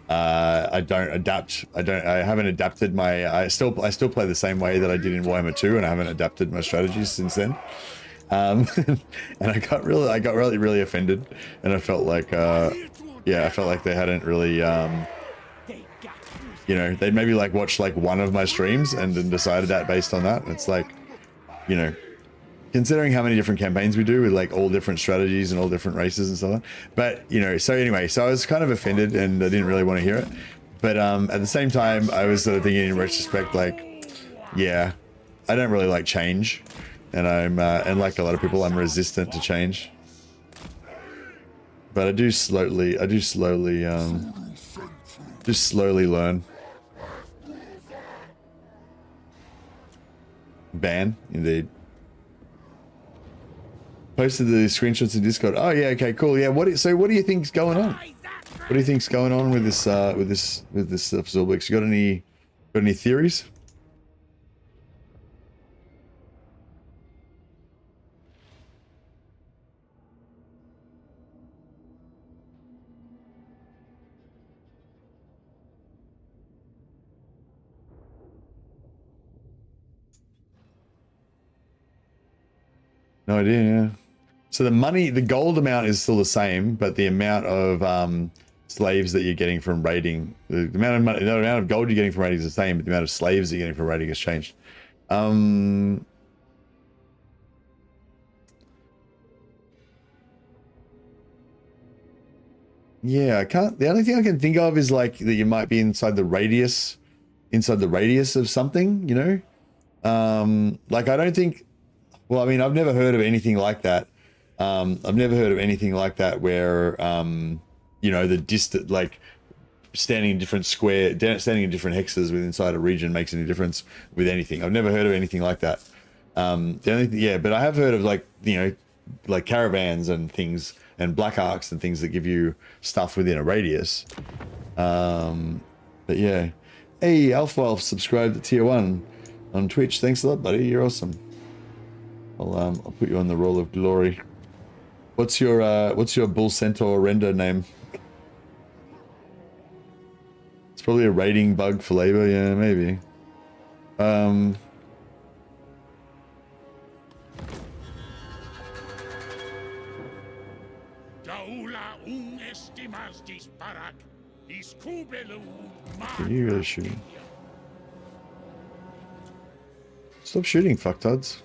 B: I haven't adapted my I still play the same way that I did in Warhammer 2, and I haven't adapted my strategies since then. And I got really offended, and I felt like I felt like they hadn't really they'd maybe like watched like one of my streams and then decided that based on that. And it's like, considering how many different campaigns we do with like all different strategies and all different races and stuff, but so anyway, so I was kind of offended and I didn't really want to hear it, but at the same time I was sort of thinking in retrospect, like, yeah, I don't really like change, and I'm and like a lot of people, I'm resistant to change, but I do slowly learn. Ban, indeed. Posted the screenshots in Discord. Oh yeah, okay, cool. Yeah, what do you think's going on? What do you think's going on with this Zulbix? You got any theories? No idea, yeah. So the money, the gold amount is still the same, but the amount of slaves that you're getting from raiding, the amount of money, the amount of gold you're getting from raiding is the same, but the amount of slaves that you're getting from raiding has changed. Yeah, I can't. The only thing I can think of is like that you might be inside the radius of something, you know. Like I don't think. Well, I mean, I've never heard of anything like that. I've never heard of anything like that where, you know, the distant, like standing in different standing in different hexes within inside a region makes any difference with anything. I've never heard of anything like that. The only thing, yeah, but I have heard of like, you know, like caravans and things and black arcs and things that give you stuff within a radius. But yeah. Hey, Alpha Wolf subscribed to tier 1 on Twitch. Thanks a lot, buddy. You're awesome. I'll put you on the roll of glory. What's your bull centaur render name? It's probably a raiding bug for labor, yeah, maybe. Are you really shooting? Stop shooting, fucktards.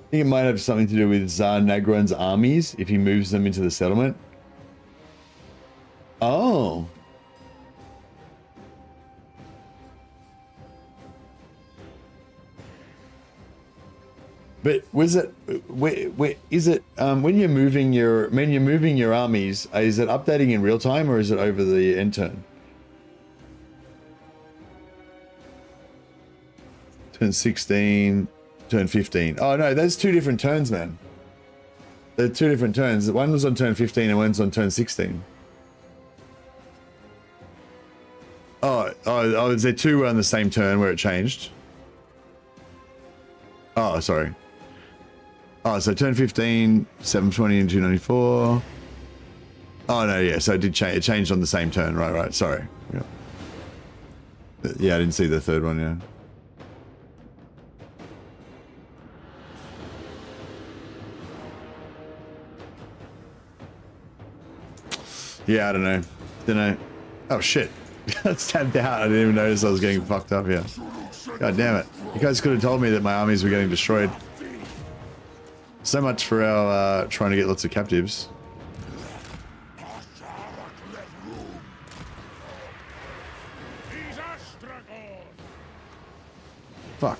B: I think it might have something to do with Tsar Nagron's armies if he moves them into the settlement. Oh. But was it wait, is it when you're moving your armies, is it updating in real time or is it over the end turn? Turn 16. Turn 15. Oh no, there's two different turns, man. There are two different turns. One was on turn 15 and one's on turn 16. Oh, is there two on the same turn where it changed? Oh, sorry. Oh, so turn 15, 720 and 294. Oh no, yeah, so it did change. It changed on the same turn. Right. Sorry. Yeah, I didn't see the third one. Yeah. Yeah, I don't know. Oh shit. That's tapped out. I didn't even notice I was getting fucked up here. God damn it. You guys could have told me that my armies were getting destroyed. So much for our trying to get lots of captives. Fuck.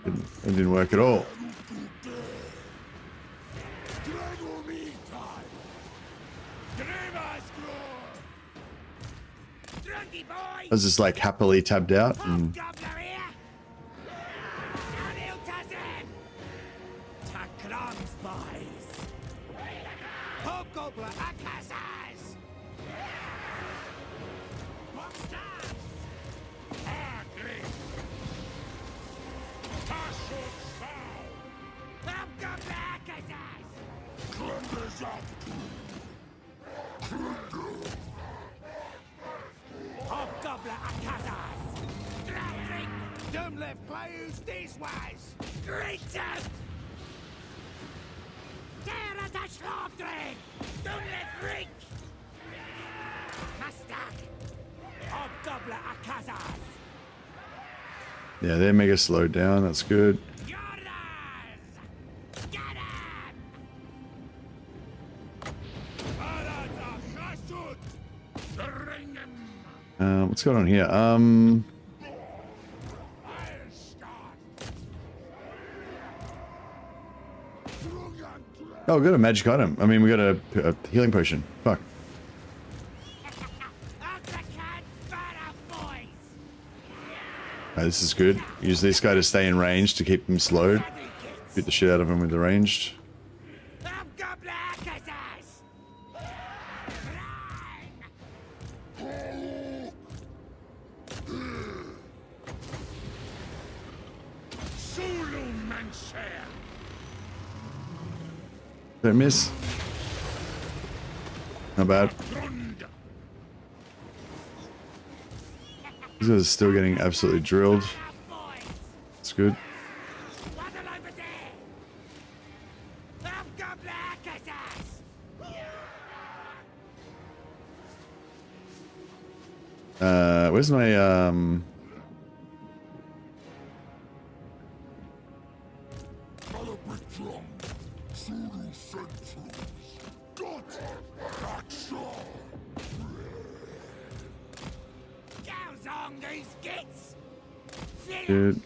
B: It didn't work at all. I was just like happily tabbed out and yeah, they're mega slowed down. That's good. What's going on here? Oh, we got a magic item. I mean, we got a healing potion. Fuck. This is good. Use this guy to stay in range to keep him slowed. Beat the shit out of him with the ranged. Don't miss. Not bad. These guys are still getting absolutely drilled. It's good. Where's my dude.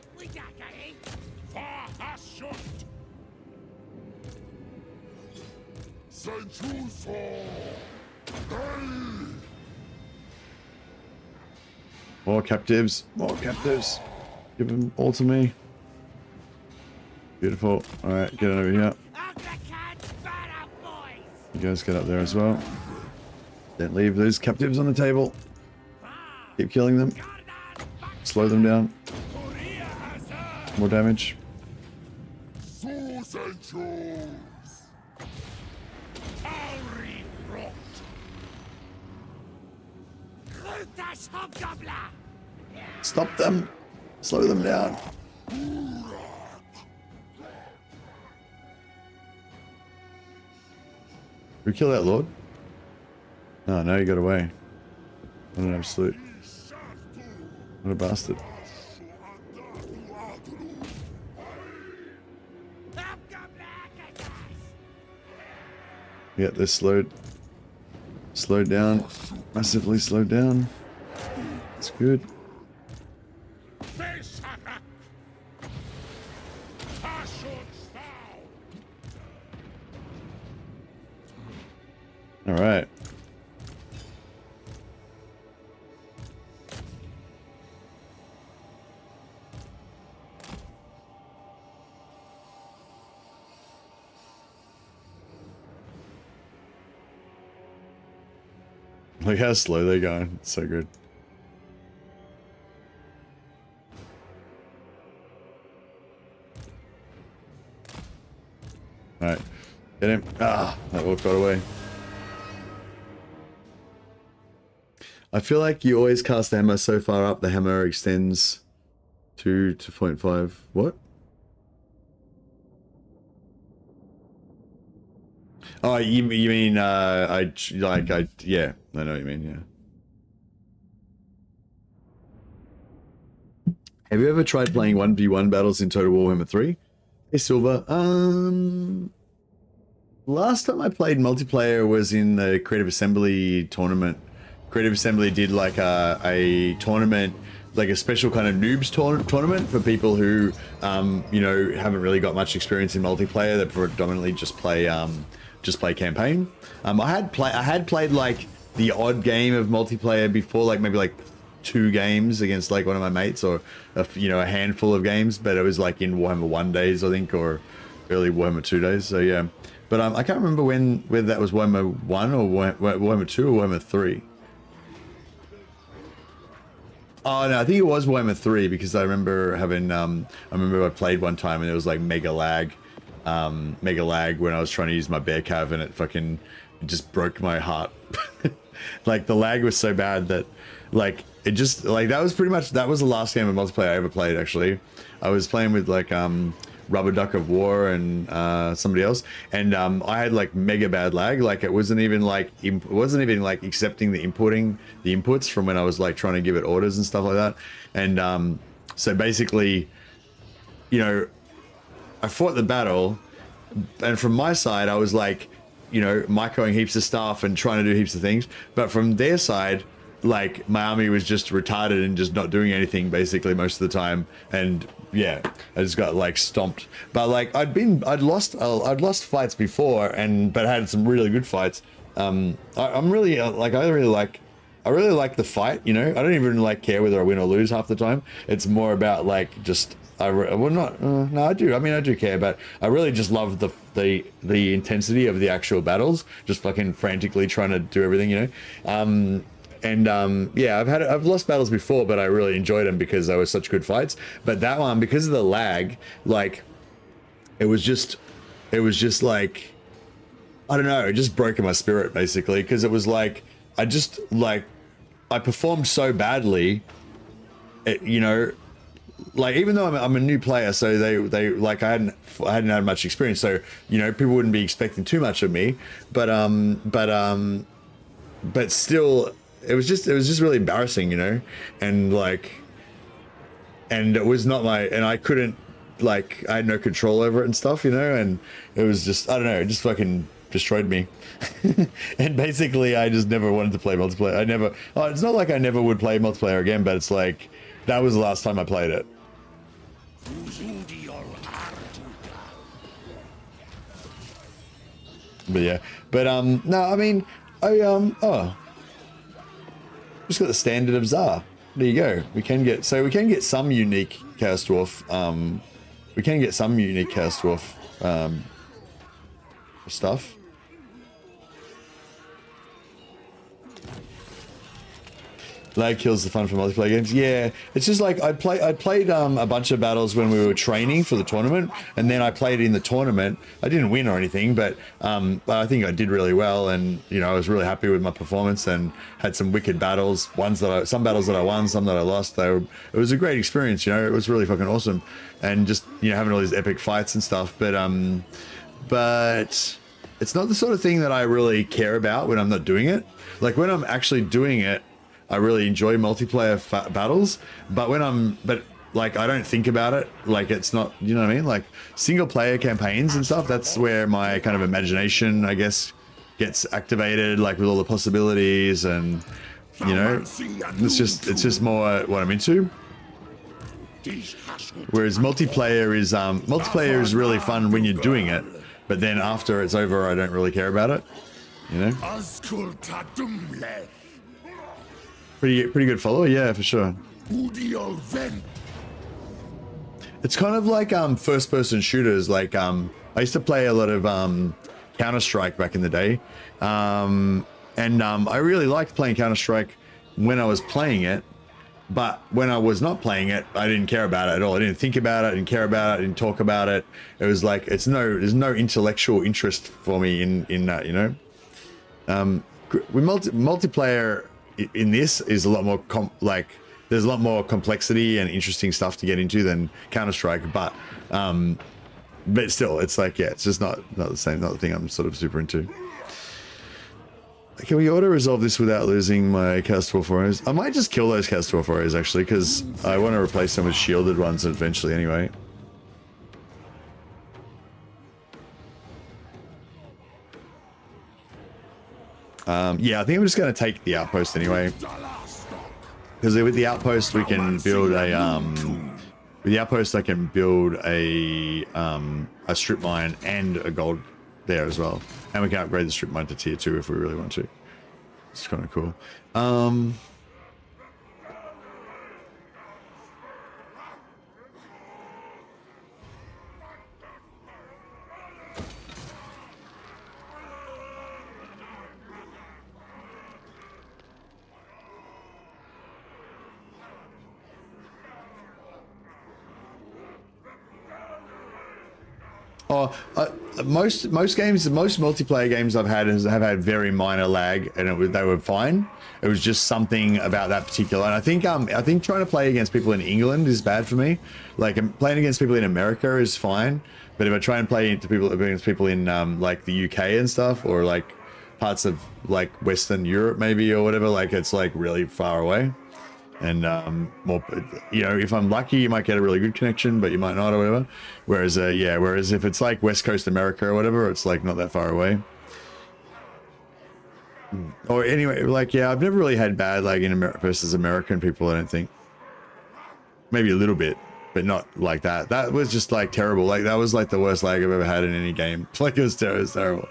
B: More captives. More captives. Give them all to me. Beautiful. Alright, get over here. You guys get up there as well. Don't leave those captives on the table. Keep killing them. Slow them down. More damage. Stop them. Slow them down. We kill that lord? Oh, no, he got away. What an absolute. What a bastard. Yeah, they're slowed down, massively slowed down. It's good. All right. Look how slow they're going. It's so good. Alright. Get him. Ah, that wolf got away. I feel like you always cast the hammer so far up, the hammer extends to 0.5. What? Oh, you mean, yeah, I know what you mean, yeah. Have you ever tried playing 1v1 battles in Total Warhammer 3? Hey, Silver. Last time I played multiplayer was in the Creative Assembly tournament. Creative Assembly did like a tournament, like a special kind of noobs tournament for people who, you know, haven't really got much experience in multiplayer. That predominantly just play campaign. I had played like the odd game of multiplayer before, like maybe like 2 games against like one of my mates, or a handful of games, but it was like in Warhammer 1 days, I think, or early Warhammer 2 days. So yeah, but I can't remember whether that was Warhammer 1 or Warhammer 2 or Warhammer 3. Oh no, I think it was Warhammer 3, because I remember having I played one time and it was like mega lag when I was trying to use my bear cav, and it just broke my heart. Like the lag was so bad that like it just like that was the last game of multiplayer I ever played. Actually, I was playing with like Rubber Duck of War and somebody else, and I had like mega bad lag. Like it wasn't even like accepting the inputs from when I was like trying to give it orders and stuff like that. And so basically, you know, I fought the battle, and from my side I was like, you know, microing heaps of stuff and trying to do heaps of things, but from their side like my army was just retarded and just not doing anything basically most of the time, and yeah, I just got like stomped. But like I'd lost fights before, but had some really good fights. I'm really I really like the fight, you know. I don't even like care whether I win or lose half the time. It's more about like just I do care, but I really just love the intensity of the actual battles, just fucking frantically trying to do everything, you know. Yeah, I've lost battles before, but I really enjoyed them because they were such good fights. But that one, because of the lag, like it was just like, I don't know, it just broke in my spirit basically, because it was like I performed so badly, you know, like even though I'm a new player, so they like I hadn't had much experience, so you know people wouldn't be expecting too much of me, but still it was just really embarrassing, you know, and it was not and I couldn't, like, I had no control over it and stuff, you know, and it was just, I don't know, it just fucking destroyed me. And basically I just never wanted to play multiplayer. It's not like I never would play multiplayer again, but it's like that was the last time I played it. But yeah, no, I mean, just got the standard of Tsar. There you go. We can get some unique Chaos Dwarf. We can get some unique Chaos Dwarf stuff. Lag kills the fun for multiplayer games. Yeah, it's just like I played a bunch of battles when we were training for the tournament, and then I played in the tournament. I didn't win or anything, but I think I did really well, and you know I was really happy with my performance and had some wicked battles. Some battles that I won, some that I lost. It was a great experience. You know, it was really fucking awesome, and just, you know, having all these epic fights and stuff. But it's not the sort of thing that I really care about when I'm not doing it. Like when I'm actually doing it, I really enjoy multiplayer battles, but like I don't think about it. Like it's not, you know what I mean? Like single player campaigns and stuff, that's where my kind of imagination, I guess, gets activated, like with all the possibilities, and you know, it's just more what I'm into. Whereas multiplayer is really fun when you're doing it, but then after it's over, I don't really care about it, you know? Pretty good follower, yeah, for sure. It's kind of like first person shooters. Like I used to play a lot of Counter-Strike back in the day, and I really liked playing Counter-Strike when I was playing it, but when I was not playing it, I didn't care about it at all. I didn't think about it, I didn't care about it, I didn't talk about it. It was like there's no intellectual interest for me in that, you know. With multiplayer in this is a lot more there's a lot more complexity and interesting stuff to get into than Counter-Strike, but still, it's like, yeah, it's just not the same, not the thing I'm sort of super into. Can we auto-resolve this without losing my Chaos Dwarf Warriors? I might just kill those Chaos Dwarf Warriors actually, because I want to replace them with shielded ones eventually anyway. Yeah, I think I'm just going to take the outpost anyway, because with the outpost we can build with the outpost I can build a strip mine and a gold there as well, and we can upgrade the strip mine to tier 2 if we really want to. It's kind of cool. Most multiplayer games I've had have had very minor lag, and they were fine. It was just something about that particular. And I think trying to play against people in England is bad for me. Like playing against people in America is fine, but if I try and play against people in like the UK and stuff, or like parts of like Western Europe maybe or whatever, like it's like really far away. And more, you know, if I'm lucky, you might get a really good connection, but you might not or whatever. Whereas, if it's like West Coast America or whatever, it's like not that far away. Or anyway, like, yeah, I've never really had bad, like, in America versus American people, I don't think. Maybe a little bit, but not like that. That was just, like, terrible. Like, that was, like, the worst lag I've ever had in any game. Like, it was terrible.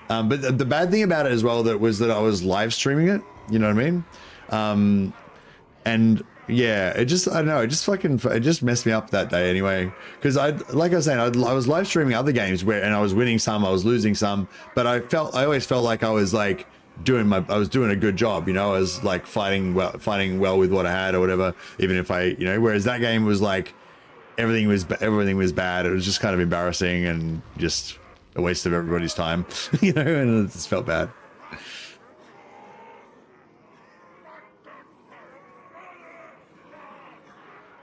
B: But the bad thing about it as well was that I was live streaming it. You know what I mean? And yeah, it just, I don't know, it just messed me up that day anyway. Because like I was saying, I was live streaming other games and I was winning some, I was losing some, but I always felt like I was like I was doing a good job, you know. I was like fighting well with what I had or whatever, even if whereas that game was like, everything was bad. It was just kind of embarrassing and just a waste of everybody's time, you know, and it just felt bad.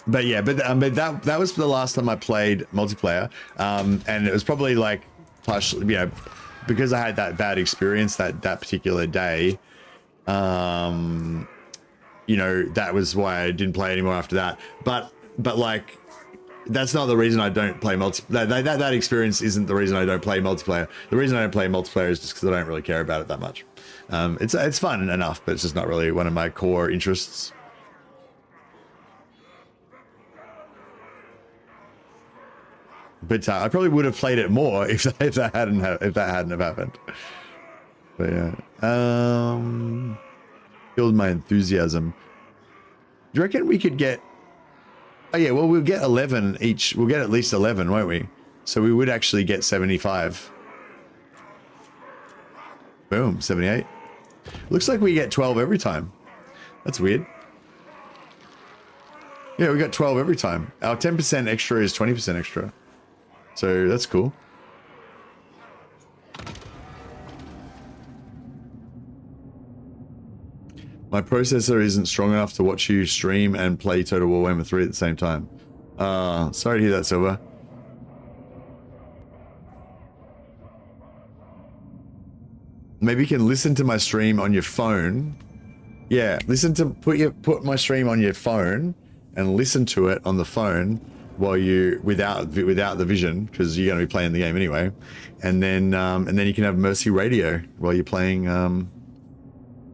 B: But yeah, but that was the last time I played multiplayer, and it was probably like partially, you know, because I had that bad experience that particular day. You know, that was why I didn't play anymore after that. But like, that's not the reason I don't play that experience isn't the reason I don't play multiplayer. The reason I don't play multiplayer is just because I don't really care about it that much. It's fun enough, but it's just not really one of my core interests. But I probably would have played it more if that hadn't have happened. But yeah, killed my enthusiasm. Do you reckon we could get? Oh yeah, well, we'll get 11 each. We'll get at least 11, won't we? So we would actually get 75. Boom, 78. Looks like we get 12 every time. That's weird. Yeah, we got 12 every time. Our 10% extra is 20% extra. So that's cool. My processor isn't strong enough to watch you stream and play Total Warhammer 3 at the same time. Sorry to hear that, Silver. Maybe you can listen to my stream on your phone. Yeah, put my stream on your phone and listen to it on the phone while you without the vision, because you're going to be playing the game anyway, and then you can have Mercy Radio while you're playing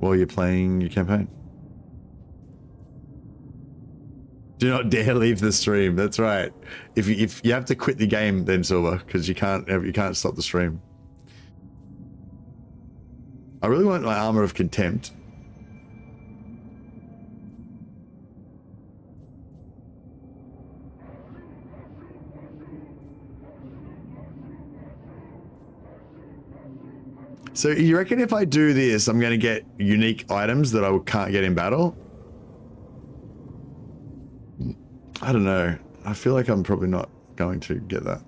B: your campaign. Do not dare leave the stream. That's right. If you have to quit the game, then Silver, because you can't stop the stream. I really want my Armor of Contempt. So you reckon if I do this, I'm going to get unique items that I can't get in battle? I don't know. I feel like I'm probably not going to get that.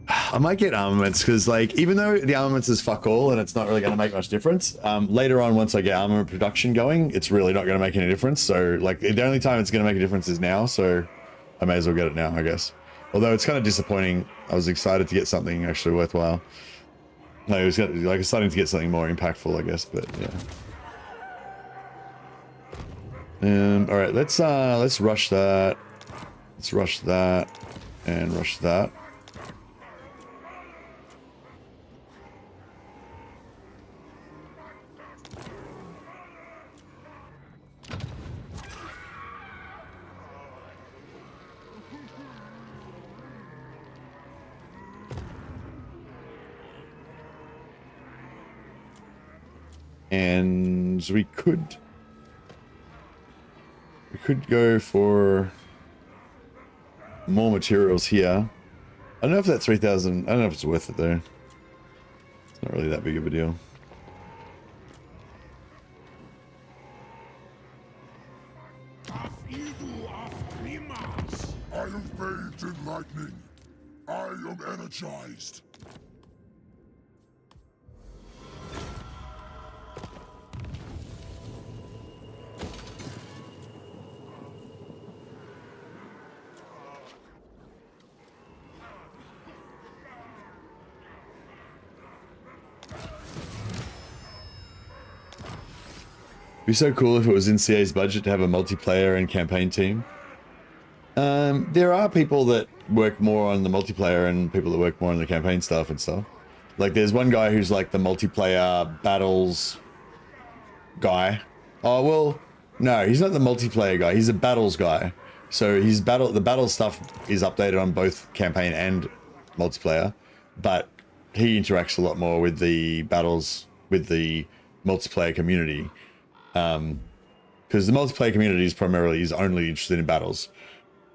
B: I might get armaments because, like, even though the armaments is fuck all and it's not really going to make much difference, later on once I get armament production going, it's really not going to make any difference. So, like, the only time it's going to make a difference is now, so I may as well get it now, I guess. Although it's kind of disappointing. I was excited to get something actually worthwhile. No, it was like starting to get something more impactful, I guess, but yeah. All right, let's rush that. Let's rush that and rush that. And we could go for more materials here. I don't know if that 3,000, I don't know if it's worth it though. It's not really that big of a deal.
A: I am bathed in lightning. I am energized.
B: It'd be so cool if it was in CA's budget to have a multiplayer and campaign team. There are people that work more on the multiplayer and people that work more on the campaign stuff and stuff. Like there's one guy who's like the multiplayer battles guy. Oh, well, no, he's not the multiplayer guy. He's a battles guy. So the battle stuff is updated on both campaign and multiplayer, but he interacts a lot more with the battles, with the multiplayer community. Because the multiplayer community is only interested in battles.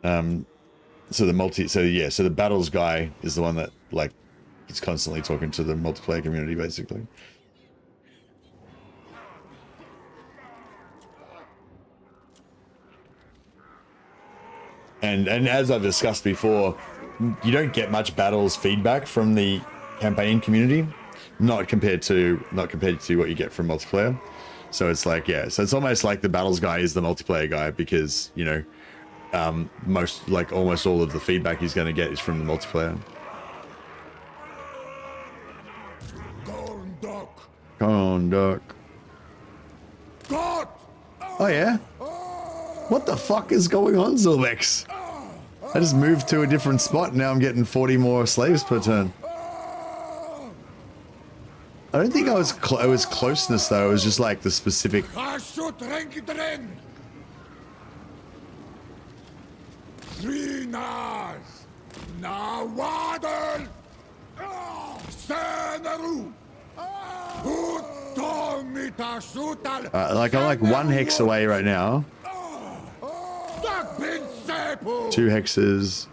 B: So the battles guy is the one that like is constantly talking to the multiplayer community basically. And as I've discussed before, you don't get much battles feedback from the campaign community, not compared to what you get from multiplayer. So it's like, yeah, so it's almost like the battles guy is the multiplayer guy because, you know, almost all of the feedback he's going to get is from the multiplayer. Gondok. Oh yeah? What the fuck is going on, Zilvex? I just moved to a different spot and now I'm getting 40 more slaves per turn. I don't think it was closeness though, it was just like the specific... like I'm like 1 hex away right now. 2 hexes.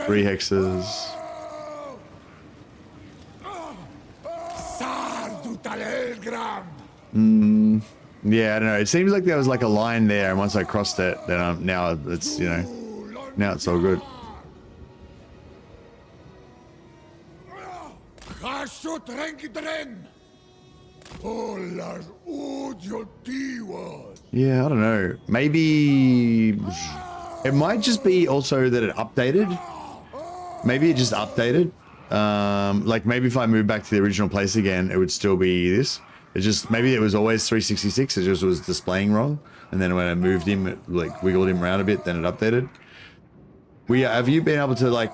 B: 3 hexes. Yeah, I don't know. It seems like there was like a line there, and once I crossed it, then now it's, you know, now it's all good. Yeah, I don't know. Maybe it might just be also that it updated. Maybe it just updated. Like maybe if I move back to the original place again, it would still be this. It just, maybe it was always 366. It just was displaying wrong. And then when I moved him, it like wiggled him around a bit, then it updated. Have you been able to like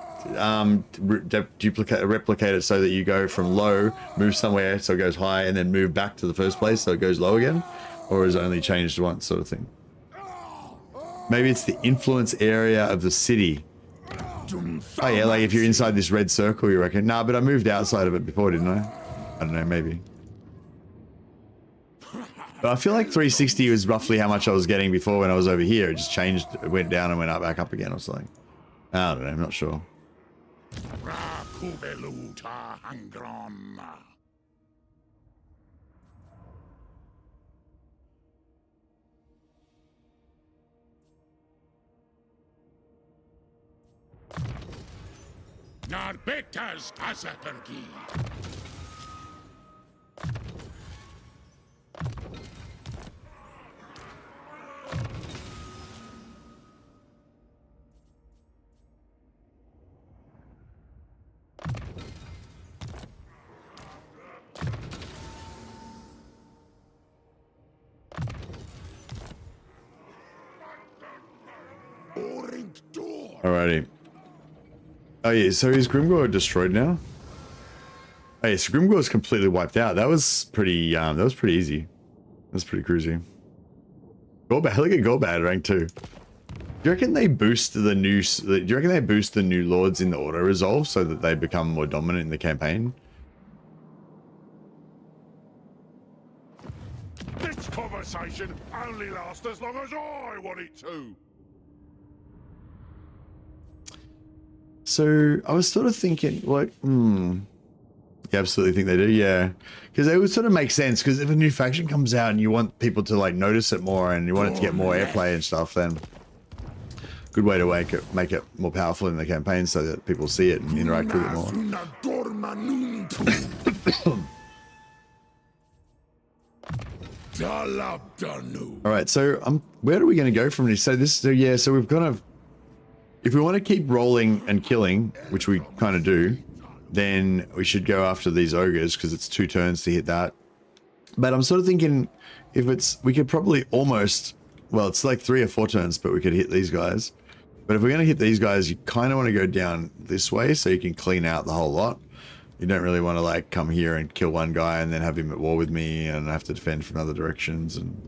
B: replicate it so that you go from low, move somewhere so it goes high, and then move back to the first place so it goes low again? Or is it only changed once, sort of thing? Maybe it's the influence area of the city. Oh yeah, like if you're inside this red circle, you reckon? Nah, but I moved outside of it before, didn't I? I don't know, maybe. But I feel like 360 was roughly how much I was getting before when I was over here. It just changed, it went down and went up, back up again or something. I don't know, I'm not sure.
A: Narbetas Azapergi.
B: Alrighty. Oh yeah, so is Grimgor destroyed now? Oh yeah, so Grimgor is completely wiped out. That was pretty easy. That's pretty cruisy. Gorbad, look at Gorbad rank 2. Do you reckon they boost the new lords in the auto resolve so that they become more dominant in the campaign?
A: This conversation only lasts as long as I want it to.
B: So I was sort of thinking, like, you absolutely think they do, yeah. Because it would sort of make sense, because if a new faction comes out and you want people to like notice it more and you want it to get more airplay and stuff, then good way to make it more powerful in the campaign so that people see it and interact with it more. All right, so where are we going to go from this? So so we've kind of, if we want to keep rolling and killing, which we kind of do, then we should go after these ogres because it's 2 turns to hit that. But I'm sort of thinking we could probably almost, well, it's like 3 or 4 turns, but we could hit these guys. But if we're going to hit these guys, you kind of want to go down this way so you can clean out the whole lot. You don't really want to like come here and kill one guy and then have him at war with me and have to defend from other directions. And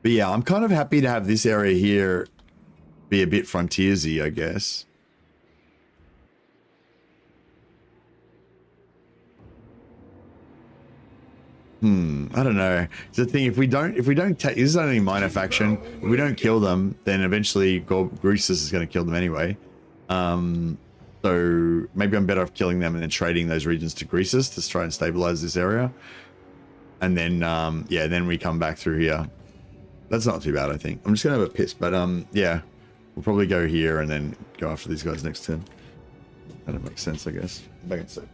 B: but yeah, I'm kind of happy to have this area here be a bit frontiersy, I guess. I don't know. It's the thing, if we don't take, this is only a minor faction. If we don't kill them, then eventually Greasus is going to kill them anyway. So maybe I'm better off killing them and then trading those regions to Greasus to try and stabilize this area. And then, yeah, then we come back through here. That's not too bad, I think. I'm just going to have a piss, but yeah, we'll probably go here and then go after these guys next turn. That makes sense, I guess. Back in a sec.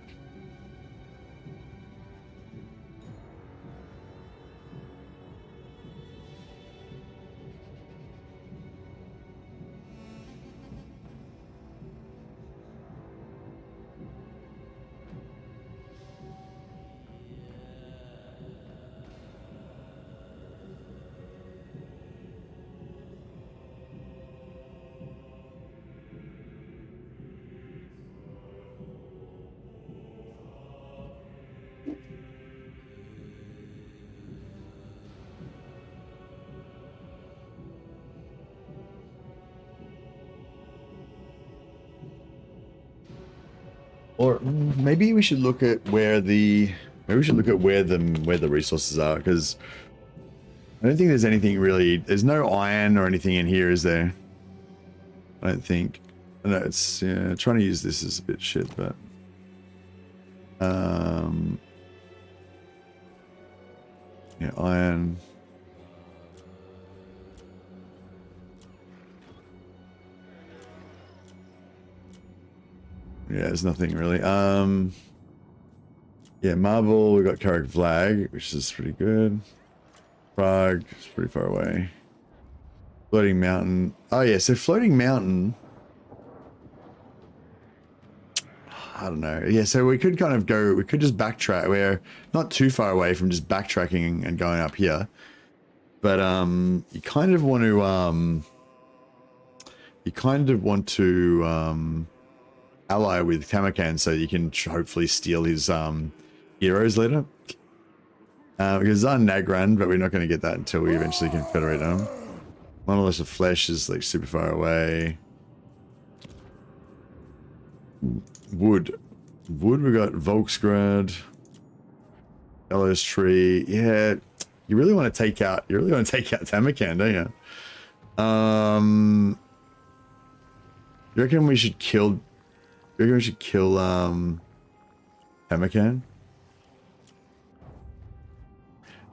B: Or maybe we should look at where the where the resources are, because I don't think there's anything really. There's no iron or anything in here, is there? I don't think. I know it's trying to use this is a bit shit, but yeah, iron. Yeah, there's nothing really. Yeah, marble, we got Carrick Flag, which is pretty good. Prague is pretty far away. Floating Mountain. Oh yeah, so Floating Mountain. I don't know. Yeah, so we could kind of go, we could just backtrack. We're not too far away from just backtracking and going up here. But you kind of want to ally with Tamakan so you can hopefully steal his heroes later. Because on Nagran, but we're not going to get that until we eventually confederate them. Monolith of Flesh is like super far away. Wood, we got Volksgrad, Ellis Tree. Yeah, you really want to take out Tamakan, don't you? You reckon we should kill Tamakan?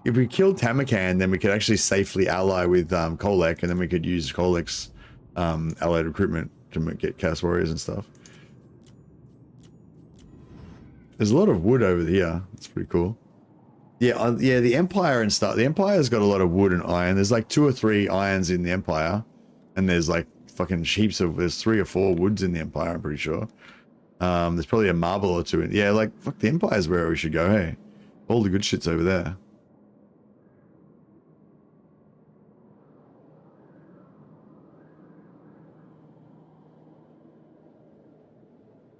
B: If we killed Tamakan, then we could actually safely ally with Kolek, and then we could use Kolek's allied recruitment to get Chaos Warriors and stuff. There's a lot of wood over here. That's pretty cool. Yeah, yeah, the Empire and stuff. The Empire's got a lot of wood and iron. There's like 2 or 3 irons in the Empire, and there's like fucking heaps of. There's 3 or 4 woods in the Empire. I'm pretty sure. There's probably a marble or 2 in. Yeah, like fuck, the Empire's where we should go. Hey, all the good shit's over there.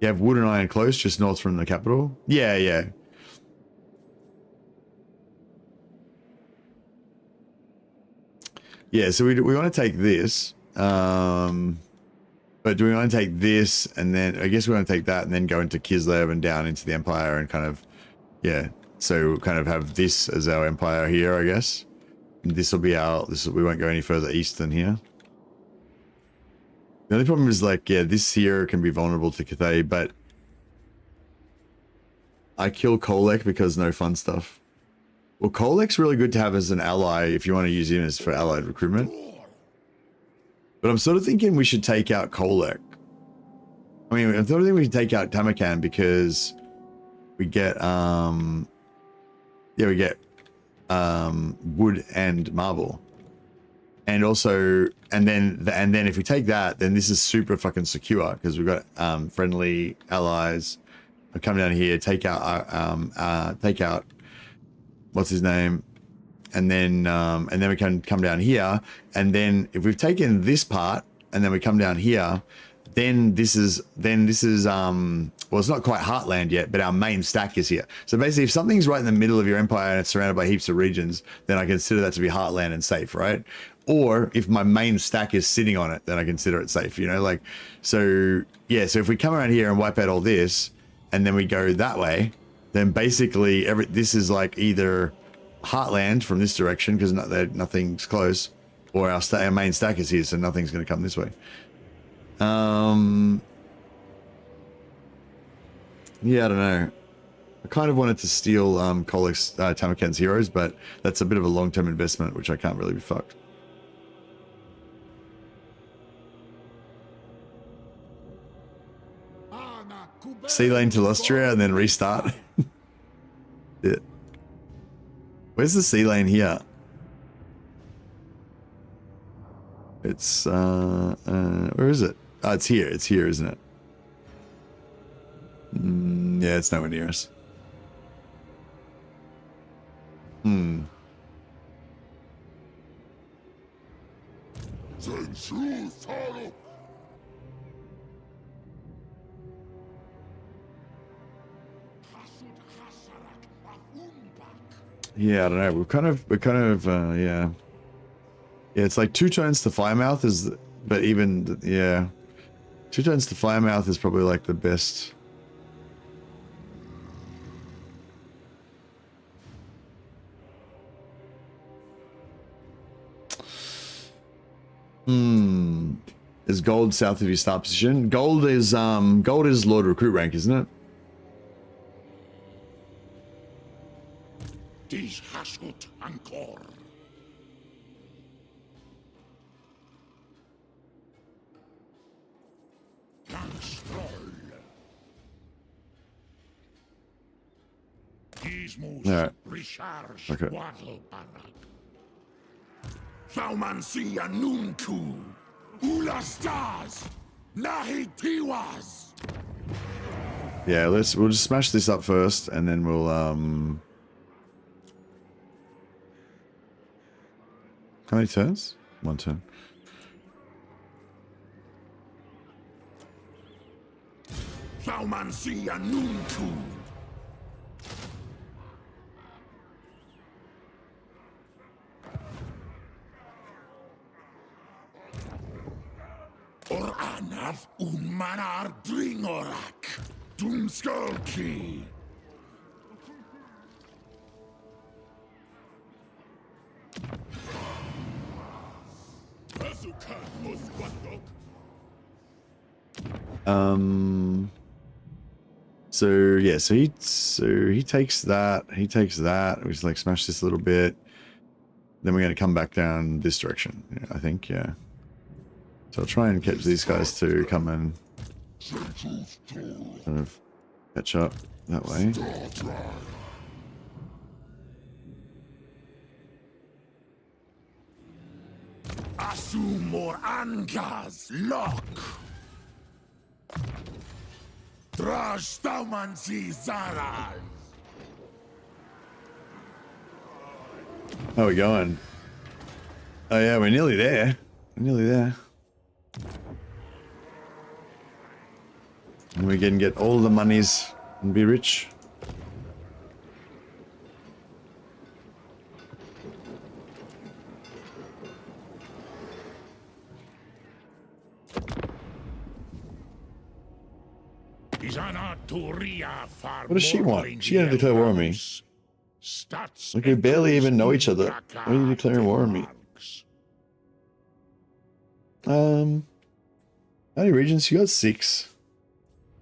B: You have wood and iron close, just north from the capital. Yeah, yeah. Yeah, so we want to take this. But do we want to take this and then, I guess we want to take that and then go into Kislev and down into the Empire and kind of, yeah. So we'll kind of have this as our Empire here, I guess. And this will be we won't go any further east than here. The only problem is like, yeah, this here can be vulnerable to Cathay, but I kill Kolek because no fun stuff. Well, Kolek's really good to have as an ally if you want to use him as for allied recruitment. But I'm sort of thinking we should take out Kolek. I mean, I'm sort of thinking we should take out Tamakan because we get, yeah, we get wood and marble. And also, and then if we take that, then this is super fucking secure because we've got friendly allies. I come down here, take out what's his name, and then we can come down here, and then if we've taken this part, and then we come down here, then this is well, it's not quite Heartland yet, but our main stack is here. So basically, if something's right in the middle of your empire and it's surrounded by heaps of regions, then I consider that to be Heartland and safe, right? Or if my main stack is sitting on it, then I consider it safe, you know, like, so yeah. So if we come around here and wipe out all this, and then we go that way, then basically this is like either Heartland from this direction, because nothing's close, or our main stack is here, so nothing's going to come this way. Yeah, I don't know. I kind of wanted to steal Kolek's Tamaken's heroes, but that's a bit of a long-term investment, which I can't really be fucked. Sea lane to Lustria and then restart. Yeah. Where's the sea lane here? It's where is it? Oh, it's here. It's here, isn't it? Yeah, it's nowhere near us. Yeah, I don't know. We're kind of yeah. Yeah, it's like 2 turns to Firemouth is, but even, yeah. 2 turns to Firemouth is probably like the best. Is gold south of your start position? Gold is Lord Recruit rank, isn't it?
A: Dies hasut ancor.
B: Yeah. Okay.
A: Thaumansia nunku. Ulastas. Nahitiwas.
B: Yeah, we'll just smash this up first, and then we'll how many turns? 1 turn.
A: Thaumansia nunku. Or anath manar dringorak. Doomskulki.
B: So yeah, so he takes that, we just like smash this a little bit, then we're going to come back down this direction, I think. Yeah, so I'll try and catch these guys to come and kind of catch up that way.
A: Asumor angas lock. Drash Taumansi Zaraz.
B: How are we going? Oh yeah, we're nearly there. We're nearly there. And we can get all the monies and be rich.
A: What
B: does she want? She had to declare war on me. Like, we barely even know each other. Why are you declaring war on me? How many regions? You got 6.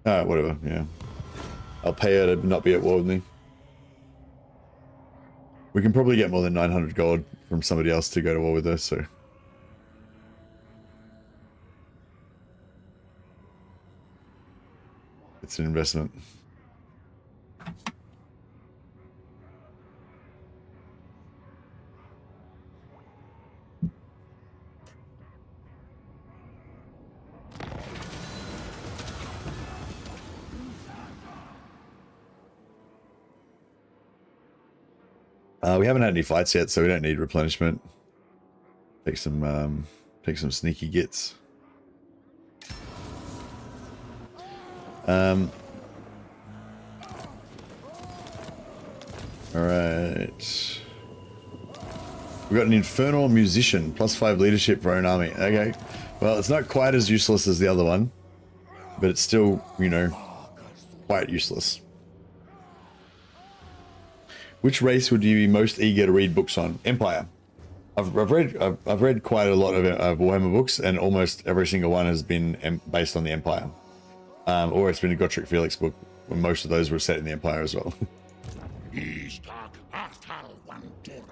B: Alright, whatever, yeah. I'll pay her to not be at war with me. We can probably get more than 900 gold from somebody else to go to war with her, so... it's an investment. We haven't had any fights yet, so we don't need replenishment. Take some sneaky gits. All right. We've got an infernal musician, +5 leadership for our own army. Okay. Well, it's not quite as useless as the other one, but it's still, you know, quite useless. Which race would you be most eager to read books on? Empire. I've read quite a lot of Warhammer books, and almost every single one has been based on the Empire, or it's been a Gotrek Felix book. When most of those were set in the Empire as well.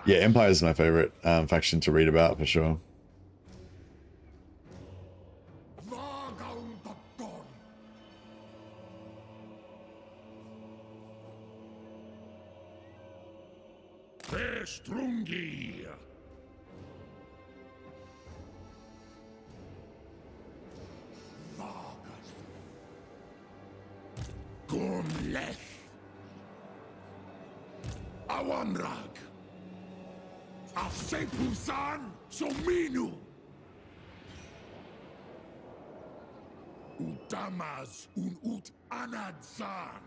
B: Yeah, Empire is my favorite faction to read about for sure.
A: Strungi. Gumleth. Awanrag. Afsepusan Sominu. Utamas un ut anadzan.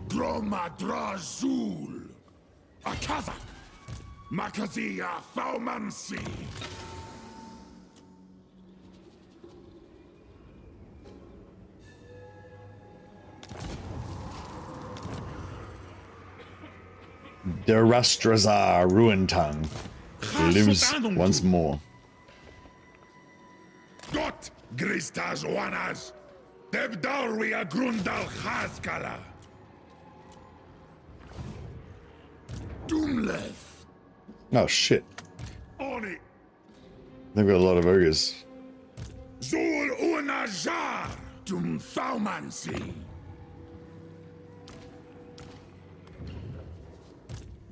A: Dromadrazul. Akaza. Makazia Thaumansi.
B: Derastrazar Ruintongue lives once more.
A: Got Gristas Wanas. Debdalria Grundal Haskala. Doomleth.
B: Oh shit.
A: On it.
B: They've got a lot of ogres.
A: Zul Unajar. Dum Thaumansi.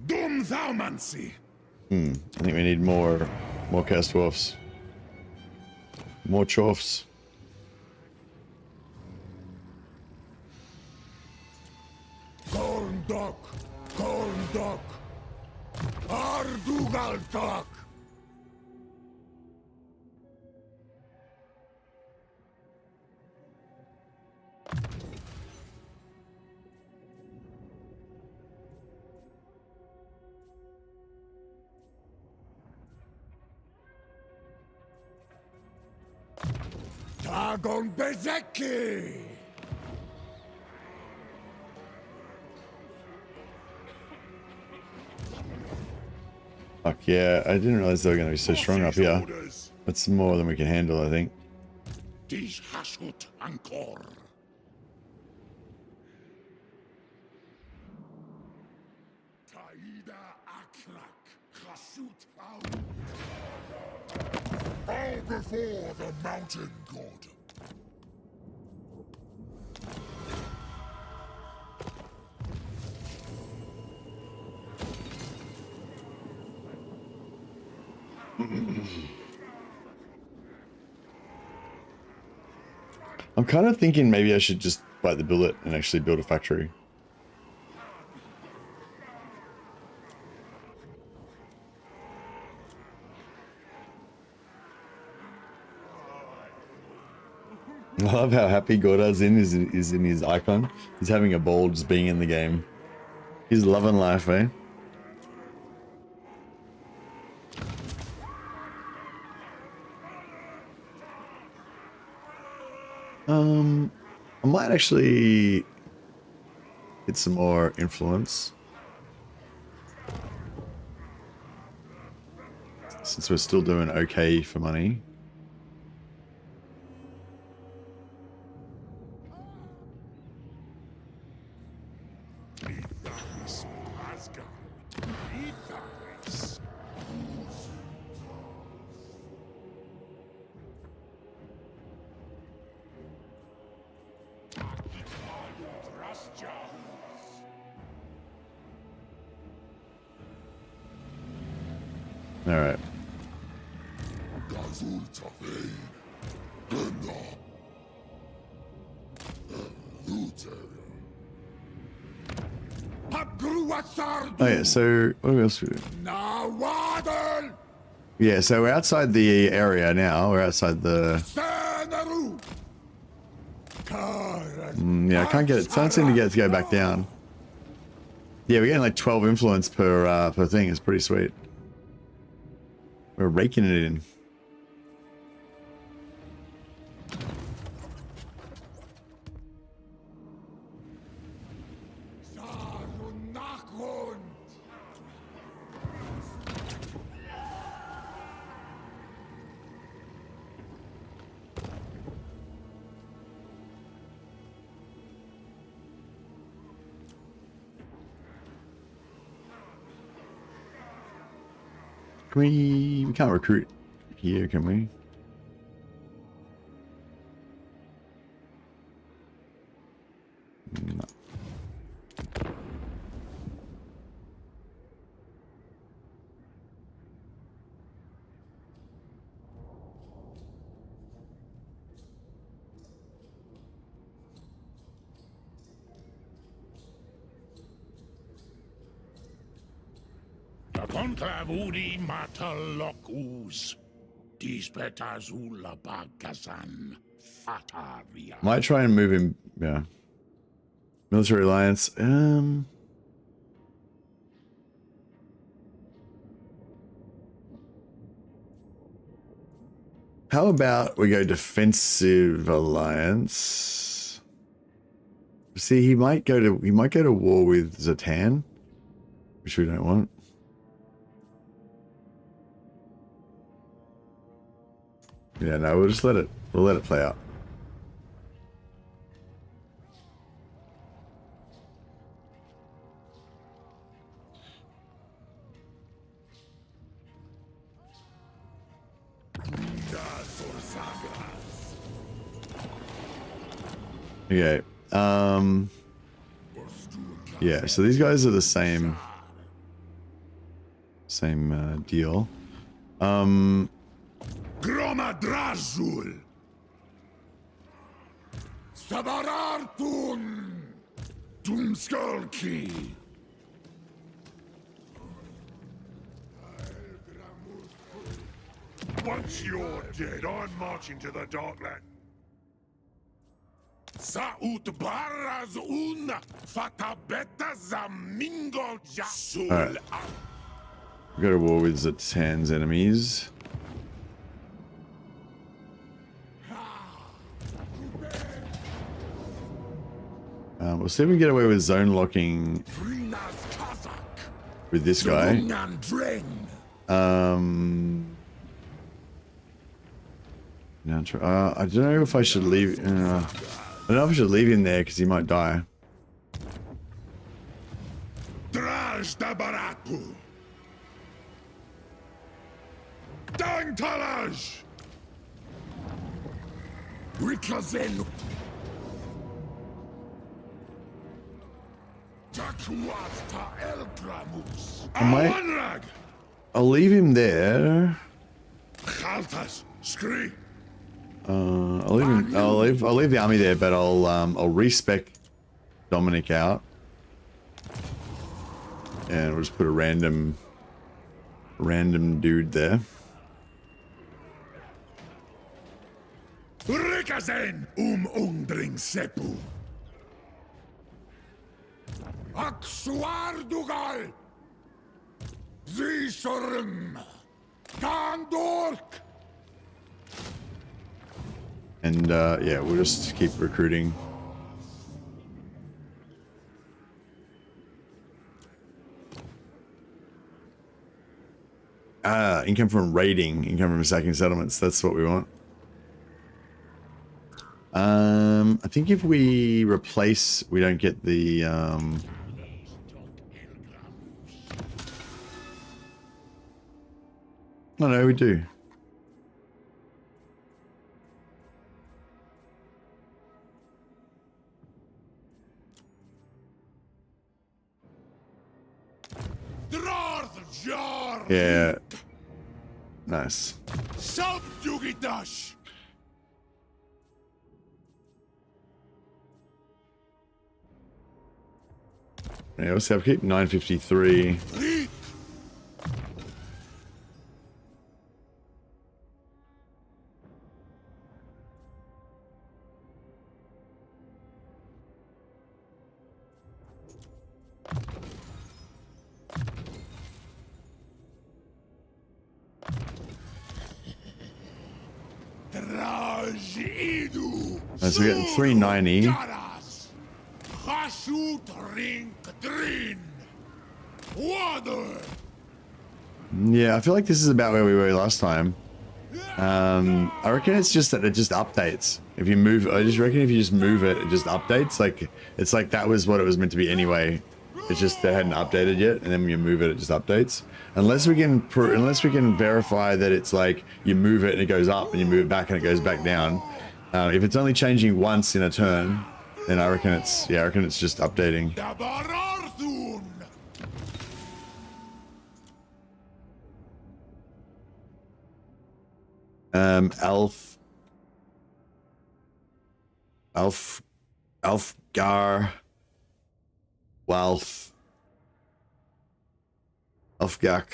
A: Dum Thaumansi.
B: I think we need more cast dwarfs. More chorfs.
A: Gorndok. Gorndok. Ardugaltok. Dagon Bezeki.
B: Fuck yeah, I didn't realize they were going to be so strong up here. That's more than we can handle, I think.
A: Dish Hashut Ankor. Taida Akrak. Hashut out. All before the mountain god.
B: I'm kind of thinking maybe I should just bite the bullet and actually build a factory. I love how happy Gordard's is in his icon. He's having a ball just being in the game. He's loving life, eh? I might actually get some more influence. Since we're still doing okay for money. All right. Oh yeah, so what else we do? Yeah, so we're outside the area now. We're outside the... yeah, I can't get it. Don't seem to get it to go back down. Yeah, we're getting like 12 influence per thing. It's pretty sweet. We're raking it in. Can we can't recruit here, can we? No.
A: Conclavudi matalocus. Dispetazula bagasan. Fataria.
B: Might try and move him, yeah. Military alliance. How about we go defensive alliance? See, he might go to war with Zatan, which we don't want. Yeah, no, we'll just let it play out. Okay. Yeah, so these guys are the same deal.
A: Gromadrazul. Sabarartun. Tumskalki. Once you're dead, I'm marching to the Darkland. Saut barras un fatabeta zamingo jasul.
B: Right. We go to war with Zatan's enemies. We'll see if we can get away with zone locking with this guy. Now I don't know if I should leave. I don't know if I should leave him there because he might die.
A: Draj da baratu. Dantalaj. Rikazen.
B: I'll leave him there. I'll leave the army there, but I'll respec Dominic out, and we'll just put a random dude there.
A: Rikazen undring sepu. Aksuardugal. Zisorum. Dandork.
B: And yeah, we'll just keep recruiting. Income from raiding, income from sacking settlements. That's what we want. I think if we replace, we don't get the Oh no, we do. Yeah. Nice. Yeah, what's the upkeep? 953. So we're getting 390. Yeah, I feel like this is about where we were last time. I reckon it's just that it just updates. If you move, I just reckon if you just move it, it just updates. Like, it's like that was what it was meant to be anyway. It's just they hadn't updated yet, and then when you move it, it just updates. Unless we can verify that it's like you move it and it goes up, and you move it back and it goes back down. If it's only changing once in a turn, then I reckon it's just updating. Alfgar, Walf, Alfgak,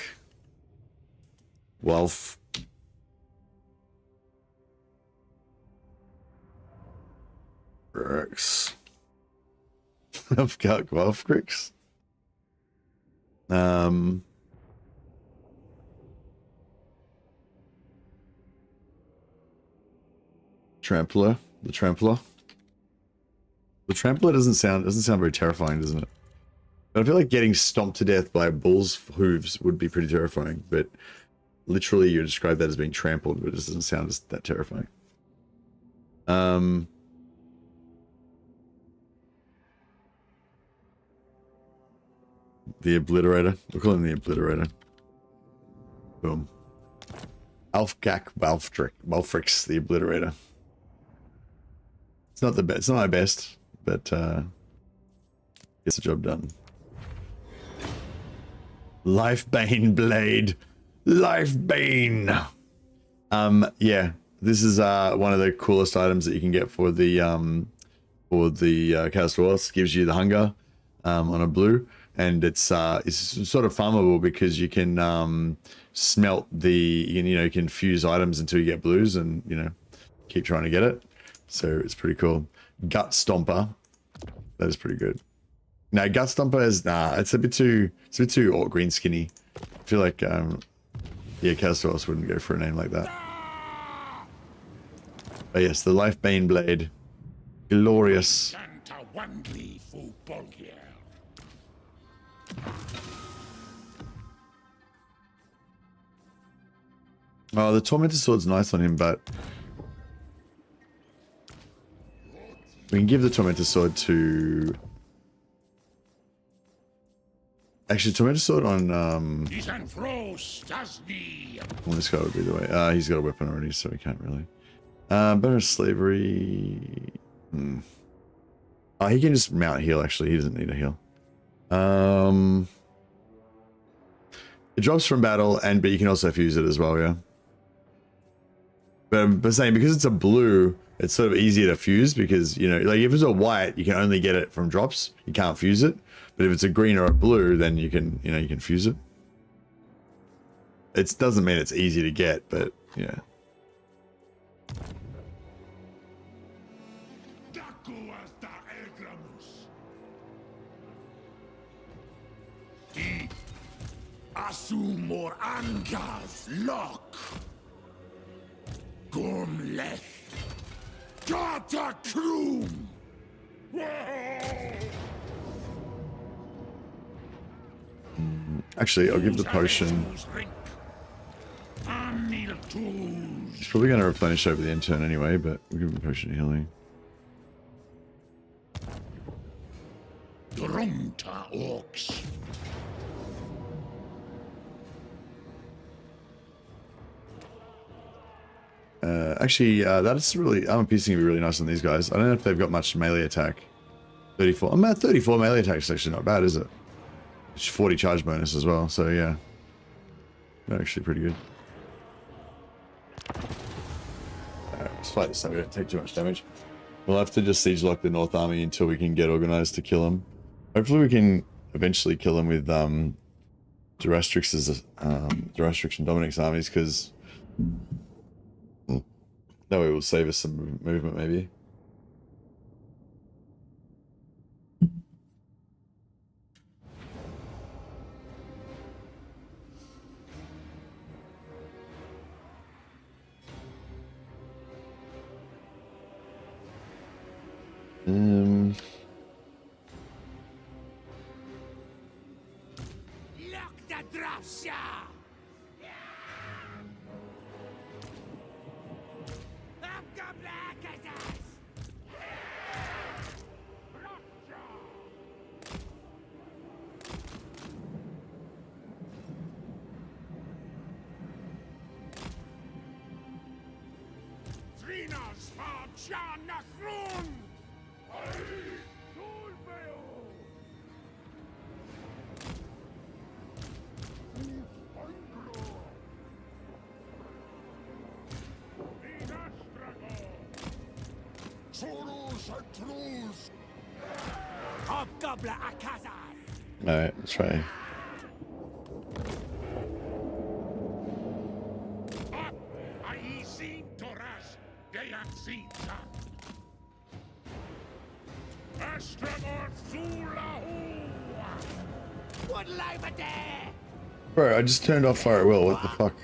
B: Walf, Rex, Alfgak, Walfgrix. Trampler, the Trampler. The Trampler doesn't sound very terrifying, doesn't it? But I feel like getting stomped to death by a bull's hooves would be pretty terrifying. But literally, you describe that as being trampled, but it just doesn't sound that terrifying. The Obliterator. We'll call him the Obliterator. Boom. Alfgak Balfrix, the Obliterator. It's not the best. It's not my best, but gets the job done. Lifebane Blade. Lifebane. Yeah, this is one of the coolest items that you can get for the Castor. Gives you the hunger on a blue, and it's sort of farmable because you can smelt you can fuse items until you get blues, and keep trying to get it. So it's pretty cool. Gut Stomper. That is pretty good. No, Gut Stomper is it's a bit too green skinny. I feel like yeah, Castor wouldn't go for a name like that. But yes, the Lifebane Blade. Glorious. Oh, the Tormentor Sword's nice on him, but we can give the Tormentor Sword to... Actually, Tormentor Sword on... Well, this guy would be the way. He's got a weapon already, so he can't really. Bonus Slavery... Oh, he can just mount heal, actually. He doesn't need a heal. It drops from battle, but you can also fuse it as well, yeah. But saying, because it's a blue, it's sort of easier to fuse because, like if it's a white, you can only get it from drops. You can't fuse it. But if it's a green or a blue, then you can, you can fuse it. It doesn't mean it's easy to get, but yeah.
C: Asumor Angas Lock Gumleth Gata Krum.
B: Actually, I'll give the potion. He's probably going to replenish over the end turn anyway, but we'll give him a potion of healing.
C: Grunta Orcs.
B: Actually, that's really... Armor Piercing would be really nice on these guys. I don't know if they've got much melee attack. 34. I'm at 34 melee attack is actually not bad, is it? It's 40 charge bonus as well, so yeah. They're actually pretty good. Alright, let's fight this so we don't take too much damage. We'll have to just siege lock the North Army until we can get organized to kill them. Hopefully we can eventually kill him with Durastrix's Durastrix and Dominic's armies, because that way it will save us some movement maybe.
C: Lock the drafts, Trinos for John Nachrun! Hobgoblin Akazas!
B: Alright, let's try.
C: Would labor there!
B: Bro, I just turned off fire at will, what the fuck?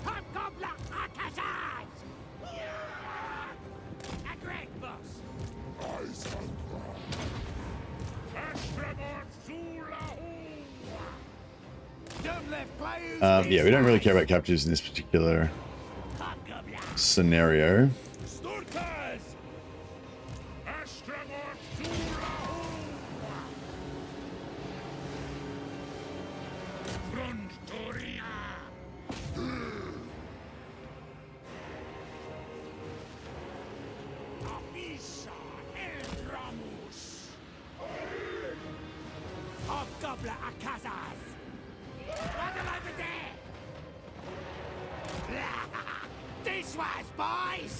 C: Hobgoblin Akazas! A great boss! Don't left players!
B: Yeah, we don't really care about captives in this particular scenario.
C: Hobgoblin Akazas! Battle over there! This was, boys!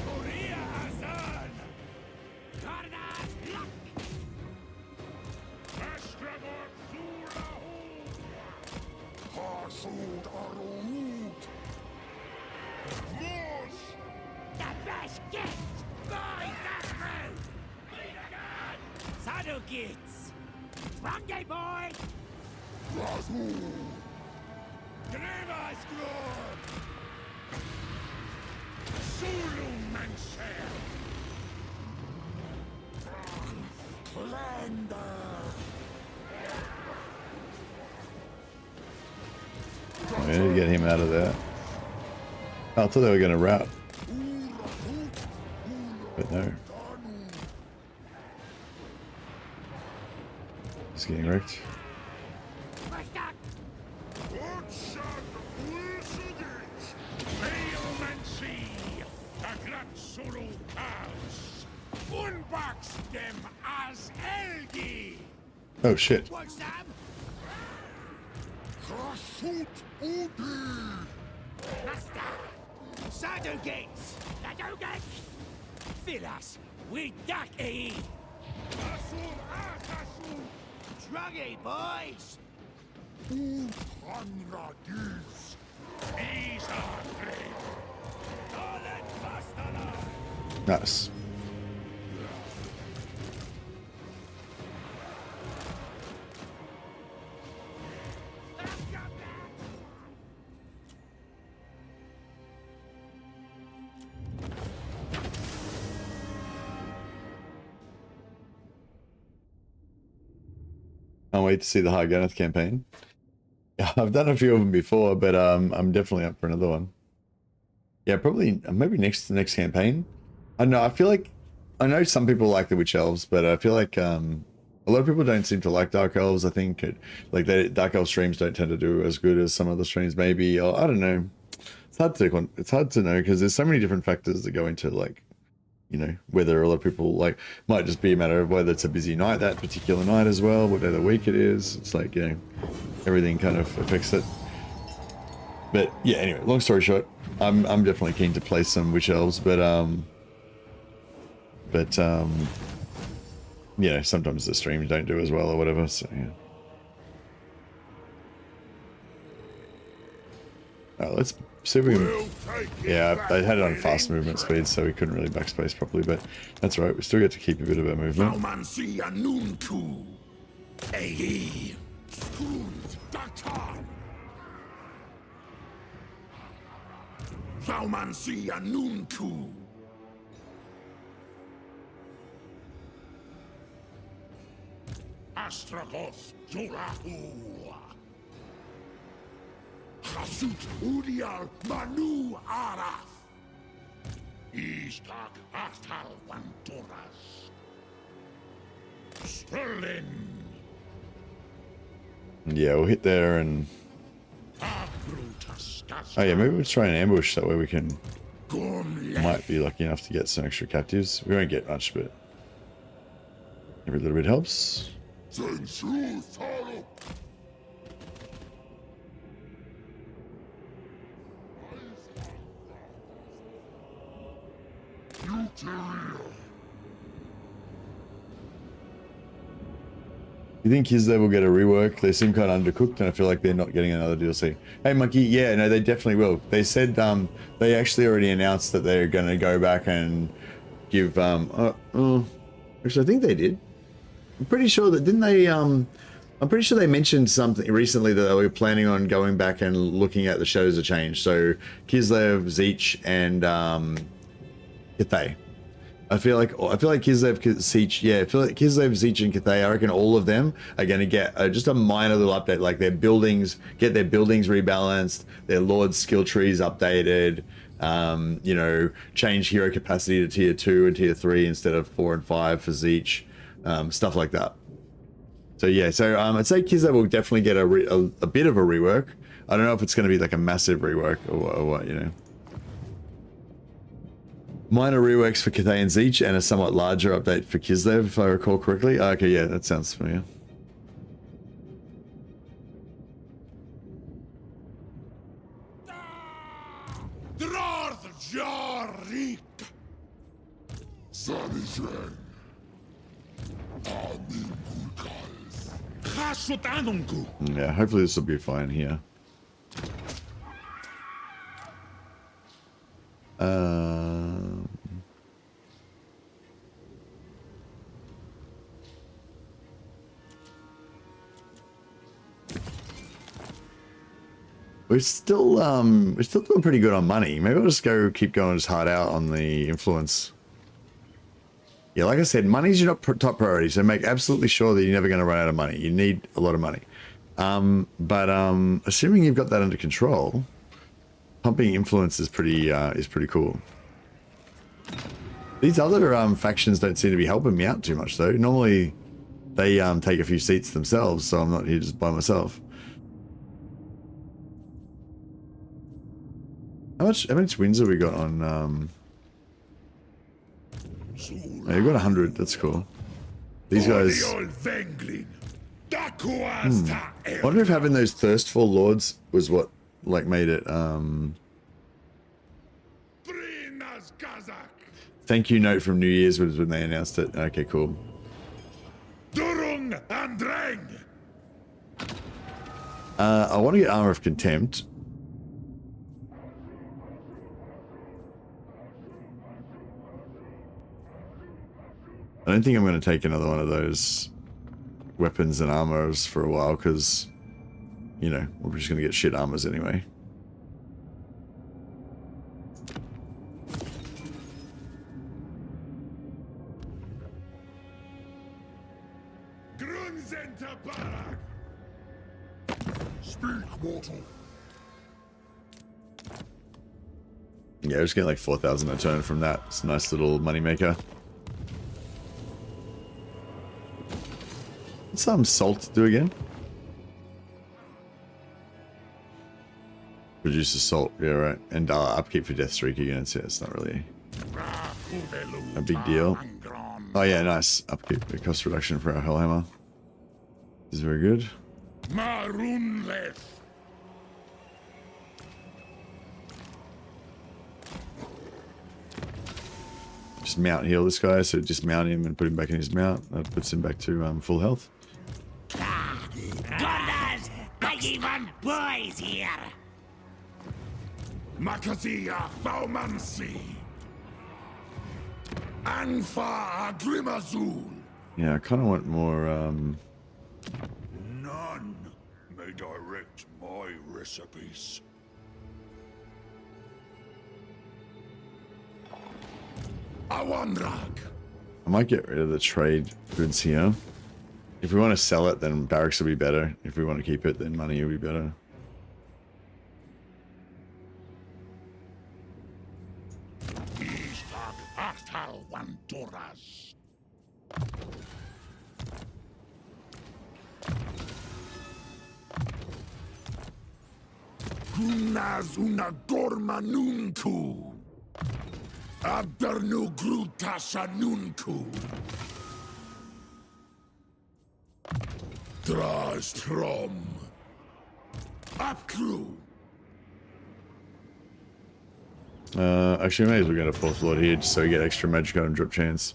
C: Korea Hassan! Karnas luck! Astrogoth Zulahu! Harsud Arut! Mosh! The best gift! Boys and Saddle Gits! Strong boy! Razoo! Grema's Glor! Zulu Manser! Plunder!
B: We need to get him out of there. Oh, I thought they were going to rout. But no. He's getting wrecked. Oh shit.
C: Shadow Gates! Shadow Gates! Fill us with dark aid! Druggy boys!
B: Nice. Can't wait to see the High Gunneth campaign. Yeah, I've done a few of them before, but I'm definitely up for another one. Yeah, probably maybe next campaign. I don't know. I feel like I know some people like the Witch Elves, but I feel like a lot of people don't seem to like Dark Elves. I think Dark Elf streams don't tend to do as good as some other streams, maybe. Or I don't know. It's hard to know because there's so many different factors that go into like, you know, whether a lot of people like might just be a matter of whether it's a busy night that particular night as well, what day of the week it is. It's like, you know, everything kind of affects it. But yeah, anyway, long story short, I'm definitely keen to play some witch elves, but you know, sometimes the streams don't do as well or whatever. So yeah. Alright, let's see if we can. Yeah, I had it on fast movement speed, so we couldn't really backspace properly, but that's right. We still get to keep a bit of our movement.
A: Astragoth Jolahu. Hasut Udial Manu Araf. Istak Atal Wantoras. Sterling.
B: Yeah, we'll hit there and. Oh yeah, maybe we'll try an ambush, that way we can. Might be lucky enough to get some extra captives. We won't get much, but every little bit helps. You think Kislev will get a rework? They seem kind of undercooked, and I feel like they're not getting another DLC. Hey, Monkey, yeah, no, they definitely will. They said they actually already announced that they're going to go back and give actually, I think they did. I'm pretty sure that didn't they I'm pretty sure they mentioned something recently that they were planning on going back and looking at the Shadows of Change. So Kislev, Zeech, and Cathay. I feel like Kislev, Zeech, yeah, I feel like Kislev, Zeech, and Cathay, I reckon all of them are going to get just a minor little update, like their buildings, get their buildings rebalanced, their Lord's skill trees updated, you know, change hero capacity to tier 2 and tier 3 instead of 4 and 5 for Zeech, stuff like that. So yeah, so I'd say Kislev will definitely get a bit of a rework. I don't know if it's going to be like a massive rework or what, you know. Minor reworks for Cathay and Zeech, and a somewhat larger update for Kislev, if I recall correctly. Okay, yeah, that sounds familiar. Yeah, hopefully this will be fine here. We're still doing pretty good on money. Maybe I'll just keep going just hard out on the influence. Yeah, like I said, money's your top priority, so make absolutely sure that you're never going to run out of money. You need a lot of money. But assuming you've got that under control, pumping influence is pretty cool. These other factions don't seem to be helping me out too much though. Normally they take a few seats themselves, so I'm not here just by myself. How much wins have we got on oh, you've got 100, that's cool. These guys I wonder if having those thirstful lords was what like made it thank you note from New Year's was when they announced it. Okay, cool. I want to get Armor of Contempt. I don't think I'm going to take another one of those weapons and armors for a while because, you know, we're just going to get shit armors anyway.
A: Speak, mortal.
B: Yeah, I just get like 4,000 a turn from that. It's a nice little money maker. What's salt do again? Produces salt, yeah, right. And upkeep for death streak again. So it's not really a big deal. Oh yeah, nice upkeep. The cost reduction for our Hellhammer is very good. just mount heal this guy, so dismount him and put him back in his mount. That puts him back to full health.
C: Gunners! I even boys here!
A: Makazia Faumansi. Anfa Grimazul.
B: Yeah, I kind of want more.
A: None may direct my recipes. Awandrag.
B: I might get rid of the trade goods here. If we want to sell it, then barracks will be better. If we want to keep it, then money will be better.
A: Kunas una gorma nunku. Abernu grutasha nunku. Drastrom. Upcrew.
B: Actually, may as well get a fourth lord here just so we get extra magic item drop chance.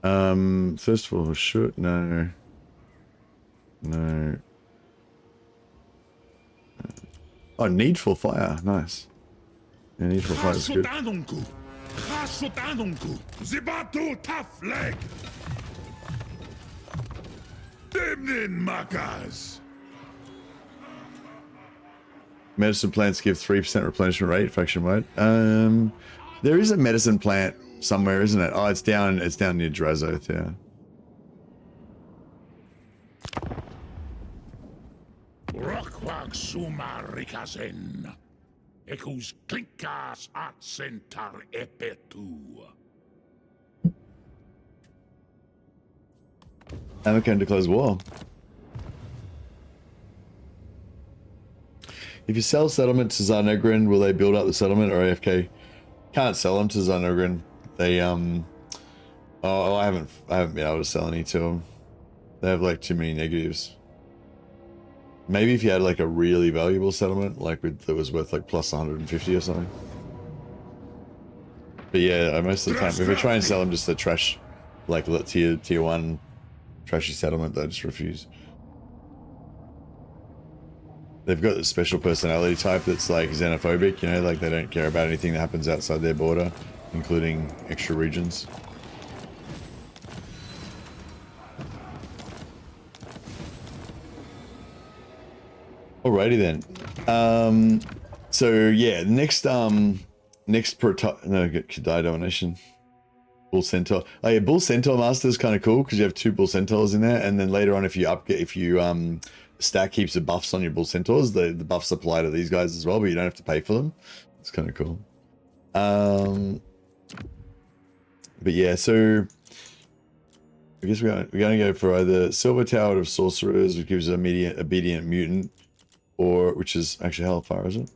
B: First of all, shoot, no. No. Oh, needful fire, nice. Yeah, needful fire is good.
A: Zibato tough leg. Demnin makas.
B: Medicine plants give 3% replenishment rate faction wide. There is a medicine plant somewhere, isn't it? Oh, it's down near Drazoth, yeah.
A: Rockwag suma rikazen. Ekus klinkas at centar epetu.
B: Amakan declares war. If you sell settlement to Zarnogrin, will they build up the settlement or AFK? Can't sell them to Zarnogrin. They oh, I haven't been able to sell any to them. They have like too many negatives. Maybe if you had like a really valuable settlement, like that was worth like plus 150 or something. But yeah, most of the time, if we try and sell them just a trash, like tier 1 trashy settlement, they just refuse. They've got a special personality type that's like xenophobic, you know, like they don't care about anything that happens outside their border, including extra regions. Alrighty then. So yeah, next Kadai domination. Bull Centaur. Oh yeah, Bull Centaur Master is kind of cool because you have 2 Bull Centaurs in there, and then later on, if you stack heaps of buffs on your Bull Centaurs, the buffs apply to these guys as well, but you don't have to pay for them. It's kind of cool. But yeah, so I guess we're gonna go for either Silver Tower of Sorcerers, which gives an obedient mutant, or which is actually Hellfire, isn't it?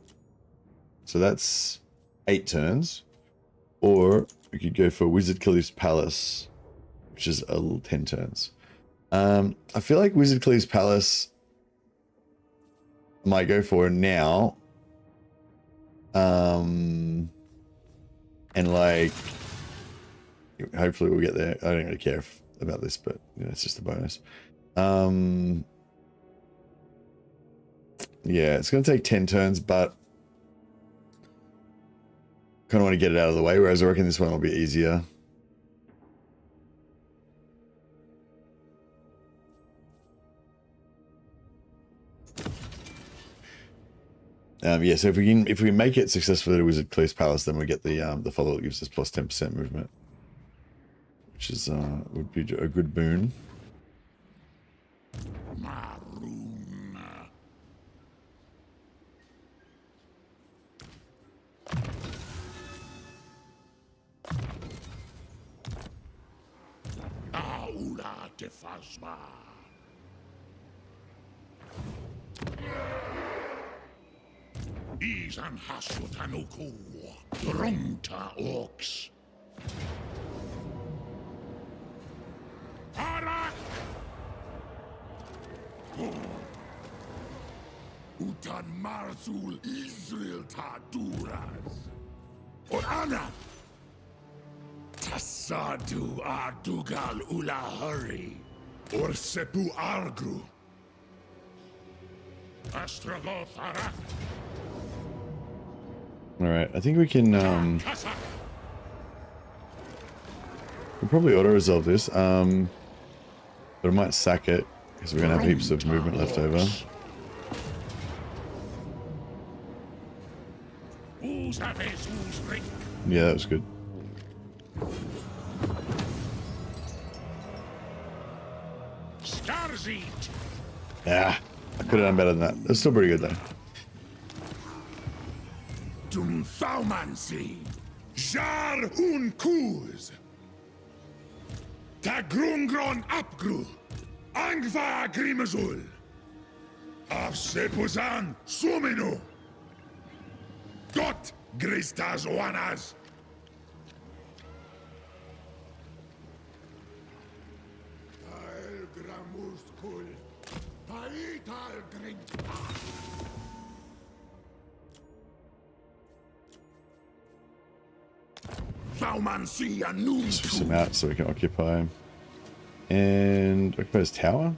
B: So that's 8 turns, or we could go for Wizard Caliph's Palace, which is 10 turns. I feel like Wizard Caliph's Palace I might go for now. And like, hopefully we'll get there. I don't really care about this, but you know, it's just a bonus. Yeah, it's going to take 10 turns, but kind of want to get it out of the way, whereas I reckon this one will be easier. Yeah, so if we can make it successfully to Wizard Caliph's Palace, then we get the follow that gives us plus 10% movement, which is would be a good boon.
A: Aula de Fasma. Isan Hasutanoko, Dronta Orcs. Arak! Utan Marzul Israel Taduras. Or Anna! Hassadu Ardugal Ulahari. Orsepu Argru. Astrogoth Arak.
B: Alright, I think we can
A: Kasak.
B: we'll probably auto-resolve this. But I might sack it, because we're going to have heaps of movement left over. Yeah, that was good. Yeah, I could have done better than that. That's still pretty good though.
A: Dumfaumansi. Jar un kuz. Tagrungron apgru. Angva grimazul. Afsepuzan suminu. Dot gristas oanas.
B: Switch him out so we can occupy. And occupy his tower.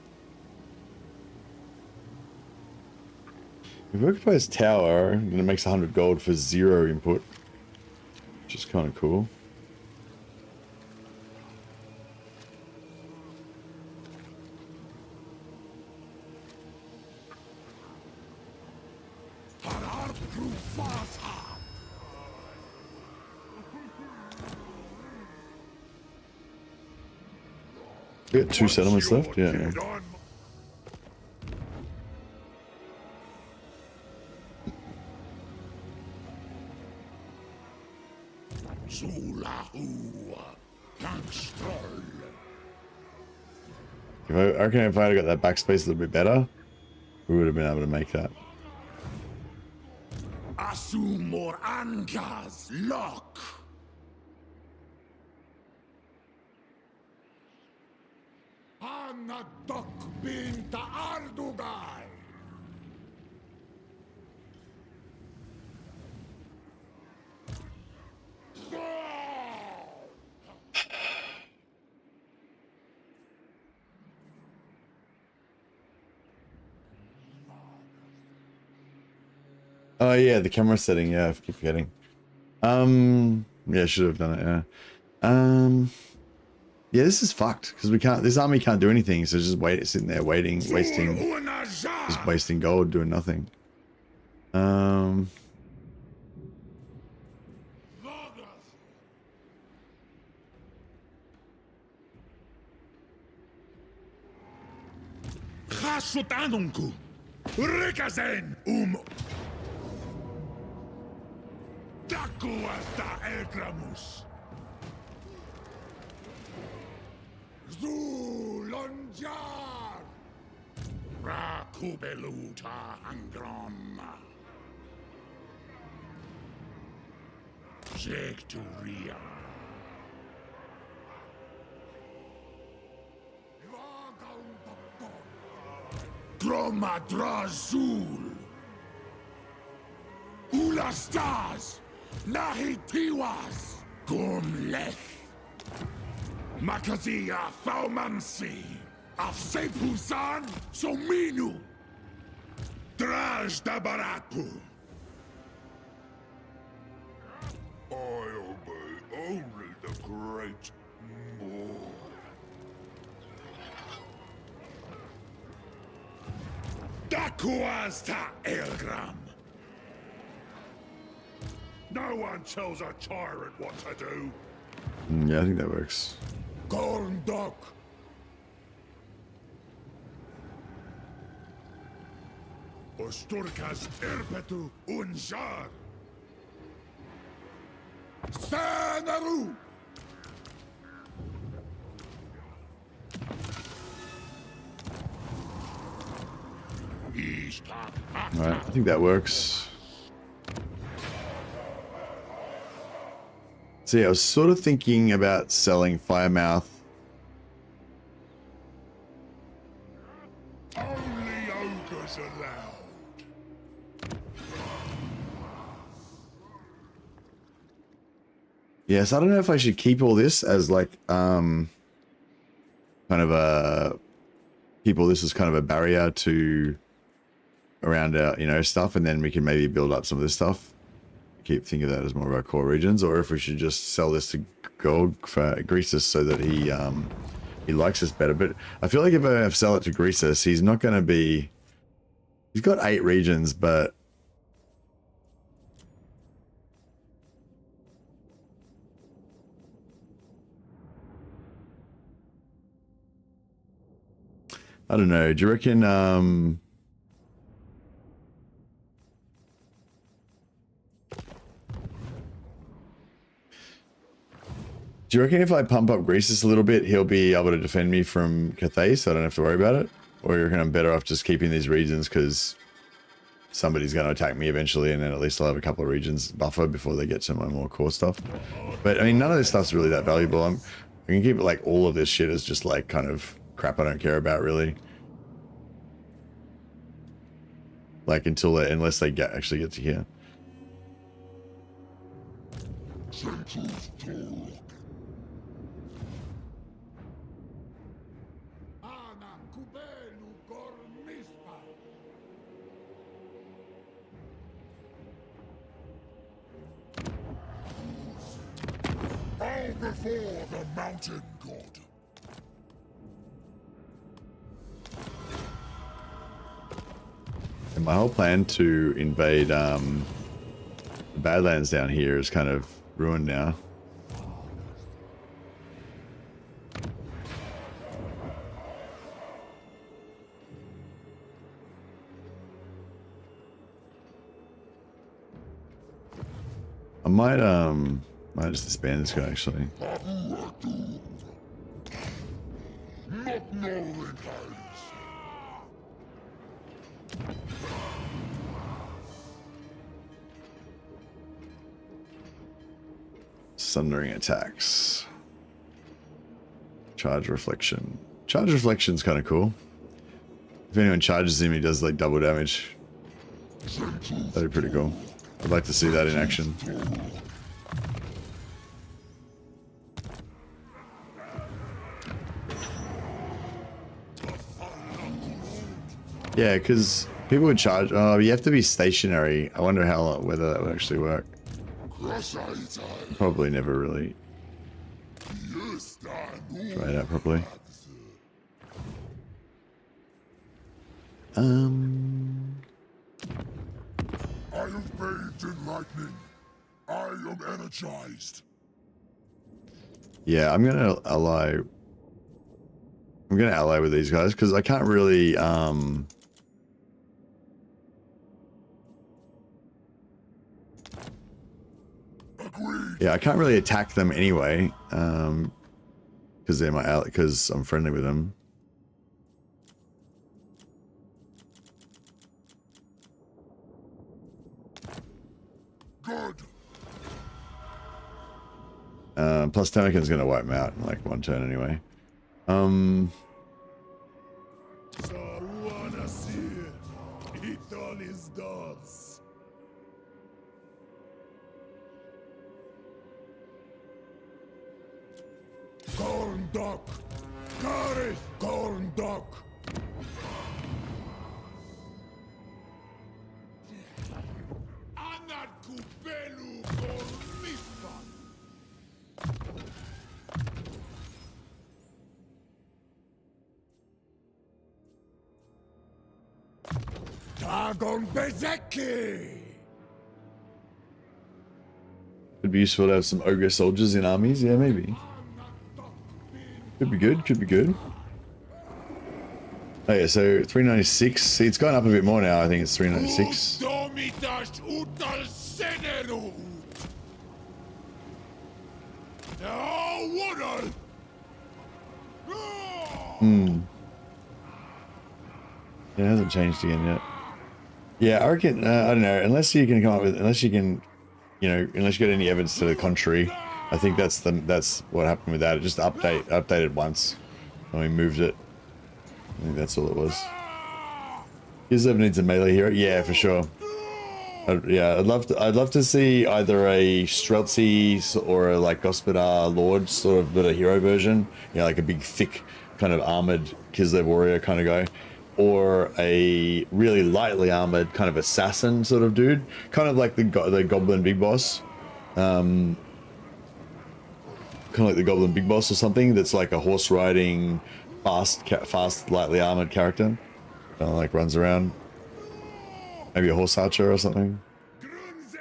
B: If we occupy his tower, then it makes 100 gold for 0 input, which is kind of cool. We got 2 settlements left, yeah. I reckon if I had got that backspace a little bit better, we would have been able to make that.
A: Asumor Angas Lock. Anadok Binta Ardugai.
B: Oh yeah, the camera setting, yeah, I keep forgetting. Yeah, I should have done it, yeah. Yeah, this is fucked, because we can't, this army can't do anything, so just sitting there waiting, just wasting gold, doing nothing.
A: Chasutanunku. Rikazen Dakuasta Elgramus. Zulonjar. Rakubeluta Angron. Victoria. Dromadrazul. Ulastas. Nahitiwas. Gumleth. Makazia Faumansi. Afsepusan Sominu. Draj Dabarapu. I obey only the great Moor. Dakuasta Elgram. No one tells a tyrant what to do.
B: Yeah, I think that works.
A: Gorndok. Osturkas Erpetu Unjar. Sanaru.
B: Alright, I think that works. So yeah, I was sort of thinking about selling Firemouth.
A: Only ogres allowed.
B: Yes, I don't know if I should keep all this as like kind of a keep all this as kind of a barrier to around our, you know, stuff, and then we can maybe build up some of this stuff. Keep thinking of that as more of our core regions, or if we should just sell this to Gold for Greasus so that he likes us better. But I feel like if I sell it to Greasus, he's not going to be. He's got 8 regions, but I don't know. Do you reckon? Do you reckon if I pump up Greasus a little bit, he'll be able to defend me from Cathay, so I don't have to worry about it? Or you reckon I'm better off just keeping these regions because somebody's going to attack me eventually, and then at least I'll have a couple of regions buffer before they get to my more core stuff. But I mean, none of this stuff's really that valuable. I can keep it like all of this shit as just like kind of crap I don't care about really. Like unless they actually get to here.
A: Bow before the mountain god.
B: And my whole plan to invade the Badlands down here is kind of ruined now. I might just disband this guy actually.
A: Not knowing
B: Sundering attacks. Charge reflection. Charge reflection's kind of cool. If anyone charges him, he does like double damage. That'd be pretty cool. I'd like to see that in action. Yeah, because people would charge. Oh, you have to be stationary. I wonder whether that would actually work. Probably never really try it out properly.
A: I have bathed in lightning. I am energized.
B: Yeah, I'm gonna ally with these guys because I can't really yeah, I can't really attack them anyway, because they're my ally, because I'm friendly with them.
A: Good.
B: Plus Temekin's gonna wipe them out in like one turn anyway.
A: Corndok! Gareth Corndok! Anarkupelu Cornispa! Dagon Bezeki!
B: Could be useful to have some ogre soldiers in armies. Yeah, maybe. Could be good. Could be good. Oh yeah, so 396. See, it's gone up a bit more now. I think it's 396. It hasn't changed again yet. Yeah, I reckon. I don't know. Unless you can come up with, unless you can, you know, unless you get any evidence to the contrary. I think that's what happened with that. It just updated once, and we moved it. I think that's all it was. Kislev needs a melee hero. Yeah, for sure. Yeah, I'd love to see either a Streltsy or a like Gospodar Lord sort of, but a hero version. You know, like a big, thick, kind of armored Kislev warrior kind of guy, or a really lightly armored kind of assassin sort of dude, kind of like the Goblin Big Boss, kind of like the Goblin Big Boss or something. That's like a horse riding, fast, lightly armored character, kind of like runs around. Maybe a horse archer or something.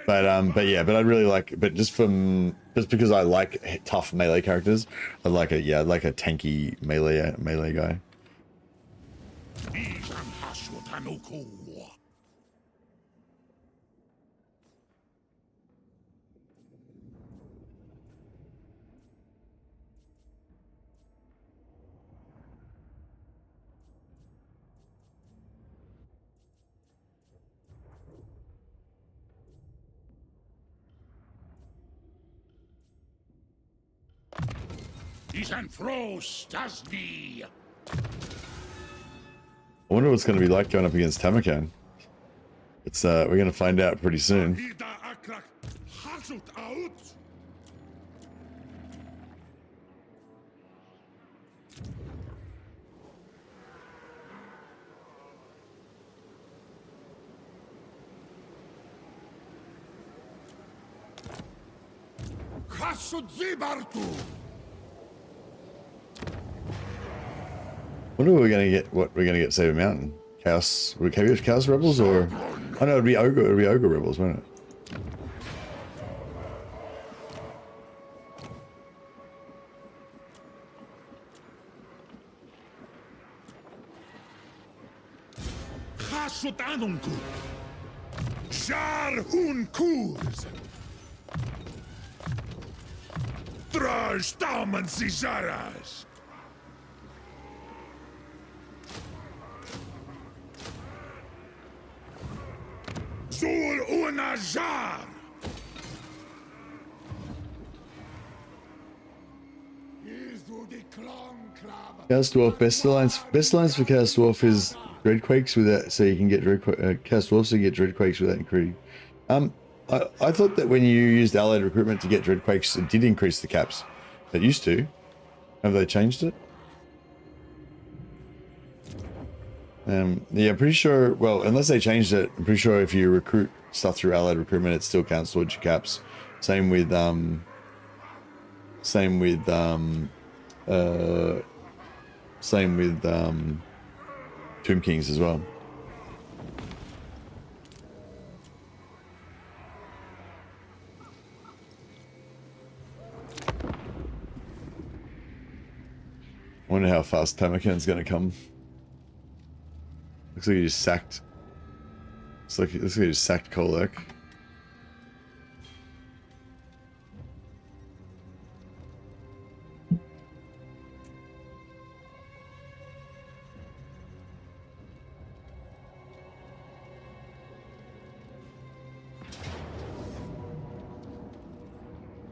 B: But yeah, but I'd really like, but just because I like tough melee characters, I'd like a tanky melee guy.
A: I
B: wonder what it's going to be like going up against Tamakan. It's we're going to find out pretty soon. Wonder what we're gonna get. What we're gonna get? Save a Mountain. Chaos. Would it be Chaos Rebels or? Oh no, it'd be Ogre. It'd be Ogre Rebels, won't it? Chaos Dwarf, best alliance for Chaos Dwarf is Dreadquakes without, so you can get Chaos Dwarf, so you get Dreadquakes without increasing. I thought that when you used allied recruitment to get Dreadquakes, it did increase the caps. It used to. Have they changed it? Yeah, I'm pretty sure. Well, unless they changed it, I'm pretty sure if you recruit stuff through allied recruitment, it still counts towards your caps. Same with Tomb Kings as well. I wonder how fast Tamakan's gonna come. Looks like he just sacked. Looks like he just sacked Kolek.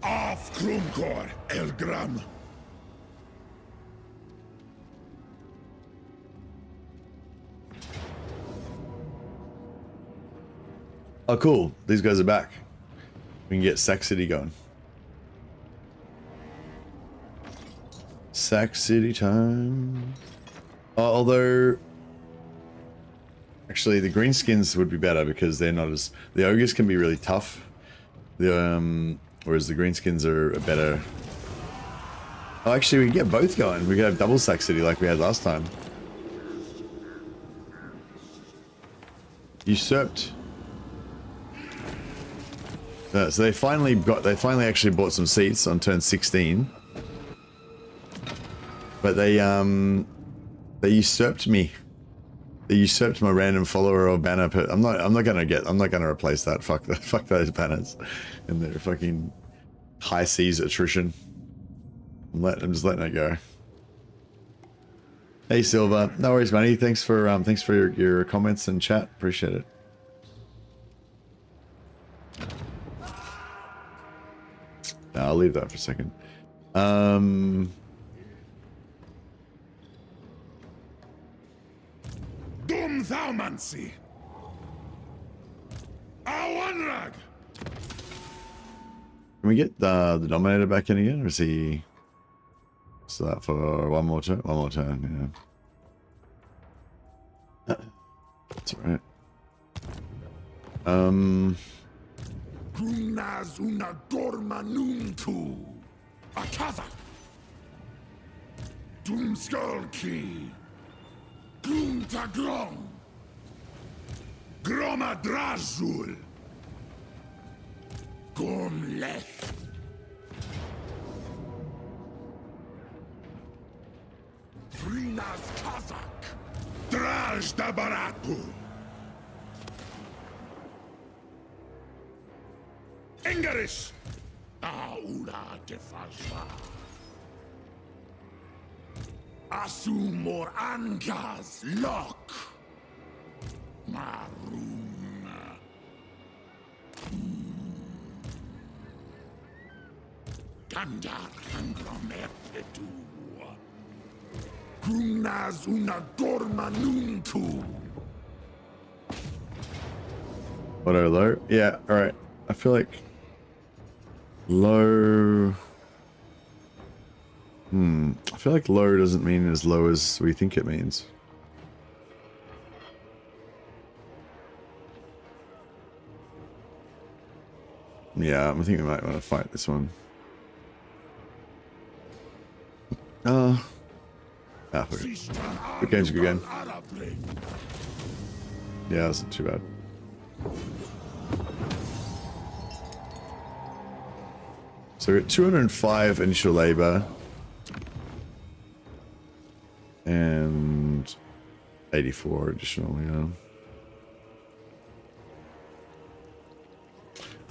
A: Off Grimgor, Elgram.
B: Oh, cool. These guys are back. We can get Sack City going. Sack City time. Although, actually, the greenskins would be better because they're not as... The ogres can be really tough. Whereas the greenskins are a better... Oh, actually, we can get both going. We could have double Sack City like we had last time. Usurped. So they finally actually bought some seats on turn 16, but they usurped me. They usurped my random follower or banner. I'm not gonna replace that. Fuck those banners, and their fucking high seas attrition. I'm just letting it go. Hey Silver, no worries, buddy. Thanks for your comments and chat. Appreciate it. No, I'll leave that for a second.
A: Doom Thaumancy.
B: Can we get the Dominator back in again, or is he... So that for one more turn? One more turn, yeah. That's alright.
A: Grunaz una gorma nuntu. Akaza. Doomskulki. Gruntaglong. Groma Drazul. Gomleth. Trinas Kazak. Draj da Baratu. Engarish. Aula de Fajwa. Asumor Angas Lock. Maruna. Gandar Angromerpetu. Grunaz una Gorma Nuntu.
B: Auto low? Yeah, alright. I feel like low... I feel like low doesn't mean as low as we think it means. Yeah, I think we might want to fight this one. Fuck it. Good game's a good game. Yeah, that's not too bad. So we're at 205 initial labor. And 84 additional, yeah.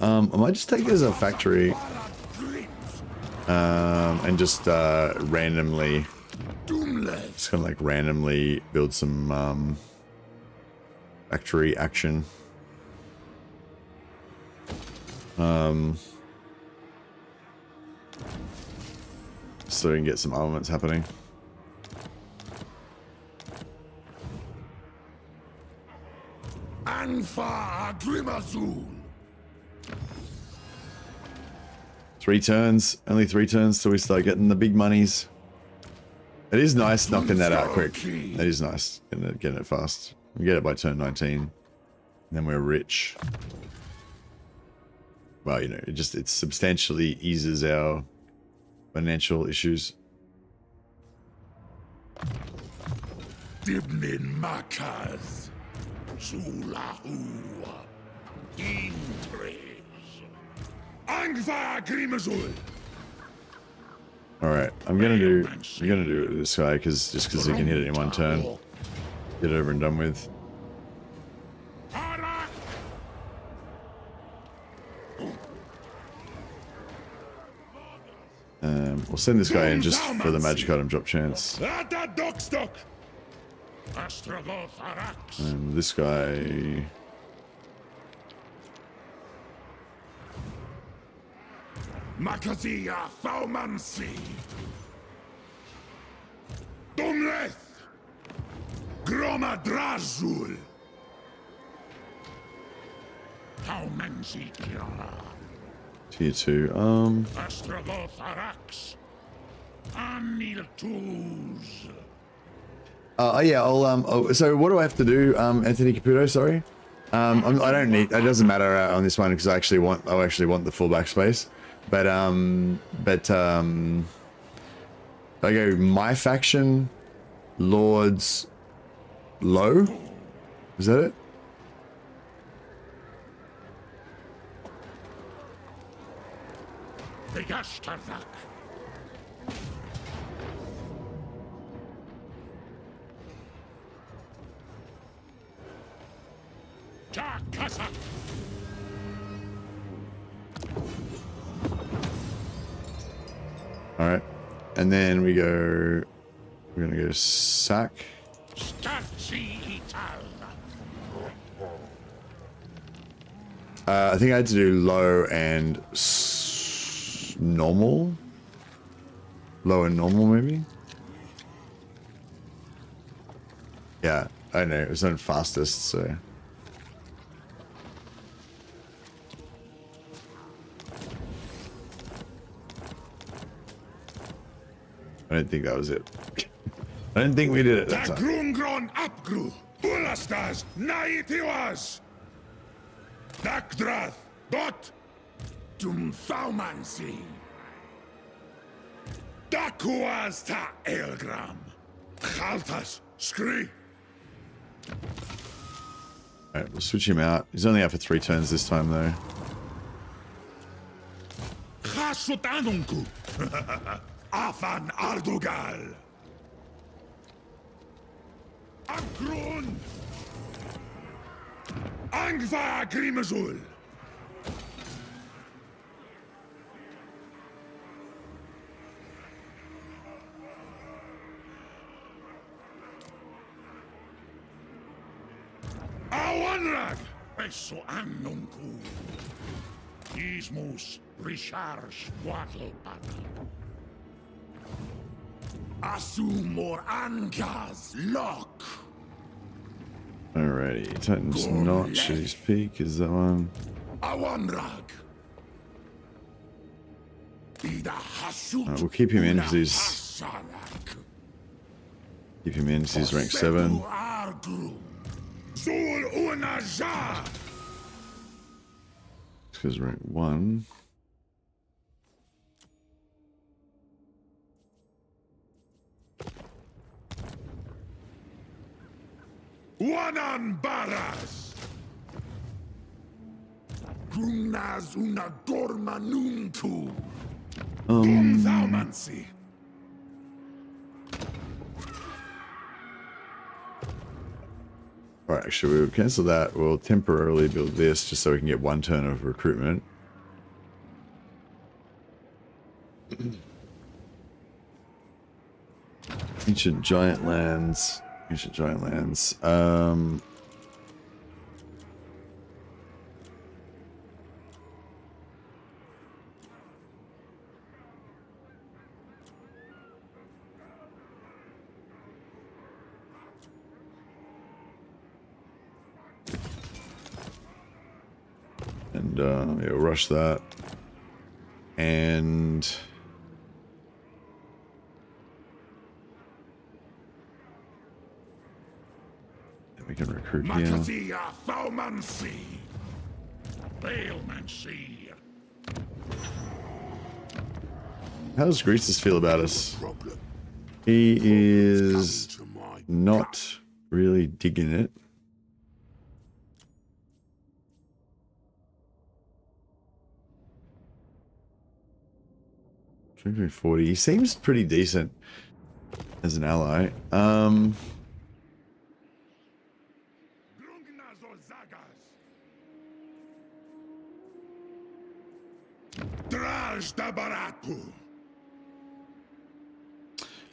B: I might just take it as a factory. And just randomly, just kind of like randomly build some factory action. So we can get some armaments happening.
A: Anfa Grimazul.
B: 3 turns, only 3 turns till we start getting the big monies. It is nice knocking that out quick. It is nice getting it fast. We get it by turn 19, and then we're rich. Well, you know, it substantially eases our financial issues.
A: Dibnin Makas. Sulahua. Intres. Angva Grimazul.
B: All right, I'm gonna do this guy just because he can hit it in one turn. Get it over and done with. We'll send this guy in just for the magic item drop chance. And this guy.
A: Makazia Faumansi. Dumleth. Groma Drazul. Faumansi Kira.
B: Tier 2.
A: Astrogoth Arax. Anil Tools.
B: Yeah, I'll so what do I have to do, Anthony Caputo, sorry? I don't need, it doesn't matter on this one because I actually want the full backspace. But I go my faction, Lords, low. Is that it? All right, and then we're gonna go sack. I think I had to do low and normal. Low and normal, maybe. Yeah, I know it was on fastest, so. I don't think that was it. I don't think we did it that
A: The
B: time.
A: Grungron Apgru, Ulastas, Naitiwas, Dakdrath, Dot,
C: Dumthaumansi.
A: Dakuas ta Elgram, Chaltas, Scree.
B: Alright, we'll switch him out. He's only out for 3 turns this time, though.
A: Chasutanunku, Afan Ardugal. Agrun, Angva Grimazul. Awanrag, Eso Annunku. Ismus, Richards, Wattlepati.
C: Asumor Angas. Lock.
B: Alrighty, Titan's not Shitty's Peak, is that one?
C: Awanrag. Ida Hasut.
B: Alright, we'll keep him in because he's
C: Hasanak.
B: rank 7.
C: Argru.
A: Zul Unaja.
B: Because rank 1.
A: Wanan Baras.
C: Grunaz una dormanunku.
A: Dumthaumansi.
B: Alright, actually, we'll cancel that. We'll temporarily build this just so we can get 1 turn of recruitment. Ancient Giant Lands. Ancient Giant Lands. And yeah, we'll rush that. And we can recruit here.
A: Makatia Thaumansi. Bailmansi.
B: How does Greasus feel about us? He is not really digging it. 40. He seems pretty decent as an ally.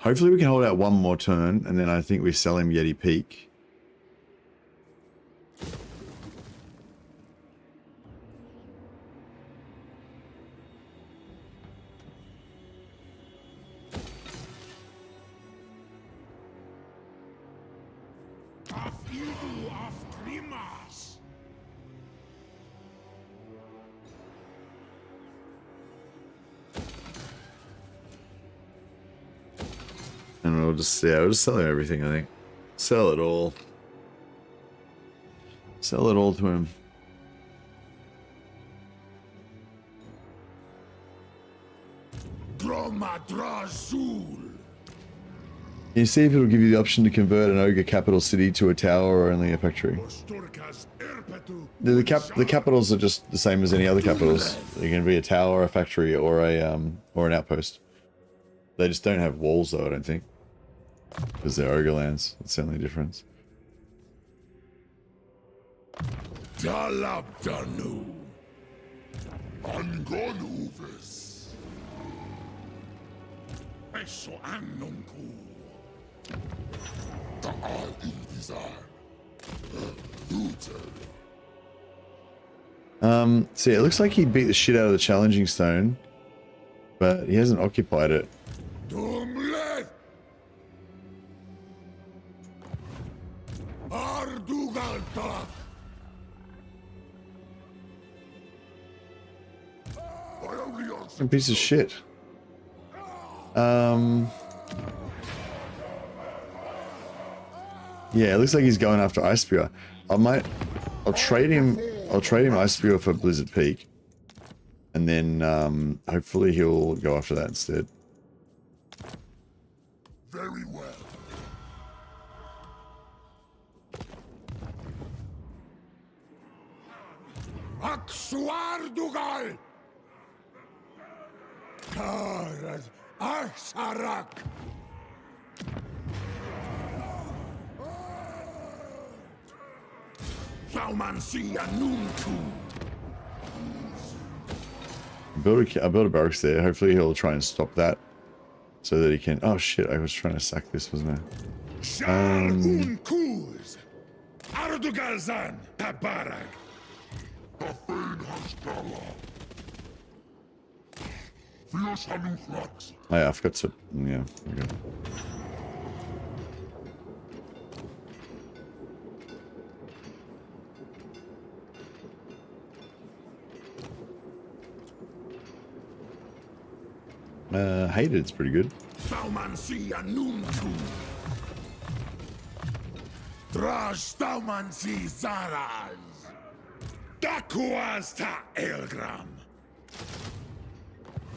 B: Hopefully we can hold out 1 more turn, and then I think we sell him Yeti Peak. And we'll just sell everything, I think. Sell it all. Sell it all to him. Can you see if it'll give you the option to convert an ogre capital city to a tower or only a factory? The capitals are just the same as any other capitals. They can be a tower, a factory, or an outpost. They just don't have walls, though, I don't think. Because they're ogre lands. That's the only difference.
A: Dalabdanu. Angonuvis. Eso Annunku. Taal Ilvizar.
B: See, it looks like he beat the shit out of the challenging stone, but he hasn't occupied it.
A: Dumlet. Ardugalta.
B: A piece of shit. Yeah, it looks like he's going after Ice Spear. I'll trade him Ice Spear for Blizzard Peak. And then hopefully he'll go after that instead.
A: Very well. Aksuardugal! Karad Arsarak! Saumansia Nunku!
B: I built a barracks there. Hopefully he'll try and stop that. So that he can... Oh shit, I was trying to sack this, wasn't I?
A: Shar Kuz! Ardugalzan Tabarag! Bafin Hastala! Fios Hanufrax!
B: Oh yeah, I forgot to... Yeah, okay. Hated's pretty good.
A: Staumansia Nunku! Draj Staumansi Zaraz! Dakuas ta Elgram!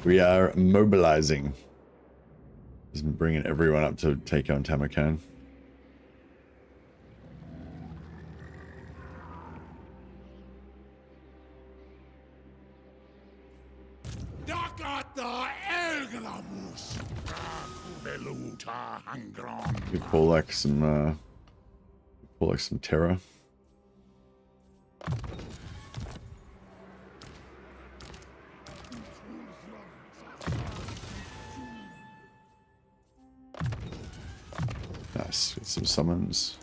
B: We are mobilizing. Just bringing everyone up to take on Tamarkan.
A: Dakata Elgramus! Kubeluta Hangron!
B: We pull like some terror. Nice, get some summons.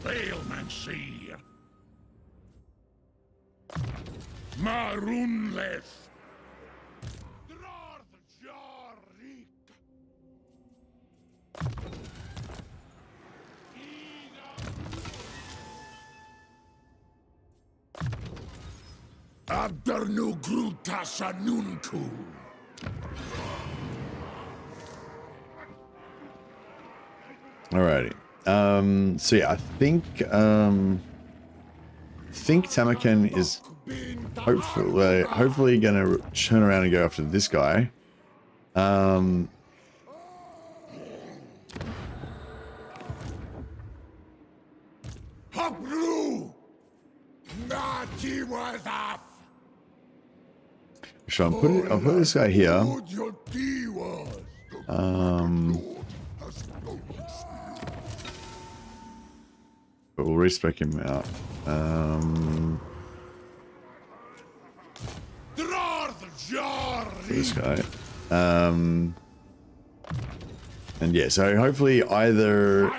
A: Bailmancy! Marunleth! Drarth Jarik! Abdernu Grutasha Nunku!
B: Alrighty. So yeah, I think Tamarkan is hopefully gonna turn around and go after this guy.
A: Hopru! Nati was off!
B: So I'll put this guy here. But we'll respec him out. This guy. And yeah, so hopefully either...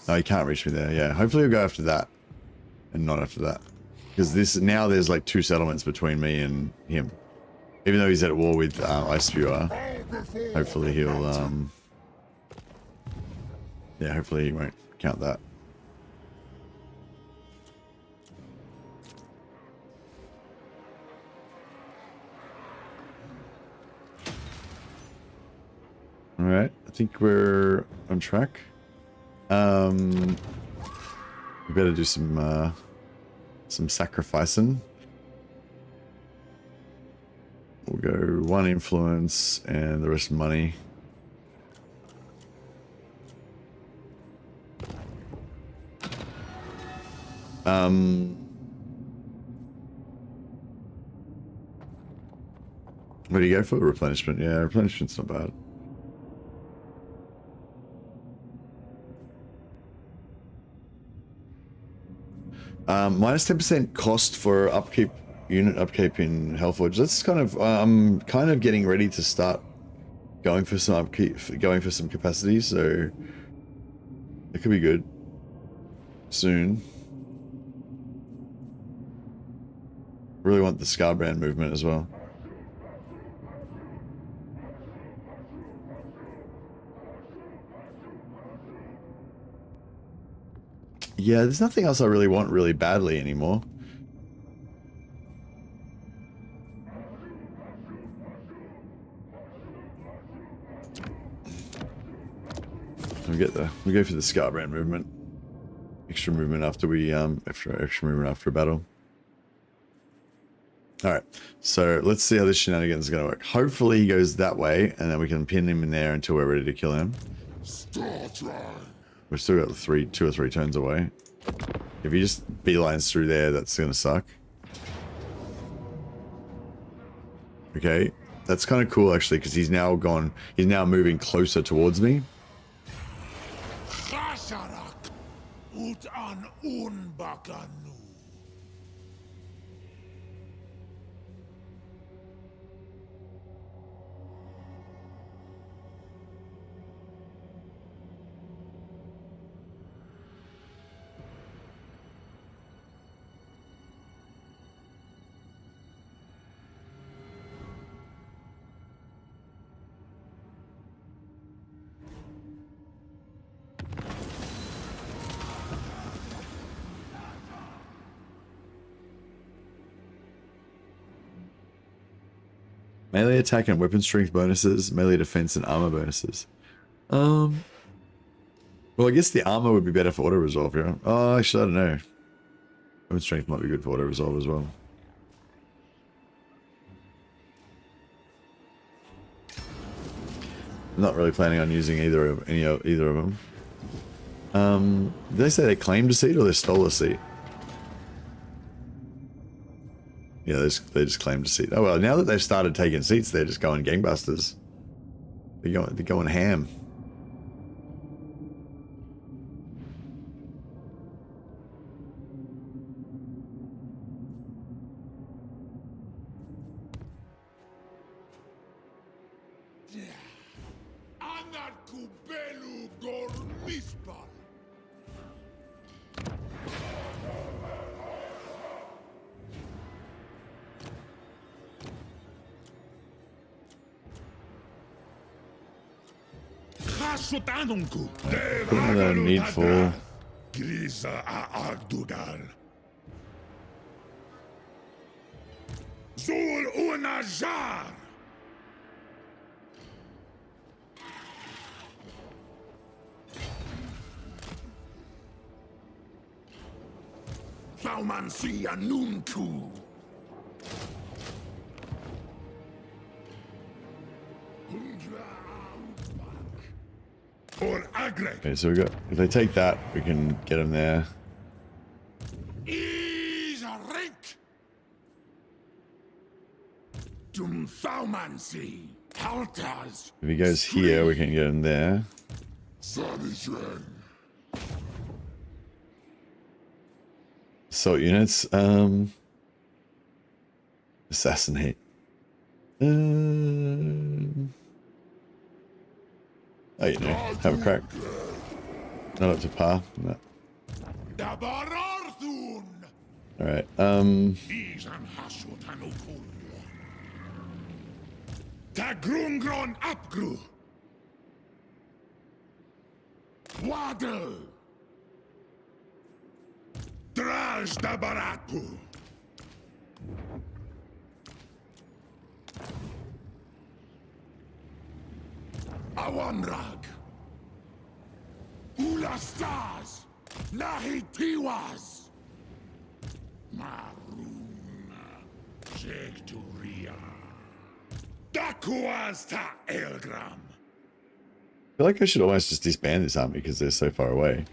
B: no, he can't reach me there. Yeah, hopefully we'll go after that. And not after that. Because now there's like 2 settlements between me and him. Even though he's at war with Ice Spear. Hopefully he'll... yeah, hopefully he won't count that. Alright, I think we're on track. We better do some sacrificing. We'll go 1 influence and the rest money. What do you go for? Replenishment. Yeah, replenishment's not bad. Minus 10% cost for upkeep, unit upkeep in Hellforge. That's kind of, I'm kind of getting ready to start going for some upkeep, going for some capacity, so it could be good soon. Really want the Scarbrand movement as well. Yeah, there's nothing else I really want really badly anymore. we go for the Scarbrand movement. Extra movement after we extra movement after a battle. Alright, so let's see how this shenanigans is gonna work. Hopefully he goes that way, and then we can pin him in there until we're ready to kill him. We've still got 2 or 3 turns away. If he just beelines through there, that's gonna suck. Okay, that's kind of cool actually, because he's now moving closer towards me. Melee attack and weapon strength bonuses, melee defense and armor bonuses. Well, I guess the armor would be better for auto resolve, yeah. Oh, actually, I don't know. Weapon strength might be good for auto resolve as well. I'm not really planning on using either of them. Did they say they claimed a seat or they stole a seat? Yeah, they just claimed a seat. Oh well, now that they've started taking seats, they're just going gangbusters. They're going ham. Another needful.
A: Zul unajar. Thaumansi anunku.
B: Okay, so we got. If they take that, we can get him there.
A: If
B: he goes here, we can get him there. Assault units. Assassinate. Oh, you know, have a crack. Not up to par. No. Alright,
A: Tagrungron apgru. Waddle. Draj da baraku. Awanrag. Ulastas. Nahitiwas. Maruna. Jekturia. Dakuas ta Elgram.
B: I feel like I should almost just disband this army because they're so far away.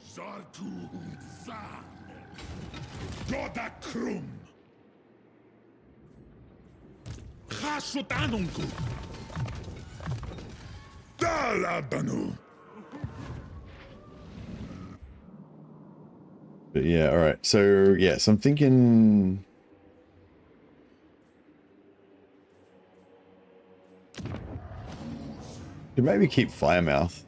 A: Zartu Zan. Godakrum. Hasutanunku. Dalabanu.
B: But yeah, alright. So, yeah, so I'm thinking... Could maybe keep Firemouth.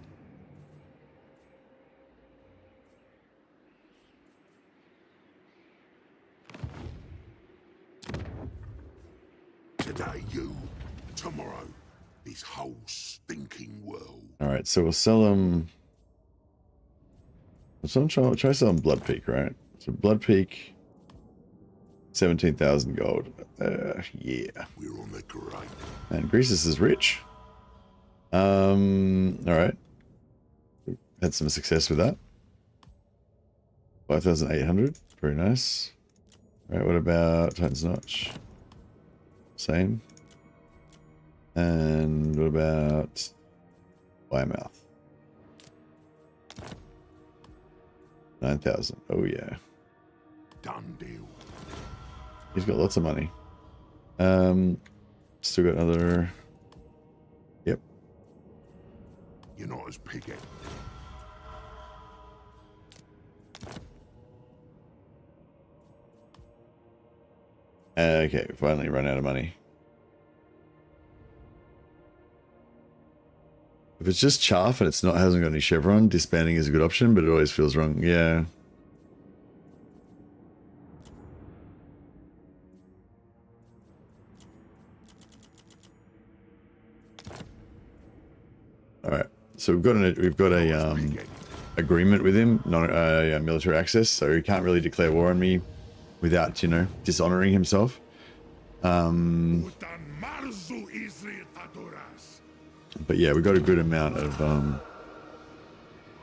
A: Today you, tomorrow, this whole stinking world.
B: Alright, so we'll sell them... So I'm try to sell them Blood Peak, right? So Blood Peak... 17,000 gold. Yeah.
A: We're on the great.
B: And Greasus is rich. Alright. Had some success with that. 5,800. Very nice. All right, what about Titan's Notch? Same. And what about Firemouth? 9,000. Oh yeah.
A: Done deal.
B: He's got lots of money. Still got another. Yep.
A: You're not as picky.
B: Okay, finally run out of money. If it's just chaff and it's not hasn't got any chevron, disbanding is a good option, but it always feels wrong. Yeah. All right. So we've got a agreement with him, not military access, so he can't really declare war on me without, you know, dishonoring himself. But yeah, we got a good amount of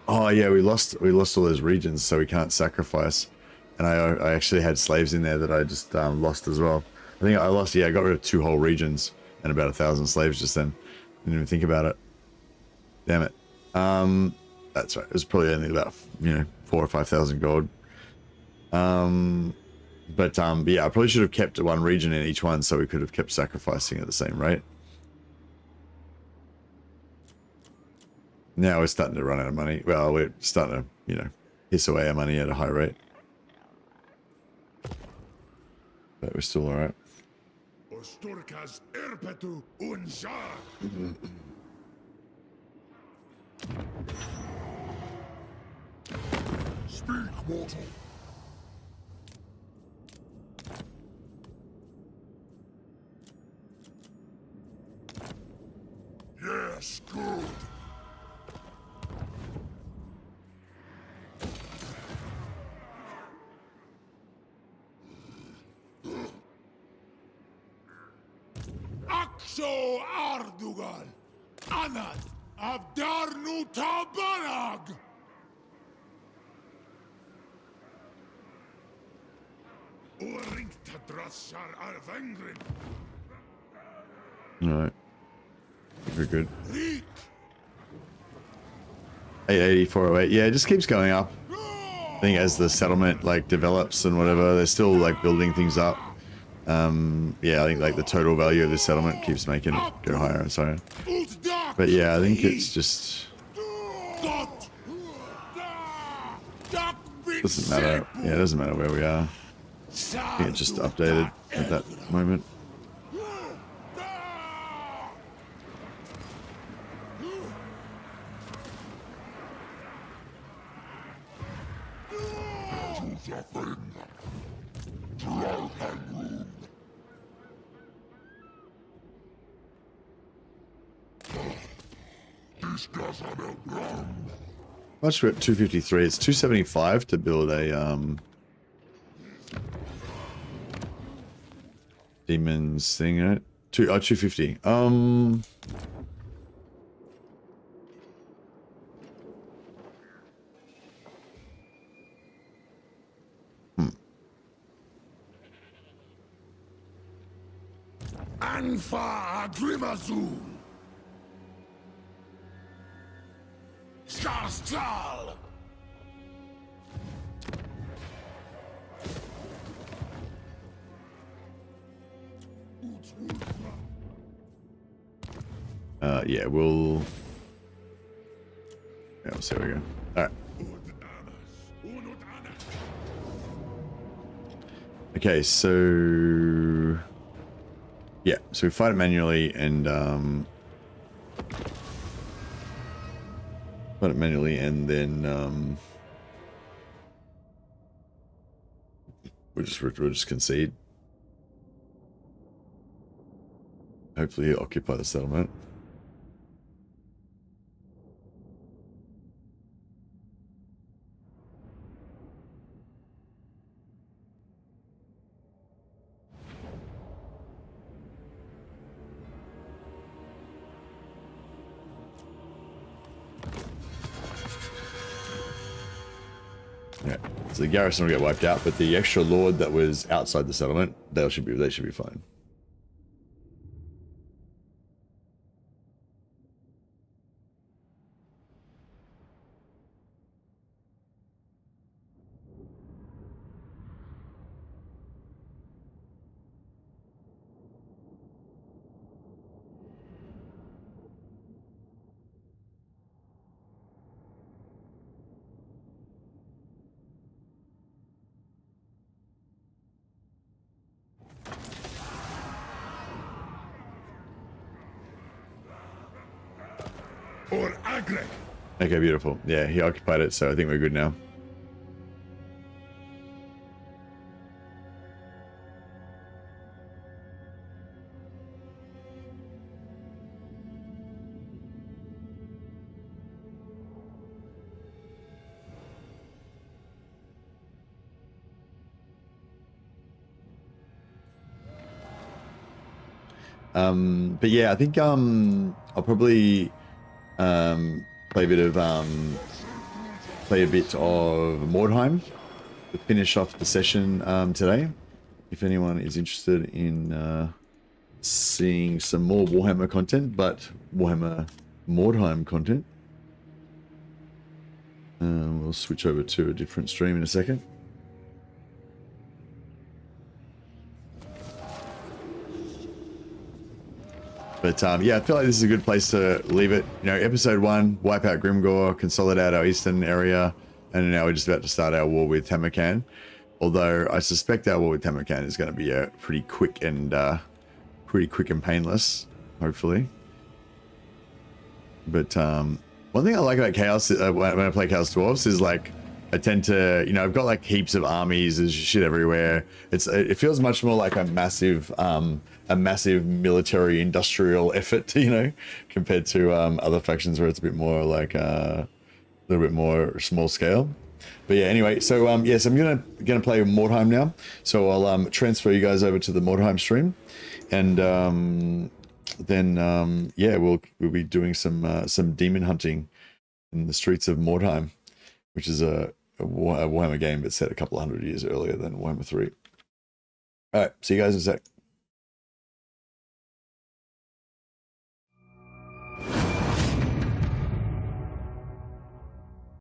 B: oh yeah, we lost all those regions, so we can't sacrifice. And I actually had slaves in there that I just lost as well. I think I lost, yeah, I got rid of 2 whole regions and about 1,000 slaves just then. Didn't even think about it. Damn it. That's right. It was probably only about, you know, 4,000 or 5,000 gold. But yeah, I probably should have kept one region in each one so we could have kept sacrificing at the same rate. Now we're starting to run out of money. Well, we're starting to, you know, hiss away our money at a high rate. But we're still alright.
A: Speak, mortal. Yes, good. Akso Ardugal, Anad Abdarnu Tabarag.
B: Alright. We're good. 880, 408. Yeah, it just keeps going up. I think as the settlement like develops and whatever, they're still like building things up. Yeah, I think like the total value of this settlement keeps making it go higher and so on. But yeah, I think it's just doesn't matter. Yeah, it doesn't matter where we are. I think it's just updated at that moment. Much we're at 253. It's 275 to build a demons thing, right? 250.
A: Anfa Grimazul. Starstral.
B: Yeah, we'll see where we go. All right. Okay, so yeah, so we fight it manually and then we'll just concede. Hopefully occupy the settlement. Yeah, so the garrison will get wiped out, but the extra lord that was outside the settlement, they should be fine.
A: Or Agre.
B: Okay, beautiful. Yeah, he occupied it, so I think we're good now. But yeah, I think I'll probably play a bit of Mordheim to finish off the session today. If anyone is interested in seeing some more Warhammer content, but Warhammer Mordheim content, we'll switch over to a different stream in a second. But yeah, I feel like this is a good place to leave it. You know, episode 1, wipe out Grimgor, consolidate our eastern area, and now we're just about to start our war with Tamarkan. Although I suspect our war with Tamarkan is going to be pretty quick and painless, hopefully. But one thing I like about Chaos when I play Chaos Dwarfs is like I tend to, you know, I've got like heaps of armies, there's shit everywhere. It feels much more like a massive military industrial effort, you know, compared to other factions where it's a bit more like a little bit more small scale. But yeah, anyway, so yes, I'm gonna play Mordheim now. So I'll transfer you guys over to the Mordheim stream, and then yeah, we'll be doing some demon hunting in the streets of Mordheim, which is a Warhammer game, but set a couple 100 years earlier than Warhammer 3. All right, see you guys in a sec.